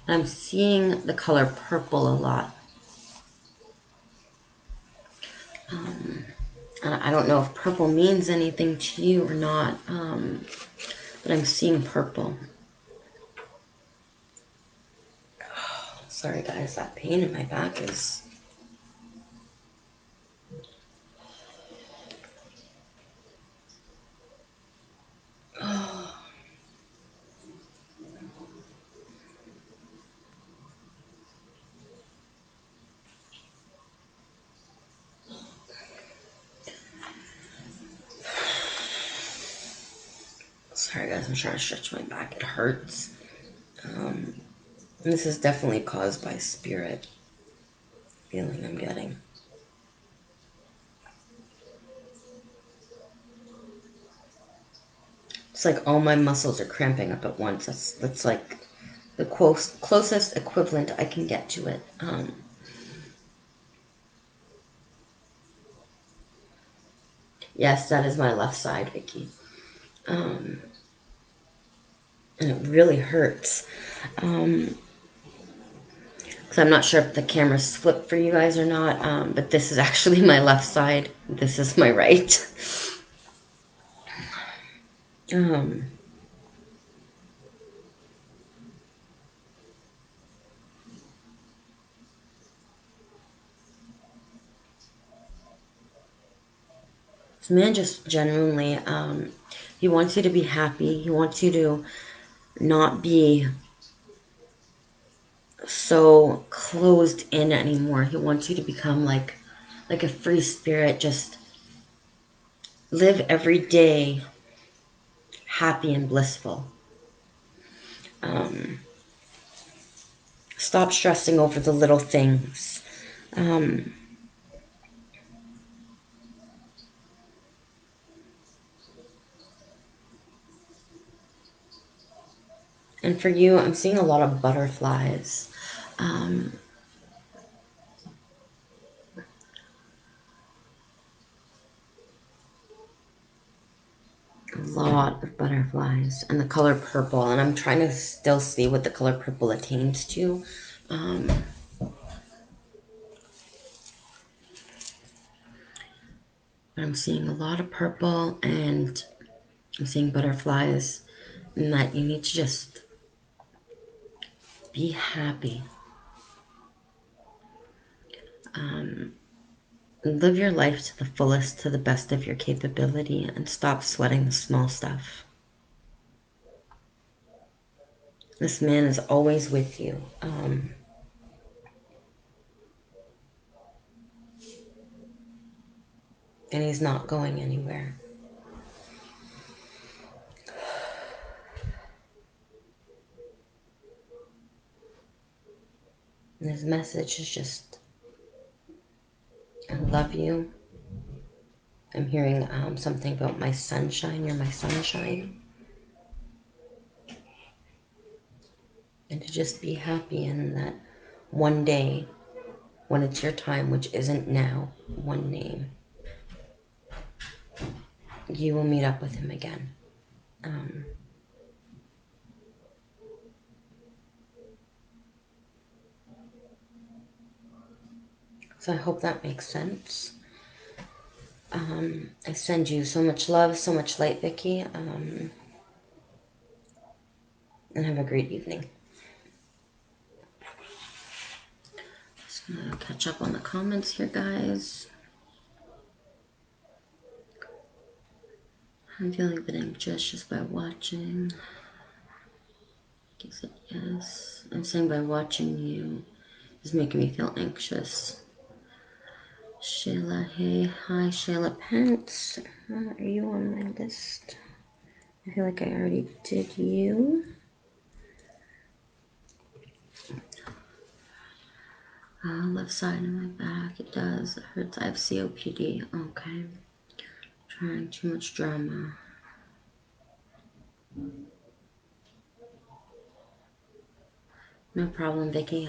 I'm seeing the color purple a lot. I don't know if purple means anything to you or not, but I'm seeing purple. Sorry guys, that pain in my back is... Sorry guys, I'm trying to stretch my back. It hurts. This is definitely caused by spirit feeling I'm getting. It's like all my muscles are cramping up at once. That's like the closest equivalent I can get to it. Yes, that is my left side, Vicky. And it really hurts. So I'm not sure if the camera's flipped for you guys or not, but this is actually my left side. This is my right. Um, this man just genuinely, he wants you to be happy. He wants you to not be so closed in anymore. He wants you to become like a free spirit. Just live every day happy and blissful. Um, Stop stressing over the little things. Um, and for you, I'm seeing a lot of butterflies. Um, a lot of butterflies and the color purple. And I'm trying to still see what the color purple attains to. Um, but I'm seeing a lot of purple and I'm seeing butterflies, and that you need to just be happy. Live your life to the fullest, to the best of your capability, and stop sweating the small stuff. This man is always with you. And he's not going anywhere. And his message is just, I love you. I'm hearing something about my sunshine. You're my sunshine. And to just be happy in that one day, when it's your time, which isn't now, one name, you will meet up with him again. So I hope that makes sense. I send you so much love, so much light, Vicky, and have a great evening. Just gonna catch up on the comments here, guys. I'm feeling a bit anxious just by watching. Guess it yes. I'm saying by watching you is making me feel anxious. Shayla, hey, hi, Shayla Pence. Are you on my list? I feel like I already did you. Left side of my back, it does. It hurts. I have COPD. Okay. Trying too much drama. No problem, Vicky.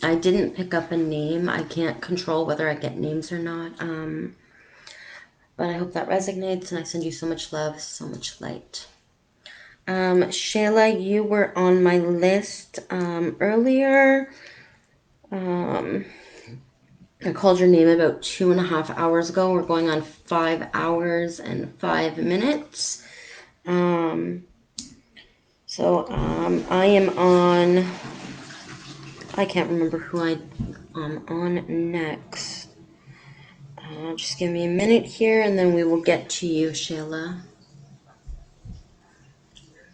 I didn't pick up a name. I can't control whether I get names or not. But I hope that resonates, and I send you so much love, so much light. Shayla, you were on my list earlier. I called your name about 2.5 hours ago. We're going on 5 hours and 5 minutes. I am on. I can't remember who I'm on next. Just give me a minute here, and then we will get to you, Shayla.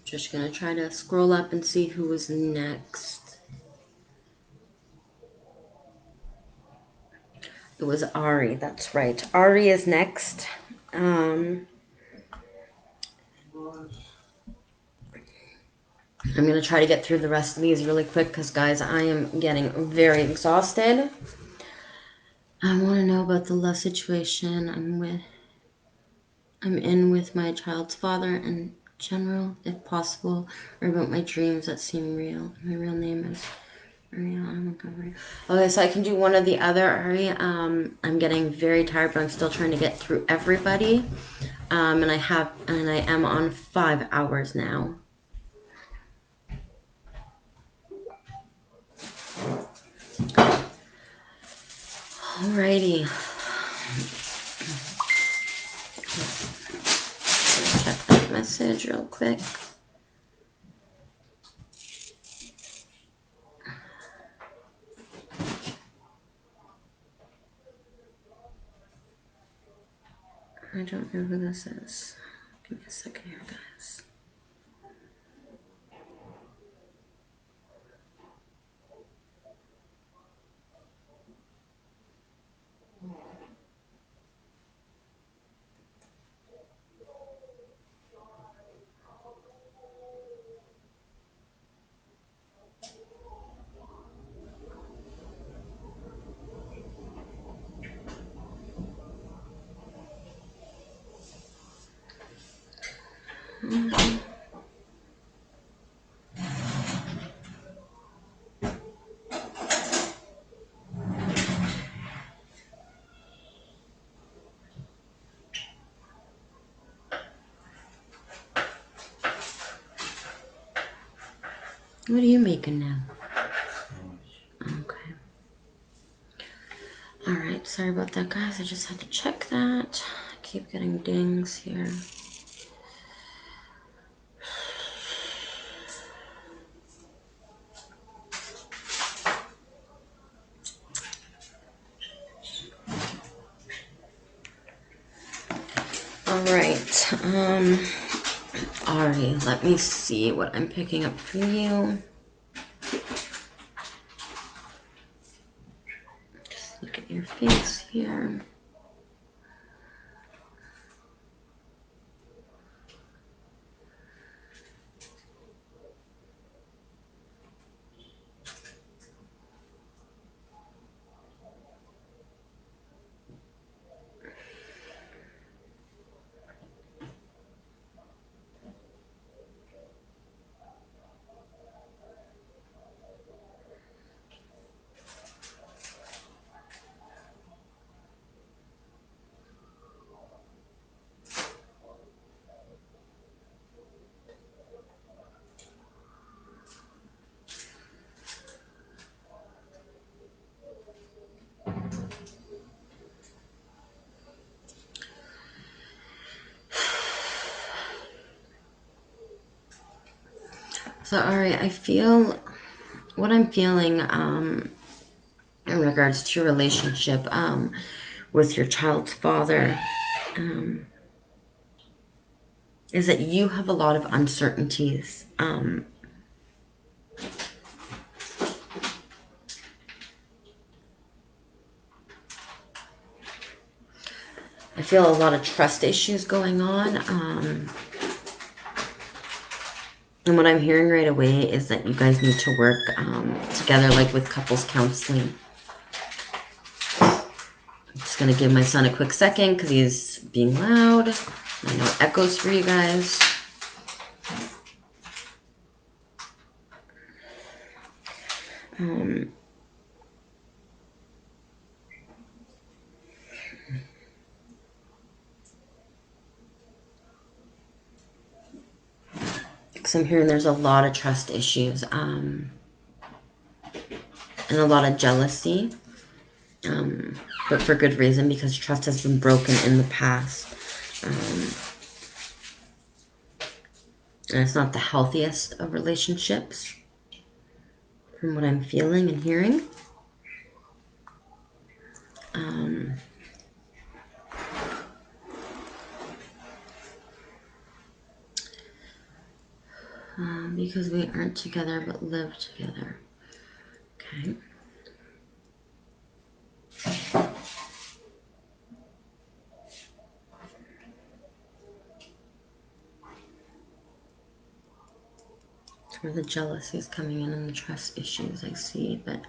Just gonna try to scroll up and see who was next. It was Ari, that's right. Ari is next. I'm going to try to get through the rest of these really quick because, guys, I am getting very exhausted. I want to know about the love situation I'm in with my child's father and general, if possible, or about my dreams that seem real. My real name is Ariel. Okay, so I can do one or the other, Ari. I'm getting very tired, but I'm still trying to get through everybody. And I am on 5 hours now. Alrighty. Check that message real quick. I don't know who this is. Give me a second here, guys. What are you making now? Okay. Alright, sorry about that, guys. I just had to check that. I keep getting dings here. Alright, Ari, let me see what I'm picking up for you. Just look at your face here. So, Ari, I feel what I'm feeling in regards to your relationship with your child's father is that you have a lot of uncertainties. I feel a lot of trust issues going on. And what I'm hearing right away is that you guys need to work together, like with couples counseling. I'm just going to give my son a quick second because he's being loud. I know it echoes for you guys. Because I'm hearing there's a lot of trust issues and a lot of jealousy. But for good reason, because trust has been broken in the past. And it's not the healthiest of relationships, from what I'm feeling and hearing. Because we aren't together but live together. Okay. It's where the jealousy is coming in and the trust issues I see, but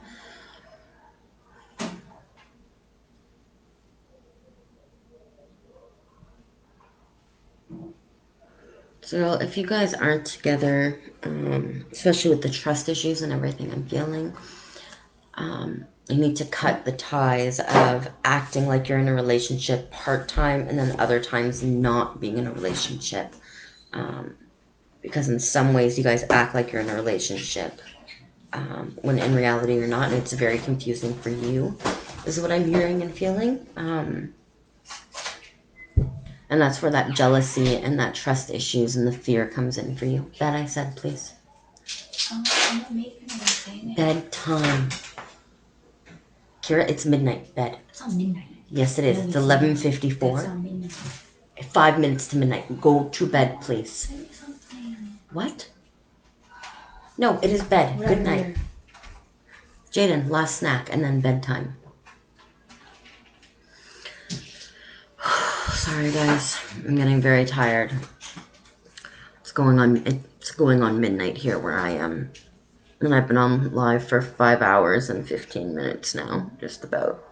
So if you guys aren't together, especially with the trust issues and everything I'm feeling, you need to cut the ties of acting like you're in a relationship part-time and then other times not being in a relationship. Because in some ways you guys act like you're in a relationship when in reality you're not, and it's very confusing for you, is what I'm hearing and feeling. And that's where that jealousy and that trust issues and the fear comes in for you. That I said, please. What made me saying it? Bedtime. Kira, it's midnight. Bed. It's not midnight. Yes, it is. It's It's 11:54. not midnight. 5 minutes to midnight. Go to bed, please. Say something. What? No, it is bed. Good night. Jaden, last snack and then bedtime. Sorry, guys. I'm getting very tired. It's going on midnight here where I am. And I've been on live for 5 hours and 15 minutes now, just about.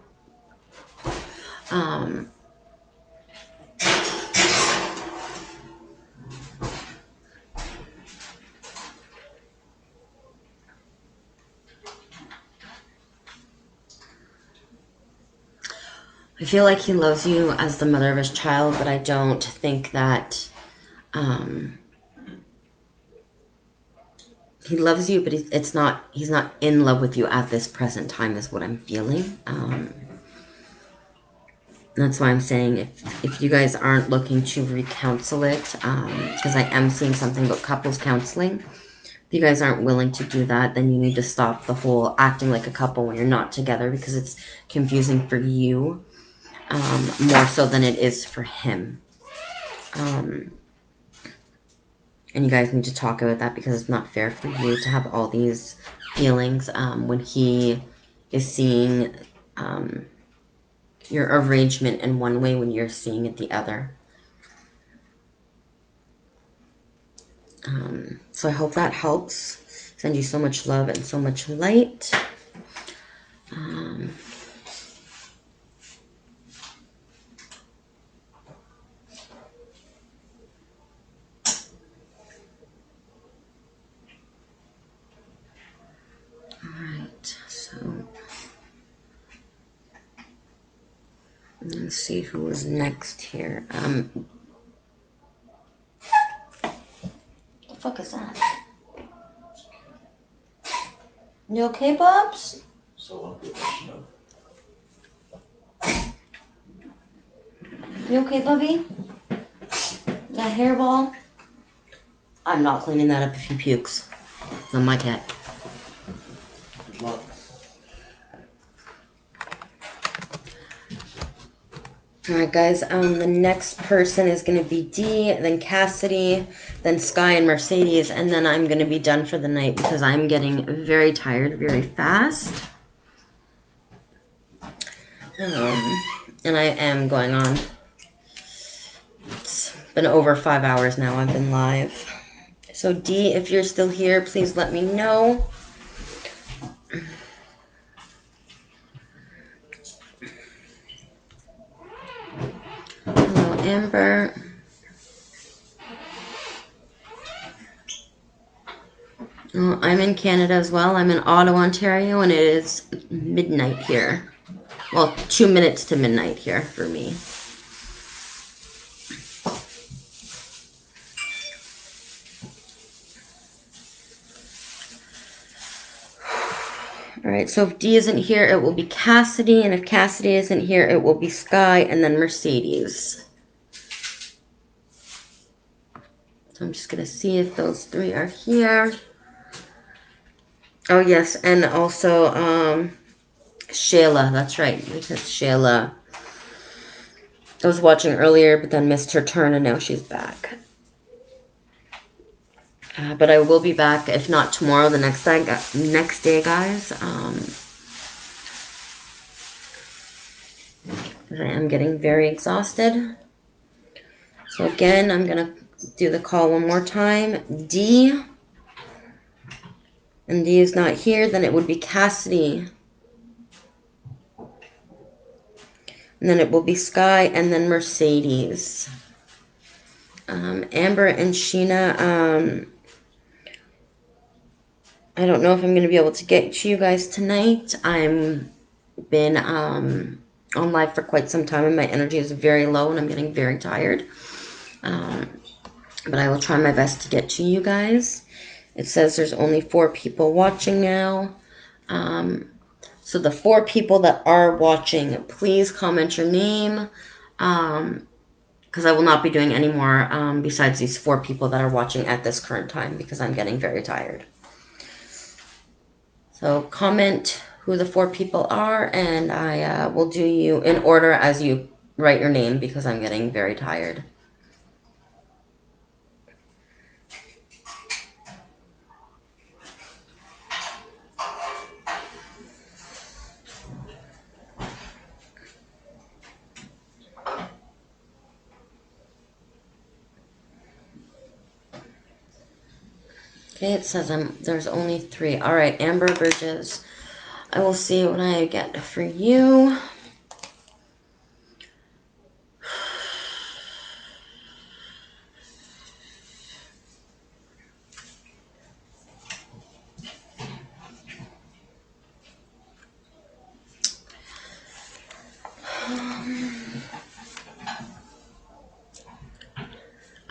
I feel like he loves you as the mother of his child, but I don't think that he loves you, but he's not in love with you at this present time is what I'm feeling. That's why I'm saying if you guys aren't looking to recounsel it, because I am seeing something about couples counseling. If you guys aren't willing to do that, then you need to stop the whole acting like a couple when you're not together, because it's confusing for you more so than it is for him. And you guys need to talk about that, because it's not fair for you to have all these feelings when he is seeing your arrangement in one way when you're seeing it the other. So I hope that helps. Send you so much love and so much light. Alright, so let's see who is next here. The fuck is that? You okay, Bubs? You okay, Bubby? That hairball? I'm not cleaning that up if he pukes. It's on my cat. Good luck. Alright, guys, the next person is going to be Dee, then Cassidy, then Sky and Mercedes, and then I'm going to be done for the night because I'm getting very tired very fast. And I am going on. It's been over 5 hours now I've been live. So Dee, if you're still here, please let me know. Hello, Amber. I'm in Canada as well. I'm in Ottawa, Ontario, and it is midnight here. Well, 2 minutes to midnight here for me. Alright, so if Dee isn't here, it will be Cassidy, and if Cassidy isn't here, it will be Sky, and then Mercedes. So I'm just going to see if those three are here. Oh, yes, and also Shayla, that's right, because Shayla I was watching earlier, but then missed her turn, and now she's back. But I will be back, if not tomorrow, the next day, guys. I am getting very exhausted. So again, I'm going to do the call one more time. Dee. And Dee is not here, then it would be Cassidy. And then it will be Sky, and then Mercedes. Amber and Sheena, I don't know if I'm going to be able to get to you guys tonight. I'm been on live for quite some time and my energy is very low and I'm getting very tired. But I will try my best to get to you guys. It says there's only 4 people watching now. So the 4 people that are watching, please comment your name. Because I will not be doing any more besides these 4 people that are watching at this current time because I'm getting very tired. So comment who the 4 people are and I will do you in order as you write your name because I'm getting very tired. Okay, it says there's only 3. All right, Amber Bridges. I will see what I get for you.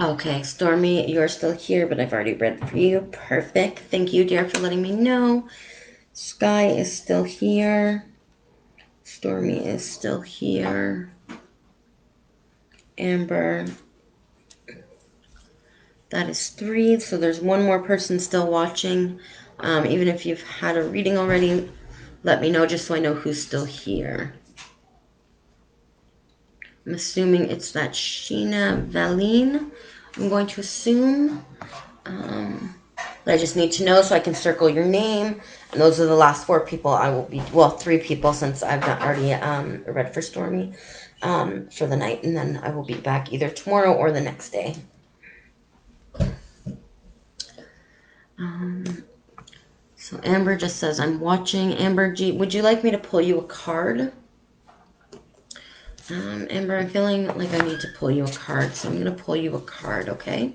Okay, Stormy, you're still here, but I've already read for you. Perfect. Thank you, dear, for letting me know. Sky is still here. Stormy is still here. Amber. That is 3, so there's 1 more person still watching. Even if you've had a reading already, let me know just so I know who's still here. I'm assuming it's that Sheena Valine. I'm going to assume. But I just need to know so I can circle your name. And those are the last 4 people I will be, well, 3 people since I've already read for Stormy for the night. And then I will be back either tomorrow or the next day. So Amber just says, I'm watching. Amber G, would you like me to pull you a card? Amber, I'm feeling like I need to pull you a card. So I'm going to pull you a card, okay?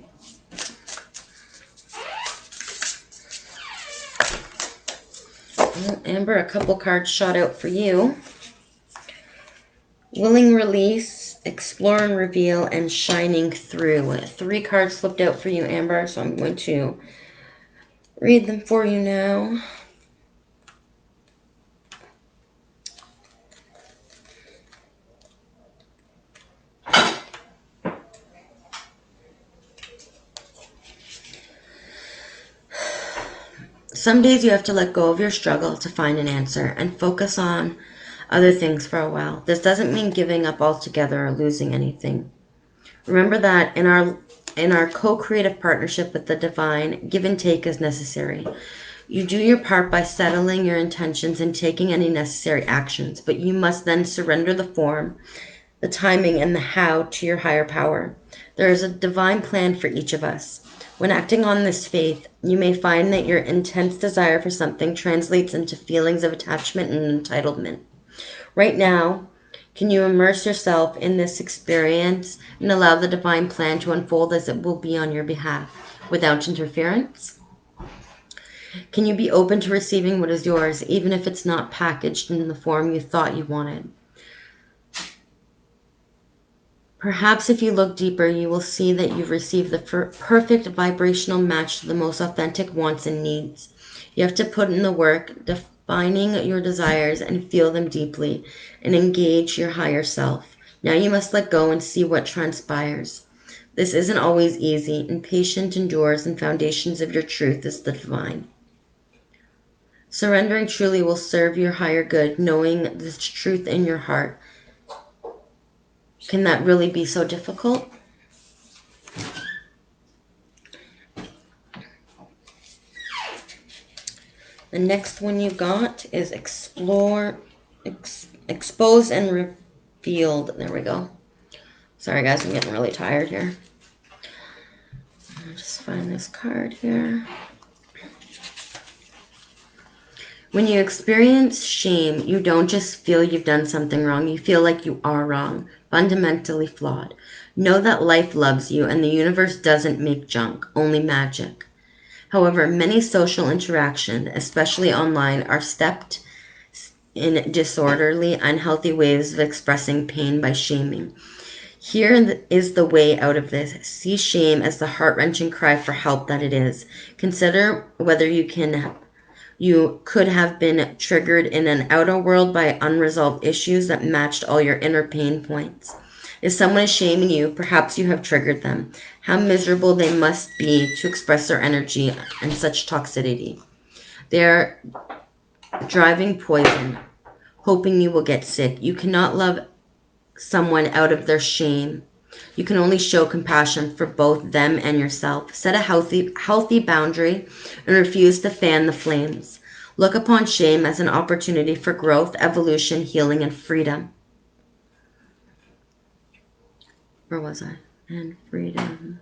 Well, Amber, a couple cards shot out for you. Willing Release, Explore and Reveal, and Shining Through. 3 cards slipped out for you, Amber, so I'm going to read them for you now. Some days you have to let go of your struggle to find an answer and focus on other things for a while. This doesn't mean giving up altogether or losing anything. Remember that in our co-creative partnership with the divine, give and take is necessary. You do your part by settling your intentions and taking any necessary actions, but you must then surrender the form, the timing, and the how to your higher power. There is a divine plan for each of us. When acting on this faith, you may find that your intense desire for something translates into feelings of attachment and entitlement. Right now, can you immerse yourself in this experience and allow the divine plan to unfold as it will be on your behalf without interference? Can you be open to receiving what is yours, even if it's not packaged in the form you thought you wanted? Perhaps if you look deeper, you will see that you've received the perfect vibrational match to the most authentic wants and needs. You have to put in the work, defining your desires and feel them deeply, and engage your higher self. Now you must let go and see what transpires. This isn't always easy, and patient endures and foundations of your truth is the divine. Surrendering truly will serve your higher good, knowing this truth in your heart. Can that really be so difficult? The next one you got is explore, expose and revealed. There we go. Sorry guys, I'm getting really tired here. I'll just find this card here. When you experience shame, you don't just feel you've done something wrong. You feel like you are wrong, fundamentally flawed. Know that life loves you and the universe doesn't make junk, only magic. However, many social interactions, especially online, are stepped in disorderly, unhealthy ways of expressing pain by shaming. Here is the way out of this. See shame as the heart-wrenching cry for help that it is. Consider whether you could have been triggered in an outer world by unresolved issues that matched all your inner pain points. If someone is shaming you, perhaps you have triggered them. How miserable they must be to express their energy in such toxicity. They are driving poison, hoping you will get sick. You cannot love someone out of their shame. You can only show compassion for both them and yourself. Set a healthy boundary and refuse to fan the flames. Look upon shame as an opportunity for growth, evolution, healing, and freedom. Where was I? And freedom.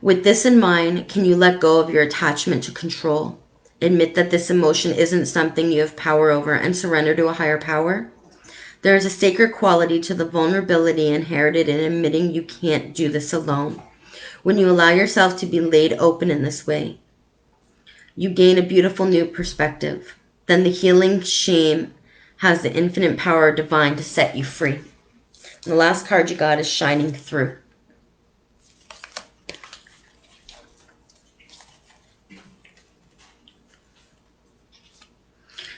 With this in mind, can you let go of your attachment to control? Admit that this emotion isn't something you have power over and surrender to a higher power? There is a sacred quality to the vulnerability inherited in admitting you can't do this alone. When you allow yourself to be laid open in this way, you gain a beautiful new perspective. Then the healing shame has the infinite power divine to set you free. And the last card you got is Shining Through.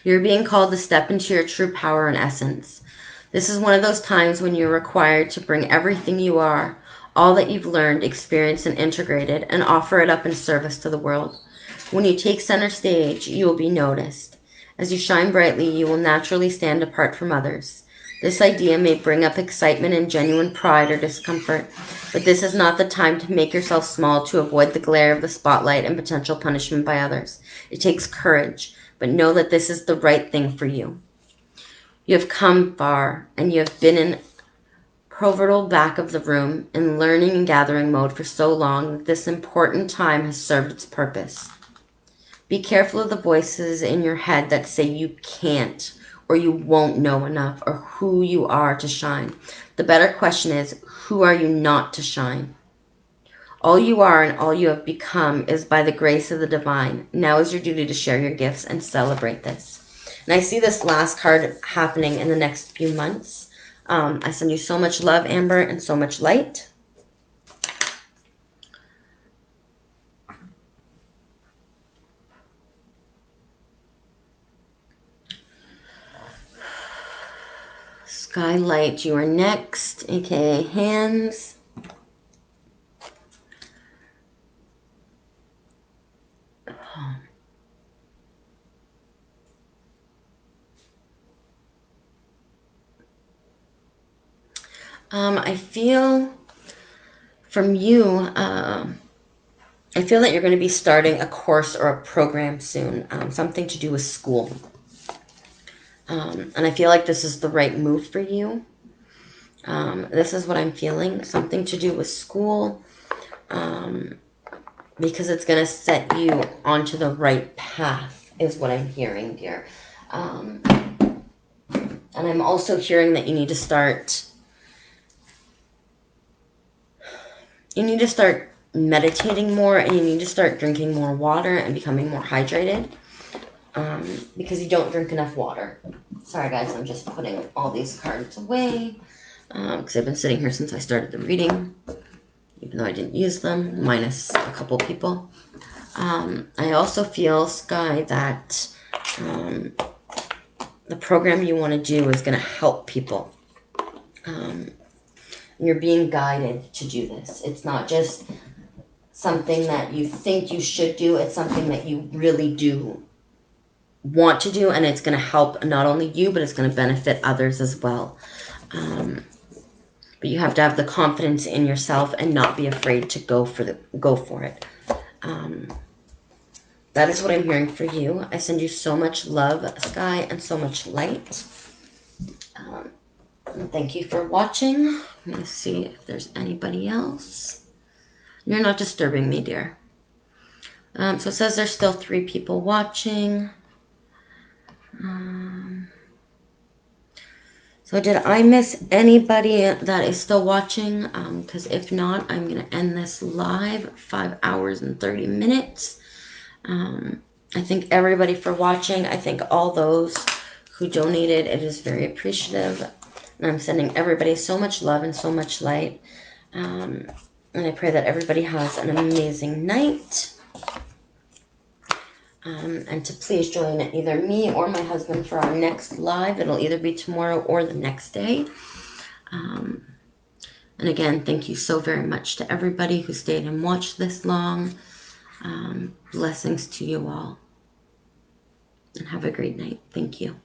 You're being called to step into your true power and essence. This is one of those times when you're required to bring everything you are, all that you've learned, experienced, and integrated, and offer it up in service to the world. When you take center stage, you will be noticed. As you shine brightly, you will naturally stand apart from others. This idea may bring up excitement and genuine pride or discomfort, but this is not the time to make yourself small to avoid the glare of the spotlight and potential punishment by others. It takes courage, but know that this is the right thing for you. You have come far, and you have been in pivotal back of the room in learning and gathering mode for so long that this important time has served its purpose. Be careful of the voices in your head that say you can't or you won't know enough or who you are to shine. The better question is, who are you not to shine? All you are and all you have become is by the grace of the divine. Now is your duty to share your gifts and celebrate this. And I see this last card happening in the next few months. I send you so much love, Amber, and so much light. Skylight, you are next, aka hands. I feel from you, I feel that you're going to be starting a course or a program soon, something to do with school. And I feel like this is the right move for you. This is what I'm feeling, something to do with school, because it's going to set you onto the right path, is what I'm hearing, dear. And I'm also hearing that you need to start meditating more, and you need to start drinking more water and becoming more hydrated, because you don't drink enough water. Sorry guys, I'm just putting all these cards away because I've been sitting here since I started the reading, even though I didn't use them, minus a couple people. I also feel, Sky, that the program you want to do is going to help people. You're being guided to do this. It's not just something that you think you should do. It's something that you really do want to do, and it's going to help not only you, but it's going to benefit others as well. But you have to have the confidence in yourself and not be afraid to go for it. That is what I'm hearing for you. I send you so much love, Sky, and so much light. Thank you for watching. I'm going to see if there's anybody else. You're not disturbing me, dear. So it says there's still 3 people watching. So did I miss anybody that is still watching? Because if not, I'm going to end this live, 5 hours and 30 minutes. I thank everybody for watching. I thank all those who donated. It is very appreciative. And I'm sending everybody so much love and so much light. And I pray that everybody has an amazing night. And to please join either me or my husband for our next live. It'll either be tomorrow or the next day. And again, thank you so very much to everybody who stayed and watched this long. Blessings to you all. And have a great night. Thank you.